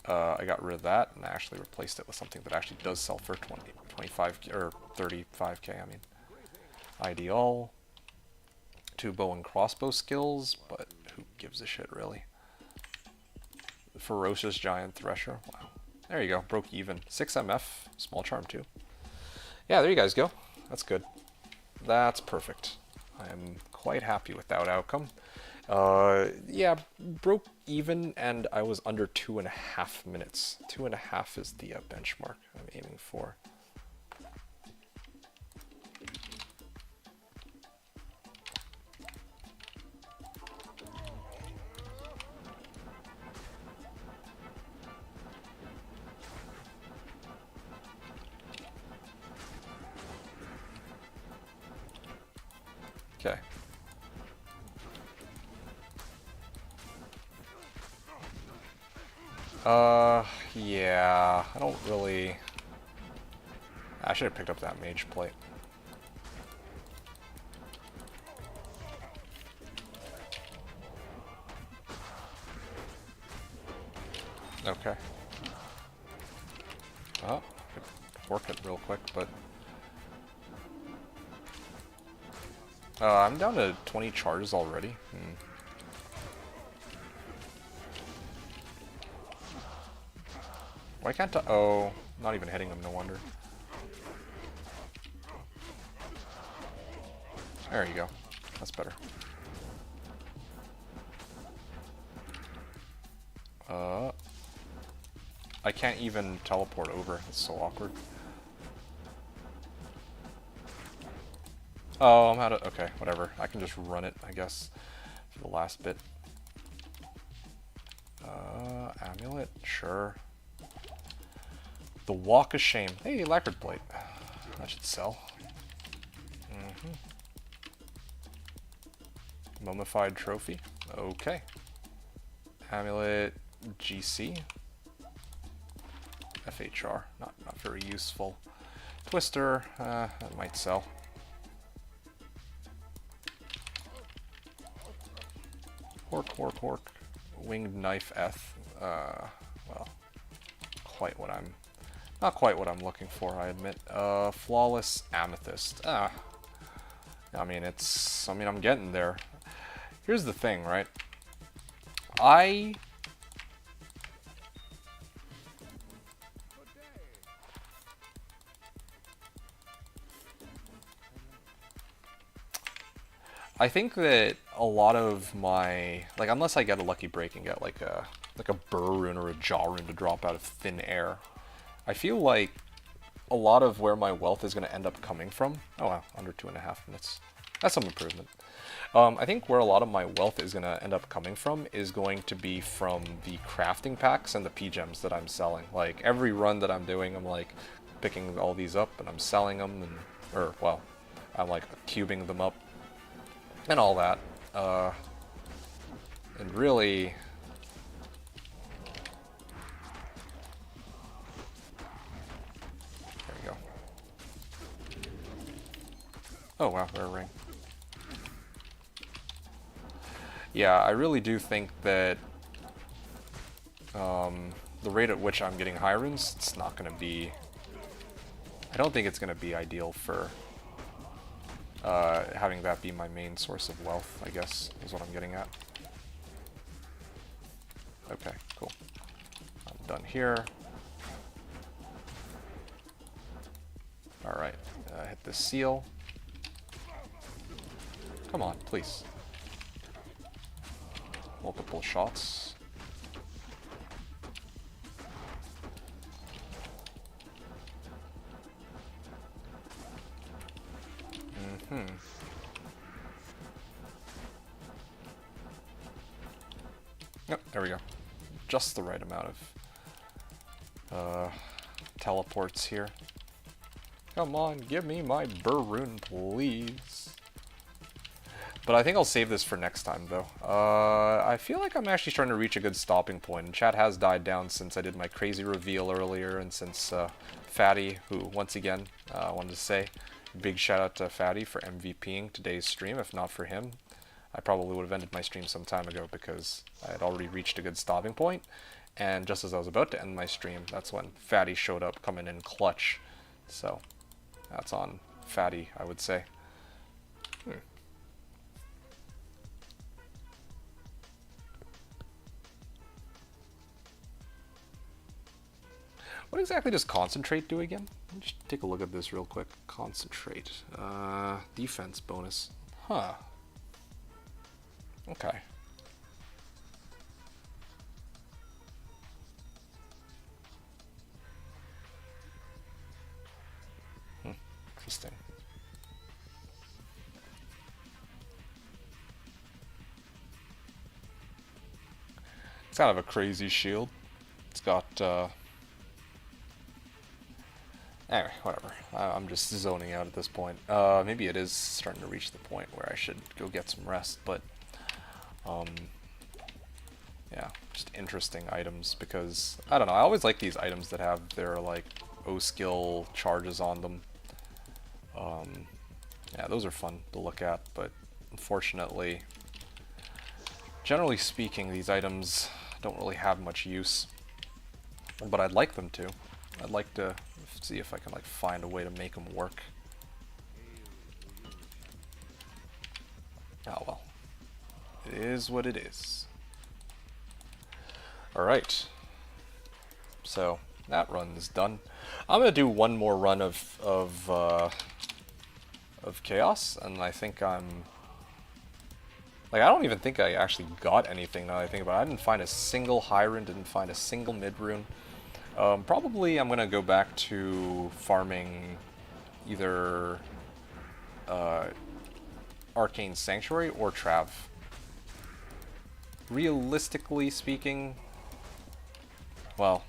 I got rid of that and I actually replaced it with something that actually does sell for 25 or 35k, I mean. Ideal. 2 bow and crossbow skills, but who gives a shit, really? Ferocious Giant Thresher. Wow. There you go. Broke even. 6 MF. Small charm, too. Yeah, there you guys go. That's good. That's perfect. I'm quite happy with that outcome. Yeah, broke even, and I was under 2.5 minutes. 2.5 is the benchmark I'm aiming for. Okay. Yeah, I don't really... I should have picked up that mage plate. Okay. Oh, I could work it real quick, but... I'm down to 20 charges already. Why can't I... Oh, not even hitting him, no wonder. There you go. That's better. I can't even teleport over. It's so awkward. Oh, I'm out of... Okay, whatever. I can just run it, I guess, for the last bit. Amulet? Sure. The Walk of Shame. Hey, lacquered plate. That should sell. Mummified trophy. Okay. Amulet GC. FHR. Not very useful. Twister. That might sell. Hork. Winged Knife Eth. Well, not quite what I'm looking for, I admit. Flawless Amethyst. I mean, I'm getting there. Here's the thing, right? I think that a lot of my, like, unless I get a lucky break and get like a burr rune or a jaw rune to drop out of thin air, I feel like a lot of where my wealth is going to end up coming from. Oh wow, under 2.5 minutes. That's some improvement. I think where a lot of my wealth is going to end up coming from is going to be from the crafting packs and the P-gems that I'm selling. Like, every run that I'm doing, I'm like picking all these up and I'm selling them, and, or, well, I'm like cubing them up and all that. And really... There we go. Oh wow, rare ring. Yeah, I really do think that the rate at which I'm getting high runes, it's not going to be... I don't think it's going to be ideal for having that be my main source of wealth, I guess, is what I'm getting at. Okay, cool. I'm done here. Alright, hit the seal. Come on, please. Multiple shots. Yep, there we go. Just the right amount of teleports here. Come on, give me my burr rune, please. But I think I'll save this for next time, though. I feel like I'm actually starting to reach a good stopping point. And chat has died down since I did my crazy reveal earlier, and since Fatty, who, once again, I wanted to say, Big shout out to Fatty for MVPing today's stream. If not for him, I probably would have ended my stream some time ago because I had already reached a good stopping point. And just as I was about to end my stream, that's when Fatty showed up coming in clutch. So that's on Fatty, I would say. What exactly does concentrate do again? Let me just take a look at this real quick. Concentrate. Defense bonus. Huh. Okay. Interesting. It's kind of a crazy shield. It's got, anyway, whatever. I'm just zoning out at this point. Maybe it is starting to reach the point where I should go get some rest, but, yeah, just interesting items because, I don't know, I always like these items that have their, like, O-skill charges on them. Yeah, those are fun to look at, but unfortunately, generally speaking, these items don't really have much use, but I'd like them to. I'd like to see if I can like find a way to make them work. Oh well, it is what it is. All right, so that run is done. I'm gonna do one more run of chaos, and I think I'm like, I don't even think I actually got anything now that I think about it. I didn't find a single high rune, didn't find a single mid rune. Probably I'm gonna go back to farming either Arcane Sanctuary or Trav. Realistically speaking, well,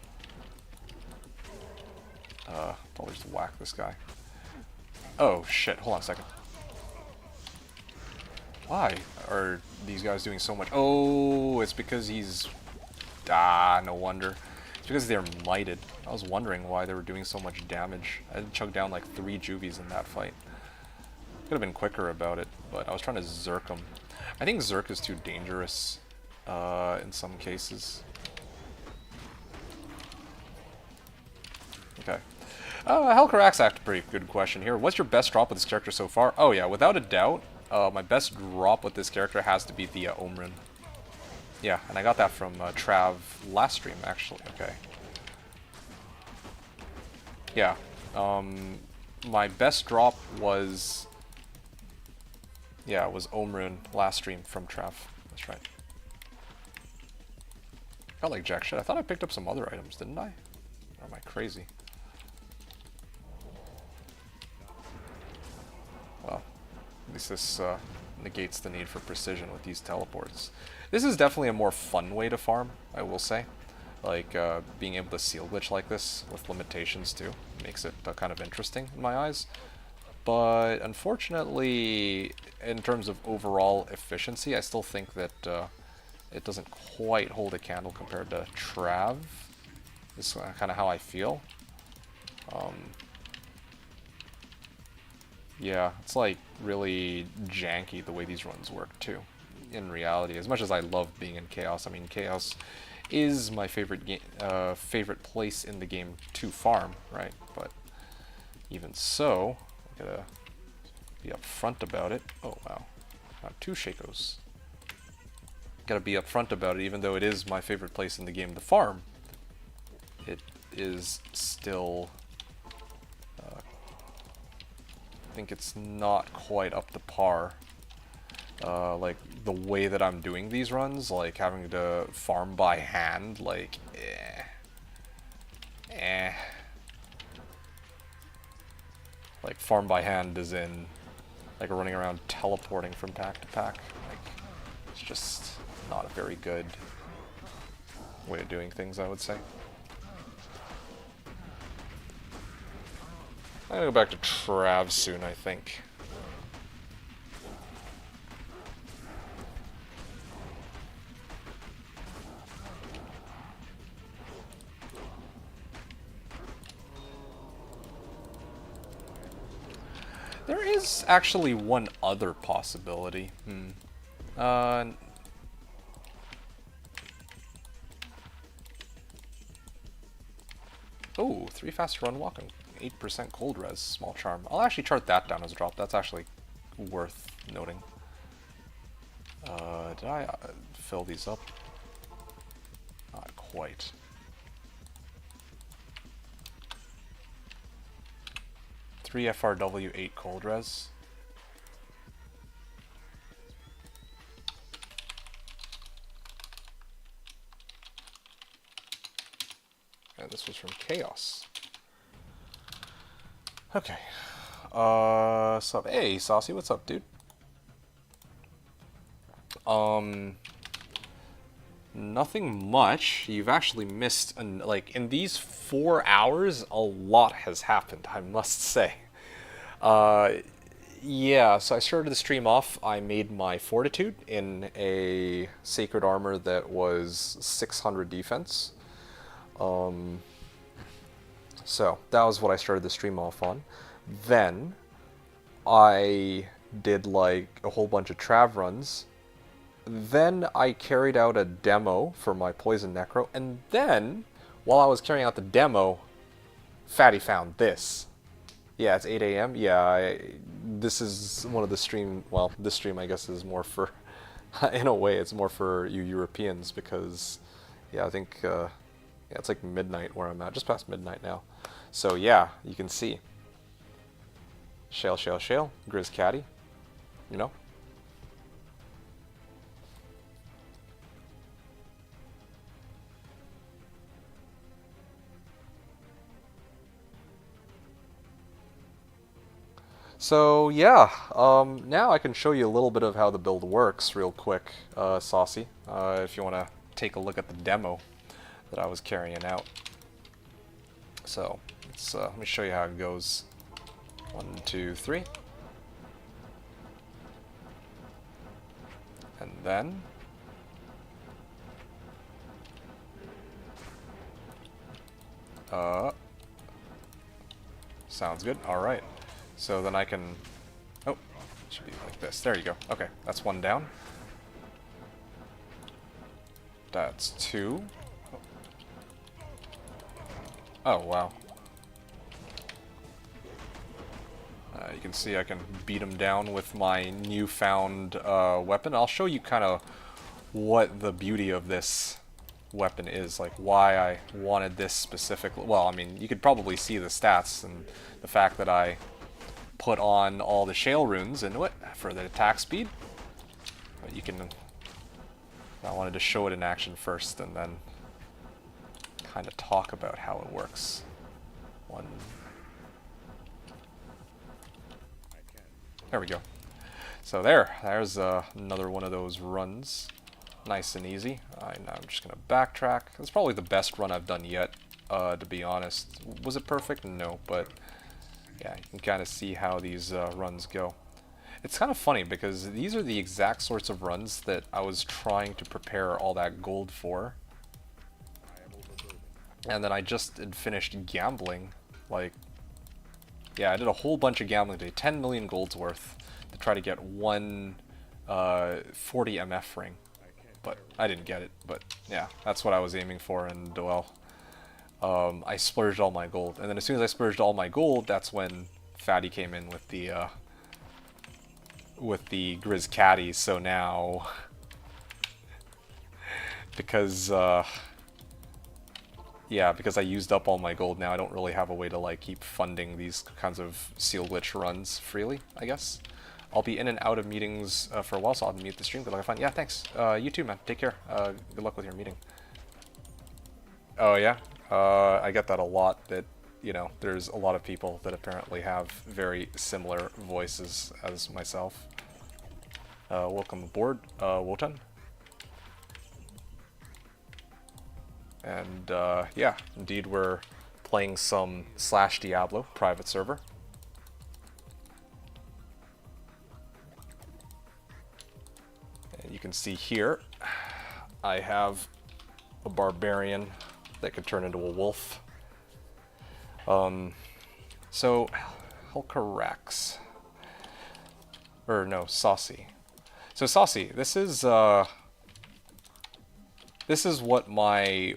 probably just whack this guy. Oh shit, hold on a second. Why are these guys doing so much? Oh, it's because he's... Ah, no wonder. It's because they're mighted. I was wondering why they were doing so much damage. I had chugged down like 3 juvies in that fight. Could have been quicker about it, but I was trying to Zerk him. I think Zerk is too dangerous in some cases. Okay. Helcarax asked a pretty good question here. What's your best drop with this character so far? Oh yeah, without a doubt, my best drop with this character has to be the Omrin. Yeah, and I got that from Trav last stream, actually. Okay. Yeah. My best drop was... Yeah, it was Omrin last stream from Trav. That's right. Got like jack shit. I thought I picked up some other items, didn't I? Or am I crazy? Well, at least this negates the need for precision with these teleports. This is definitely a more fun way to farm, I will say. Like, being able to seal glitch like this with limitations too makes it kind of interesting in my eyes. But unfortunately, in terms of overall efficiency, I still think that it doesn't quite hold a candle compared to Trav. This is kind of how I feel. Yeah, it's like really janky the way these runs work too. In reality, as much as I love being in Chaos, I mean Chaos is my favorite favorite place in the game to farm, right? But even so, I gotta be upfront about it. Oh wow, not 2 Shakos. Gotta be upfront about it, even though it is my favorite place in the game to farm. It is still. I think it's not quite up to par. Like, the way that I'm doing these runs, like, having to farm by hand, like, Like, farm by hand is in, like, running around teleporting from pack to pack. Like, it's just not a very good way of doing things, I would say. I'm gonna go back to Trav soon, I think. There is actually one other possibility. Uh, oh, 3 fast run walk and 8% cold res, small charm. I'll actually chart that down as a drop. That's actually worth noting. Did I fill these up? Not quite. Three FRW, 8 cold res. And this was from Chaos. Okay. Sup? Hey, Saucy, what's up, dude? Nothing much. You've actually missed, like, in these 4 hours, a lot has happened, I must say. Yeah, so I started the stream off. I made my Fortitude in a Sacred Armor that was 600 defense. So that was what I started the stream off on. Then I did like a whole bunch of Trav runs. Then I carried out a demo for my Poison Necro, and then while I was carrying out the demo, Fatty found this. Yeah, it's 8 a.m. Yeah, this is one of the stream. Well, this stream I guess is more for, in a way, it's more for you Europeans because, yeah, I think yeah, it's like midnight where I'm at, just past midnight now. So yeah, you can see. Shale, shale, shale, Grizz Caddy, you know. So yeah, now I can show you a little bit of how the build works real quick, Saucy, if you want to take a look at the demo that I was carrying out. So let me show you how it goes. 1, 2, 3. And then sounds good. All right. So then I can, oh, it should be like this. There you go. Okay, that's 1 down. That's 2. Oh, wow. You can see I can beat him down with my newfound weapon. I'll show you kind of what the beauty of this weapon is, like why I wanted this specifically. Well, I mean, you could probably see the stats and the fact that I put on all the shale runes into it for the attack speed. But you can, I wanted to show it in action first and then kind of talk about how it works. There we go. So there's another one of those runs. Nice and easy. Now I'm just going to backtrack. It's probably the best run I've done yet, to be honest. Was it perfect? No, but yeah, you can kind of see how these runs go. It's kind of funny because these are the exact sorts of runs that I was trying to prepare all that gold for. And then I just had finished gambling. Like, yeah, I did a whole bunch of gambling today. 10 million gold's worth to try to get one 40 MF ring. But I didn't get it. But yeah, that's what I was aiming for. And well, I splurged all my gold. And then as soon as I splurged all my gold, that's when Fatty came in with the Grizz Caddy. So now, because yeah, because I used up all my gold now, I don't really have a way to like keep funding these kinds of seal glitch runs freely, I guess. I'll be in and out of meetings for a while, so I'll mute the stream. Good luck, have fun. Yeah, thanks. You too, man. Take care. Good luck with your meeting. Oh, yeah? I get that a lot, that, you know, there's a lot of people that apparently have very similar voices as myself. Welcome aboard, Wotan. And yeah, indeed we're playing some Slashdiablo private server. And you can see here, I have a barbarian that could turn into a wolf. So, Hulkarax. Or no, Saucy. So Saucy, this is what my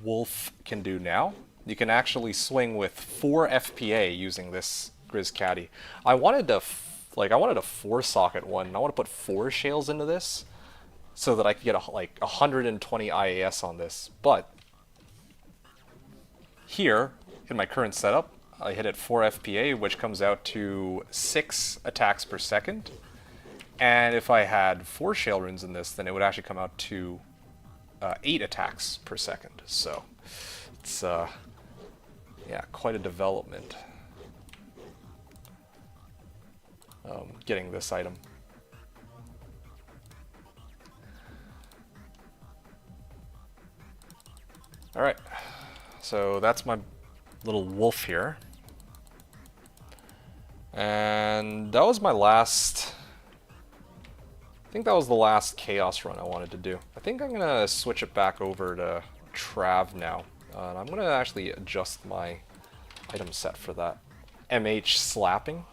wolf can do now. You can actually swing with 4 FPA using this Grizz Caddy. I wanted to, I wanted a 4-socket one. And I want to put 4 shales into this, so that I could get like 120 IAS on this. But here in my current setup, I hit at 4 FPA, which comes out to 6 attacks per second. And if I had 4 shale runes in this, then it would actually come out to 8 attacks per second. So it's yeah, quite a development getting this item. Alright, so that's my little wolf here. And that was my last... I think that was the last Chaos run I wanted to do. I think I'm going to switch it back over to Trav now. And I'm going to actually adjust my item set for that. MH slapping?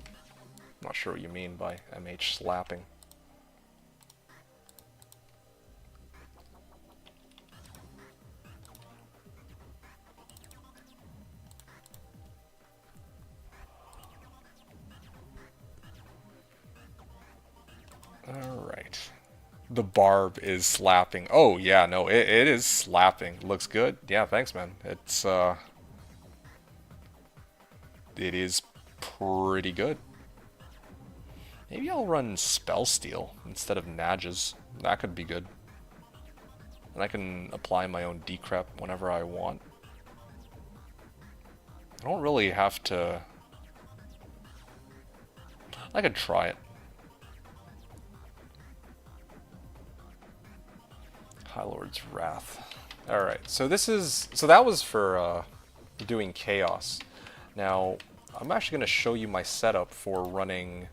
I'm not sure what you mean by MH slapping. Alright. The barb is slapping. Oh, yeah, no, it is slapping. Looks good. Yeah, thanks, man. It's, it is pretty good. Maybe I'll run Spell Steal instead of Nadges. That could be good. And I can apply my own decrep whenever I want. I don't really have to... I could try it. High Lord's Wrath. Alright, so this is... So that was for doing Chaos. Now, I'm actually going to show you my setup for running...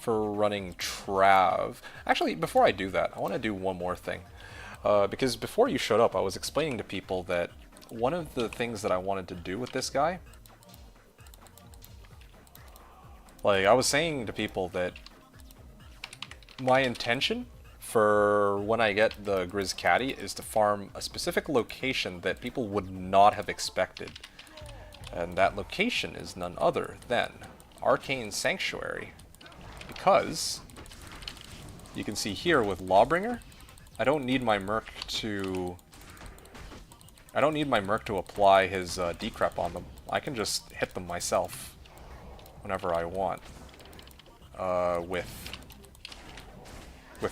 Trav. Actually, before I do that, I want to do one more thing. Because before you showed up, I was explaining to people that one of the things that I wanted to do with this guy... Like, I was saying to people that my intention for when I get the Grizz Caddy is to farm a specific location that people would not have expected. And that location is none other than Arcane Sanctuary. Because you can see here with Lawbringer, I don't need my Merc to apply his decrep on them. I can just hit them myself whenever I want with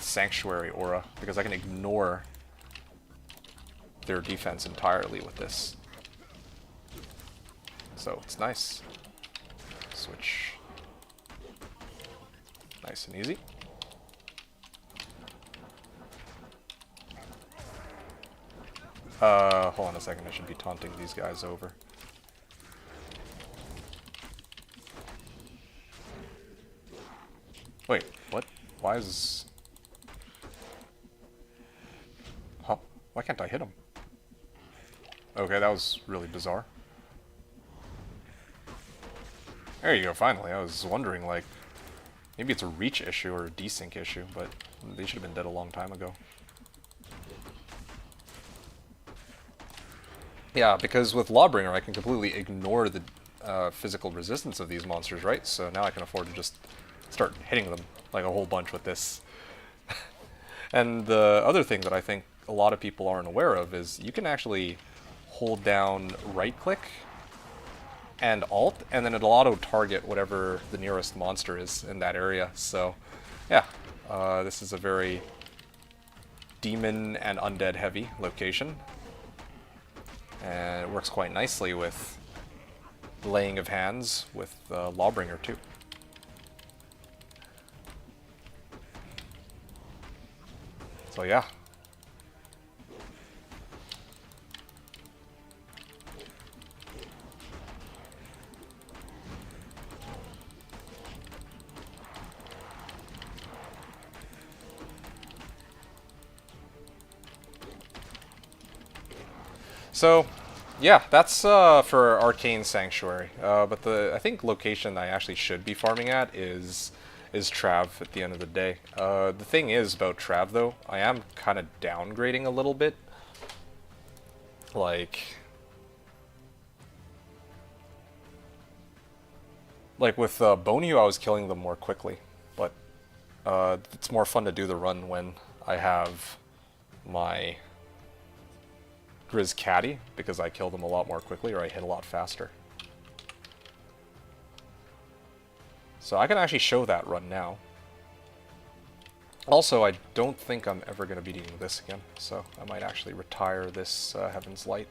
Sanctuary Aura, because I can ignore their defense entirely with this. So it's nice. Switch. Nice and easy. Hold on a second, I should be taunting these guys over. Wait, what? Why is... Huh? Why can't I hit him? Okay, that was really bizarre. There you go, finally. I was wondering, like, maybe it's a reach issue or a desync issue, but they should have been dead a long time ago. Yeah, because with Lawbringer, I can completely ignore the physical resistance of these monsters, right? So now I can afford to just start hitting them like a whole bunch with this. And the other thing that I think a lot of people aren't aware of is you can actually hold down right-click and Alt, and then it'll auto-target whatever the nearest monster is in that area. So, yeah, this is a very demon and undead heavy location. And it works quite nicely with laying of hands with Lawbringer too. So yeah. So, Yeah, that's for Arcane Sanctuary. But the I think location I actually should be farming at is Trav at the end of the day. The thing is about Trav though, I am kind of downgrading a little bit. Like with Bonio, I was killing them more quickly, but it's more fun to do the run when I have my Grizz Caddy, because I kill them a lot more quickly, or I hit a lot faster. So I can actually show that run now. Also, I don't think I'm ever going to be needing this again, so I might actually retire this Heaven's Light.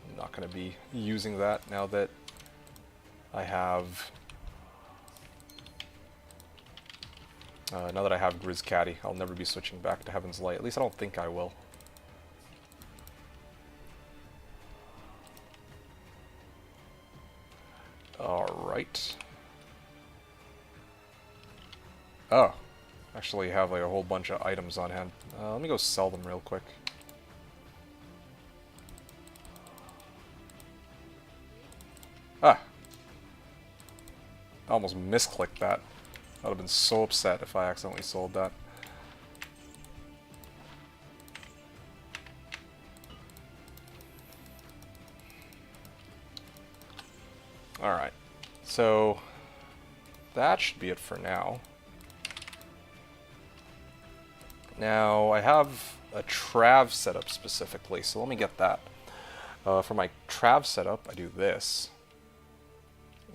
I'm not going to be using that now that I have... now that I have Grizz Caddy, I'll never be switching back to Heaven's Light. At least I don't think I will. Alright. Oh. Actually have like a whole bunch of items on hand. Let me go sell them real quick. Ah! I almost misclicked that. I would have been so upset if I accidentally sold that. Alright. So, that should be it for now. Now, I have a Trav setup specifically, so let me get that. For my Trav setup, I do this.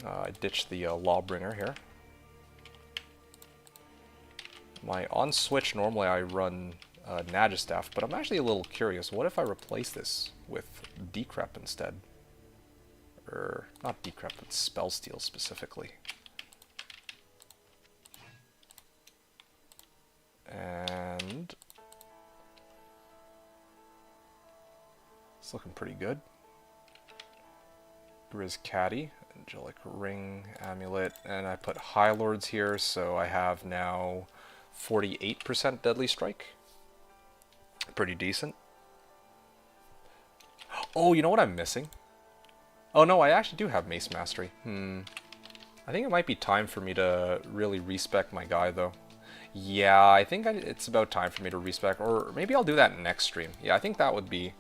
I ditch the Lawbringer here. My on-switch, normally I run Nagistaff, but I'm actually a little curious. What if I replace this with Decrep instead? Or, not Decrep, but Spellsteal specifically. And... it's looking pretty good. Grizz Caddy, Angelic Ring, Amulet, and I put High Lords here, so I have now 48% Deadly Strike. Pretty decent. Oh, you know what I'm missing? Oh no, I actually do have Mace Mastery. I think it might be time for me to really respec my guy, though. Yeah, I think it's about time for me to respec, or maybe I'll do that next stream. Yeah, I think that would be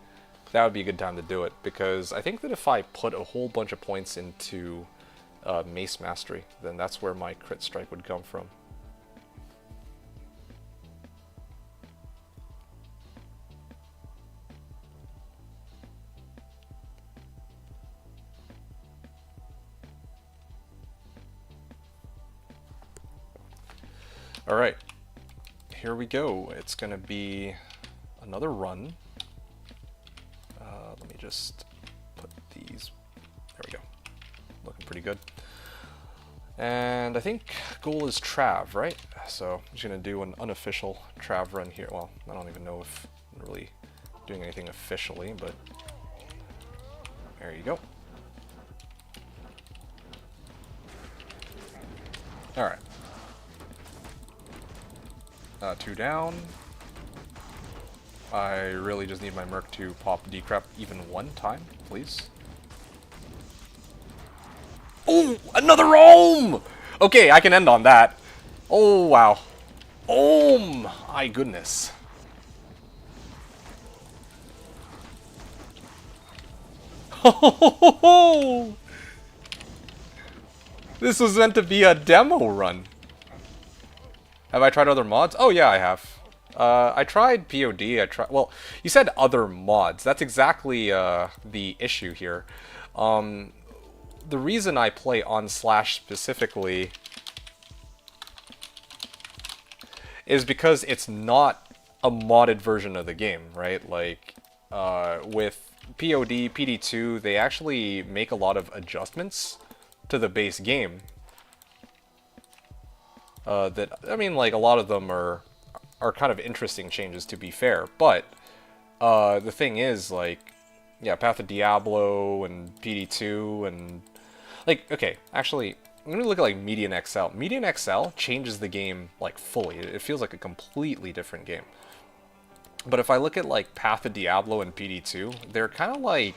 a good time to do it, because I think that if I put a whole bunch of points into Mace Mastery, then that's where my crit strike would come from. Alright, here we go. It's going to be another run. Let me just put these... there we go. Looking pretty good. And I think goal is Trav, right? So I'm just going to do an unofficial Trav run here. Well, I don't even know if I'm really doing anything officially, but there you go. Alright. 2 down. I really just need my Merc to pop Decrep even one time, please. Oh, another Ohm! Okay, I can end on that. Oh, wow. Oh, my goodness. This was meant to be a demo run. Have I tried other mods? Oh yeah, I have. I tried POD, well, you said other mods. That's exactly the issue here. The reason I play on Slash specifically is because it's not a modded version of the game, right? Like, with POD, PD2, they actually make a lot of adjustments to the base game. That, I mean, like, a lot of them are kind of interesting changes, to be fair, but the thing is, like, yeah, Path of Diablo and PD2 and, like, okay, actually, I'm gonna look at, like, Median XL. Median XL changes the game, like, fully. It feels like a completely different game. But if I look at, like, Path of Diablo and PD2, they're kind of like,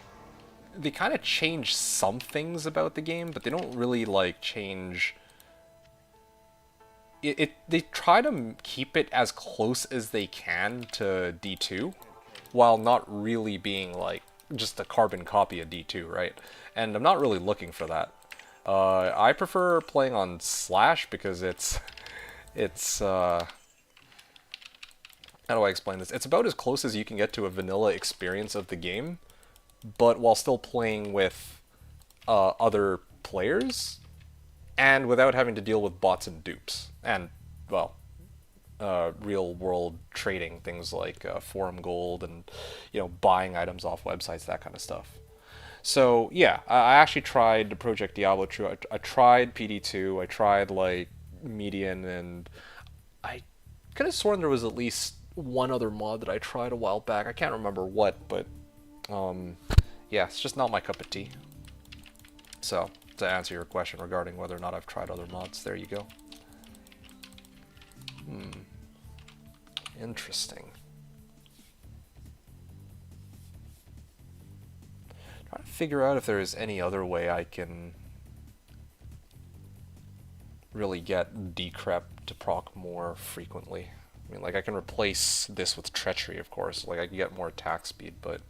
they kind of change some things about the game, but they don't really like change. They try to keep it as close as they can to D2, while not really being like just a carbon copy of D2, right? And I'm not really looking for that. I prefer playing on Slash because it's how do I explain this? It's about as close as you can get to a vanilla experience of the game, but while still playing with other players, and without having to deal with bots and dupes, and, well, real-world trading, things like forum gold and, buying items off websites, that kind of stuff. So, yeah, I actually tried Project Diablo. I tried PD2, I tried, like, Median, and I could have sworn there was at least one other mod that I tried a while back. I can't remember what, but yeah, it's just not my cup of tea. So, to answer your question regarding whether or not I've tried other mods, there you go. Interesting. Trying to figure out if there is any other way I can really get decrep to proc more frequently. I mean, like, I can replace this with treachery, of course. Like, I can get more attack speed, but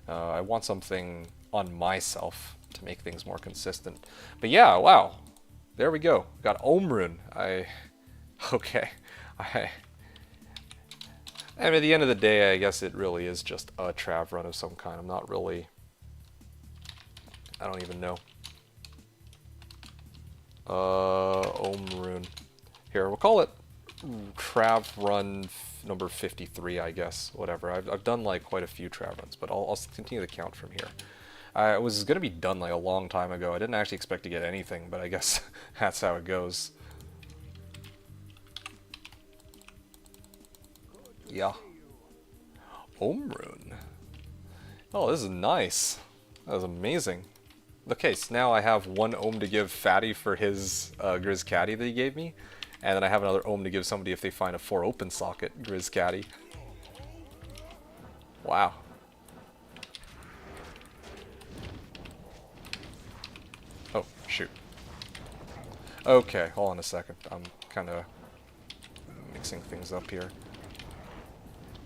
I want something on myself to make things more consistent. But yeah, wow. There we go. Got Omrun. Okay. I mean, at the end of the day, I guess it really is just a Trav run of some kind. I'm not really... I don't even know. Omrun. Here, we'll call it Trav run number 53, I guess. Whatever. I've done like quite a few Trav runs, but I'll continue the count from here. I was going to be done like a long time ago. I didn't actually expect to get anything, but I guess that's how it goes. Yeah. Omrun. Oh, this is nice. That was amazing. Okay, so now I have one ohm to give Fatty for his Grizz Caddy that he gave me. And then I have another ohm to give somebody if they find a 4 open socket Grizz Caddy. Wow. Oh, shoot. Okay, hold on a second. I'm kind of mixing things up here.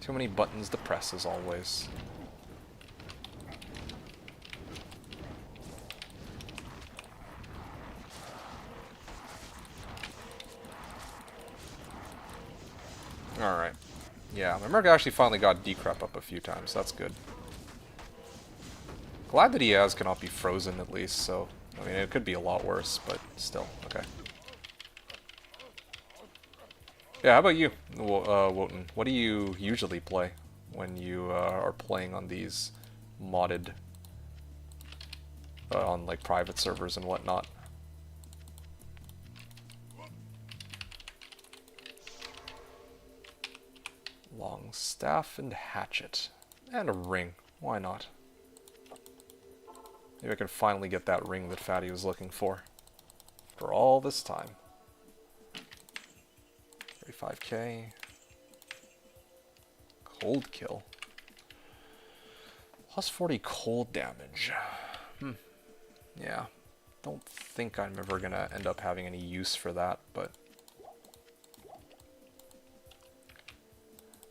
Too many buttons to press as always. Alright. Yeah, my Merc actually finally got decrep up a few times. That's good. Glad that he cannot be frozen at least, so... I mean, it could be a lot worse, but still. Okay. Yeah, how about you, Wotan? What do you usually play when you are playing on these modded... on, like, private servers and whatnot? Long staff and hatchet. And a ring. Why not? Maybe I can finally get that ring that Fatty was looking for. After all this time. 35k. Cold kill. Plus 40 cold damage. Yeah. Don't think I'm ever gonna end up having any use for that, but...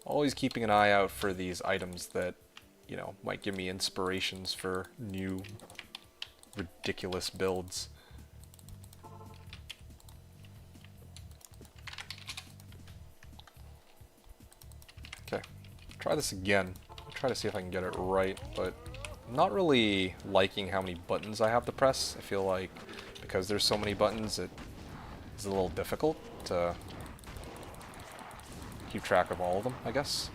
Always keeping an eye out for these items that, you know, might give me inspirations for new, ridiculous builds. Okay, try this again. I'll try to see if I can get it right, but I'm not really liking how many buttons I have to press. I feel like because there's so many buttons, it is a little difficult to keep track of all of them, I guess.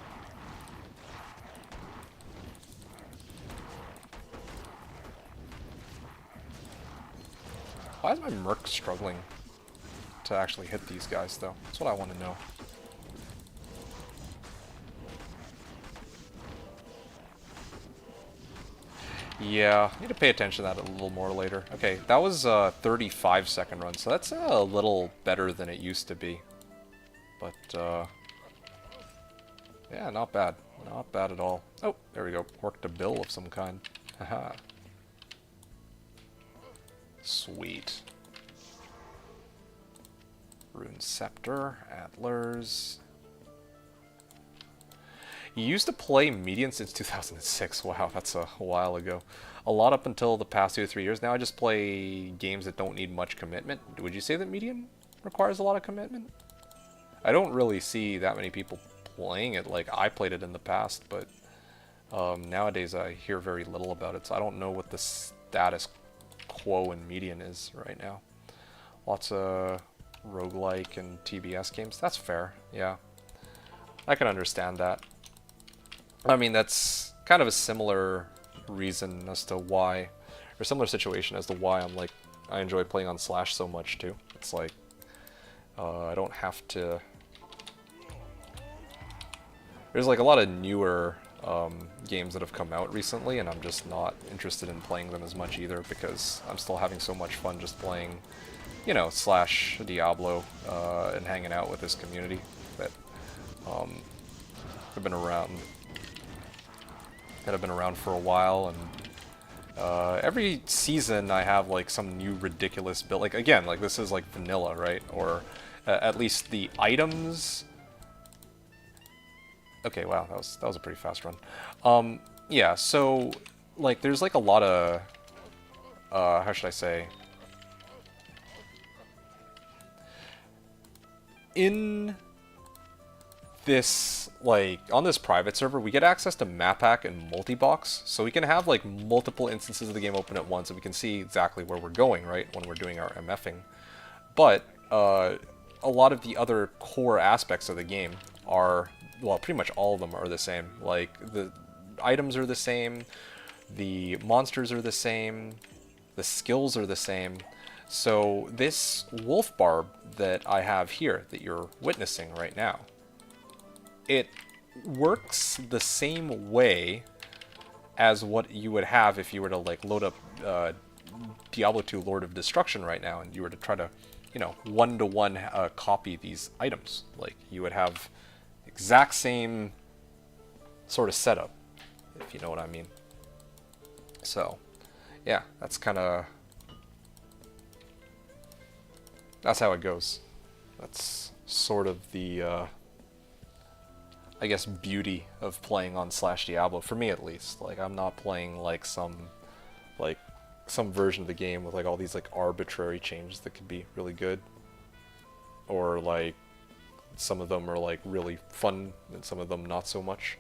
Why is my Merc struggling to actually hit these guys, though? That's what I want to know. Yeah, I need to pay attention to that a little more later. Okay, that was a 35-second run, so that's a little better than it used to be. But, yeah, not bad. Not bad at all. Oh, there we go. Worked a bill of some kind. Haha. Sweet. Rune Scepter, Antlers. You used to play Median since 2006. Wow, that's a while ago. A lot up until the past 2 to 3 years. Now I just play games that don't need much commitment. Would you say that Median requires a lot of commitment? I don't really see that many people playing it like I played it in the past, but nowadays I hear very little about it, so I don't know what the status quo in Median is right now. Lots of roguelike and TBS games. That's fair, yeah. I can understand that. I mean, that's kind of a similar reason as to why, or similar situation as to why I enjoy playing on Slash so much too. It's like, I don't have to... There's like a lot of newer games that have come out recently, and I'm just not interested in playing them as much either because I'm still having so much fun just playing, you know, Slashdiablo and hanging out with this community that have been around. That have been around for a while, and every season I have like some new ridiculous build. Like again, like this is like vanilla, right? Or at least the items. Okay, wow, that was a pretty fast run. Yeah, so like there's like a lot of how should I say? In this, like, on this private server, we get access to map pack and multi-box, so we can have, like, multiple instances of the game open at once, and we can see exactly where we're going, right, when we're doing our MFing. But, a lot of the other core aspects of the game are, well, pretty much all of them are the same. Like, the items are the same, the monsters are the same, the skills are the same. So, this wolf barb that I have here, that you're witnessing right now, it works the same way as what you would have if you were to like load up Diablo 2 Lord of Destruction right now and you were to try to, you know, one-to-one copy these items. Like, you would have exact same sort of setup, if you know what I mean. So, yeah, that's kind of... that's how it goes. That's sort of the... I guess beauty of playing on Slashdiablo, for me at least. Like, I'm not playing like some version of the game with like all these like arbitrary changes that could be really good, or like some of them are like really fun and some of them not so much.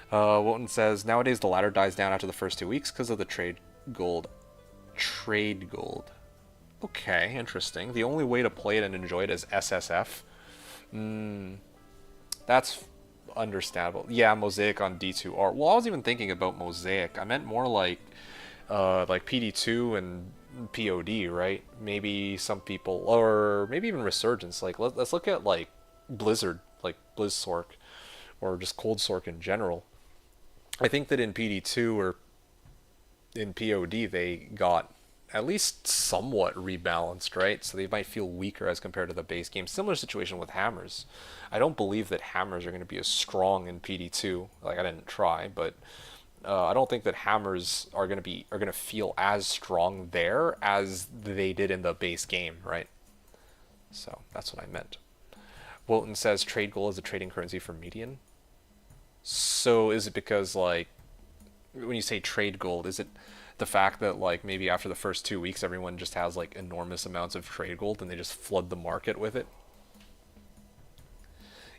Wotan says, nowadays the ladder dies down after the first 2 weeks because of the trade gold. Trade gold. Okay, interesting. The only way to play it and enjoy it is SSF. That's understandable. Yeah, Mosaic on D2R. Well, I was even thinking about Mosaic. I meant more like PD2 and POD, right? Maybe some people, or maybe even Resurgence. Like, let's look at like Blizzard, like Blizzsork, or just Cold Sork in general. I think that in PD2 or in POD they got at least somewhat rebalanced, right? So they might feel weaker as compared to the base game. Similar situation with hammers. I don't believe that hammers are going to be as strong in PD2. Like, I didn't try, but I don't think that hammers are going to feel as strong there as they did in the base game, right? So that's what I meant. Wotan says trade gold is a trading currency for Median. So is it because, like, when you say trade gold, is it the fact that like maybe after the first 2 weeks everyone just has like enormous amounts of trade gold and they just flood the market with it?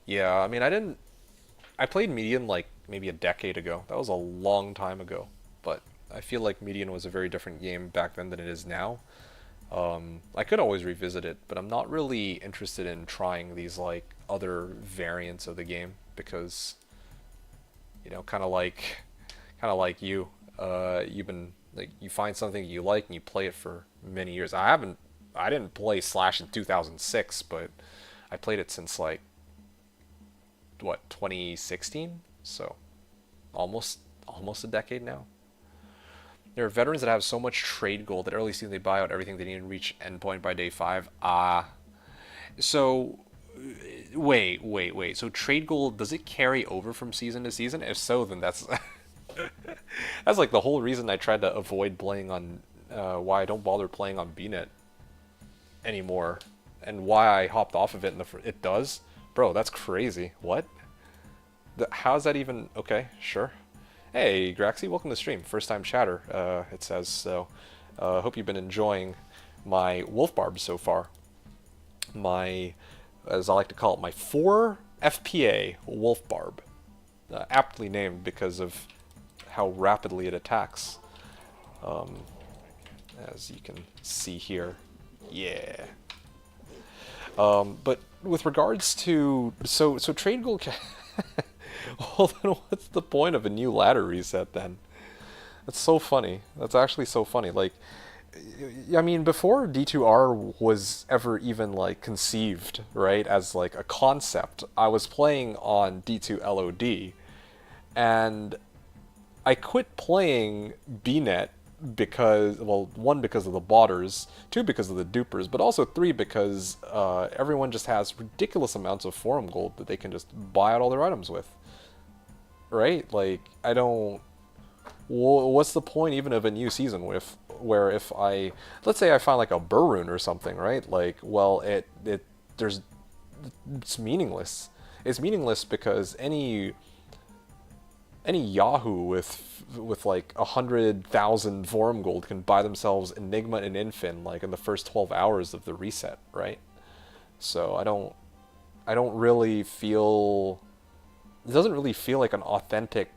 Yeah, I mean, I played Median like maybe a decade ago. That was a long time ago, but I feel like Median was a very different game back then than it is now. I could always revisit it, but I'm not really interested in trying these like other variants of the game because, you know, kind of like you, you've been like, you find something you like and you play it for many years. I didn't play Slash in 2006, but I played it since like what, 2016? So almost a decade now. There are veterans that have so much trade gold that early season they buy out everything they need to reach endpoint by day 5. So wait. So trade gold, does it carry over from season to season? If so, then that's that's like the whole reason I tried to avoid playing on why I don't bother playing on BNet anymore, and why I hopped off of it in the it does? Bro, that's crazy. What? How's that even... Okay, sure. Hey, Graxy, welcome to the stream. First time chatter, it says. So, hope you've been enjoying my Wolf Barb so far. My, as I like to call it, my 4 FPA Wolf Barb. Aptly named because of how rapidly it attacks. As you can see here. Yeah. But with regards to... So trade goal... Well, then what's the point of a new ladder reset then? That's so funny. That's actually so funny. Like, I mean, before D2R was ever even, like, conceived, right, as, like, a concept, I was playing on D2 LOD, and I quit playing BNet because, well, 1, because of the botters, 2, because of the dupers, but also 3, because everyone just has ridiculous amounts of forum gold that they can just buy out all their items with. Right? Like, I don't... What's the point even of a new season where if I... Let's say I find, like, a Burrune or something, right? Like, well, it's meaningless. It's meaningless because any Yahoo with like 100,000 forum gold can buy themselves Enigma and Infin, like, in the first 12 hours of the reset, right? So I don't really feel... It doesn't really feel like an authentic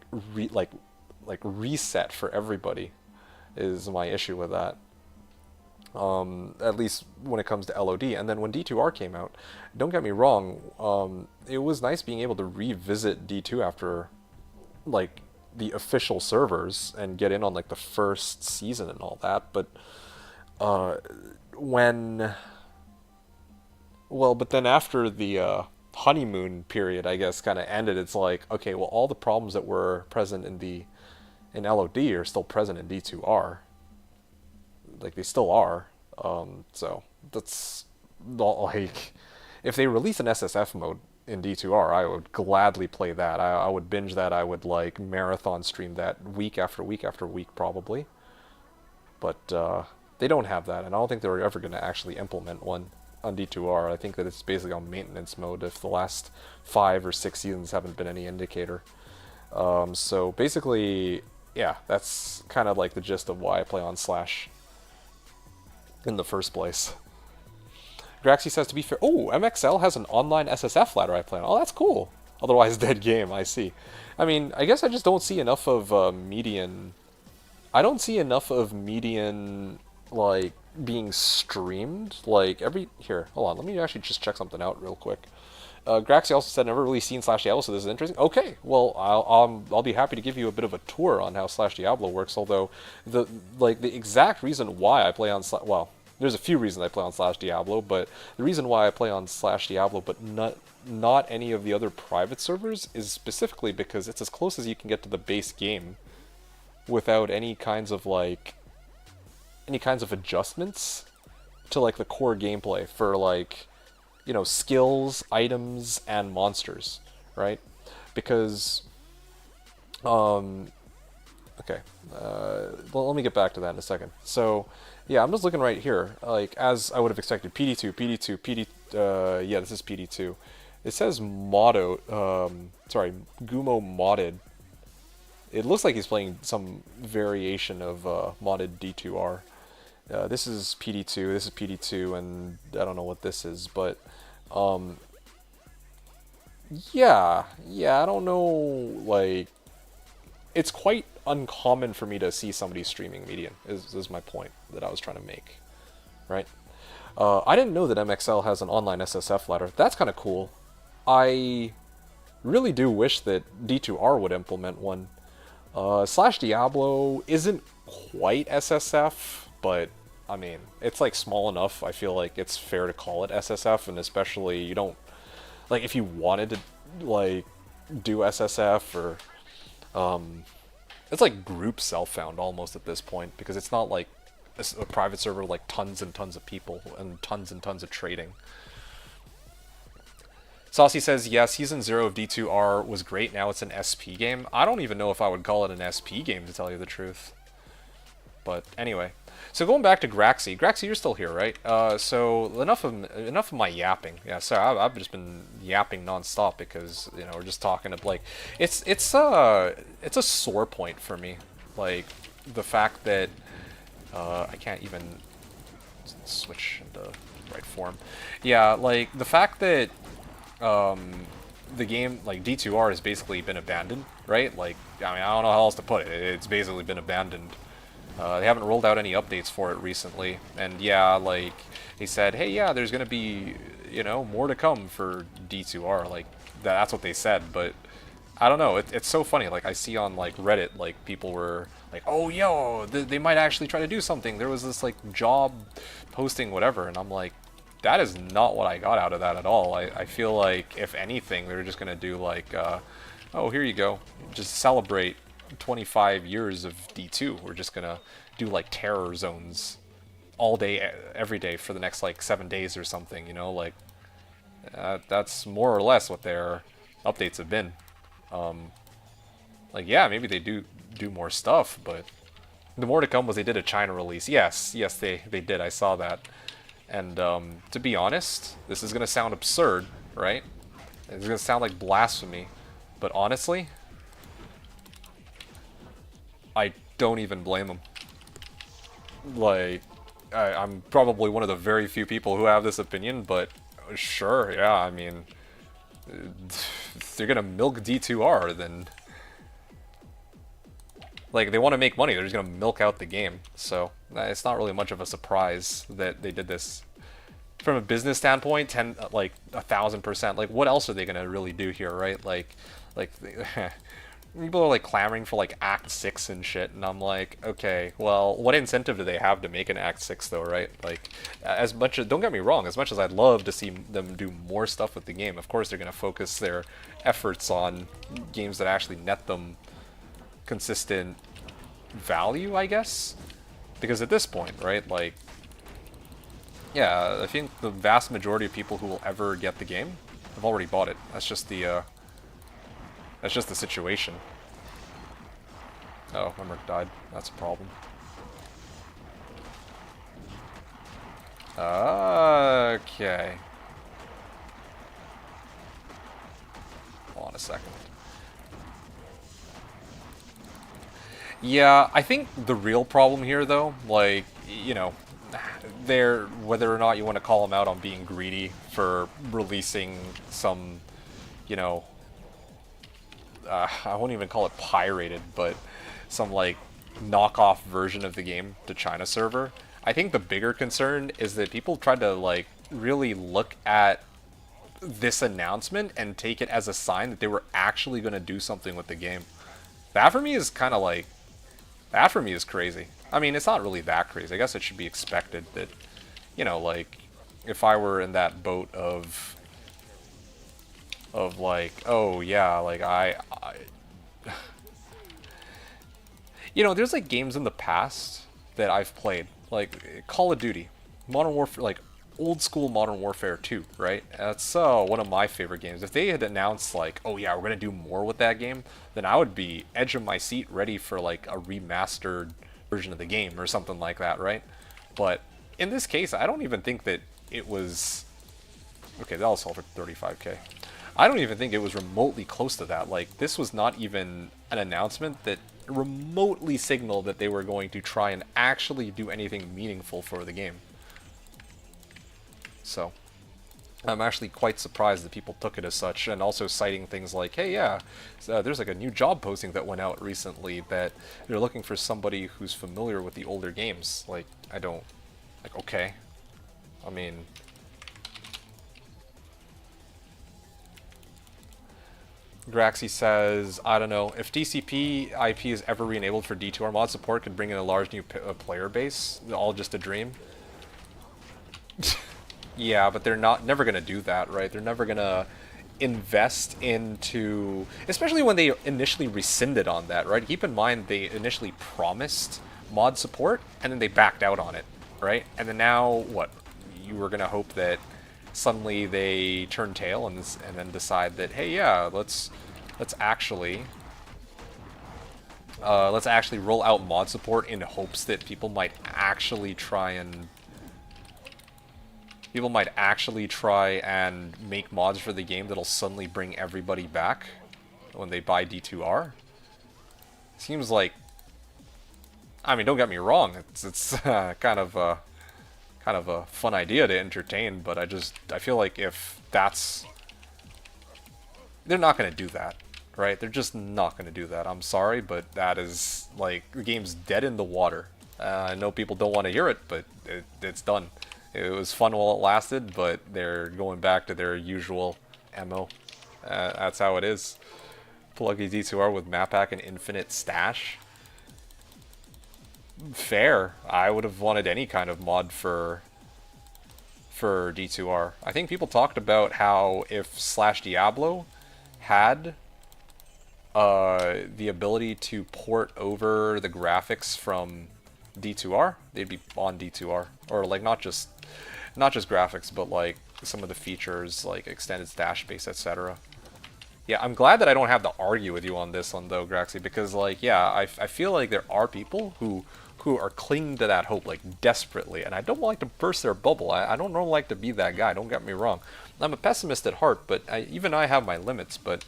reset for everybody, is my issue with that. At least when it comes to LOD. And then when D2R came out, don't get me wrong, it was nice being able to revisit D2 after, like, the official servers and get in on, like, the first season and all that. But but then after the honeymoon period, I guess, kind of ended, it's like, okay, well, all the problems that were present in LOD are still present in D2R. Like, they still are. So that's not, like, if they release an SSF mode in D2R, I would gladly play that. I would binge that. I would, like, marathon stream that week after week after week, probably. But they don't have that, and I don't think they're ever going to actually implement one on D2R. I think that it's basically on maintenance mode if the last 5 or 6 seasons haven't been any indicator. So basically, yeah, that's kind of like the gist of why I play on Slash in the first place. Graxy says, to be fair, oh, MXL has an online SSF ladder I play on. Oh, that's cool. Otherwise, dead game, I see. I mean, I guess I just don't see enough of median... I don't see enough of median, like, being streamed. Like, Here, hold on, let me actually just check something out real quick. Graxy also said, never really seen Slashdiablo, so this is interesting. Okay, well, I'll be happy to give you a bit of a tour on how Slashdiablo works, although the exact reason why I play on well, there's a few reasons I play on Slashdiablo, but the reason why I play on Slashdiablo, but not any of the other private servers, is specifically because it's as close as you can get to the base game without any kinds of adjustments to, like, the core gameplay for, like, you know, skills, items, and monsters, right? Because, okay, well, let me get back to that in a second. So, yeah, I'm just looking right here, like, as I would have expected, PD2, yeah, this is PD2. It says Gumo modded. It looks like he's playing some variation of modded D2R. This is PD2, and I don't know what this is, but yeah, I don't know, like, it's quite uncommon for me to see somebody streaming median, is my point that I was trying to make, right? I didn't know that MXL has an online SSF ladder. That's kind of cool. I really do wish that D2R would implement one. Slashdiablo isn't quite SSF, but I mean, it's, like, small enough, I feel like it's fair to call it SSF, and especially you don't, like, if you wanted to, like, do SSF, or, it's like group self-found almost at this point, because it's not like a private server, like, tons and tons of people, and tons of trading. Saucy says, yeah, Season 0 of D2R was great, now it's an SP game. I don't even know if I would call it an SP game, to tell you the truth. But anyway. So going back to Graxy, Graxy, you're still here, right? So enough of my yapping. Yeah, so I've just been yapping nonstop because we're just talking of like it's a sore point for me, like the fact that I can't even switch into right form. Yeah, like the fact that the game like D2R has basically been abandoned, right? Like I mean I don't know how else to put it. It's basically been abandoned. They haven't rolled out any updates for it recently, and yeah, like they said, hey, yeah, there's gonna be, more to come for D2R. Like that's what they said, but I don't know. It's so funny. Like I see on like Reddit, like people were like, oh, yo, they might actually try to do something. There was this like job posting, whatever, and I'm like, that is not what I got out of that at all. I feel like if anything, they're just gonna do like, oh, here you go, just celebrate 25 years of D2. We're just gonna do like terror zones all day, every day for the next like 7 days or something, like that's more or less what their updates have been. Like yeah, maybe they do more stuff, but the more to come was they did a China release. Yes, they did. I saw that. And to be honest, this is gonna sound absurd, right? It's gonna sound like blasphemy, but honestly, I don't even blame them. Like, I'm probably one of the very few people who have this opinion, but sure, yeah, I mean, if they're gonna milk D2R, then like they want to make money, they're just gonna milk out the game. So it's not really much of a surprise that they did this. From a business standpoint, 1,000%. Like, what else are they gonna really do here, right? Like people are like clamoring for like Act 6 and shit, and I'm like, okay, well, what incentive do they have to make an Act 6 though, right? Like, as much as, don't get me wrong, as much as I'd love to see them do more stuff with the game, of course they're gonna focus their efforts on games that actually net them consistent value, I guess, because at this point, right, like, yeah, I think the vast majority of people who will ever get the game have already bought it. That's just the situation. Oh, my merc died. That's a problem. Okay. Hold on a second. Yeah, I think the real problem here, though, like, whether or not you want to call them out on being greedy for releasing some, I won't even call it pirated, but some like knockoff version of the game to China server. I think the bigger concern is that people tried to like really look at this announcement and take it as a sign that they were actually going to do something with the game. That for me is kind of like, that for me is crazy. I mean, it's not really that crazy. I guess it should be expected that, like, if I were in that boat of like, oh yeah, like there's like games in the past that I've played, like Call of Duty, Modern Warfare, like old school Modern Warfare 2, right? That's one of my favorite games. If they had announced like, oh yeah, we're gonna do more with that game, then I would be edge of my seat ready for like a remastered version of the game or something like that, right? But in this case, I don't even think that it was... Okay, that'll sell for 35k. I don't even think it was remotely close to that. Like, this was not even an announcement that remotely signaled that they were going to try and actually do anything meaningful for the game. So, I'm actually quite surprised that people took it as such, and also citing things like, hey, yeah, there's like a new job posting that went out recently that they're looking for somebody who's familiar with the older games. Like, I don't... Like, okay. I mean... Graxy says, I don't know, if TCP IP is ever re-enabled for D2R, mod support could bring in a large new player base, all just a dream. Yeah, but they're never going to do that, right? They're never going to invest into... Especially when they initially rescinded on that, right? Keep in mind, they initially promised mod support, and then they backed out on it, right? And then now, what? You were going to hope that suddenly they turn tail and then decide that, hey, yeah, let's actually Let's actually roll out mod support in hopes that people might actually try and make mods for the game that'll suddenly bring everybody back when they buy D2R. Seems like, I mean, don't get me wrong, it's kind of a fun idea to entertain, but I feel like if that's, they're not going to do that, right? They're just not going to do that. I'm sorry, but that is, like, the game's dead in the water. I know people don't want to hear it, but it's done. It was fun while it lasted, but they're going back to their usual MO. That's how it is. Plug a D2R with map pack and infinite stash. Fair. I would have wanted any kind of mod for D2R. I think people talked about how if Slashdiablo had the ability to port over the graphics from D2R, they'd be on D2R. Or like not just graphics, but like some of the features like extended stash space, etc. Yeah, I'm glad that I don't have to argue with you on this one though, Graxy, because like, yeah, I feel like there are people who are clinging to that hope like desperately, and I don't like to burst their bubble. I don't normally like to be that guy, don't get me wrong. I'm a pessimist at heart, but even I have my limits. But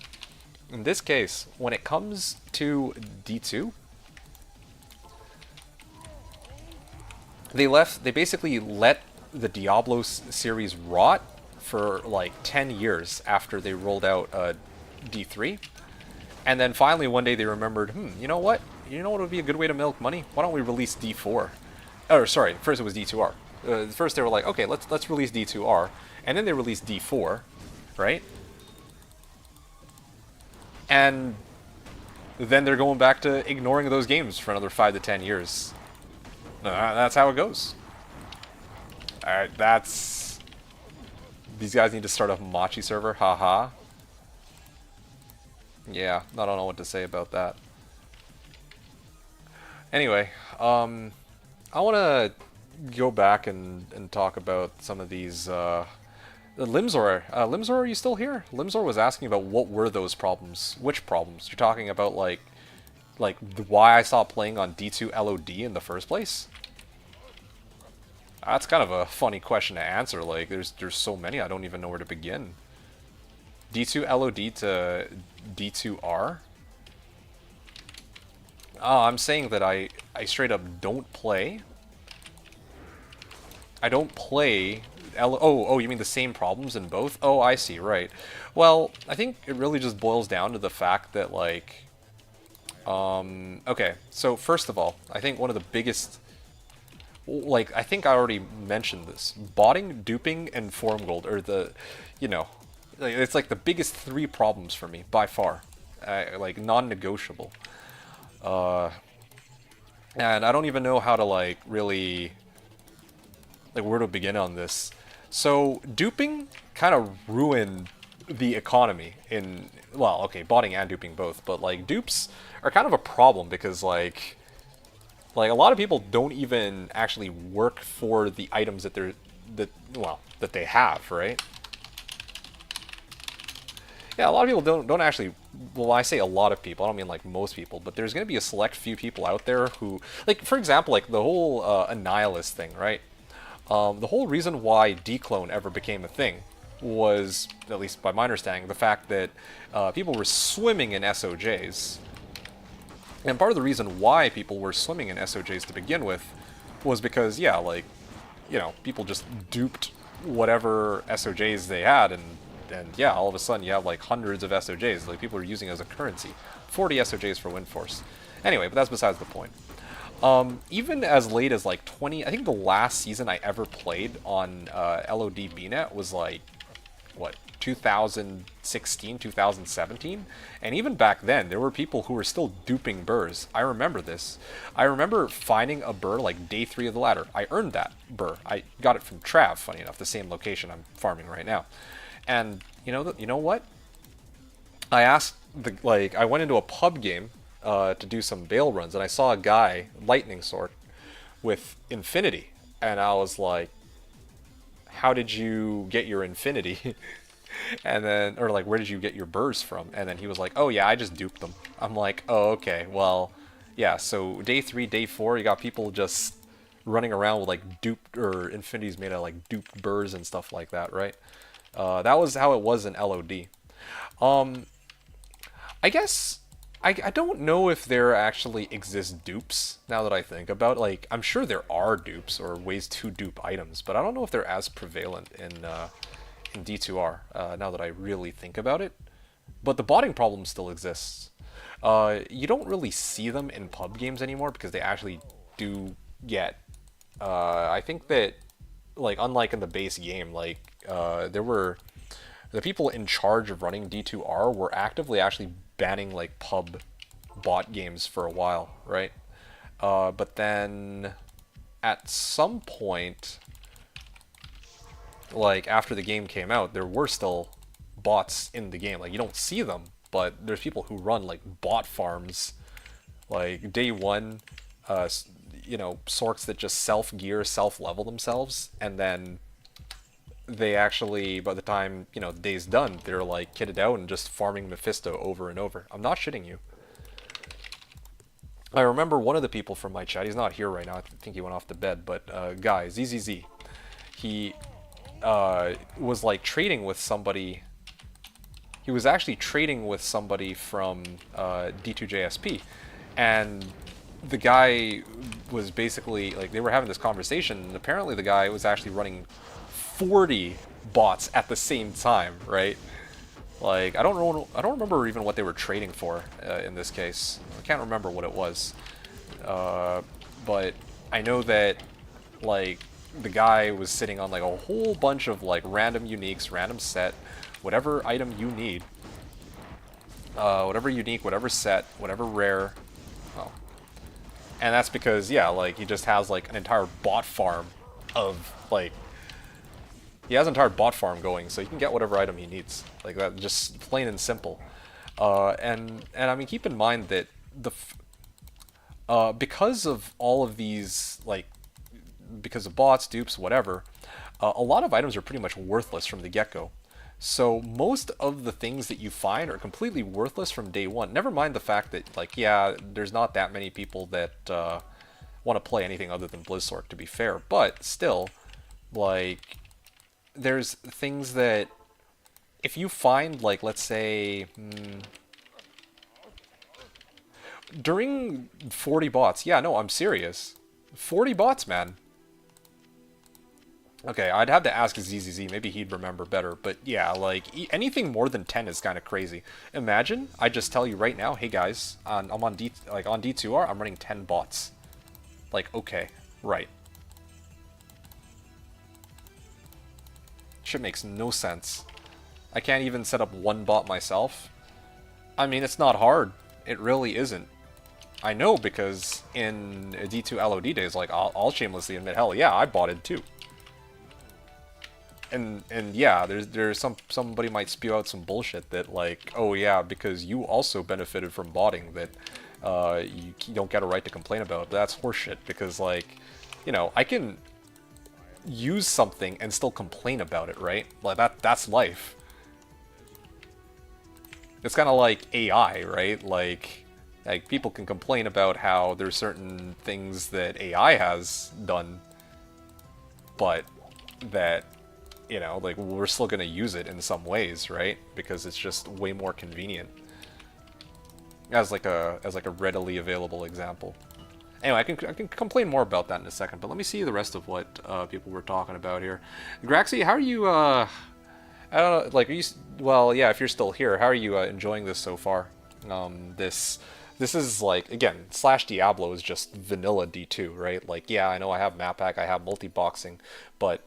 in this case, when it comes to D2, they basically let the Diablo series rot for like 10 years after they rolled out D3, and then finally one day they remembered, you know what would be a good way to milk money? Why don't we release D4? Oh, sorry, first it was D2R. First they were like, okay, let's release D2R, and then they released D4, right? And then they're going back to ignoring those games for another 5 to 10 years. That's how it goes. Alright, that's... These guys need to start a Machi server, haha. Yeah, I don't know what to say about that. Anyway, I want to go back and talk about some of these... Limzor, are you still here? Limzor was asking about what were those problems. Which problems? You're talking about like why I stopped playing on D2 LOD in the first place? That's kind of a funny question to answer. Like, there's so many, I don't even know where to begin. D2 LOD to D2R? I'm saying that I straight up don't play. I don't play... Oh, you mean the same problems in both? Oh, I see, right. Well, I think it really just boils down to the fact that, like... okay, so first of all, I think one of the biggest... Like, I think I already mentioned this. Botting, duping, and form gold are the... You know, it's like the biggest 3 problems for me, by far. Like, non-negotiable. And I don't even know how to, like, really... Like, where to begin on this. So, duping kind of ruined the economy in... Well, okay, botting and duping both, but, like, dupes are kind of a problem because, like a lot of people don't even actually work for the items that that they have, right? Yeah, a lot of people don't actually... Well, I say a lot of people, I don't mean, like, most people, but there's going to be a select few people out there who... Like, for example, like, the whole Annihilus thing, right? The whole reason why declone ever became a thing was, at least by my understanding, the fact that people were swimming in SOJs. And part of the reason why people were swimming in SOJs to begin with was because, yeah, like, you know, people just duped whatever SOJs they had, and yeah, all of a sudden you have, like, hundreds of SOJs. Like, people are using it as a currency. 40 SOJs for Windforce. Anyway, but that's besides the point. Even as late as, like, I think the last season I ever played on LOD BNet was, like, what, 2016, 2017? And even back then, there were people who were still duping burrs. I remember this. I remember finding a burr, like, day 3 of the ladder. I earned that burr. I got it from Trav, funny enough, the same location I'm farming right now. And, you know what? I asked, I went into a pub game to do some bail runs, and I saw a guy, lightning sword, with infinity, and I was like, how did you get your infinity? And then, where did you get your burrs from? And then he was like, oh yeah, I just duped them. I'm like, oh, okay, well, Yeah, so day 3, day 4, you got people just running around with like duped or infinities made out of like duped burrs and stuff like that, right? That was how it was in LOD. Um, I guess I don't know if there actually exist dupes now that I think about it. Like, I'm sure there are dupes or ways to dupe items, but I don't know if they're as prevalent in D2R now that I really think about it. But the botting problem still exists. You don't really see them in pub games anymore because they actually do get. I think that, like, unlike in the base game, like, there were the people in charge of running D2R were actively actually banning like pub bot games for a while, right? But then at some point, like after the game came out, there were still bots in the game. Like, you don't see them, but there's people who run like bot farms. Like day one, you know, sorts that just self-gear, self-level themselves, and then they actually, by the time, you know, the day's done, they're like kitted out and just farming Mephisto over and over. I'm not shitting you. I remember one of the people from my chat, he's not here right now, I think he went off to bed, but guy, ZZZ, he was like trading with somebody. He was actually trading with somebody from D2JSP, and the guy was basically, like, they were having this conversation, and apparently the guy was actually running 40 bots at the same time, right? Like, I don't remember even what they were trading for in this case. I can't remember what it was. But I know that, like, the guy was sitting on, like, a whole bunch of, like, random uniques, random set, whatever item you need. Whatever unique, whatever set, whatever rare. Oh. And that's because, yeah, like, he just has, like, an entire bot farm of, like, he has an entire bot farm going, so he can get whatever item he needs. Like that, just plain and simple. And I mean, keep in mind that because of all of these, like, because of bots, dupes, whatever, a lot of items are pretty much worthless from the get-go. So most of the things that you find are completely worthless from day one. Never mind the fact that, like, yeah, there's not that many people that want to play anything other than Blizzsork, to be fair. But still, like, there's things that if you find, like, let's say, during 40 bots, yeah, no, I'm serious. 40 bots, man. Okay, I'd have to ask ZZZ, maybe he'd remember better, but yeah, like, anything more than 10 is kind of crazy. Imagine, I just tell you right now, hey guys, I'm on on D2R, I'm running 10 bots. Like, okay, right. Shit makes no sense. I can't even set up one bot myself. I mean, it's not hard. It really isn't. I know, because in D2 LOD days, like, I'll shamelessly admit, hell yeah, I botted too. And yeah, there's somebody might spew out some bullshit that, like, oh yeah, because you also benefited from botting, that you don't get a right to complain about. But that's horseshit, because, like, you know, I can use something and still complain about it, right? Like, that's life. It's kind of like AI, right? Like people can complain about how there's certain things that AI has done, but that, you know, like, we're still going to use it in some ways, right? Because it's just way more convenient. As like a readily available example. Anyway, I can complain more about that in a second, but let me see the rest of what people were talking about here. Graxy, how are you, I don't know, like, are you, well, yeah, if you're still here, how are you enjoying this so far? This is, like, again, Slashdiablo is just vanilla D2, right? Like, yeah, I know I have map pack, I have multi-boxing, but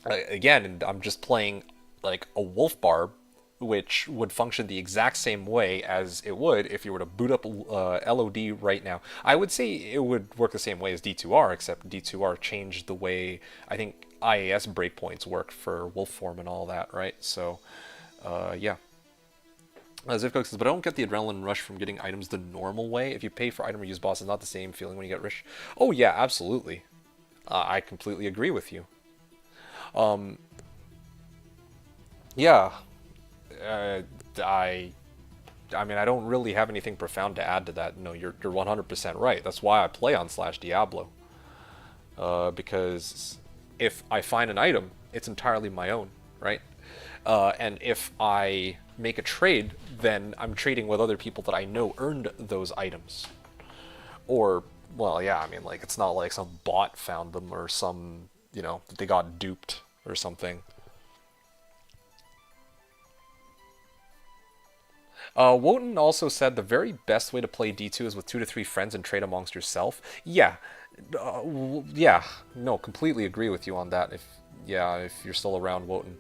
again, I'm just playing, like, a wolf barb, which would function the exact same way as it would if you were to boot up LOD right now. I would say it would work the same way as D2R, except D2R changed the way, I think, IAS breakpoints work for wolf form and all that, right? So, yeah. Zivcook says, but I don't get the adrenaline rush from getting items the normal way. If you pay for item or use boss, it's not the same feeling when you get rich. Oh yeah, absolutely. I completely agree with you. Yeah. I mean, I don't really have anything profound to add to that. No, you're 100% right. That's why I play on Slashdiablo. Because if I find an item, it's entirely my own, right? And if I make a trade, then I'm trading with other people that I know earned those items. Or, well, yeah, I mean, like, it's not like some bot found them or some, you know, they got duped or something. Wotan also said the very best way to play D2 is with 2 to 3 friends and trade amongst yourself. Yeah, yeah, no, completely agree with you on that. If you're still around, Wotan.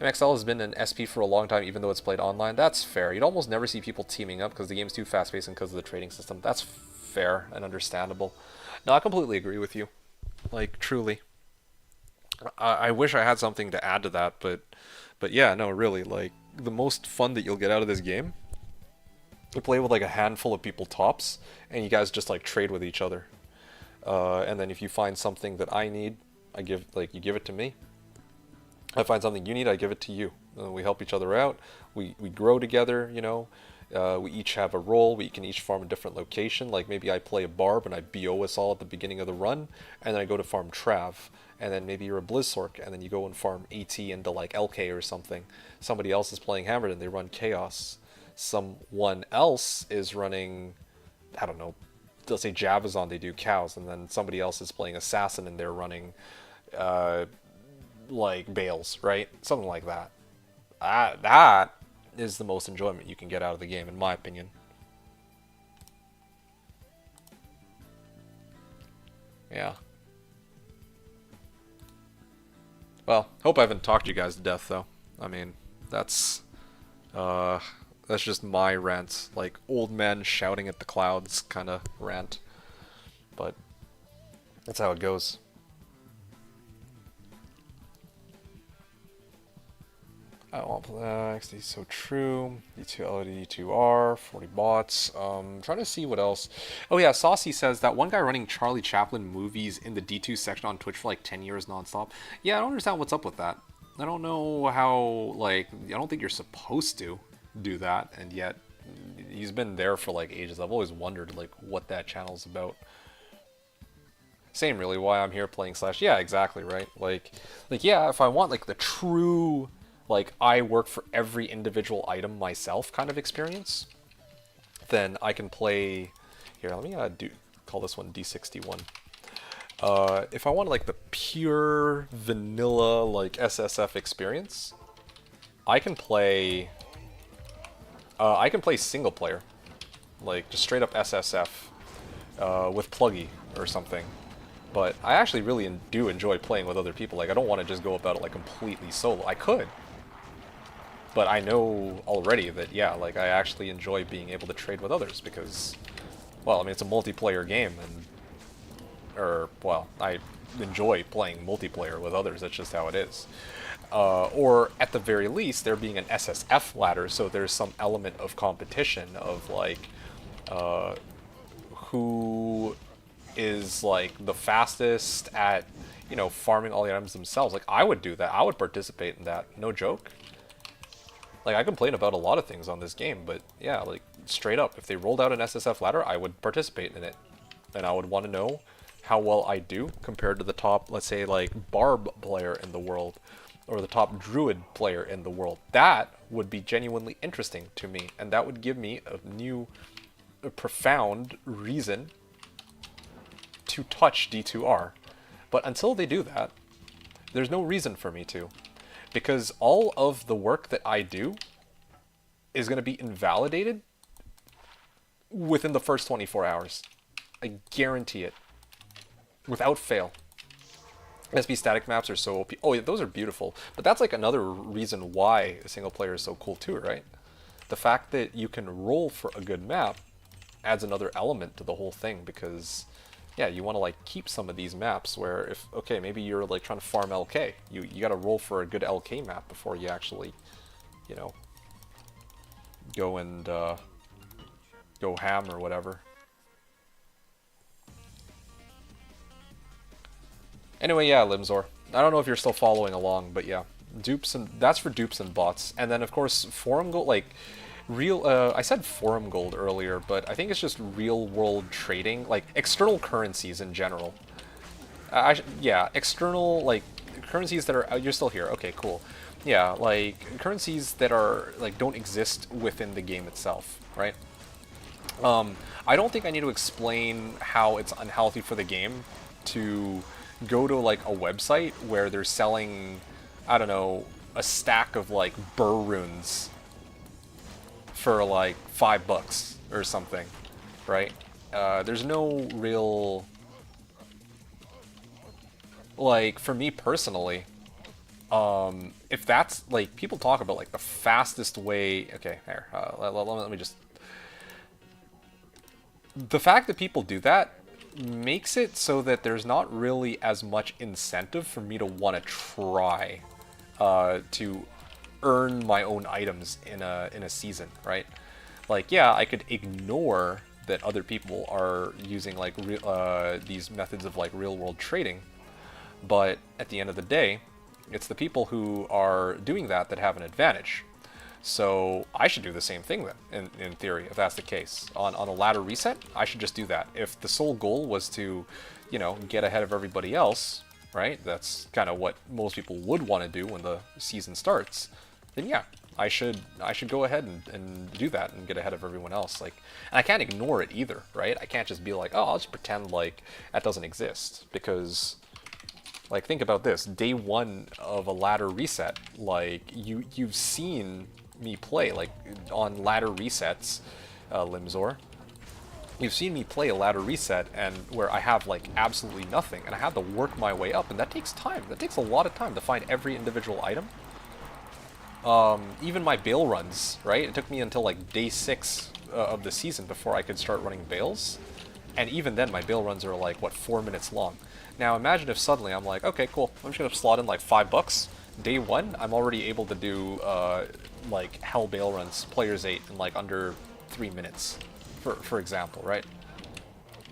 MXL has been an SP for a long time, even though it's played online. That's fair. You'd almost never see people teaming up because the game's too fast-paced and because of the trading system. That's fair and understandable. No, I completely agree with you. Like, truly. I wish I had something to add to that, but yeah, no, really, like, the most fun that you'll get out of this game, you play with like a handful of people tops, and you guys just like trade with each other. And then if you find something that I need, you give it to me. I find something you need, I give it to you. We help each other out. We grow together, you know. We each have a role. We can each farm a different location. Like maybe I play a Barb and I BO us all at the beginning of the run, and then I go to farm Trav. And then maybe you're a Blizzork, and then you go and farm AT into like LK or something. Somebody else is playing Hammered and they run Chaos. Someone else is running, I don't know, let's say Javazon, they do Cows, and then somebody else is playing Assassin and they're running like Bales, right? Something like that. That is the most enjoyment you can get out of the game, in my opinion. Yeah. Well, hope I haven't talked you guys to death, though. I mean, that's just my rant, like old men shouting at the clouds kind of rant. But that's how it goes. I won't play XD so true. D2 LED, D2R, 40 bots. Trying to see what else. Oh yeah, Saucy says that one guy running Charlie Chaplin movies in the D2 section on Twitch for like 10 years nonstop. Yeah, I don't understand what's up with that. I don't know how, like, I don't think you're supposed to do that, and yet he's been there for like ages. I've always wondered like what that channel's about. Same really why I'm here playing Slash. Yeah, exactly, right? Like yeah, if I want like the true like I work for every individual item myself kind of experience, then I can play here. Let me call this one D61. If I want like the pure vanilla like SSF experience, I can play single player, like just straight up SSF with Pluggy or something. But I actually really do enjoy playing with other people. Like I don't want to just go about it like completely solo. I could, but I know already that yeah, like I actually enjoy being able to trade with others because, well, I mean it's a multiplayer game, well, I enjoy playing multiplayer with others. That's just how it is. Or at the very least, there being an SSF ladder, so there's some element of competition of like who is like the fastest at, you know, farming all the items themselves. Like I would do that. I would participate in that. No joke. Like I complain about a lot of things on this game, but yeah, like straight up, if they rolled out an SSF ladder, I would participate in it, and I would want to know how well I do compared to the top, let's say like Barb player in the world, or the top Druid player in the world. That would be genuinely interesting to me, and that would give me a profound reason to touch D2R. But until they do that, there's no reason for me to. Because all of the work that I do is going to be invalidated within the first 24 hours. I guarantee it. Without fail. SB static maps are so OP. Oh, yeah, those are beautiful. But that's like another reason why a single player is so cool too, right? The fact that you can roll for a good map adds another element to the whole thing, because yeah, you want to like keep some of these maps where if, okay, maybe you're like trying to farm LK, you got to roll for a good LK map before you actually, you know, go and go ham or whatever. Anyway, yeah, Limzor. I don't know if you're still following along, but yeah, dupes, and that's for dupes and bots. And then of course forum gold, like I said forum gold earlier, but I think it's just real world trading, like external currencies in general. Yeah, external, like, currencies that are, you're still here, okay, cool. Yeah, like, currencies that are, like, don't exist within the game itself, right? I don't think I need to explain how it's unhealthy for the game to go to, like, a website where they're selling, I don't know, a stack of, like, burr runes for, like, $5 or something, right? There's no real... Like, for me personally, if that's, like, people talk about, like, the fastest way... Okay, here, let me just... The fact that people do that makes it so that there's not really as much incentive for me to want to try to earn my own items in a season, right? Like, yeah, I could ignore that other people are using, like, these methods of, like, real-world trading, but at the end of the day, it's the people who are doing that that have an advantage. So I should do the same thing then, in theory, if that's the case. On a ladder reset, I should just do that. If the sole goal was to, you know, get ahead of everybody else, right? That's kind of what most people would want to do when the season starts. Then yeah, I should go ahead and do that and get ahead of everyone else. Like, and I can't ignore it either, right? I can't just be like, oh, I'll just pretend like that doesn't exist, because... Like, think about this. Day one of a ladder reset, like, you've seen me play, like, on ladder resets, Limzor. You've seen me play a ladder reset, and where I have, like, absolutely nothing, and I have to work my way up, and that takes time. That takes a lot of time to find every individual item. Even my bail runs, right? It took me until, like, day 6 of the season before I could start running bails. And even then, my bail runs are, like, what, 4 minutes long. Now imagine if suddenly I'm like, okay, cool, I'm just gonna slot in like $5. Day 1, I'm already able to do like hell bail runs, players 8 in like under 3 minutes, for example, right?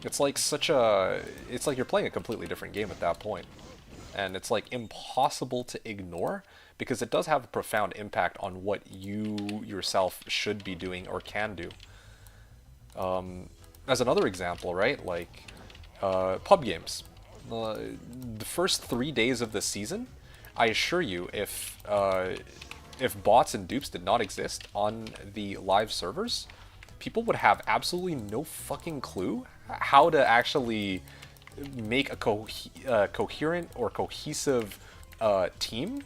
It's like it's like you're playing a completely different game at that point, and it's like impossible to ignore because it does have a profound impact on what you yourself should be doing or can do. As another example, right, like pub games. The first 3 days of the season, I assure you, if bots and dupes did not exist on the live servers, people would have absolutely no fucking clue how to actually make a coherent or cohesive team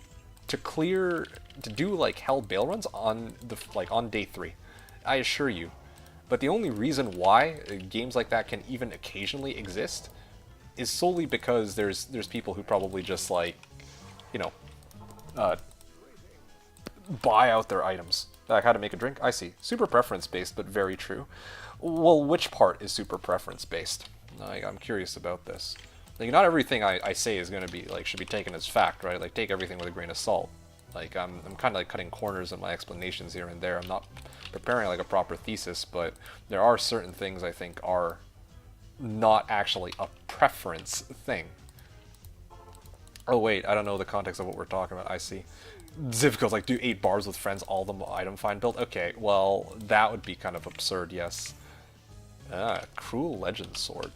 to do like hell bail runs on on day 3. I assure you. But the only reason why games like that can even occasionally exist is solely because there's people who probably just, like, you know, buy out their items. Like, how to make a drink? I see. Super preference based, but very true. Well, which part is super preference based? I'm curious about this. Like, not everything I say is going to be, like, should be taken as fact, right? Like, take everything with a grain of salt. Like, I'm kind of, like, cutting corners in my explanations here and there. I'm not preparing, like, a proper thesis, but there are certain things I think are not actually a preference thing. Oh wait, I don't know the context of what we're talking about. I see. Zivko's like, do 8 bars with friends, all the item find build? Okay, well, that would be kind of absurd, yes. Cruel Legend Sword.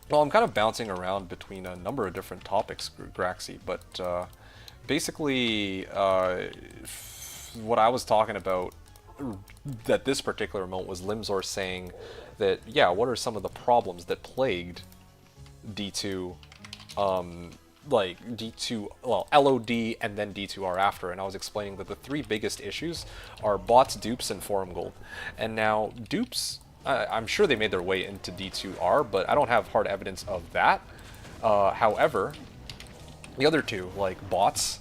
Well, I'm kind of bouncing around between a number of different topics, Graxy, but basically, what I was talking about at this particular moment was Limzor saying that, yeah, what are some of the problems that plagued D2, like D2, well, LOD and then D2R after, and I was explaining that the 3 biggest issues are bots, dupes, and forum gold. And now, dupes, I'm sure they made their way into D2R, but I don't have hard evidence of that. However, the other 2, like bots,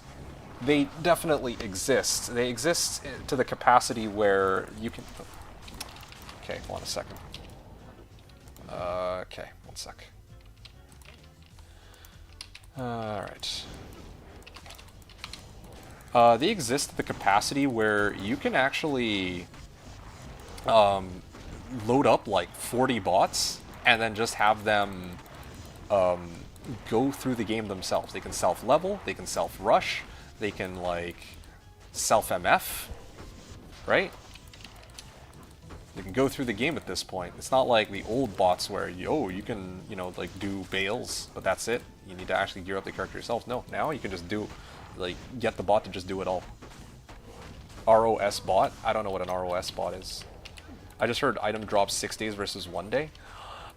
they definitely exist. They exist to the capacity where you can... Okay, hold on a second. Okay, 1 sec. Alright. They exist to the capacity where you can actually load up like 40 bots and then just have them go through the game themselves. They can self-level, they can self-rush, they can like self-MF. right? They can go through the game at this point. It's not like the old bots where, you can, like, do bales, but that's it. You need to actually gear up the character yourself. No, now you can just do, like, get the bot to just do it all. ROS bot? I don't know what an ROS bot is. I just heard item drop 6 days versus 1 day.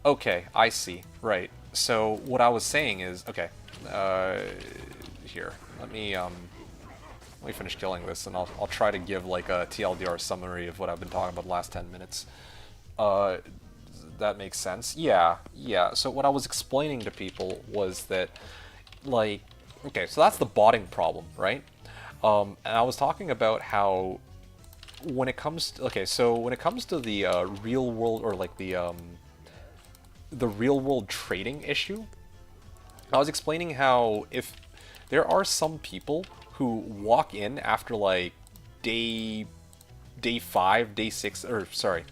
Okay, I see. Right. So what I was saying is, okay, here, let me finish killing this, and I'll try to give like a TLDR summary of what I've been talking about the last 10 minutes. That makes sense. Yeah. So what I was explaining to people was that, like, okay, so that's the botting problem, right? And I was talking about how when it comes to, okay, so when it comes to the real world, or like the real world trading issue, I was explaining how if there are some people who walk in after like day 5, day 6, or sorry,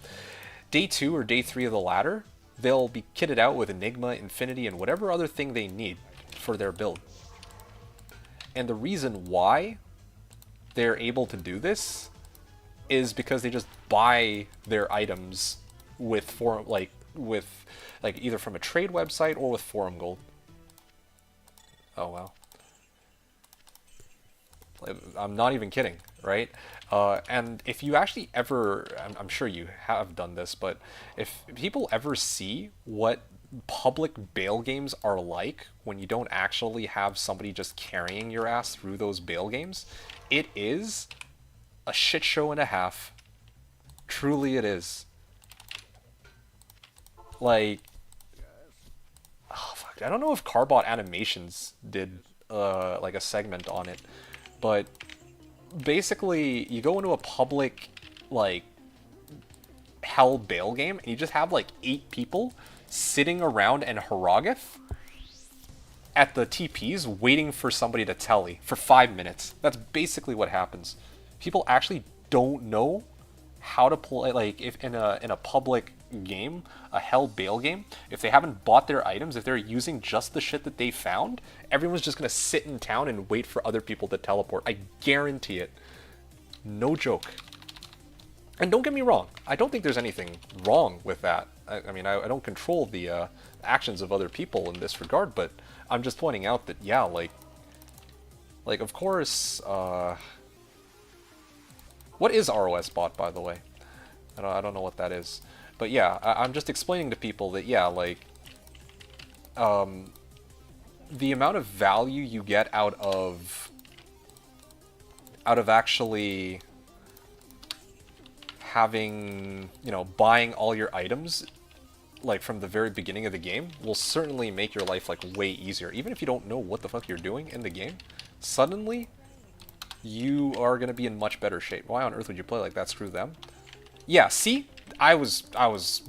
day 2 or day 3 of the ladder, they'll be kitted out with Enigma, Infinity, and whatever other thing they need for their build. And the reason why they're able to do this is because they just buy their items with forum, like either from a trade website or with forum gold. Oh wow. I'm not even kidding, right? And if you actually ever, I'm sure you have done this, but if people ever see what public bail games are like when you don't actually have somebody just carrying your ass through those bail games, it is a shit show and a half. Truly it is. Like, oh fuck, I don't know if Carbot Animations did like a segment on it, but basically you go into a public like hell bail game and you just have like 8 people sitting around an Harrogath at the TPs waiting for somebody to telly for 5 minutes. That's basically what happens. People actually don't know how to play, like, if in a public game, a hell bail game, if they haven't bought their items, if they're using just the shit that they found, everyone's just gonna sit in town and wait for other people to teleport. I guarantee it. No joke. And don't get me wrong, I don't think there's anything wrong with that. I mean, I don't control the actions of other people in this regard, but I'm just pointing out that, yeah, like of course, what is ROS bot, by the way? I don't know what that is. But yeah, I'm just explaining to people that, yeah, like, the amount of value you get out of actually having, buying all your items, like, from the very beginning of the game, will certainly make your life, like, way easier. Even if you don't know what the fuck you're doing in the game, suddenly you are going to be in much better shape. Why on earth would you play like that? Screw them. Yeah, see? I was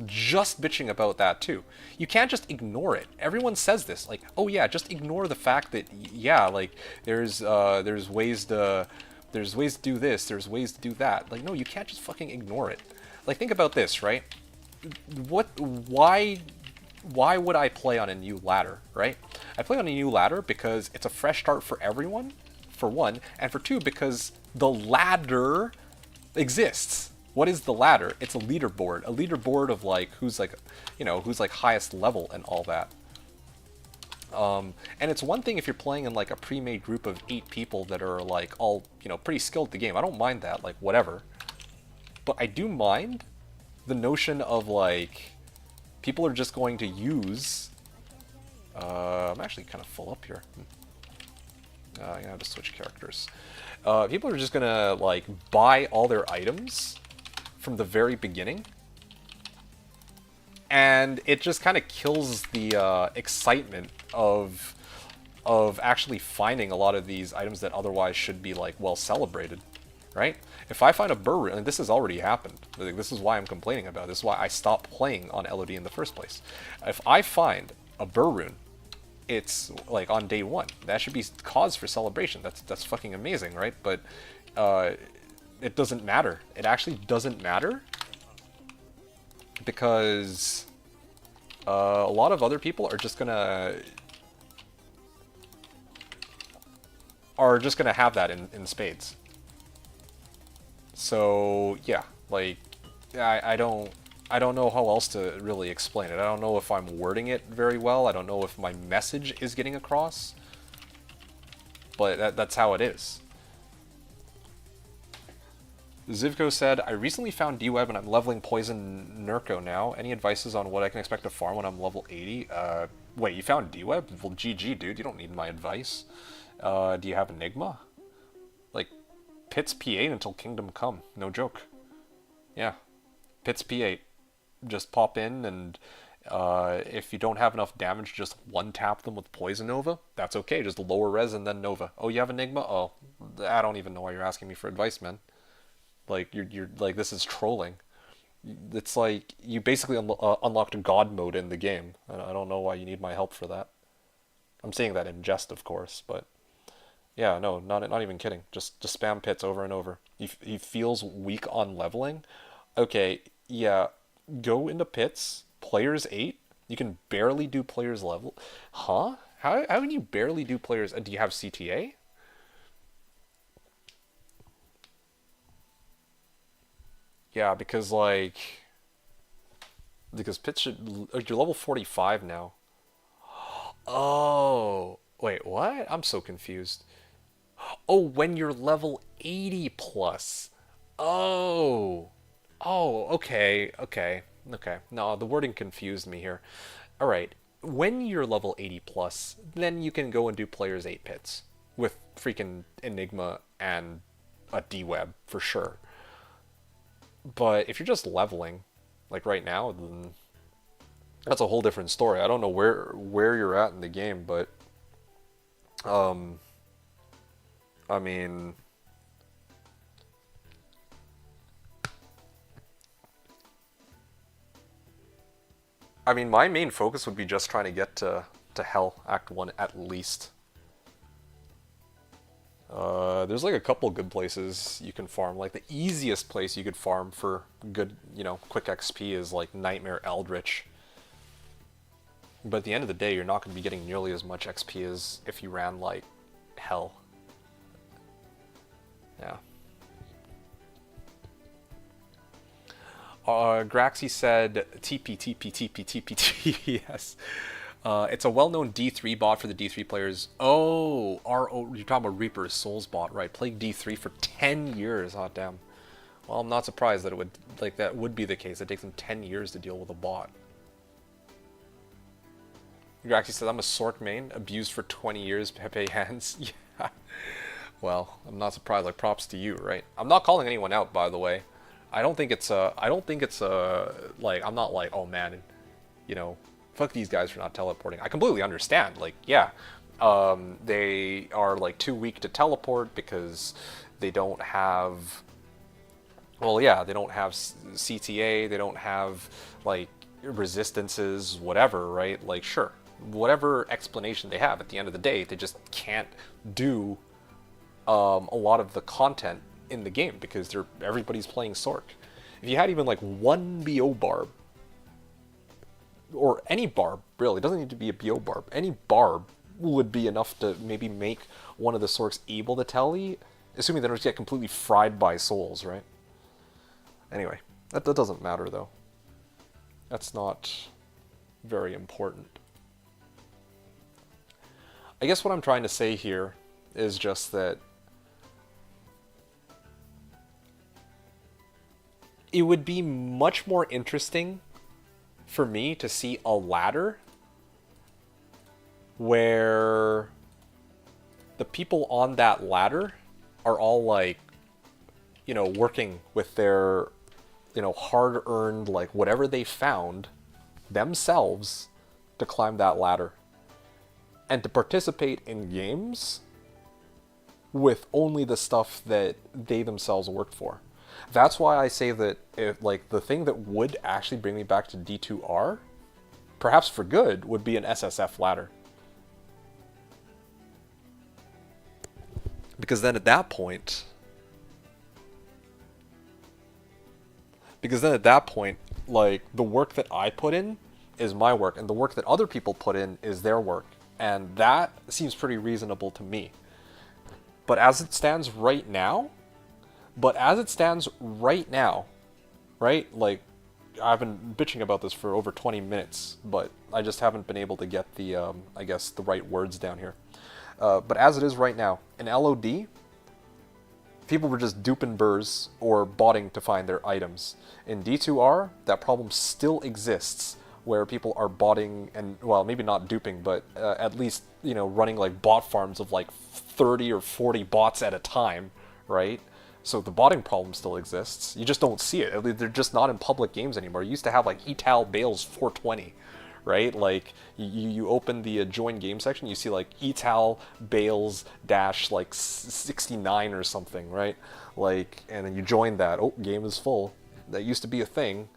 just bitching about that too. You can't just ignore it. Everyone says this, like, oh yeah, just ignore the fact that, yeah, like, there's ways to do this, there's ways to do that. Like, no, you can't just fucking ignore it. Like, think about this, right? Why would I play on a new ladder, right? I play on a new ladder because it's a fresh start for everyone, for one, and for two, because the ladder exists. What is the ladder? It's a leaderboard of like who's like highest level and all that. And it's one thing if you're playing in like a pre-made group of 8 people that are like all, pretty skilled at the game. I don't mind that, like, whatever. But I do mind the notion of like people are just going to use I'm actually kind of full up here. I have to switch characters. People are just gonna like buy all their items from the very beginning, and it just kind of kills the excitement of actually finding a lot of these items that otherwise should be like well celebrated, right? If I find a burr rune, and this has already happened, like, this is why I'm complaining about it. This is why I stopped playing on LOD in the first place. If I find a burr rune, it's like on day 1. That should be cause for celebration. That's fucking amazing, right? But it doesn't matter. It actually doesn't matter because a lot of other people are just gonna have that in spades. So yeah, like I don't know how else to really explain it. I don't know if I'm wording it very well. I don't know if my message is getting across, but that's how it is. Zivko said, I recently found D-Web and I'm leveling Poison Nurko now. Any advices on what I can expect to farm when I'm level 80? Wait, you found D-Web? Well, GG, dude. You don't need my advice. Do you have Enigma? Like, Pits P8 until Kingdom Come. No joke. Yeah. Pits P8. Just pop in and if you don't have enough damage, just one-tap them with Poison Nova. That's okay. Just lower res and then Nova. Oh, you have Enigma? Oh, I don't even know why you're asking me for advice, man. Like, you're like, this is trolling. It's like, you basically unlocked God mode in the game. I don't know why you need my help for that. I'm saying that in jest, of course, but... Yeah, no, not even kidding. Just spam pits over and over. He feels weak on leveling. Okay, yeah, go into pits. Players 8? You can barely do players level. Huh? How can you barely do players... Do you have CTA? Yeah, because, like... Because Pit should... You're level 45 now. Oh... Wait, what? I'm so confused. Oh, when you're level 80 plus. Oh... Oh, okay, okay, okay. No, the wording confused me here. Alright, when you're level 80 plus, then you can go and do players 8 pits. With freaking Enigma and a D-Web, for sure. But if you're just leveling, like right now, then that's a whole different story. I don't know where you're at in the game, but I mean, my main focus would be just trying to get to Hell Act 1 at least. There's like a couple good places you can farm. Like the easiest place you could farm for good, quick XP is like Nightmare Eldritch. But at the end of the day, you're not going to be getting nearly as much XP as if you ran like Hell. Yeah. Graxy said TP, TP, TP, TP, TP, yes. It's a well-known D3 bot for the D3 players. Oh, you're talking about Reaper's Souls bot, right? Playing D3 for 10 years, hot damn. Well, I'm not surprised that that would be the case. It takes them 10 years to deal with a bot. Graxy said, I'm a Sork main, abused for 20 years, Pepe hands. Yeah. Well, I'm not surprised, like, props to you, right? I'm not calling anyone out, by the way. I don't think it's like, I'm not like, oh man, fuck these guys for not teleporting. I completely understand, like, yeah, they are like too weak to teleport because they don't have, well, yeah, they don't have CTA, they don't have like resistances, whatever, right? Like, sure, whatever explanation they have, at the end of the day, they just can't do a lot of the content in the game because everybody's playing Sork. If you had even like one BO barb, or any barb, really, it doesn't need to be a BO barb, any barb would be enough to maybe make one of the Sorks able to tele, assuming they don't get completely fried by souls, right? Anyway, that doesn't matter though. That's not very important. I guess what I'm trying to say here is just that it would be much more interesting for me to see a ladder where the people on that ladder are all like, working with their, hard-earned, like, whatever they found themselves to climb that ladder. And to participate in games with only the stuff that they themselves worked for. That's why I say that the thing that would actually bring me back to D2R, perhaps for good, would be an SSF ladder. Because then at that point, like, the work that I put in is my work, and the work that other people put in is their work. And that seems pretty reasonable to me. But as it stands right now, But as it stands right now, right? Like, I've been bitching about this for over 20 minutes, but I just haven't been able to get the, I guess, the right words down here. But as it is right now, in LOD, people were just duping burrs or botting to find their items. In D2R, that problem still exists, where people are botting and, well, maybe not duping, but at least, you know, running like bot farms of like 30 or 40 bots at a time, right? So the botting problem still exists. You just don't see it. They're just not in public games anymore. You used to have like etal bales 420, right? Like you open the join game section, you see like etal bales dash like 69 or something, right? Like, and then you join that. Oh, game is full. That used to be a thing.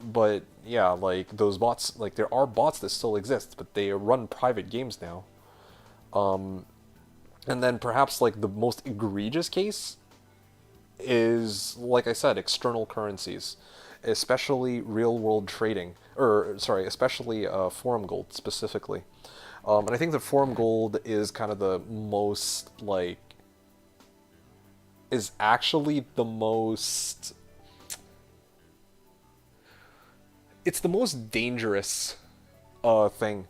But yeah, like those bots, like there are bots that still exist, but they run private games now. And then perhaps like the most egregious case is, like I said, external currencies, especially real-world trading, or sorry, especially forum gold specifically. And I think that forum gold is kind of the most like is actually the most. It's the most dangerous thing.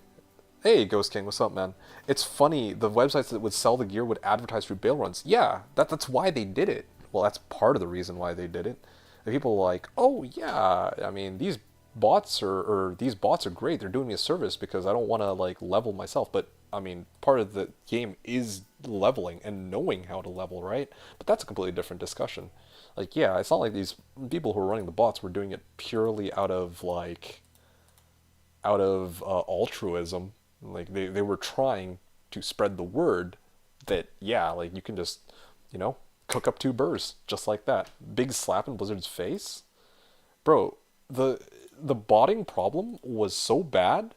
Hey, Ghost King, what's up, man? It's funny, the websites that would sell the gear would advertise through bail runs. Yeah, that's why they did it. Well, that's part of the reason why they did it. And people were like, oh yeah, I mean, these bots or these bots are great. They're doing me a service because I don't want to like level myself. But I mean, part of the game is leveling and knowing how to level, right? But that's a completely different discussion. Like, yeah, it's not like these people who are running the bots were doing it purely out of altruism. Like they were trying to spread the word that yeah, like you can just, you know, cook up two burrs just like that. Big slap in Blizzard's face. Bro, the botting problem was so bad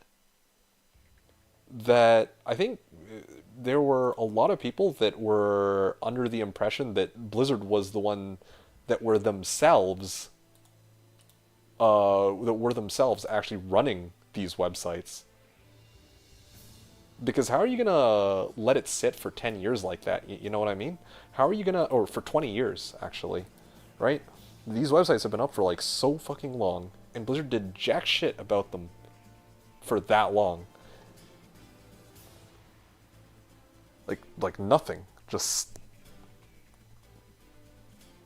that I think there were a lot of people that were under the impression that Blizzard was the one that were themselves actually running these websites. Because how are you gonna let it sit for 10 years like that? You know what I mean? How are you gonna, or for 20 years actually, right? These websites have been up for like so fucking long, and Blizzard did jack shit about them for that long. Like nothing, just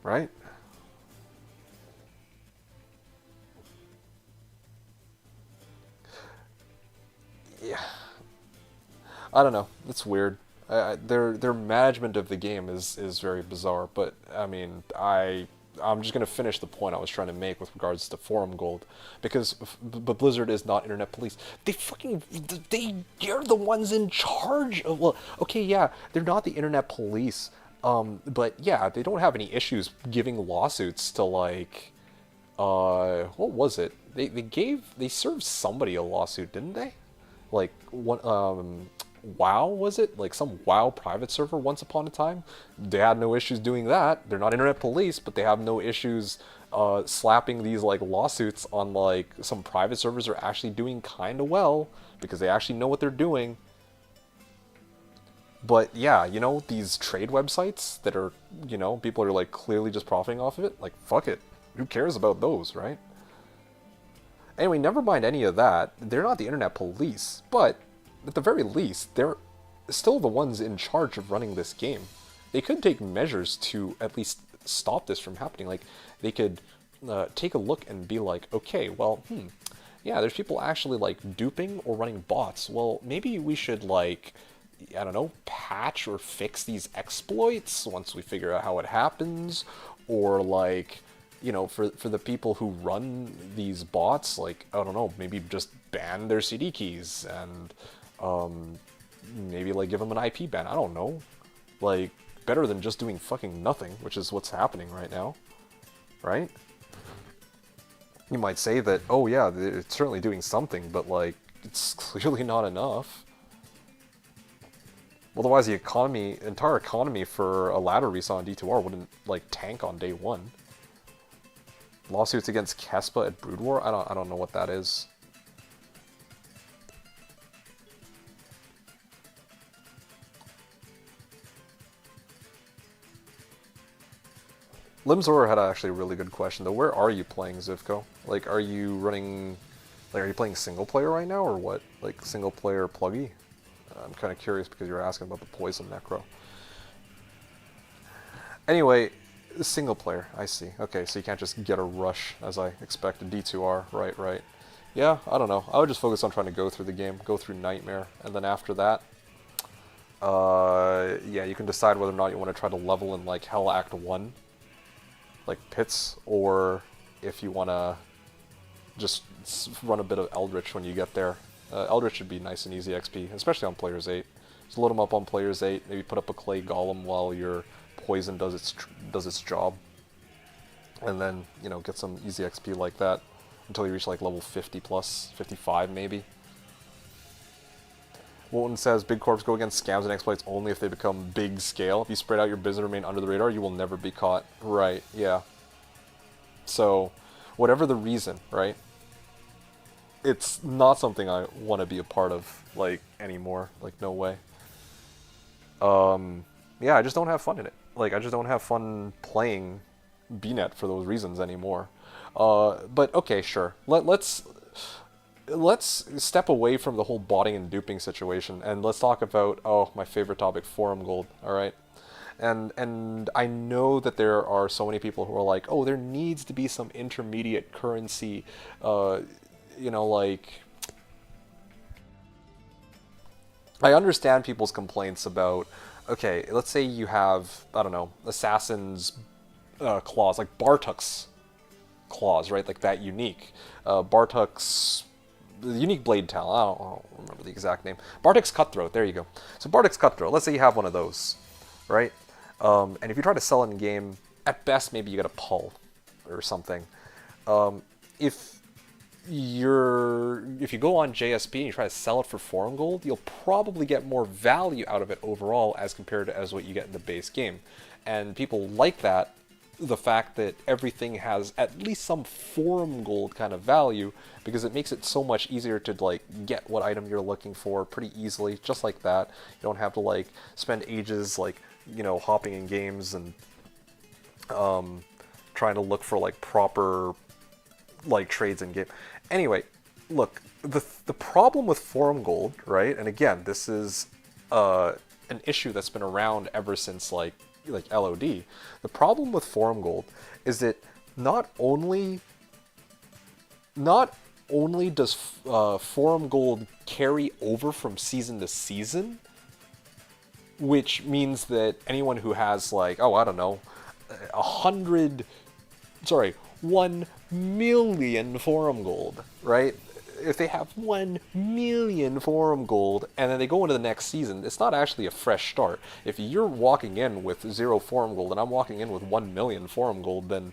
right? Yeah. I don't know. It's weird. Their management of the game is very bizarre. But I mean, I'm just gonna finish the point I was trying to make with regards to forum gold, because but Blizzard is not internet police. They're the ones in charge of. Well, okay, yeah, they're not the internet police. But yeah, they don't have any issues giving lawsuits to like, what was it? They served somebody a lawsuit, didn't they? Like one WoW, was it? Like some WoW private server once upon a time? They had no issues doing that. They're not internet police, but they have no issues slapping these like lawsuits on like some private servers are actually doing kind of well because they actually know what they're doing. But yeah, you know, these trade websites that are, you know, people are like clearly just profiting off of it, like fuck it. Who cares about those, right? Anyway, never mind any of that. They're not the internet police, but at the very least, they're still the ones in charge of running this game. They could take measures to at least stop this from happening. Like, they could take a look and be like, okay, well, yeah, there's people actually, like, duping or running bots. Well, maybe we should, like, I don't know, patch or fix these exploits once we figure out how it happens. Or, like, you know, for the people who run these bots, like, I don't know, maybe just ban their CD keys and maybe like give them an IP ban. I don't know. Like, better than just doing fucking nothing, which is what's happening right now, right? You might say that, oh yeah, it's certainly doing something, but like, it's clearly not enough. Otherwise, the entire economy for a ladder resaw in D2R wouldn't like tank on day one. Lawsuits against Kespa at Brood War? I don't know what that is. Limzor had actually a really good question though. Where are you playing, Zivko? Like, are you running, like, are you playing single player right now or what? Like single player pluggy? I'm kind of curious because you're asking about the poison necro. Anyway, single player. I see. Okay, so you can't just get a rush as I expected. D2R. Right, right. Yeah, I don't know. I would just focus on trying to go through the game, go through Nightmare, and then after that, yeah, you can decide whether or not you want to try to level in like Hell Act 1, like pits, or if you want to just run a bit of Eldritch when you get there. Eldritch should be nice and easy XP, especially on Players 8. Just load them up on Players 8, maybe put up a Clay Golem while your Poison does its job. And then, you know, get some easy XP like that until you reach like level 50 plus, 55 maybe. Wolton says, big corps go against scams and exploits only if they become big scale. If you spread out your business and remain under the radar, you will never be caught. Right, yeah. So, whatever the reason, right? It's not something I want to be a part of, like, anymore. Like, no way. Yeah, I just don't have fun in it. Like, I just don't have fun playing BNet for those reasons anymore. But, okay, sure. Let's step away from the whole botting and duping situation, and let's talk about, oh, my favorite topic, forum gold, alright? And I know that there are so many people who are like, oh, there needs to be some intermediate currency, you know, like... I understand people's complaints about, okay, let's say you have, I don't know, Assassin's claws, like Bartuk's claws, right? Like that unique. Bartuk's... the unique blade talent, I don't remember the exact name. Bartuk's Cutthroat, there you go. So Bartuk's Cutthroat, let's say you have one of those, right? And if you try to sell it in game, at best maybe you get a pull or something. If you go on JSP and you try to sell it for forum gold, you'll probably get more value out of it overall as compared to as what you get in the base game. And people like that, the fact that everything has at least some forum gold kind of value, because it makes it so much easier to like get what item you're looking for pretty easily, just like that. You don't have to like spend ages like, you know, hopping in games and trying to look for like proper like trades in game. Anyway, look, the problem with forum gold, right? And again, this is an issue that's been around ever since like LOD. The problem with forum gold is that not only does forum gold carry over from season to season, which means that anyone who has like, oh, I don't know, 1 million forum gold, right? If they have 1 million forum gold and then they go into the next season, it's not actually a fresh start. If you're walking in with 0 forum gold and I'm walking in with 1 million forum gold, then,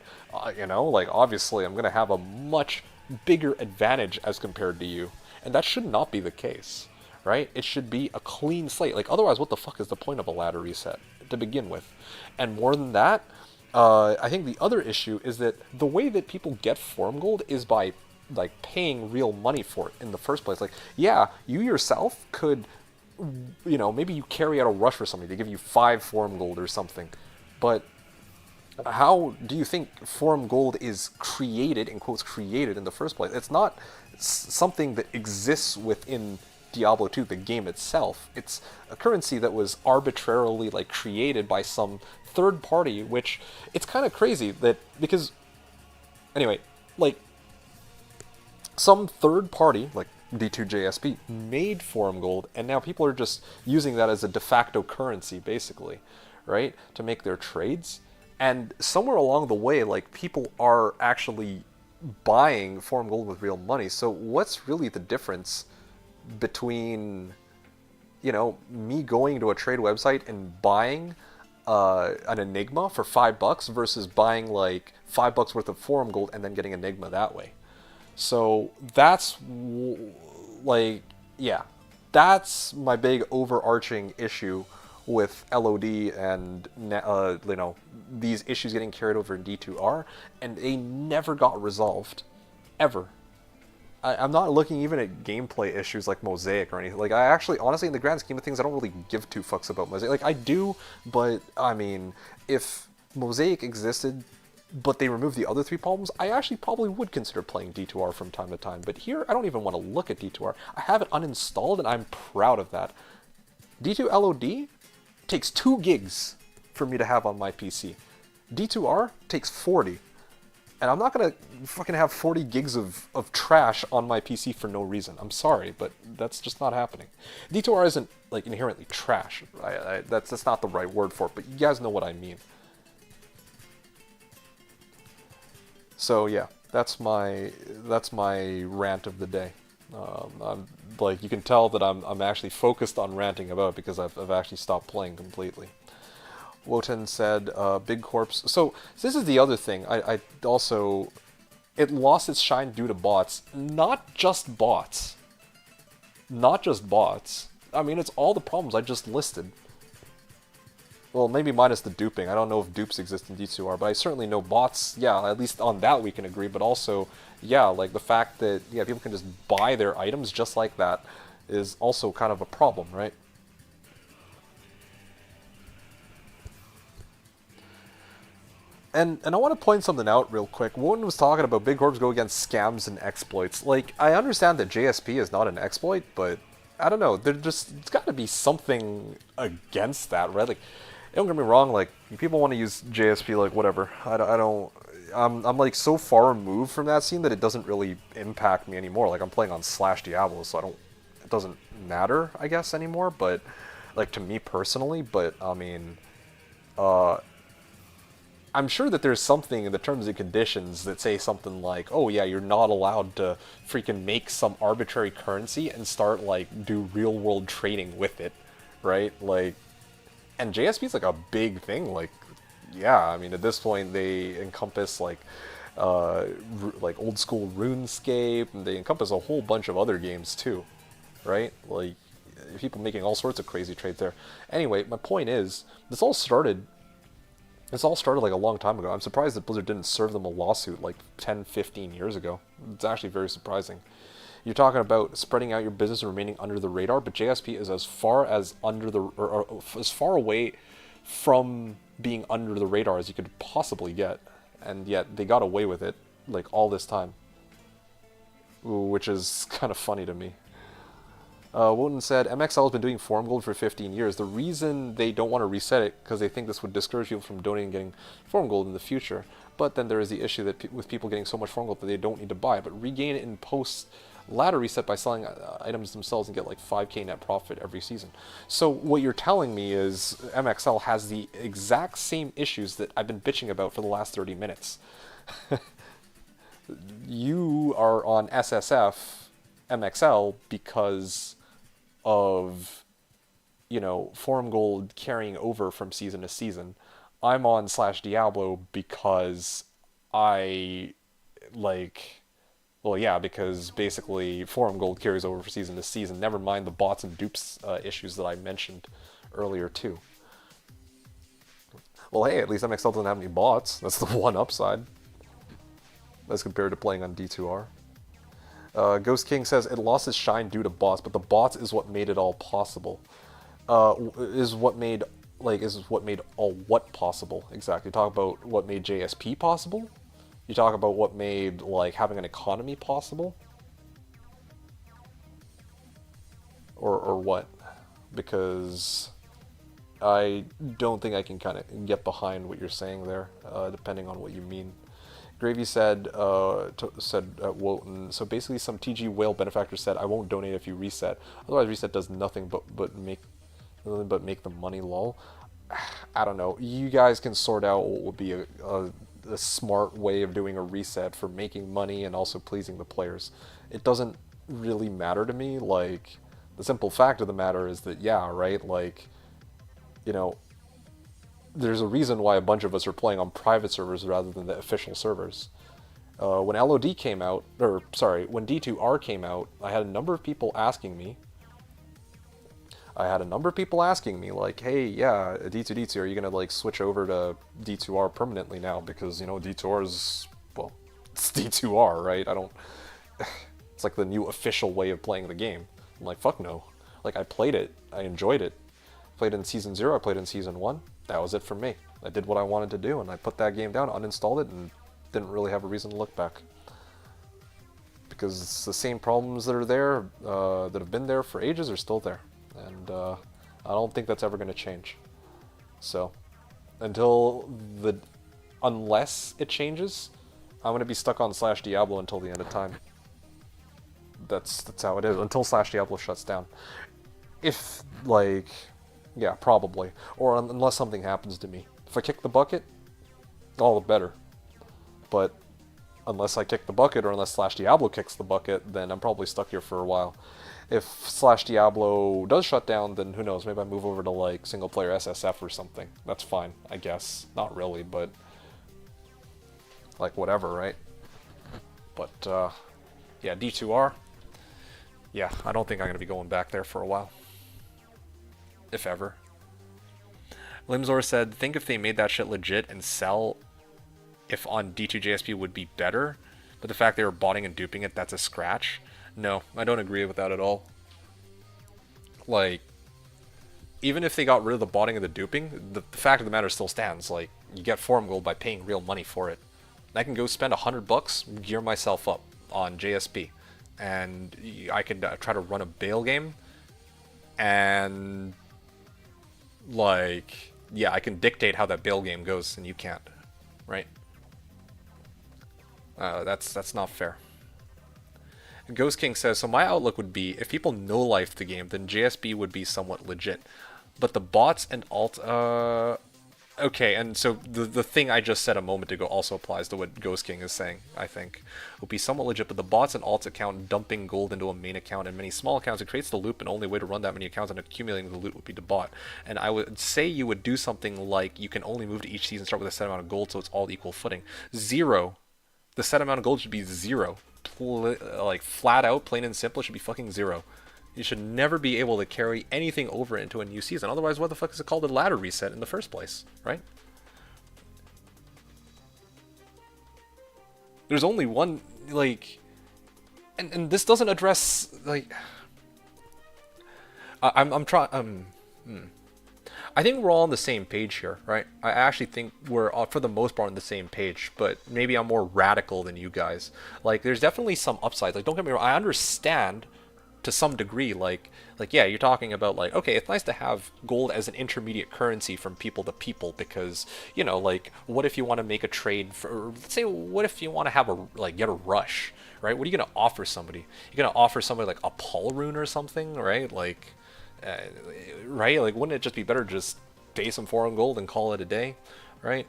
you know, like obviously I'm going to have a much bigger advantage as compared to you. And that should not be the case, right? It should be a clean slate. Like otherwise, what the fuck is the point of a ladder reset to begin with? And more than that, I think the other issue is that the way that people get forum gold is by like paying real money for it in the first place. Like, yeah, you yourself could, you know, maybe you carry out a rush for somebody, they give you 5 forum gold or something, but how do you think forum gold is created, in quotes, created in the first place? It's not something that exists within Diablo 2, the game itself. It's a currency that was arbitrarily like created by some third party, which it's kind of crazy that, because anyway, like some third party like D2JSP made forum gold, and now people are just using that as a de facto currency basically, right, to make their trades. And somewhere along the way, like, people are actually buying forum gold with real money. So what's really the difference between, you know, me going to a trade website and buying an Enigma for $5 versus buying like $5 worth of forum gold and then getting Enigma that way? So that's like, yeah, that's my big overarching issue with LOD and, you know, these issues getting carried over in D2R, and they never got resolved, ever. I'm not looking even at gameplay issues like Mosaic or anything. Like, I actually, honestly, in the grand scheme of things, I don't really give 2 fucks about Mosaic. Like, I do, but, I mean, if Mosaic existed but they remove the other 3 problems, I actually probably would consider playing D2R from time to time. But here, I don't even want to look at D2R. I have it uninstalled, and I'm proud of that. D2 LOD takes 2 gigs for me to have on my PC. D2R takes 40. And I'm not going to fucking have 40 gigs of trash on my PC for no reason. I'm sorry, but that's just not happening. D2R isn't, like, inherently trash. That's not the right word for it, but you guys know what I mean. So yeah, that's my rant of the day. I'm, like, you can tell that I'm actually focused on ranting about it because I've actually stopped playing completely. Wotan said, Big Corpse. So this is the other thing. I also, it lost its shine due to bots. Not just bots. Not just bots. I mean, it's all the problems I just listed. Well, maybe minus the duping. I don't know if dupes exist in D2R, but I certainly know bots. Yeah, at least on that we can agree. But also, yeah, like the fact that, yeah, people can just buy their items just like that is also kind of a problem, right? And I want to point something out real quick. Wotan was talking about Big Corps go against scams and exploits. Like, I understand that JSP is not an exploit, but I don't know. There's got to be something against that, right? Like, don't get me wrong. Like, people want to use JSP, like whatever. I'm like so far removed from that scene that it doesn't really impact me anymore. Like, I'm playing on Slashdiablo, so it doesn't matter, I guess, anymore. But like to me personally, but I mean, I'm sure that there's something in the terms and conditions that say something like, oh yeah, you're not allowed to freaking make some arbitrary currency and start, like, do real world trading with it, right? Like, and JSP is like a big thing. Like, yeah, I mean, at this point they encompass like old school RuneScape, and they encompass a whole bunch of other games too, right? Like, people making all sorts of crazy trades there. Anyway, my point is, this all started like a long time ago. I'm surprised that Blizzard didn't serve them a lawsuit like 10, 15 years ago. It's actually very surprising. You're talking about spreading out your business and remaining under the radar, but JSP is as far as as far away from being under the radar as you could possibly get, and yet they got away with it like all this time, which is kind of funny to me. Wotan said, MXL has been doing Forum Gold for 15 years. The reason they don't want to reset it because they think this would discourage people from donating and getting Forum Gold in the future. But then there is the issue that with people getting so much Forum Gold that they don't need to buy, but regain it in post-ladder reset by selling items themselves and get like 5k net profit every season. So what you're telling me is MXL has the exact same issues that I've been bitching about for the last 30 minutes. You are on SSF MXL because of, you know, Forum Gold carrying over from season to season. I'm on Slashdiablo because I, like, well, yeah, because basically Forum Gold carries over from season to season, never mind the bots and dupes issues that I mentioned earlier, too. Well, hey, at least MXL doesn't have any bots. That's the one upside, as compared to playing on D2R. Ghost King says it lost its shine due to bots, but the bots is what made it all possible. Is what made all what possible exactly? You talk about what made JSP possible. You talk about what made like having an economy possible, or what? Because I don't think I can kind of get behind what you're saying there, depending on what you mean. Gravy said, Wotan, so basically some TG whale benefactor said, I won't donate if you reset. Otherwise reset does nothing but make the money, lol. I don't know. You guys can sort out what would be a smart way of doing a reset for making money and also pleasing the players. It doesn't really matter to me. Like, the simple fact of the matter is that, yeah, right, like, you know, there's a reason why a bunch of us are playing on private servers rather than the official servers. When LOD came out, or sorry, when D2R came out, I had a number of people asking me, like, hey, yeah, D2D2, are you going to, like, switch over to D2R permanently now? Because, you know, D2R is, well, it's D2R, right? It's like the new official way of playing the game. I'm like, fuck no. Like, I played it, I enjoyed it. Played in Season 0, I played in Season 1. That was it for me. I did what I wanted to do, and I put that game down, uninstalled it, and didn't really have a reason to look back. Because it's the same problems that are there, that have been there for ages, are still there. And I don't think that's ever going to change. So, unless it changes, I'm going to be stuck on Slashdiablo until the end of time. That's how it is, until Slashdiablo shuts down. If, like, yeah, probably. Or unless something happens to me. If I kick the bucket, all the better. But unless I kick the bucket, or unless Slashdiablo kicks the bucket, then I'm probably stuck here for a while. If Slashdiablo does shut down, then who knows, maybe I move over to, like, single-player SSF or something. That's fine, I guess. Not really, but, like, whatever, right? But, yeah, D2R. Yeah, I don't think I'm going to be going back there for a while. If ever. Limzor said, think if they made that shit legit and sell if on D2JSP would be better, but the fact they were botting and duping it, that's a scratch. No, I don't agree with that at all. Like, even if they got rid of the botting and the duping, the fact of the matter still stands. Like, you get Forum Gold by paying real money for it. I can go spend $100, gear myself up on JSP, and I could try to run a bail game, and, like, yeah, I can dictate how that bail game goes, and you can't, right? That's not fair. Ghost King says, so my outlook would be, if people no-life the game, then JSB would be somewhat legit. But the bots and alt, okay, and so the thing I just said a moment ago also applies to what Ghost King is saying, I think. Would be somewhat legit, but the bots and alts account dumping gold into a main account and many small accounts, it creates the loop, and the only way to run that many accounts and accumulating the loot would be to bot. And I would say you would do something like, you can only move to each season, start with a set amount of gold, so it's all equal footing. 0. The set amount of gold should be 0. Like, flat out, plain and simple, it should be fucking 0. You should never be able to carry anything over into a new season. Otherwise, what the fuck is it called a ladder reset in the first place, right? There's only one, like... And this doesn't address, like... I'm trying... I think we're all on the same page here, right? I actually think we're, for the most part, on the same page, but maybe I'm more radical than you guys. Like, there's definitely some upsides. Like, don't get me wrong, I understand to some degree, like yeah, you're talking about, like, okay, it's nice to have gold as an intermediate currency from people to people, because, you know, like, what if you want to make a trade for, let's say, what if you want to have a, like, get a rush, right? What are you going to offer somebody? You're going to offer somebody, like, a Paul rune or something, right? Like, right? Like, wouldn't it just be better to just pay some foreign gold and call it a day, right?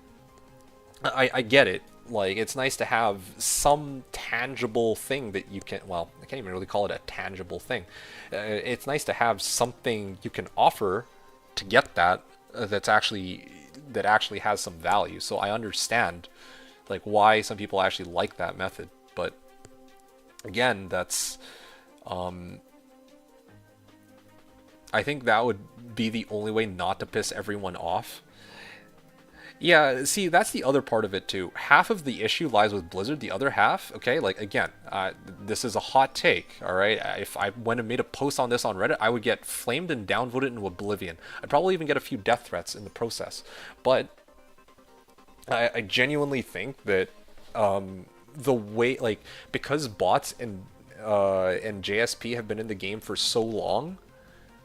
I get it. Like, it's nice to have some tangible thing that you can, well, I can't even really call it a tangible thing. It's nice to have something you can offer to get that, that actually has some value. So I understand, like, why some people actually like that method. But again, that's, I think that would be the only way not to piss everyone off. Yeah, see, that's the other part of it too. Half of the issue lies with Blizzard, the other half, okay, like, again, this is a hot take, alright? If I went and made a post on this on Reddit, I would get flamed and downvoted into oblivion. I'd probably even get a few death threats in the process. But I genuinely think that the way, like, because bots and JSP have been in the game for so long,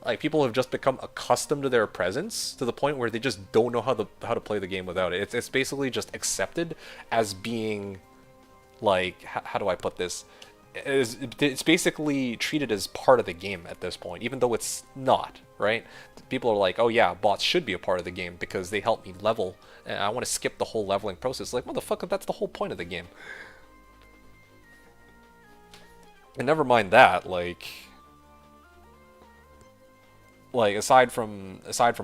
like, people have just become accustomed to their presence to the point where they just don't know how to play the game without it. It's basically just accepted as being, like, how do I put this? It's basically treated as part of the game at this point, even though it's not, right? People are like, oh yeah, bots should be a part of the game because they help me level, and I want to skip the whole leveling process. Like, motherfucker, that's the whole point of the game. And never mind that, like, aside from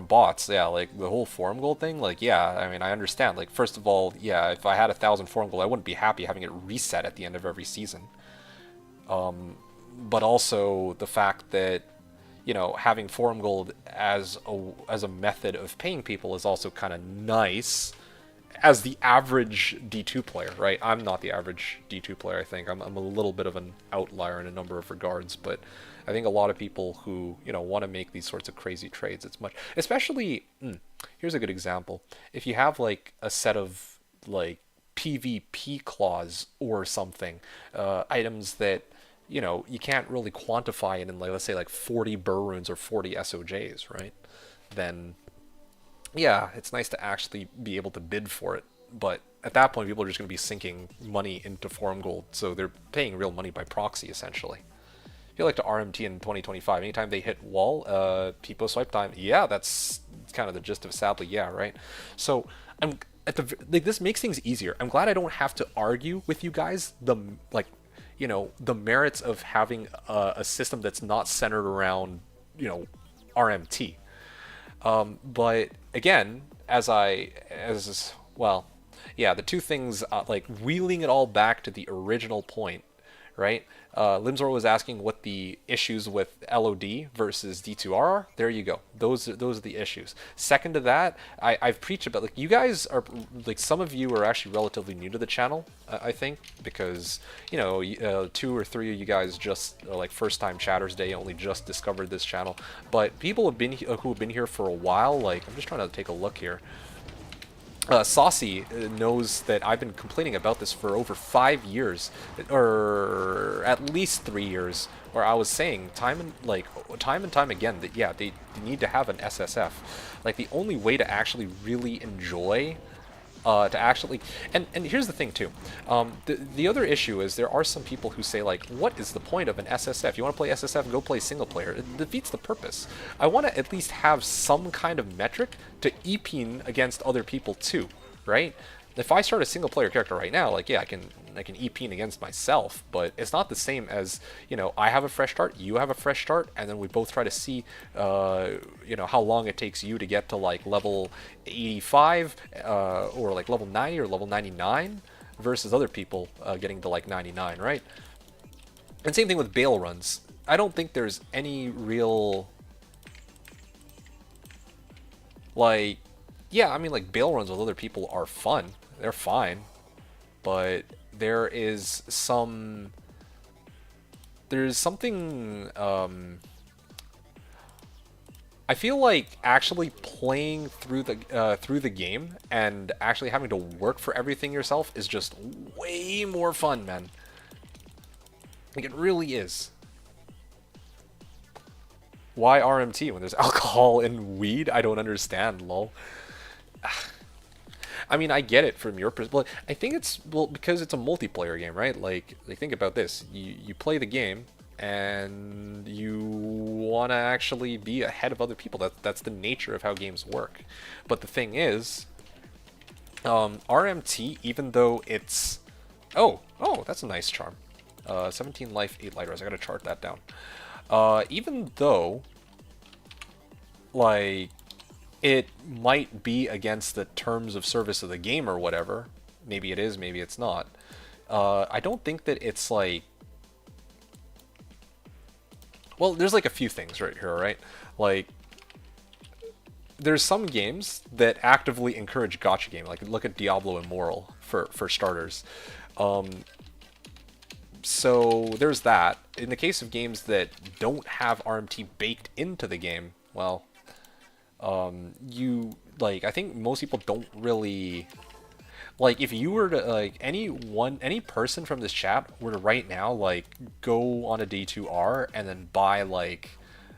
bots, yeah, like, the whole forum gold thing, like, yeah, I mean, I understand. Like, first of all, yeah, if I had 1,000 forum gold, I wouldn't be happy having it reset at the end of every season. But also the fact that, you know, having forum gold as a method of paying people is also kind of nice, as the average D2 player, right? I'm not the average D2 player, I think. I'm a little bit of an outlier in a number of regards, but I think a lot of people who, want to make these sorts of crazy trades, it's much, especially, here's a good example. If you have like a set of like PvP clause or something, items that, you can't really quantify it in like, let's say like 40 burr runes or 40 SOJs, right? Then yeah, it's nice to actually be able to bid for it. But at that point, people are just going to be sinking money into Forum Gold, so they're paying real money by proxy, essentially. I feel like to RMT in 2025, anytime they hit wall, Peepo swipe time, yeah, that's kind of the gist of it, sadly, yeah, right? So, I'm at the like, this makes things easier. I'm glad I don't have to argue with you guys the merits of having a system that's not centered around, RMT. But again, well, yeah, the two things, like wheeling it all back to the original point, right? Limsor was asking what the issues with LOD versus D2R are. There you go. Those are the issues. Second to that, I've preached about, like, you guys are, like, some of you are actually relatively new to the channel, I think, because, 2 or 3 of you guys just are like first-time chatters day, only just discovered this channel. But people have been who have been here for a while, like, I'm just trying to take a look here. Saucy knows that I've been complaining about this for over 5 years, or at least 3 years, where I was saying time and time again that yeah, they need to have an SSF. Like, the only way to actually really enjoy, and here's the thing too. The other issue is there are some people who say, like, what is the point of an SSF? You want to play SSF, go play single player. It defeats the purpose. I want to at least have some kind of metric to EP against other people too, right? If I start a single player character right now, like, yeah, I can EP against myself, but it's not the same as, I have a fresh start, you have a fresh start, and then we both try to see, how long it takes you to get to like level 85, or like level 90 or level 99 versus other people getting to like 99, right? And same thing with bail runs. I don't think there's any real, like, yeah, I mean, like, bail runs with other people are fun. They're fine. But there's something, I feel like actually playing through the game and actually having to work for everything yourself is just way more fun, man. Like, it really is. Why RMT when there's alcohol and weed? I don't understand, lol. I mean, I get it from your perspective. I think it's, well, because it's a multiplayer game, right? Like think about this. You play the game, and you want to actually be ahead of other people. That's the nature of how games work. But the thing is, RMT, even though it's... Oh, that's a nice charm. 17 life, 8 light res. I gotta chart that down. Even though, like, it might be against the terms of service of the game or whatever. Maybe it is, maybe it's not. I don't think that it's like... Well, there's like a few things right here, right? Like, there's some games that actively encourage gacha game. Like, look at Diablo Immortal for starters. So there's that. In the case of games that don't have RMT baked into the game, well, I think most people don't really, like, if you were to, like, any person from this chat were to right now, like, go on a D2R and then buy, like,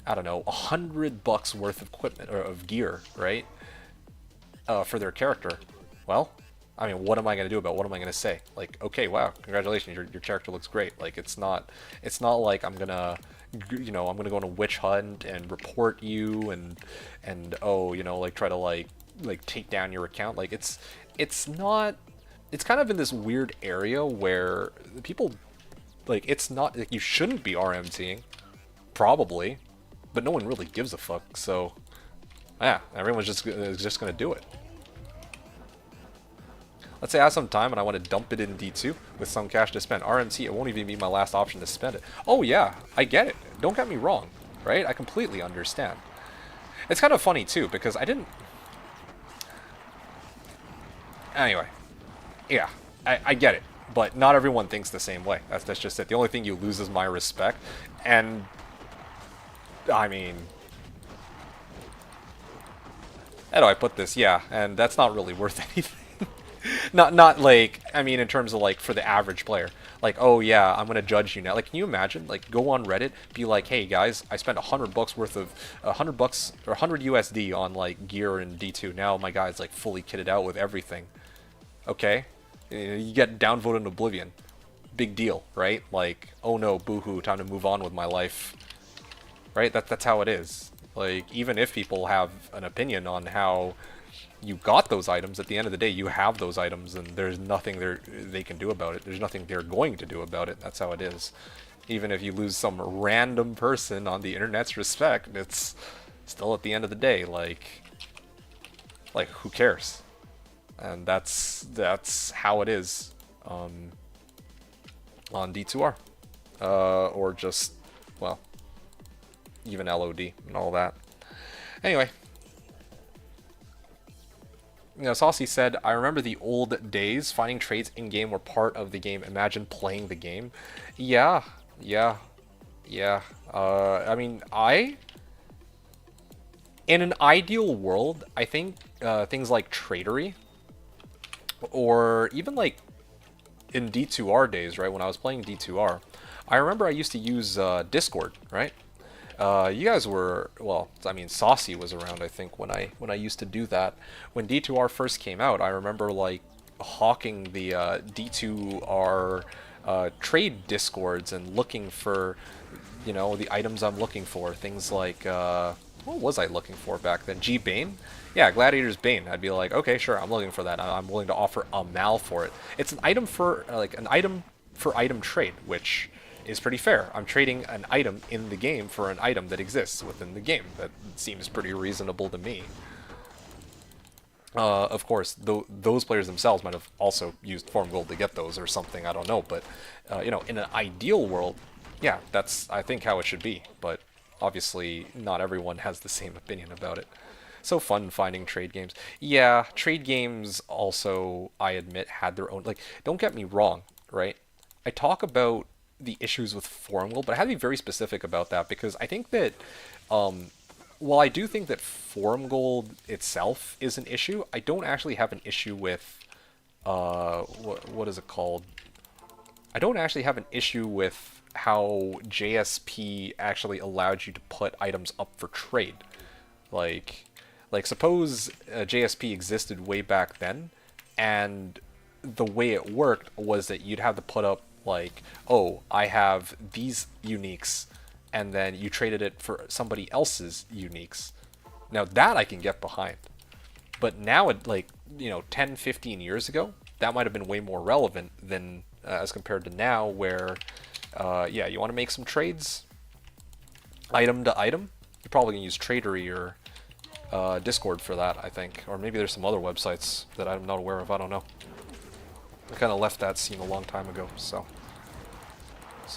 I don't know, $100 worth of equipment or of gear, right? For their character. Well, I mean, what am I going to do about it? What am I going to say? Like, okay, wow, congratulations, your character looks great. Like, it's not like I'm going to, I'm going to go on a witch hunt and report you and oh, like, try to, like take down your account. Like, it's not, it's kind of in this weird area where people, like, it's not, like, you shouldn't be RMTing, probably, but no one really gives a fuck, so, yeah, everyone's just going to do it. Let's say I have some time and I want to dump it in D2 with some cash to spend. RMT, it won't even be my last option to spend it. Oh yeah, I get it. Don't get me wrong, right? I completely understand. It's kind of funny too, because I didn't... Anyway, yeah, I get it, but not everyone thinks the same way. That's just it. The only thing you lose is my respect, and I mean, how do I put this? Yeah, and that's not really worth anything. Not like, I mean, in terms of like for the average player, like, oh yeah, I'm gonna judge you now. Like, can you imagine? Like, go on Reddit, be like, hey guys, I spent $100 worth of $100 or 100 USD on like gear and D2. Now my guy's like fully kitted out with everything. Okay, you get downvoted in oblivion. Big deal, right? Like, oh no, boohoo, time to move on with my life. Right? That's how it is. Like, even if people have an opinion on how you got those items, at the end of the day, you have those items, and there's nothing they can do about it. There's nothing they're going to do about it. That's how it is. Even if you lose some random person on the internet's respect, it's still at the end of the day, like who cares? And that's how it is on D2R, or just, well, even LOD and all that. Anyway. You know, Saucy said, I remember the old days. Finding trades in-game were part of the game. Imagine playing the game. Yeah. I mean, in an ideal world, I think things like tradery, or even like in D2R days, right, when I was playing D2R, I remember I used to use Discord, right? You guys were, well, I mean, Saucy was around, I think, when I used to do that. When D2R first came out, I remember, like, hawking the D2R trade discords and looking for, you know, the items I'm looking for. Things like, what was I looking for back then? G-Bane? Yeah, Gladiator's Bane. I'd be like, okay, sure, I'm looking for that. I'm willing to offer a mal for it. It's an item for, like, an item for item trade, which is pretty fair. I'm trading an item in the game for an item that exists within the game. That seems pretty reasonable to me. Of course, those players themselves might have also used Form Gold to get those or something, I don't know. But, you know, in an ideal world, yeah, that's, I think, how it should be. But obviously, not everyone has the same opinion about it. So fun finding trade games. Yeah, trade games also, I admit, had their own, like, don't get me wrong, right? I talk about the issues with Forum Gold, but I have to be very specific about that, because I think that, while I do think that Forum Gold itself is an issue, I don't actually have an issue with, what is it called? I don't actually have an issue with how JSP actually allowed you to put items up for trade. Like suppose JSP existed way back then, and the way it worked was that you'd have to put up, like, oh, I have these uniques, and then you traded it for somebody else's uniques. Now that I can get behind. But now, like, you know, 10, 15 years ago, that might have been way more relevant than as compared to now, where, yeah, you want to make some trades, item to item. You're probably going to use Tradery or Discord for that, I think. Or maybe there's some other websites that I'm not aware of, I don't know. I kind of left that scene a long time ago, so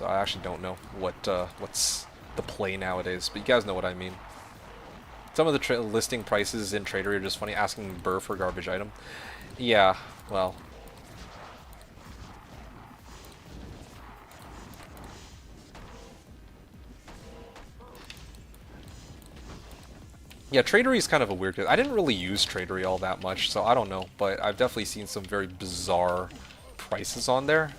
I actually don't know what's the play nowadays, but you guys know what I mean. Some of the listing prices in Tradery are just funny. Asking Burr for a garbage item. Yeah, well. Yeah, Tradery is kind of a weird... I didn't really use Tradery all that much, so I don't know, but I've definitely seen some very bizarre prices on there.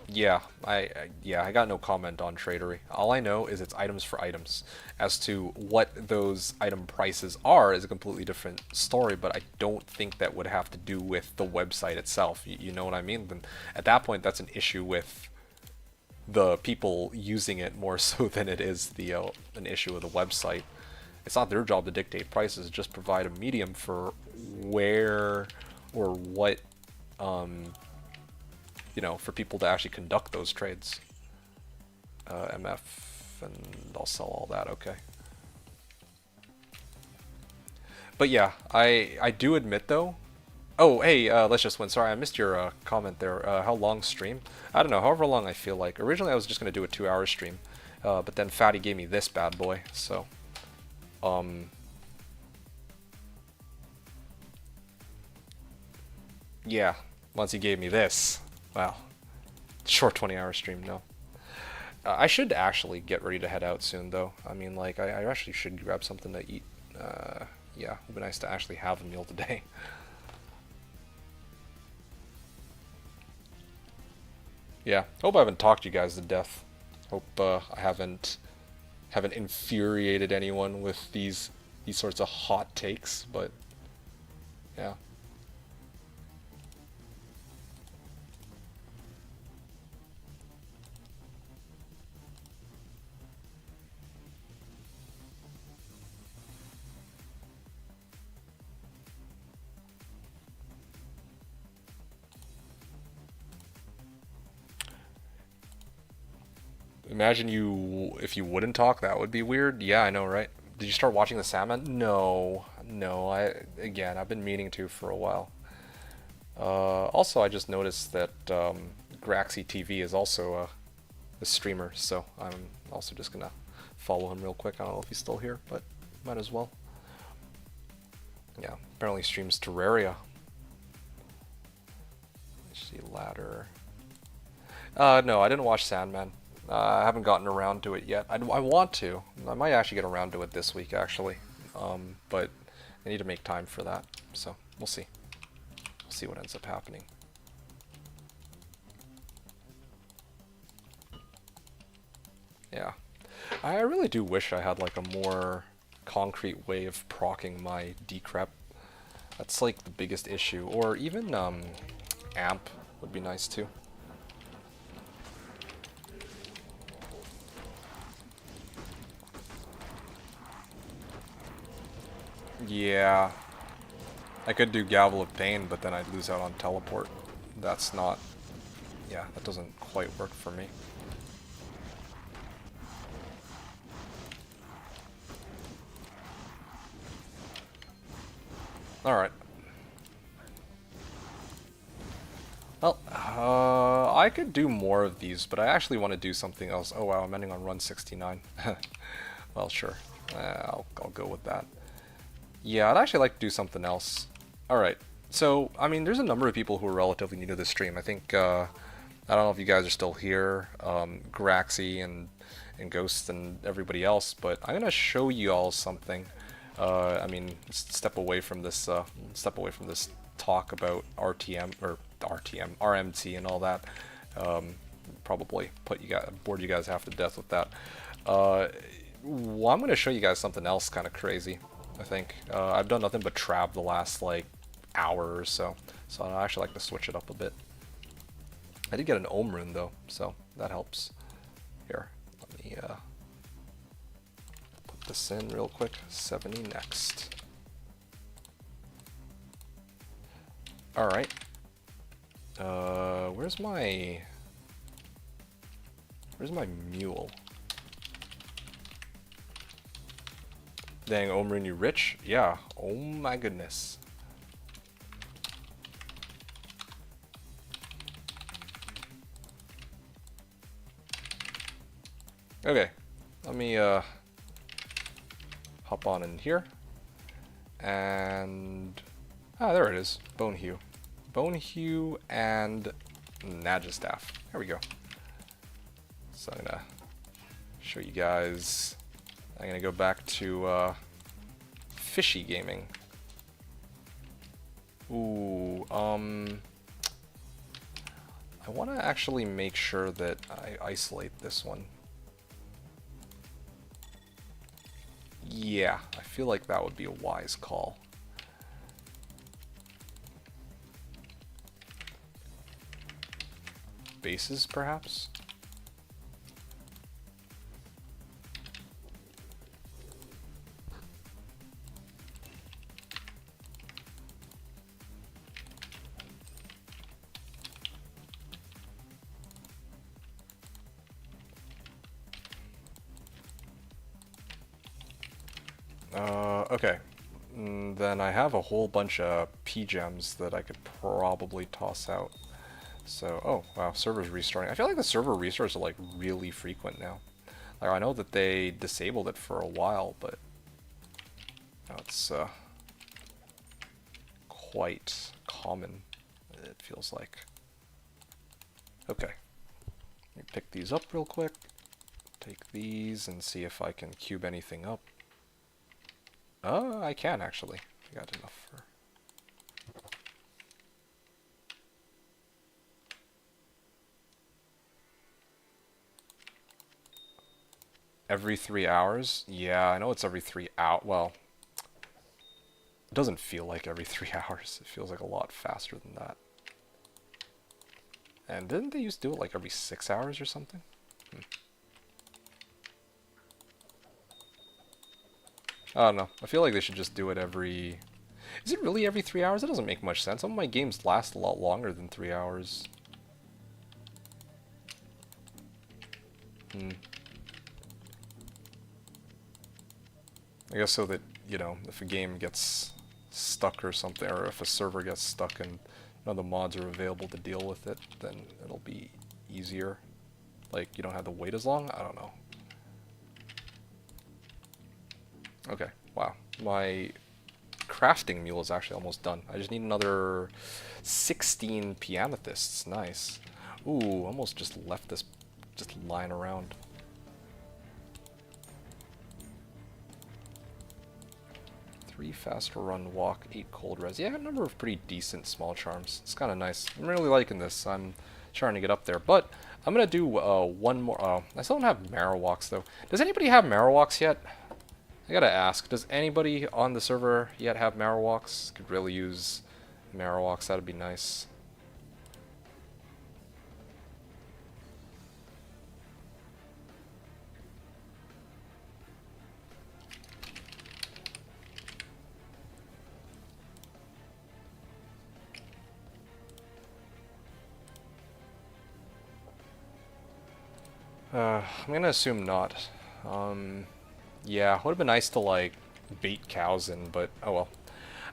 Yeah, I got no comment on Tradery. All I know is it's items for items. As to what those item prices are is a completely different story, but I don't think that would have to do with the website itself. You know what I mean? Then at that point, that's an issue with the people using it more so than it is the an issue with the website. It's not their job to dictate prices, just provide a medium for where or what, you know, for people to actually conduct those trades. MF, and I'll sell all that, okay. But yeah, I do admit though. Oh, hey, let's just win. Sorry, I missed your comment there. How long stream? I don't know, however long I feel like. Originally I was just going to do a 2-hour stream, but then Fatty gave me this bad boy, so... Yeah, once he gave me this. Wow. Short 20-hour stream, no. I should actually get ready to head out soon, though. I mean, like, I actually should grab something to eat. Yeah, it would be nice to actually have a meal today. Yeah, hope I haven't talked you guys to death. Hope I haven't infuriated anyone with these sorts of hot takes, but yeah. Imagine if you wouldn't talk, that would be weird. Yeah, I know, right? Did you start watching the Sandman? No, no. I've been meaning to for a while. Also, I just noticed that Graxy TV is also a streamer, so I'm also just gonna follow him real quick. I don't know if he's still here, but might as well. Yeah, apparently streams Terraria. Let's see, ladder. No, I didn't watch Sandman. I haven't gotten around to it yet. I want to. I might actually get around to it this week, actually. But I need to make time for that. So, we'll see. We'll see what ends up happening. Yeah. I really do wish I had, like, a more concrete way of proccing my decrep. That's, like, the biggest issue. Or even, amp would be nice, too. Yeah. I could do Gavel of Pain, but then I'd lose out on Teleport. That's not... Yeah, that doesn't quite work for me. Alright. Well, I could do more of these, but I actually want to do something else. Oh wow, I'm ending on run 69. Well, sure. I'll go with that. Yeah, I'd actually like to do something else. Alright, so, I mean, there's a number of people who are relatively new to this stream. I think, I don't know if you guys are still here, Graxy and Ghost and everybody else, but I'm gonna show you all something. I mean, step away from this talk about RMT and all that. Probably bored you guys half to death with that. Well, I'm gonna show you guys something else kind of crazy. I think I've done nothing but Trav the last like hour or so, so I actually like to switch it up a bit. I did get an Ohm rune though, so that helps. Here, let me put this in real quick. 70 next. All right. Where's my mule? Dang, Omrin, you rich? Yeah. Oh my goodness. Okay. Let me hop on in here. And there it is. Bone Hue. Bone Hue and Nagistaff. There we go. So I'm gonna show you guys. I'm gonna go back to Fishy gaming. Ooh, I want to actually make sure that I isolate this one. Yeah, I feel like that would be a wise call. Bases, perhaps? Okay. Then I have a whole bunch of P-gems that I could probably toss out. So, oh, wow, server's restarting. I feel like the server restarts are, like, really frequent now. Like, I know that they disabled it for a while, but now it's, quite common. it feels like. Okay. Let me pick these up real quick. Take these and see if I can cube anything up. I can actually. I got enough for... Every 3 hours? Yeah, I know it's every 3 hours. Well, it doesn't feel like every 3 hours. It feels like a lot faster than that. And didn't they used to do it like every 6 hours or something? I don't know. I feel like they should just do it every... Is it really every 3 hours? That doesn't make much sense. Some of my games last a lot longer than 3 hours. I guess so that, you know, if a game gets stuck or something, or if a server gets stuck and none of the mods are available to deal with it, then it'll be easier. Like, you don't have to wait as long? I don't know. Okay, wow. My crafting mule is actually almost done. I just need another 16 pianethysts. Nice. Ooh, almost just left this just lying around. Three fast run, walk, 8 cold res. Yeah, a number of pretty decent small charms. It's kind of nice. I'm really liking this. I'm trying to get up there, but I'm gonna do one more. I still don't have Marowaks though. Does anybody have Marowaks yet? I gotta ask. Does anybody on the server yet have Marowaks? Could really use Marowaks. That'd be nice. I'm gonna assume not. Yeah, would have been nice to like bait cows in, but oh well.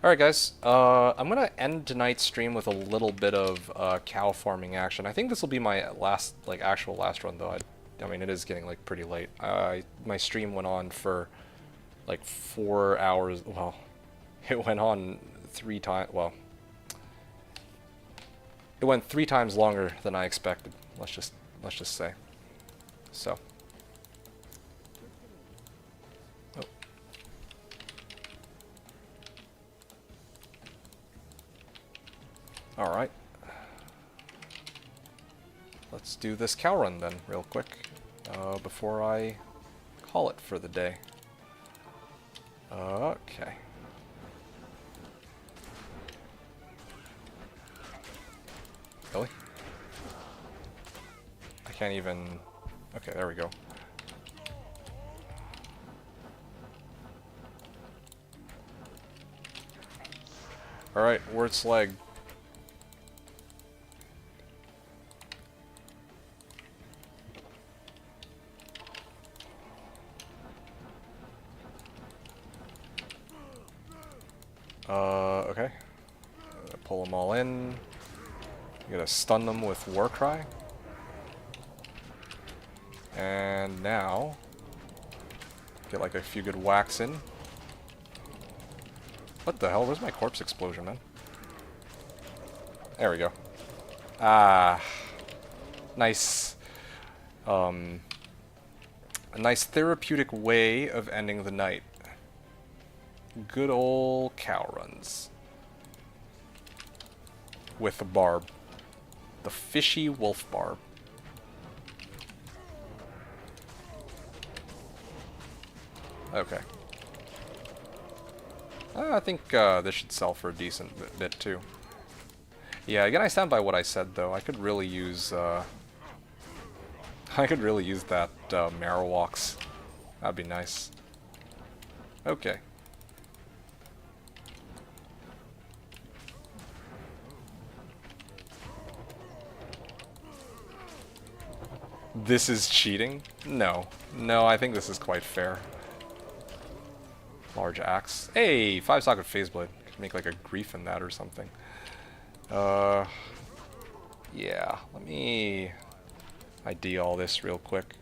Alright guys, I'm gonna end tonight's stream with a little bit of cow farming action. I think this will be my last, like actual last run though. I mean, it is getting like pretty late. My stream went on for like 4 hours. Well, it went on 3 times. Well, it went 3 times longer than I expected. Let's just say. So. Oh. All right. Let's do this cow run then, real quick, before I call it for the day. Okay. Really? I can't even... Okay, there we go. Alright, Wirt's leg. Okay. Pull them all in. You gotta stun them with Warcry. And now, get like a few good whacks in. What the hell? Where's my corpse explosion, man? There we go. Ah. Nice. A nice therapeutic way of ending the night. Good old cow runs. With a barb. The Fishy wolf barb. Okay. I think this should sell for a decent bit too. Yeah, again, I stand by what I said though. I could really use I could really use that Marowaks. That'd be nice. Okay. This is cheating? No. No, I think this is quite fair. Large axe. Hey, 5-socket phase blade. Could make like a grief in that or something. Yeah, let me ID all this real quick.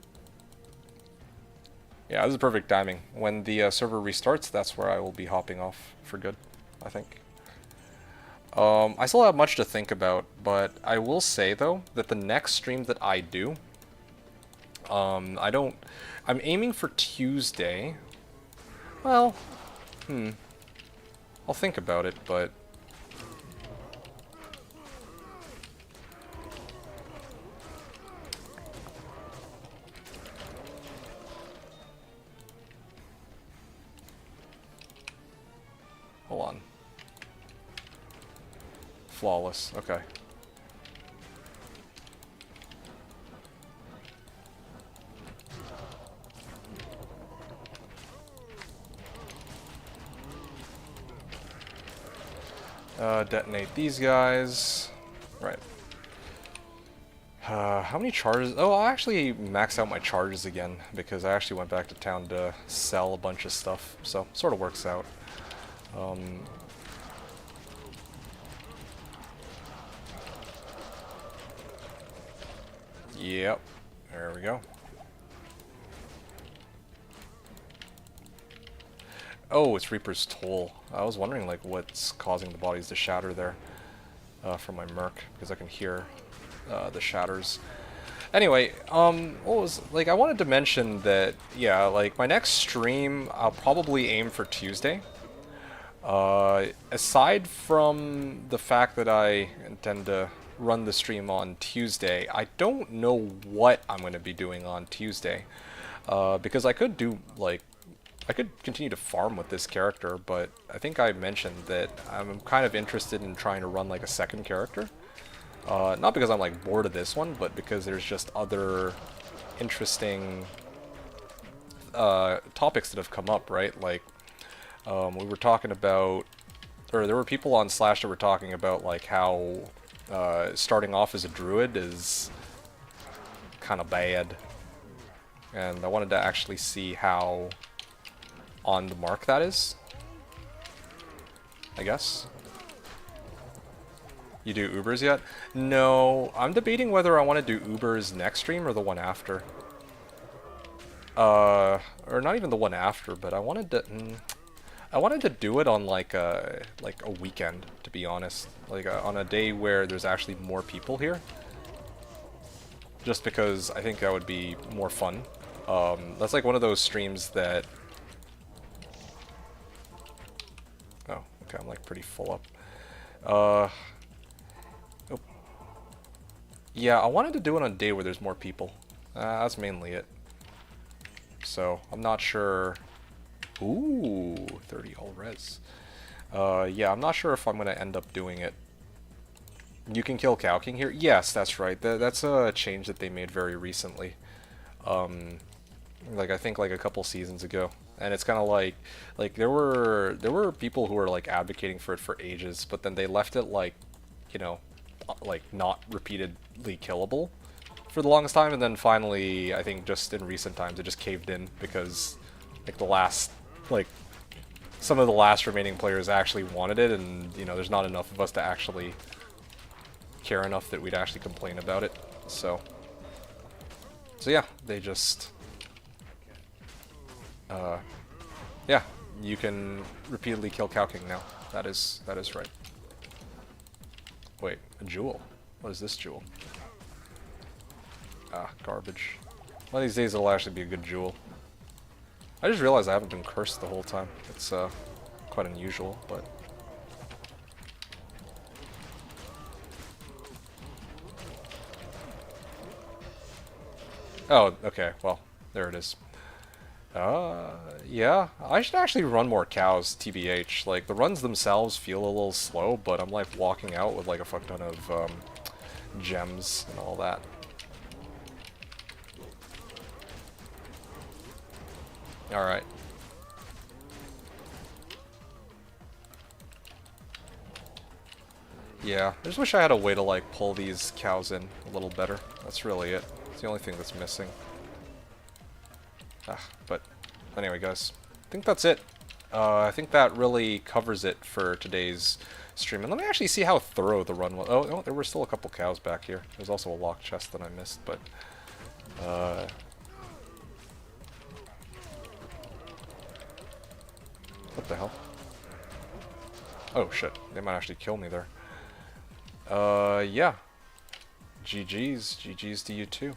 Yeah, this is perfect timing. When the server restarts, that's where I will be hopping off for good, I think. I still have much to think about, but I will say though that the next stream that I do, I'm aiming for Tuesday. Well, I'll think about it, but hold on. Flawless. Okay. Detonate these guys. Right. How many charges? Oh, I actually maxed out my charges again because I actually went back to town to sell a bunch of stuff. So, sort of works out. Yep. There we go. Oh, it's Reaper's Toll. I was wondering, like, what's causing the bodies to shatter there from my Merc, because I can hear the shatters. Anyway, what was, like, I wanted to mention that, yeah, like, my next stream, I'll probably aim for Tuesday. Aside from the fact that I intend to run the stream on Tuesday, I don't know what I'm going to be doing on Tuesday. Because I could do, like, I could continue to farm with this character, but I think I mentioned that I'm kind of interested in trying to run, like, a second character. Not because I'm, like, bored of this one, but because there's just other interesting topics that have come up, right? Like, we were talking about, or there were people on Slash that were talking about, like, how starting off as a druid is kind of bad. And I wanted to actually see how on the mark that is, I guess. You do Ubers yet? No, I'm debating whether I want to do Ubers next stream or the one after. Or not even the one after, but I wanted to do it on like a weekend, to be honest, like on a day where there's actually more people here. Just because I think that would be more fun. That's like one of those streams that. Oh, okay, I'm like pretty full up. Oh. Yeah, I wanted to do it on a day where there's more people. That's mainly it. So, I'm not sure. Ooh, 30 all res. Yeah, I'm not sure if I'm going to end up doing it. You can kill Cow King here? Yes, that's right. That's a change that they made very recently. Like, I think like a couple seasons ago. And it's kind of like there were people who were like advocating for it for ages, but then they left it like, you know, like not repeatedly killable for the longest time, and then finally, I think just in recent times, it just caved in because like the last, like some of the last remaining players actually wanted it, and you know, there's not enough of us to actually care enough that we'd actually complain about it. So yeah, they just yeah, you can repeatedly kill Cow King now. That is right. Wait, a jewel? What is this jewel? Ah, garbage. One of these days it'll actually be a good jewel. I just realized I haven't been cursed the whole time. It's quite unusual, but... Oh, okay, well, there it is. Yeah, I should actually run more cows, TBH. Like, the runs themselves feel a little slow, but I'm, like, walking out with, like, a fuck ton of, gems and all that. Alright. Yeah, I just wish I had a way to, like, pull these cows in a little better. That's really it. It's the only thing that's missing. But anyway, guys, I think that's it. I think that really covers it for today's stream. And let me actually see how thorough the run was. Oh, no, there were still a couple cows back here. There's also a locked chest that I missed, but... What the hell? Oh, shit. They might actually kill me there. Yeah. GG's to you too.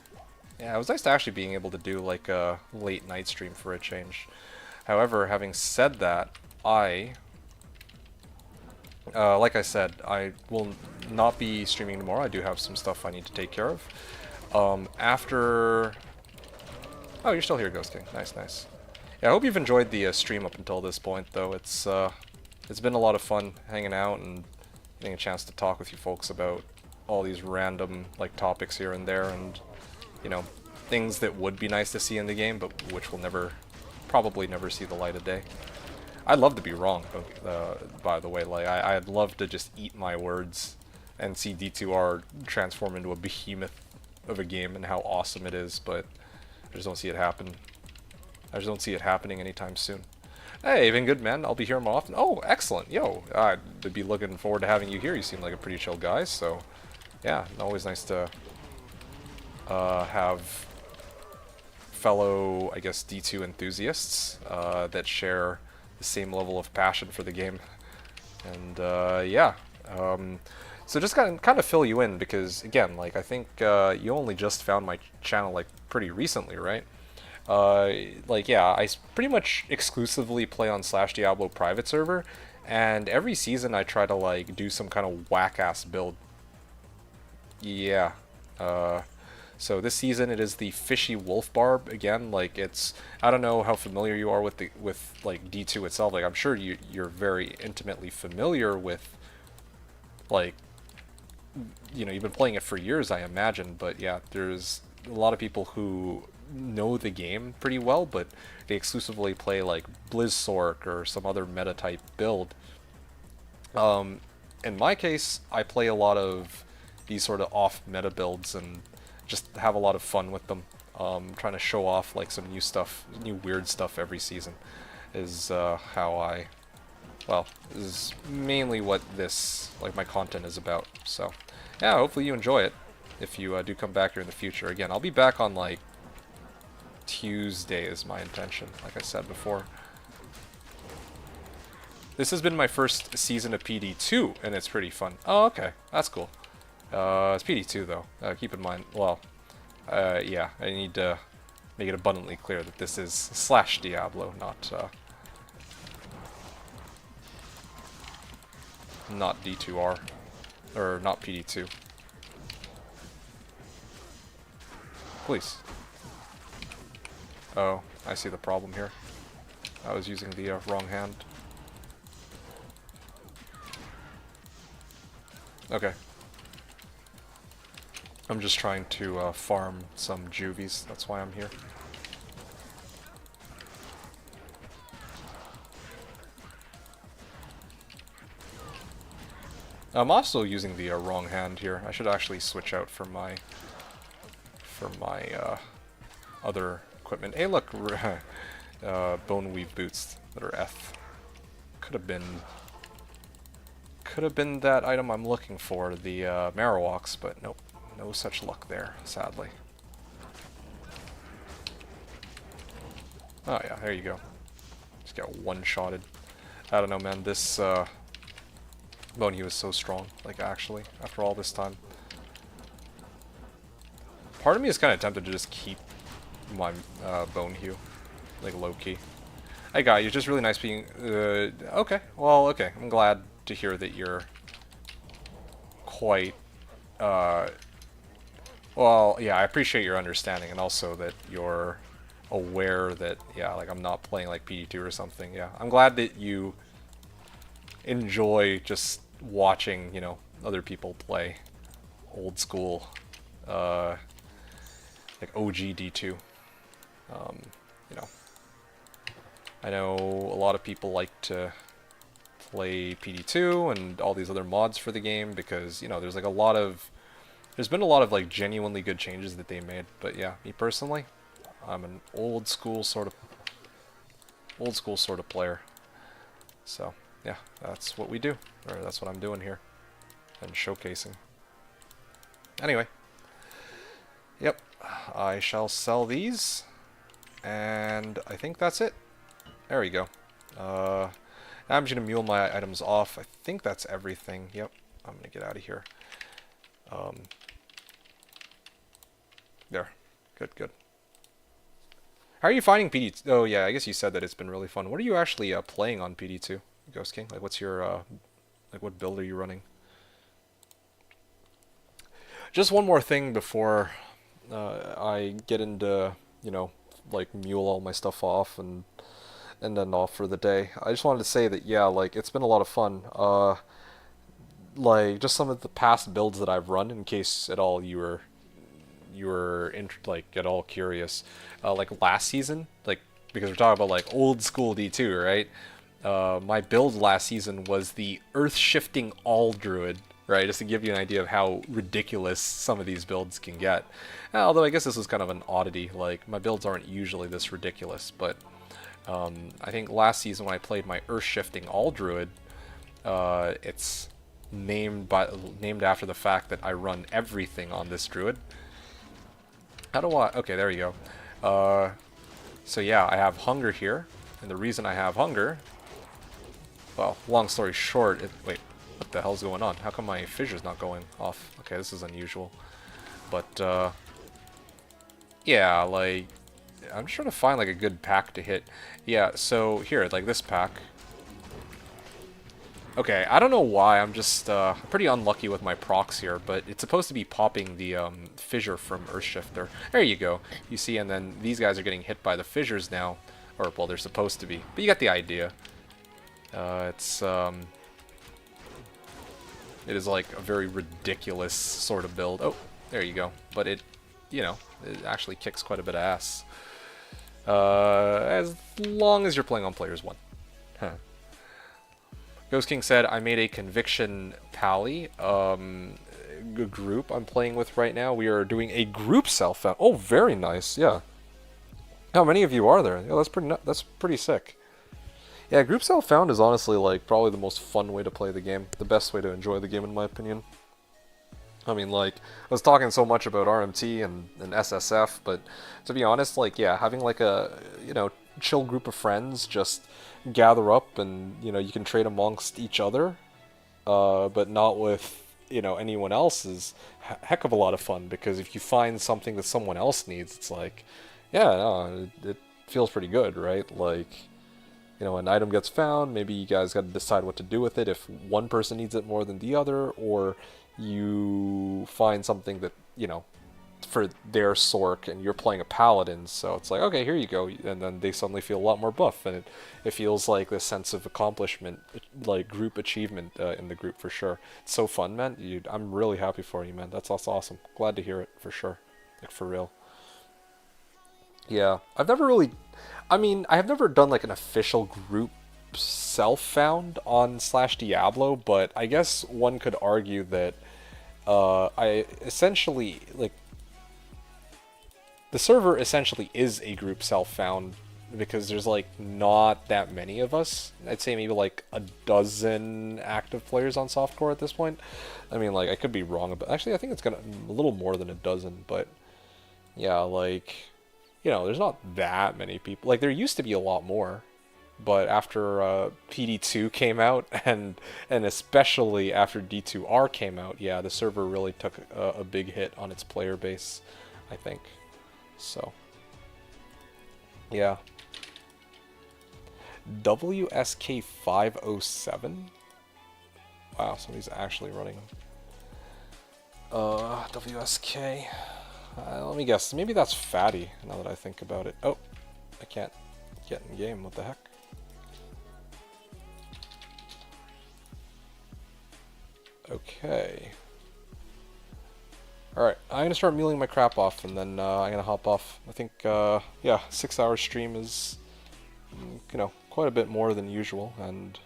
Yeah, it was nice to actually being able to do like a late night stream for a change. However, having said that, like I said, I will not be streaming tomorrow. I do have some stuff I need to take care of. After... Oh, you're still here, Ghost King. Nice, nice. Yeah, I hope you've enjoyed the stream up until this point, though. It's been a lot of fun hanging out and getting a chance to talk with you folks about all these random like topics here and there, and you know, things that would be nice to see in the game, but which will probably never see the light of day. I'd love to be wrong, by the way. Like, I'd love to just eat my words and see D2R transform into a behemoth of a game and how awesome it is, but I just don't see it happen. I just don't see it happening anytime soon. Hey, been good, man. I'll be here more often. Oh, excellent. Yo, I'd be looking forward to having you here. You seem like a pretty chill guy, so yeah, always nice to have fellow, I guess, D2 enthusiasts that share the same level of passion for the game. And yeah, so just kind of fill you in, because again, like, I think you only just found my channel like pretty recently, right? Like, yeah, I pretty much exclusively play on Slashdiablo private server, and every season I try to like do some kind of whack-ass build. Yeah. So this season it is the Fishy Wolf Barb again. Like, it's, I don't know how familiar you are with like D2 itself. Like, I'm sure you're very intimately familiar with, like, you know, you've been playing it for years, I imagine. But yeah, there's a lot of people who know the game pretty well, but they exclusively play like Blizzsork or some other meta type build. In my case, I play a lot of these sort of off meta builds and just have a lot of fun with them. Trying to show off like some new stuff, new weird stuff every season is well, is mainly what this, like, my content is about. So yeah, hopefully you enjoy it if you do come back here in the future. Again, I'll be back on like Tuesday is my intention, like I said before. This has been my first season of PD2, and it's pretty fun. Oh, okay, that's cool. It's PD2 though. Keep in mind, well, yeah, I need to make it abundantly clear that this is Slashdiablo, not D2R, or not PD2. Please. Oh, I see the problem here. I was using the wrong hand. Okay. I'm just trying to farm some juvies, that's why I'm here. I'm also using the wrong hand here. I should actually switch out for my other equipment. Hey, look, bone weave boots that are F. Could have been that item I'm looking for, the Marowaks, but nope, no such luck there, sadly. Oh yeah, there you go. Just got one-shotted. I don't know, man. This bone hew is so strong. Like, actually, after all this time. Part of me is kind of tempted to just keep my bone hew, like, low-key. I got you. Just really nice being. Okay. Well, okay. I'm glad to hear that you're quite. Well, yeah. I appreciate your understanding, and also that you're aware that, yeah, like, I'm not playing like PD2 or something. Yeah. I'm glad that you enjoy just watching, you know, other people play old school, like OG D2. You know, I know a lot of people like to play PD2 and all these other mods for the game because, you know, there's been a lot of like genuinely good changes that they made. But yeah, me personally, I'm an old school sort of player. So yeah, that's what we do, or that's what I'm doing here, and showcasing. Anyway, yep, I shall sell these, and I think that's it. There we go. I'm just gonna mule my items off. I think that's everything. Yep. I'm gonna get out of here. There. Good, good. How are you finding PD2? Oh yeah, I guess you said that it's been really fun. What are you actually playing on PD2, Ghost King? Like, what's your like, what build are you running? Just one more thing before I get into, you know, like mule all my stuff off and then off for the day. I just wanted to say that yeah, like it's been a lot of fun. Like just some of the past builds that I've run, in case at all you were like at all curious. Like last season, like because we're talking about like old school D2, right? My build last season was the Earth Shifting All Druid, right? Just to give you an idea of how ridiculous some of these builds can get. Although I guess this was kind of an oddity. Like my builds aren't usually this ridiculous, but I think last season when I played my Earth Shifting All Druid, it's named after the fact that I run everything on this druid. How do I? Okay, there you go. So yeah, I have hunger here, and the reason I have hunger, well, long story short, wait, what the hell's going on? How come my fissure's not going off? Okay, this is unusual. But yeah, like I'm just trying to find like a good pack to hit. Yeah, so here, like this pack. Okay, I don't know why, I'm just pretty unlucky with my procs here, but it's supposed to be popping the fissure from Earthshifter. There you go. You see, and then these guys are getting hit by the fissures now. Or, well, they're supposed to be. But you get the idea. It is like a very ridiculous sort of build. Oh, there you go. But it, you know, it actually kicks quite a bit of ass. As long as you're playing on players 1. Huh. Ghost King said, I made a Conviction Pally group I'm playing with right now. We are doing a group self-found. Oh, very nice, yeah. How many of you are there? Yeah, that's pretty sick. Yeah, group self-found is honestly like probably the most fun way to play the game. The best way to enjoy the game in my opinion. I mean, like, I was talking so much about RMT and SSF, but to be honest, like, yeah, having like a, you know, chill group of friends just gather up and, you know, you can trade amongst each other, but not with, you know, anyone else is a heck of a lot of fun, because if you find something that someone else needs, it's like, yeah, no, it feels pretty good, right? Like, you know, an item gets found, maybe you guys got to decide what to do with it, if one person needs it more than the other, or you find something that, you know, for their Sork, and you're playing a paladin, so it's like, okay, here you go, and then they suddenly feel a lot more buff, and it feels like this sense of accomplishment, like group achievement in the group for sure. It's so fun, man. I'm really happy for you, man. That's awesome. Glad to hear it, for sure. Like, for real. Yeah, I've never really, I mean, I have never done like an official group self-found on Slashdiablo, but I guess one could argue that I essentially, like, the server essentially is a group self-found, because there's like not that many of us. I'd say maybe like a dozen active players on softcore at this point. I mean, like, I could be wrong about, actually I think it's gonna a little more than a dozen, but yeah, like, you know, there's not that many people. Like, there used to be a lot more, but after PD2 came out, and especially after D2R came out, yeah, the server really took a big hit on its player base, I think. So, yeah. WSK507? Wow, somebody's actually running. WSK. Let me guess. Maybe that's Fatty, now that I think about it. Oh, I can't get in game. What the heck? Okay. Alright, I'm going to start muling my crap off, and then I'm going to hop off. I think, yeah, 6-hour stream is, you know, quite a bit more than usual, and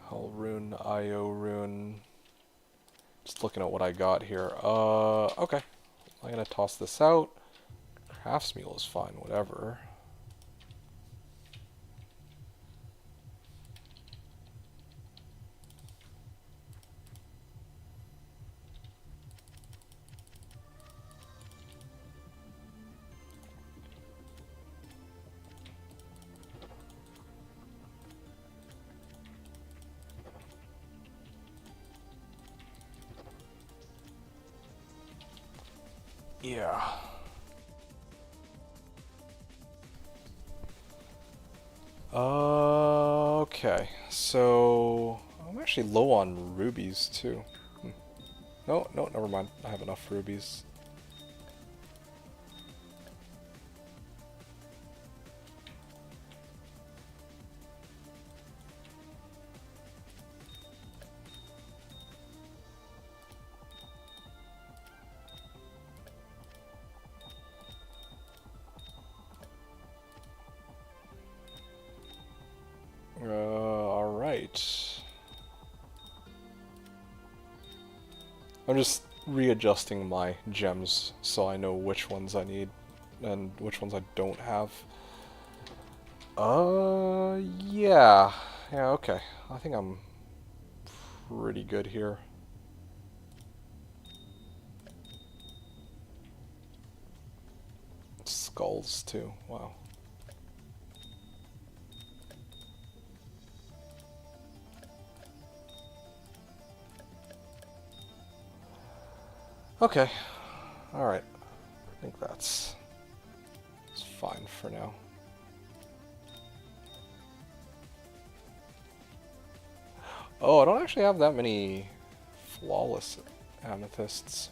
Hull Rune, IO Rune. Just looking at what I got here. Okay. I'm gonna toss this out. Crafts mule is fine, whatever. Yeah. Okay, so I'm actually low on rubies too. No, no, never mind. I have enough rubies. Alright. I'm just readjusting my gems so I know which ones I need and which ones I don't have. Yeah. Yeah, okay. I think I'm pretty good here. Skulls, too. Wow. Okay. Alright. I think it's fine for now. Oh, I don't actually have that many flawless amethysts.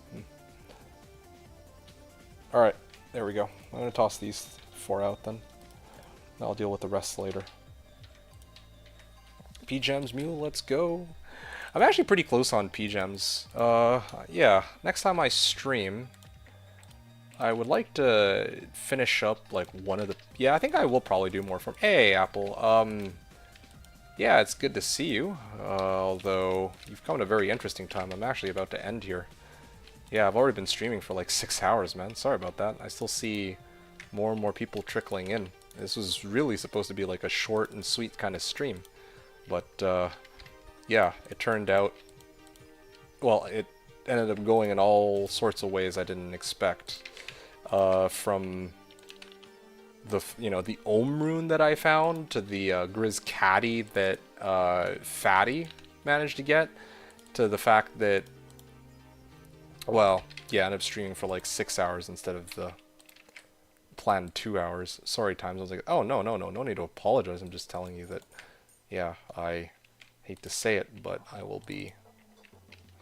Alright, there we go. I'm gonna toss these 4 out then. I'll deal with the rest later. P-Gems Mule, let's go. I'm actually pretty close on P-Gems. Yeah, next time I stream, I would like to finish up like one of the... Yeah, I think I will probably do more from... Hey, Apple. Yeah, it's good to see you. Although, you've come at a very interesting time. I'm actually about to end here. Yeah, I've already been streaming for like 6 hours, man. Sorry about that. I still see more and more people trickling in. This was really supposed to be like a short and sweet kind of stream. But, yeah, it turned out... Well, it ended up going in all sorts of ways I didn't expect. From the, the Ohm rune that I found, to the Grizz Caddy that Fatty managed to get, to the fact that, well, yeah, I ended up streaming for like 6 hours instead of the planned 2 hours. Sorry, Times. I was like, oh, no need to apologize. I'm just telling you that, yeah, I hate to say it, but I will be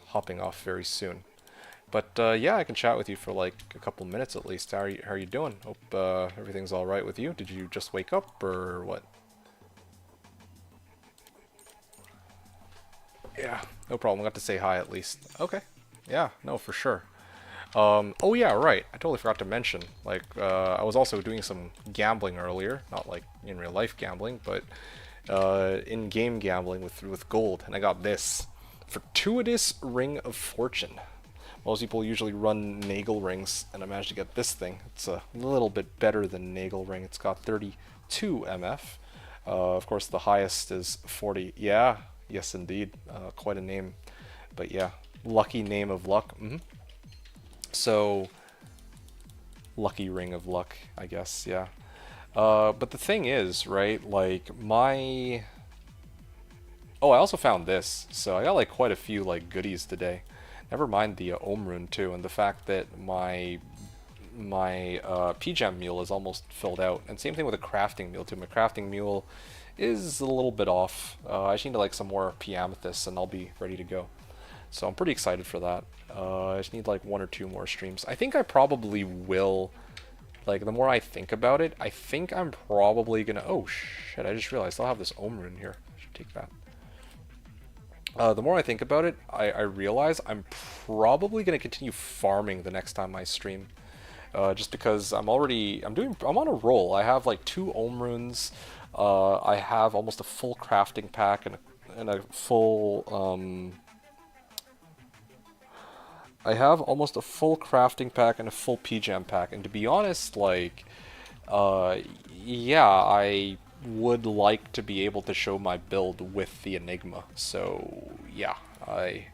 hopping off very soon. But yeah, I can chat with you for like a couple minutes at least. How are you doing? Hope everything's all right with you. Did you just wake up or what? Yeah, no problem. I got to say hi at least. Okay. Yeah, no, for sure. Oh yeah, right. I totally forgot to mention. Like, I was also doing some gambling earlier. Not like in real life gambling, but in-game gambling with gold. And I got this. Fortuitous Ring of Fortune. Most people usually run Nagel rings, and I managed to get this thing. It's a little bit better than Nagel ring. It's got 32 MF. Of course, the highest is 40. Yeah, yes indeed. Quite a name. But yeah, lucky name of luck. So, lucky ring of luck, I guess, yeah. But the thing is, right, like, my... Oh, I also found this. So I got, like, quite a few, like, goodies today. Never mind the Ohm rune, too, and the fact that my P-Gem mule is almost filled out. And same thing with a crafting mule, too. My crafting mule is a little bit off. I just need to, like, some more P-Amethysts, and I'll be ready to go. So I'm pretty excited for that. I just need, like, 1 or 2 more streams. I think I probably will... Like, the more I think about it, I think I'm probably gonna... Oh, shit, I just realized I'll have this Ohm rune here. I should take that. The more I think about it, I realize I'm probably going to continue farming the next time I stream. Just because I'm on a roll. I have like 2 Ohm runes. I have almost a full crafting pack and a full, I have almost a full crafting pack and a full PGM pack, and to be honest, like, uh, yeah, I would like to be able to show my build with the Enigma. So, yeah, I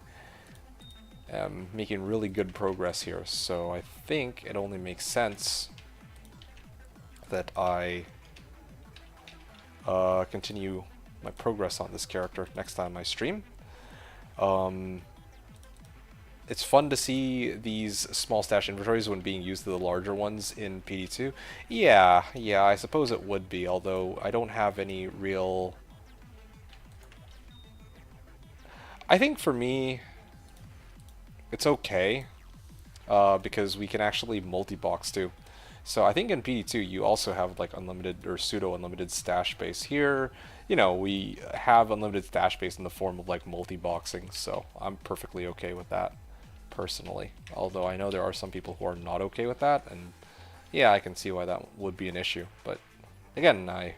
am making really good progress here. So I think it only makes sense that I continue my progress on this character next time I stream. It's fun to see these small stash inventories when being used to the larger ones in PD2. Yeah, I suppose it would be, although I don't have any real... I think for me, it's okay, because we can actually multi-box too. So I think in PD2 you also have like unlimited or pseudo-unlimited stash space. Here, you know, we have unlimited stash space in the form of like multi-boxing, so I'm perfectly okay with that, personally. Although I know there are some people who are not okay with that, and yeah, I can see why that would be an issue. But again, I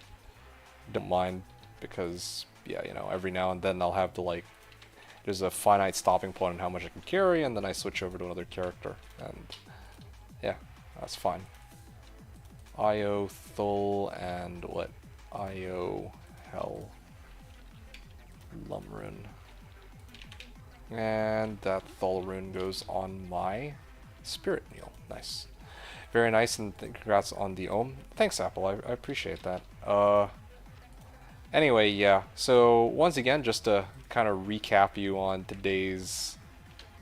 don't mind because, yeah, you know, every now and then I'll have to like, there's a finite stopping point on how much I can carry, and then I switch over to another character, and yeah, that's fine. Io, Thul, and what? Io, Hell, Lumrun. And that Thul rune goes on my Spirit Meal. Nice. Very nice, and congrats on the Ohm. Thanks, Apple. I appreciate that. Anyway, yeah. So, once again, just to kind of recap you on today's...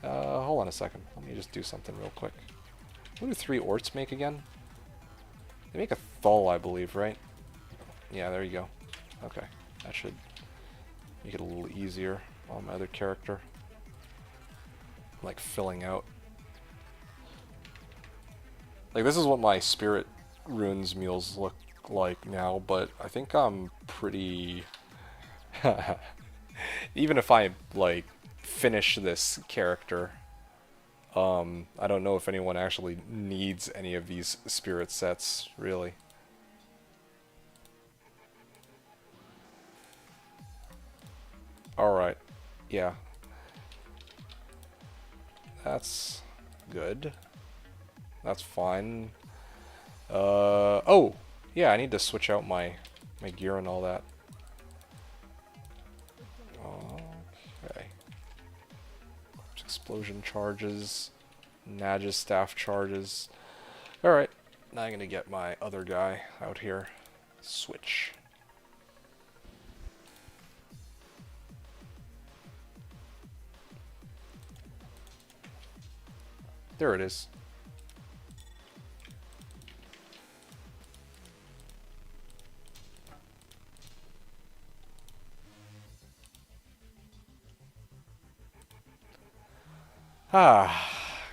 hold on a second. Let me just do something real quick. What do 3 orts make again? They make a Thul, I believe, right? Yeah, there you go. Okay. That should make it a little easier on my other character. Like, filling out. Like, this is what my Spirit Runes meals look like now, but I think I'm pretty... Even if I, like, finish this character, I don't know if anyone actually needs any of these spirit sets, really. Alright, yeah. That's good. That's fine. Oh! Yeah, I need to switch out my gear and all that. Okay. Explosion charges. Naja's staff charges. Alright, now I'm gonna get my other guy out here. Switch. There it is.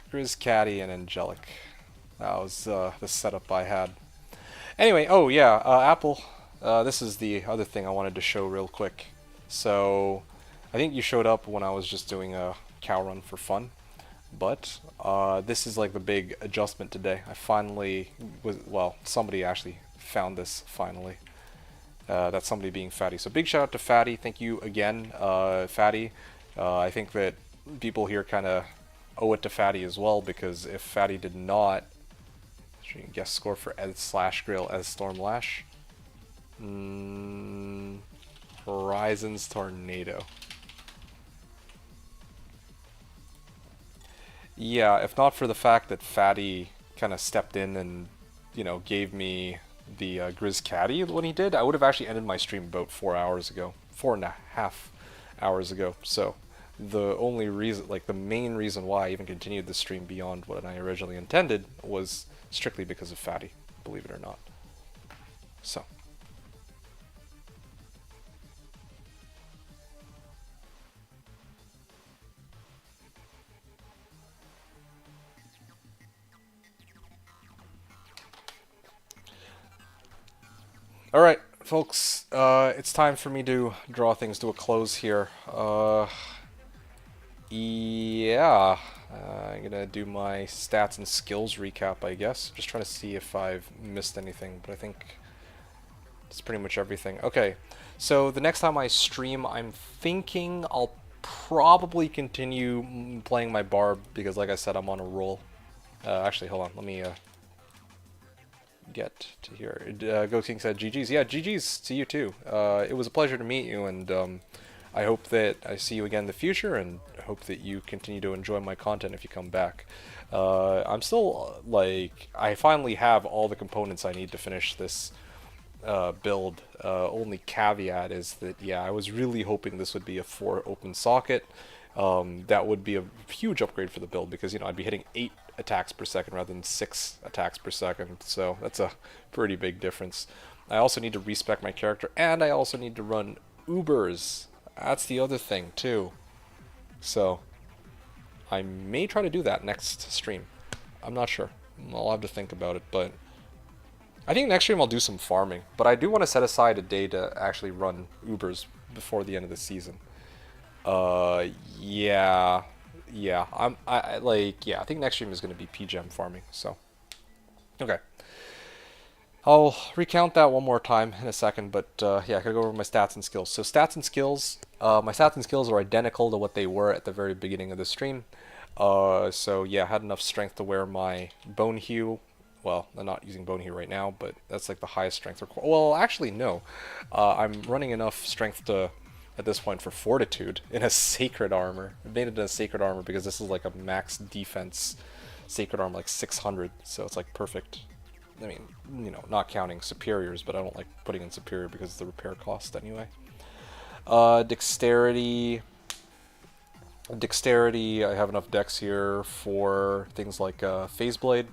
Grizz Caddy and Angelic. That was the setup I had. Anyway, oh yeah, Apple, this is the other thing I wanted to show real quick. So, I think you showed up when I was just doing a cow run for fun. But, this is like the big adjustment today. I finally well, somebody actually found this finally. That's somebody being Fatty. So big shout out to Fatty. Thank you again, Fatty. I think that people here kind of owe it to Fatty as well, because if Fatty did not, guest score for /Grill as Stormlash. Horizon's Tornado. Yeah, if not for the fact that Fatty kind of stepped in and, you know, gave me the Grizz Caddy when he did, I would have actually ended my stream about 4 hours ago. 4.5 hours ago. So, the only reason, like the main reason why I even continued the stream beyond what I originally intended was strictly because of Fatty, believe it or not. So. Alright, folks, it's time for me to draw things to a close here. Yeah, I'm gonna do my stats and skills recap, I guess. Just trying to see if I've missed anything, but I think it's pretty much everything. Okay, so the next time I stream, I'm thinking I'll probably continue playing my barb because, like I said, I'm on a roll. Actually, hold on. Let me get to here. Ghost King said GG's. Yeah, GG's to you too. It was a pleasure to meet you, and I hope that I see you again in the future, and I hope that you continue to enjoy my content if you come back. I'm still, like, I finally have all the components I need to finish this build. Only caveat is that, yeah, I was really hoping this would be a 4 open socket. That would be a huge upgrade for the build because, you know, I'd be hitting 8 attacks per second rather than 6 attacks per second, so that's a pretty big difference. I also need to respec my character, and I also need to run Ubers. That's the other thing, too. So, I may try to do that next stream. I'm not sure. I'll have to think about it, but I think next stream I'll do some farming. But I do want to set aside a day to actually run Ubers before the end of the season. Yeah. Yeah, I think next stream is going to be PGM farming, so. Okay. I'll recount that one more time in a second, but yeah, I gotta go over my stats and skills. So stats and skills, my stats and skills are identical to what they were at the very beginning of the stream. So yeah, I had enough strength to wear my bone hew. Well, I'm not using bone hew right now, but that's like the highest strength. Well, actually, no. I'm running enough strength to, at this point, for fortitude in a sacred armor. I made it in a sacred armor because this is like a max defense sacred armor, like 600, so it's like perfect. I mean, you know, not counting superiors, but I don't like putting in superior because of the repair cost anyway. Dexterity. Dexterity, I have enough dex here for things like Phase Blade,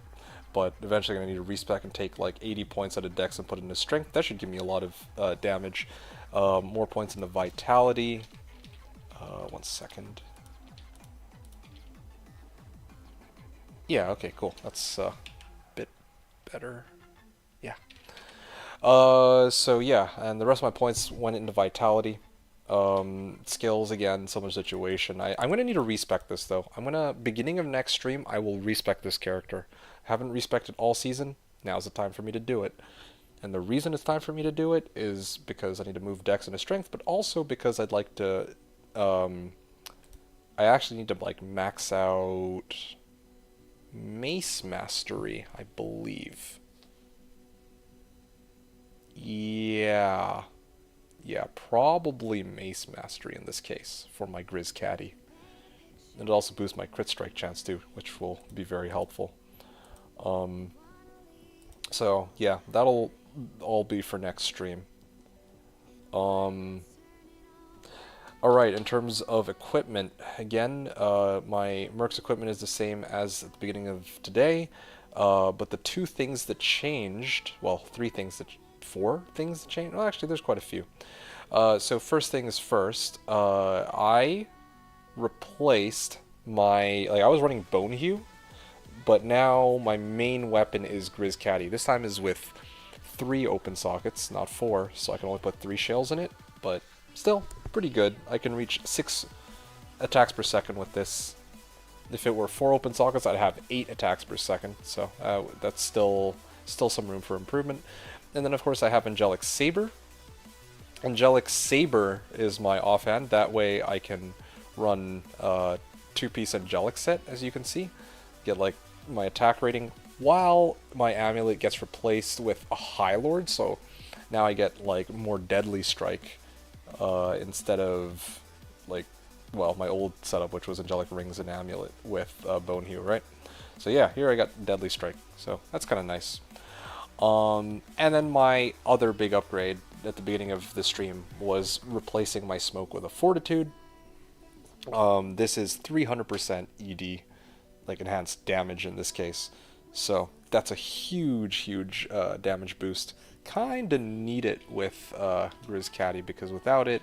but eventually I'm going to need to respec and take like 80 points out of dex and put it into strength. That should give me a lot of damage. More points into vitality. 1 second. Yeah, okay, cool. That's better. Yeah. So yeah, and the rest of my points went into vitality. Skills, again, similar situation. I'm going to need to respec this, though. Beginning of next stream, I will respec this character. I haven't respected all season. Now's the time for me to do it. And the reason it's time for me to do it is because I need to move dex into strength, but also because I'd like to, I actually need to, like, max out Mace Mastery, I believe. Yeah. Yeah, probably Mace Mastery in this case for my Grizz Caddy. And it'll also boost my crit strike chance too, which will be very helpful. So yeah, that'll all be for next stream. Alright, in terms of equipment, again, my Merc's equipment is the same as at the beginning of today, but the 2 things that changed, well, 3 things that, 4 things that changed, well, actually, there's quite a few. So first thing is first, I replaced my, like, I was running Bone Hew, but now my main weapon is Grizz Caddy. This time is with 3 open sockets, not 4, so I can only put 3 shells in it, but still pretty good. I can reach 6 attacks per second with this. If it were 4 open sockets, I'd have 8 attacks per second, so that's still some room for improvement. And then of course I have Angelic Saber. Angelic Saber is my offhand. That way I can run 2-piece Angelic set, as you can see. Get like my attack rating while my amulet gets replaced with a High Lord, so now I get like more deadly strike instead of like, well, my old setup, which was Angelic Rings and Amulet with Bone Hew, right? So yeah, here I got Deadly Strike, so that's kind of nice. And then my other big upgrade at the beginning of the stream was replacing my smoke with a Fortitude. This is 300% ED, like enhanced damage in this case. So that's a huge damage boost. Kinda need it with Grizz Caddy, because without it,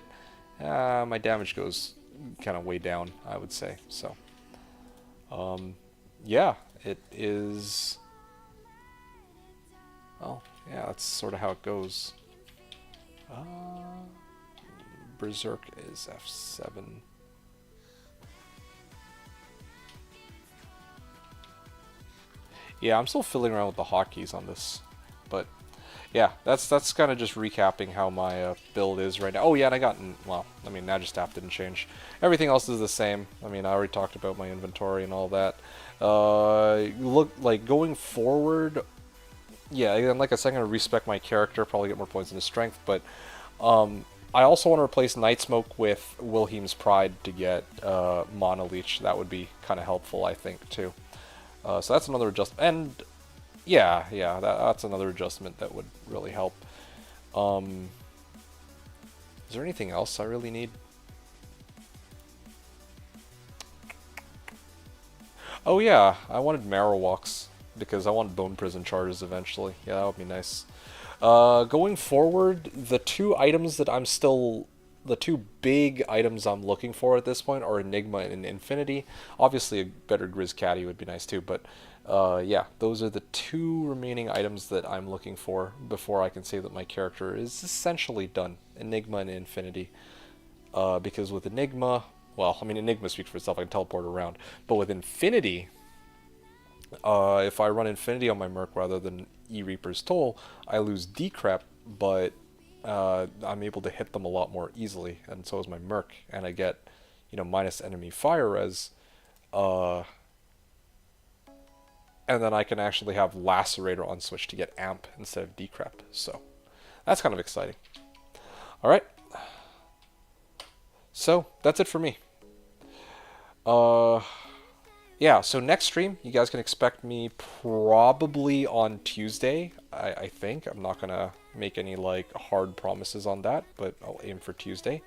my damage goes kind of way down, I would say. So, yeah, it is. Well, yeah, that's sort of how it goes. Berserk is F7. Yeah, I'm still fiddling around with the hotkeys on this, but yeah, that's kind of just recapping how my build is right now. Oh yeah, and I got, well, I mean, Nagistaff didn't change. Everything else is the same. I mean, I already talked about my inventory and all that. Look, like, going forward, yeah, and like I said, I'm going to respec my character, probably get more points in his strength, but I also want to replace Night Smoke with Wilhelm's Pride to get Mana Leech. That would be kind of helpful, I think, too. So that's another adjustment. And yeah, that's another adjustment that would really help. Is there anything else I really need? Oh yeah, I wanted Marowaks because I want Bone Prison charges eventually. Yeah, that would be nice. Going forward, the two big items I'm looking for at this point are Enigma and Infinity. Obviously, a better Grizz Caddy would be nice too, but yeah, those are the two remaining items that I'm looking for before I can say that my character is essentially done. Enigma and Infinity. Because with Enigma, well, I mean, Enigma speaks for itself, I can teleport around, but with Infinity, if I run Infinity on my Merc rather than E-Reaper's Toll, I lose Decrep, but I'm able to hit them a lot more easily, and so is my Merc, and I get, minus enemy fire res, and then I can actually have Lacerator on switch to get Amp instead of Decrep, so that's kind of exciting. Alright, so that's it for me. Yeah, so next stream, you guys can expect me probably on Tuesday, I think. I'm not going to make any, like, hard promises on that, but I'll aim for Tuesday.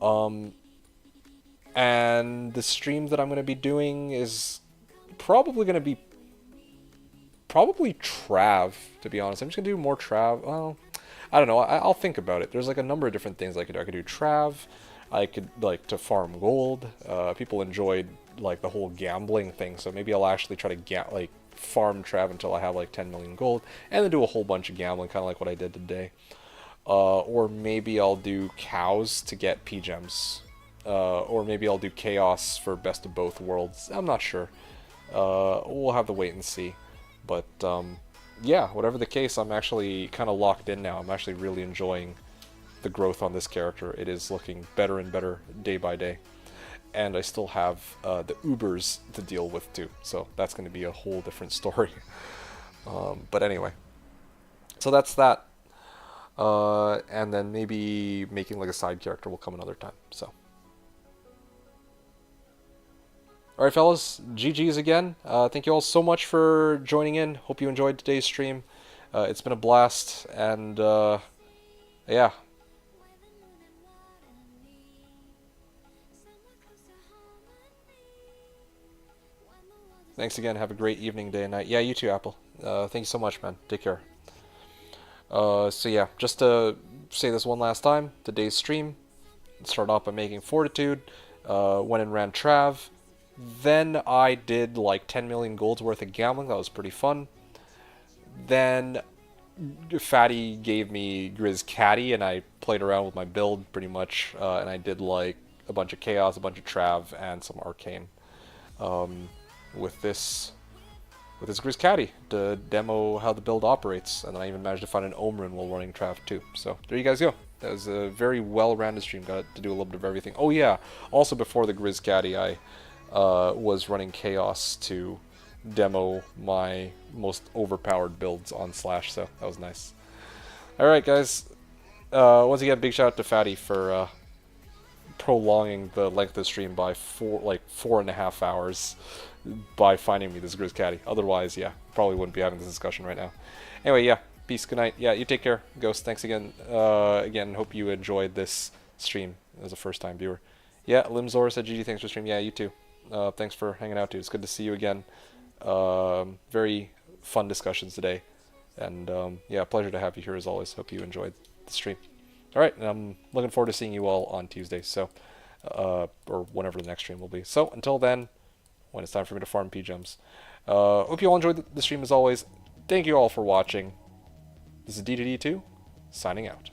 And the stream that I'm going to be doing is probably going to be Trav, to be honest. I'm just going to do more Trav. Well, I don't know. I'll think about it. There's, like, a number of different things I could do. I could do Trav. I could, like, to farm gold. People enjoyed, like, the whole gambling thing, so maybe I'll actually try to farm Trav until I have like 10 million gold, and then do a whole bunch of gambling, kind of like what I did today. Or maybe I'll do cows to get P-gems. Or maybe I'll do chaos for best of both worlds. I'm not sure. We'll have to wait and see. But yeah, whatever the case, I'm actually kind of locked in now. I'm actually really enjoying the growth on this character. It is looking better and better day by day. And I still have the Ubers to deal with too, so that's going to be a whole different story. But anyway, so that's that. And then maybe making like a side character will come another time. So, all right, fellas, GG's again. Thank you all so much for joining in. Hope you enjoyed today's stream. It's been a blast, and yeah. Thanks again. Have a great evening, day, and night. Yeah, you too, Apple. Thank you so much, man. Take care. So yeah, just to say this one last time, today's stream, started off by making Fortitude, went and ran Trav, then I did like 10 million golds worth of gambling. That was pretty fun. Then Fatty gave me Grizz Caddy, and I played around with my build pretty much, and I did like a bunch of Chaos, a bunch of Trav, and some Arcane. With this Grizz Caddy to demo how the build operates, and then I even managed to find an Omrin while running Trav too. So there you guys go. That was a very well-rounded stream. Got to do a little bit of everything. Oh yeah, also before the Grizz Caddy, I was running Chaos to demo my most overpowered builds on Slash, so that was nice. All right, guys. Once again, big shout out to Fatty for prolonging the length of the stream by 4.5 hours. By finding me this Grizz Caddy. Otherwise, yeah, probably wouldn't be having this discussion right now. Anyway, yeah, peace, good night. Yeah, you take care, Ghost. Thanks again. Again, hope you enjoyed this stream as a first-time viewer. Yeah, Limzor said GG, thanks for stream. Yeah, you too. Thanks for hanging out, dude. It's good to see you again. Very fun discussions today. And, yeah, pleasure to have you here as always. Hope you enjoyed the stream. All right, and I'm looking forward to seeing you all on Tuesday, so, or whenever the next stream will be. So, until then, when it's time for me to farm P-gems. Hope you all enjoyed the stream as always. Thank you all for watching. This is D2D2, signing out.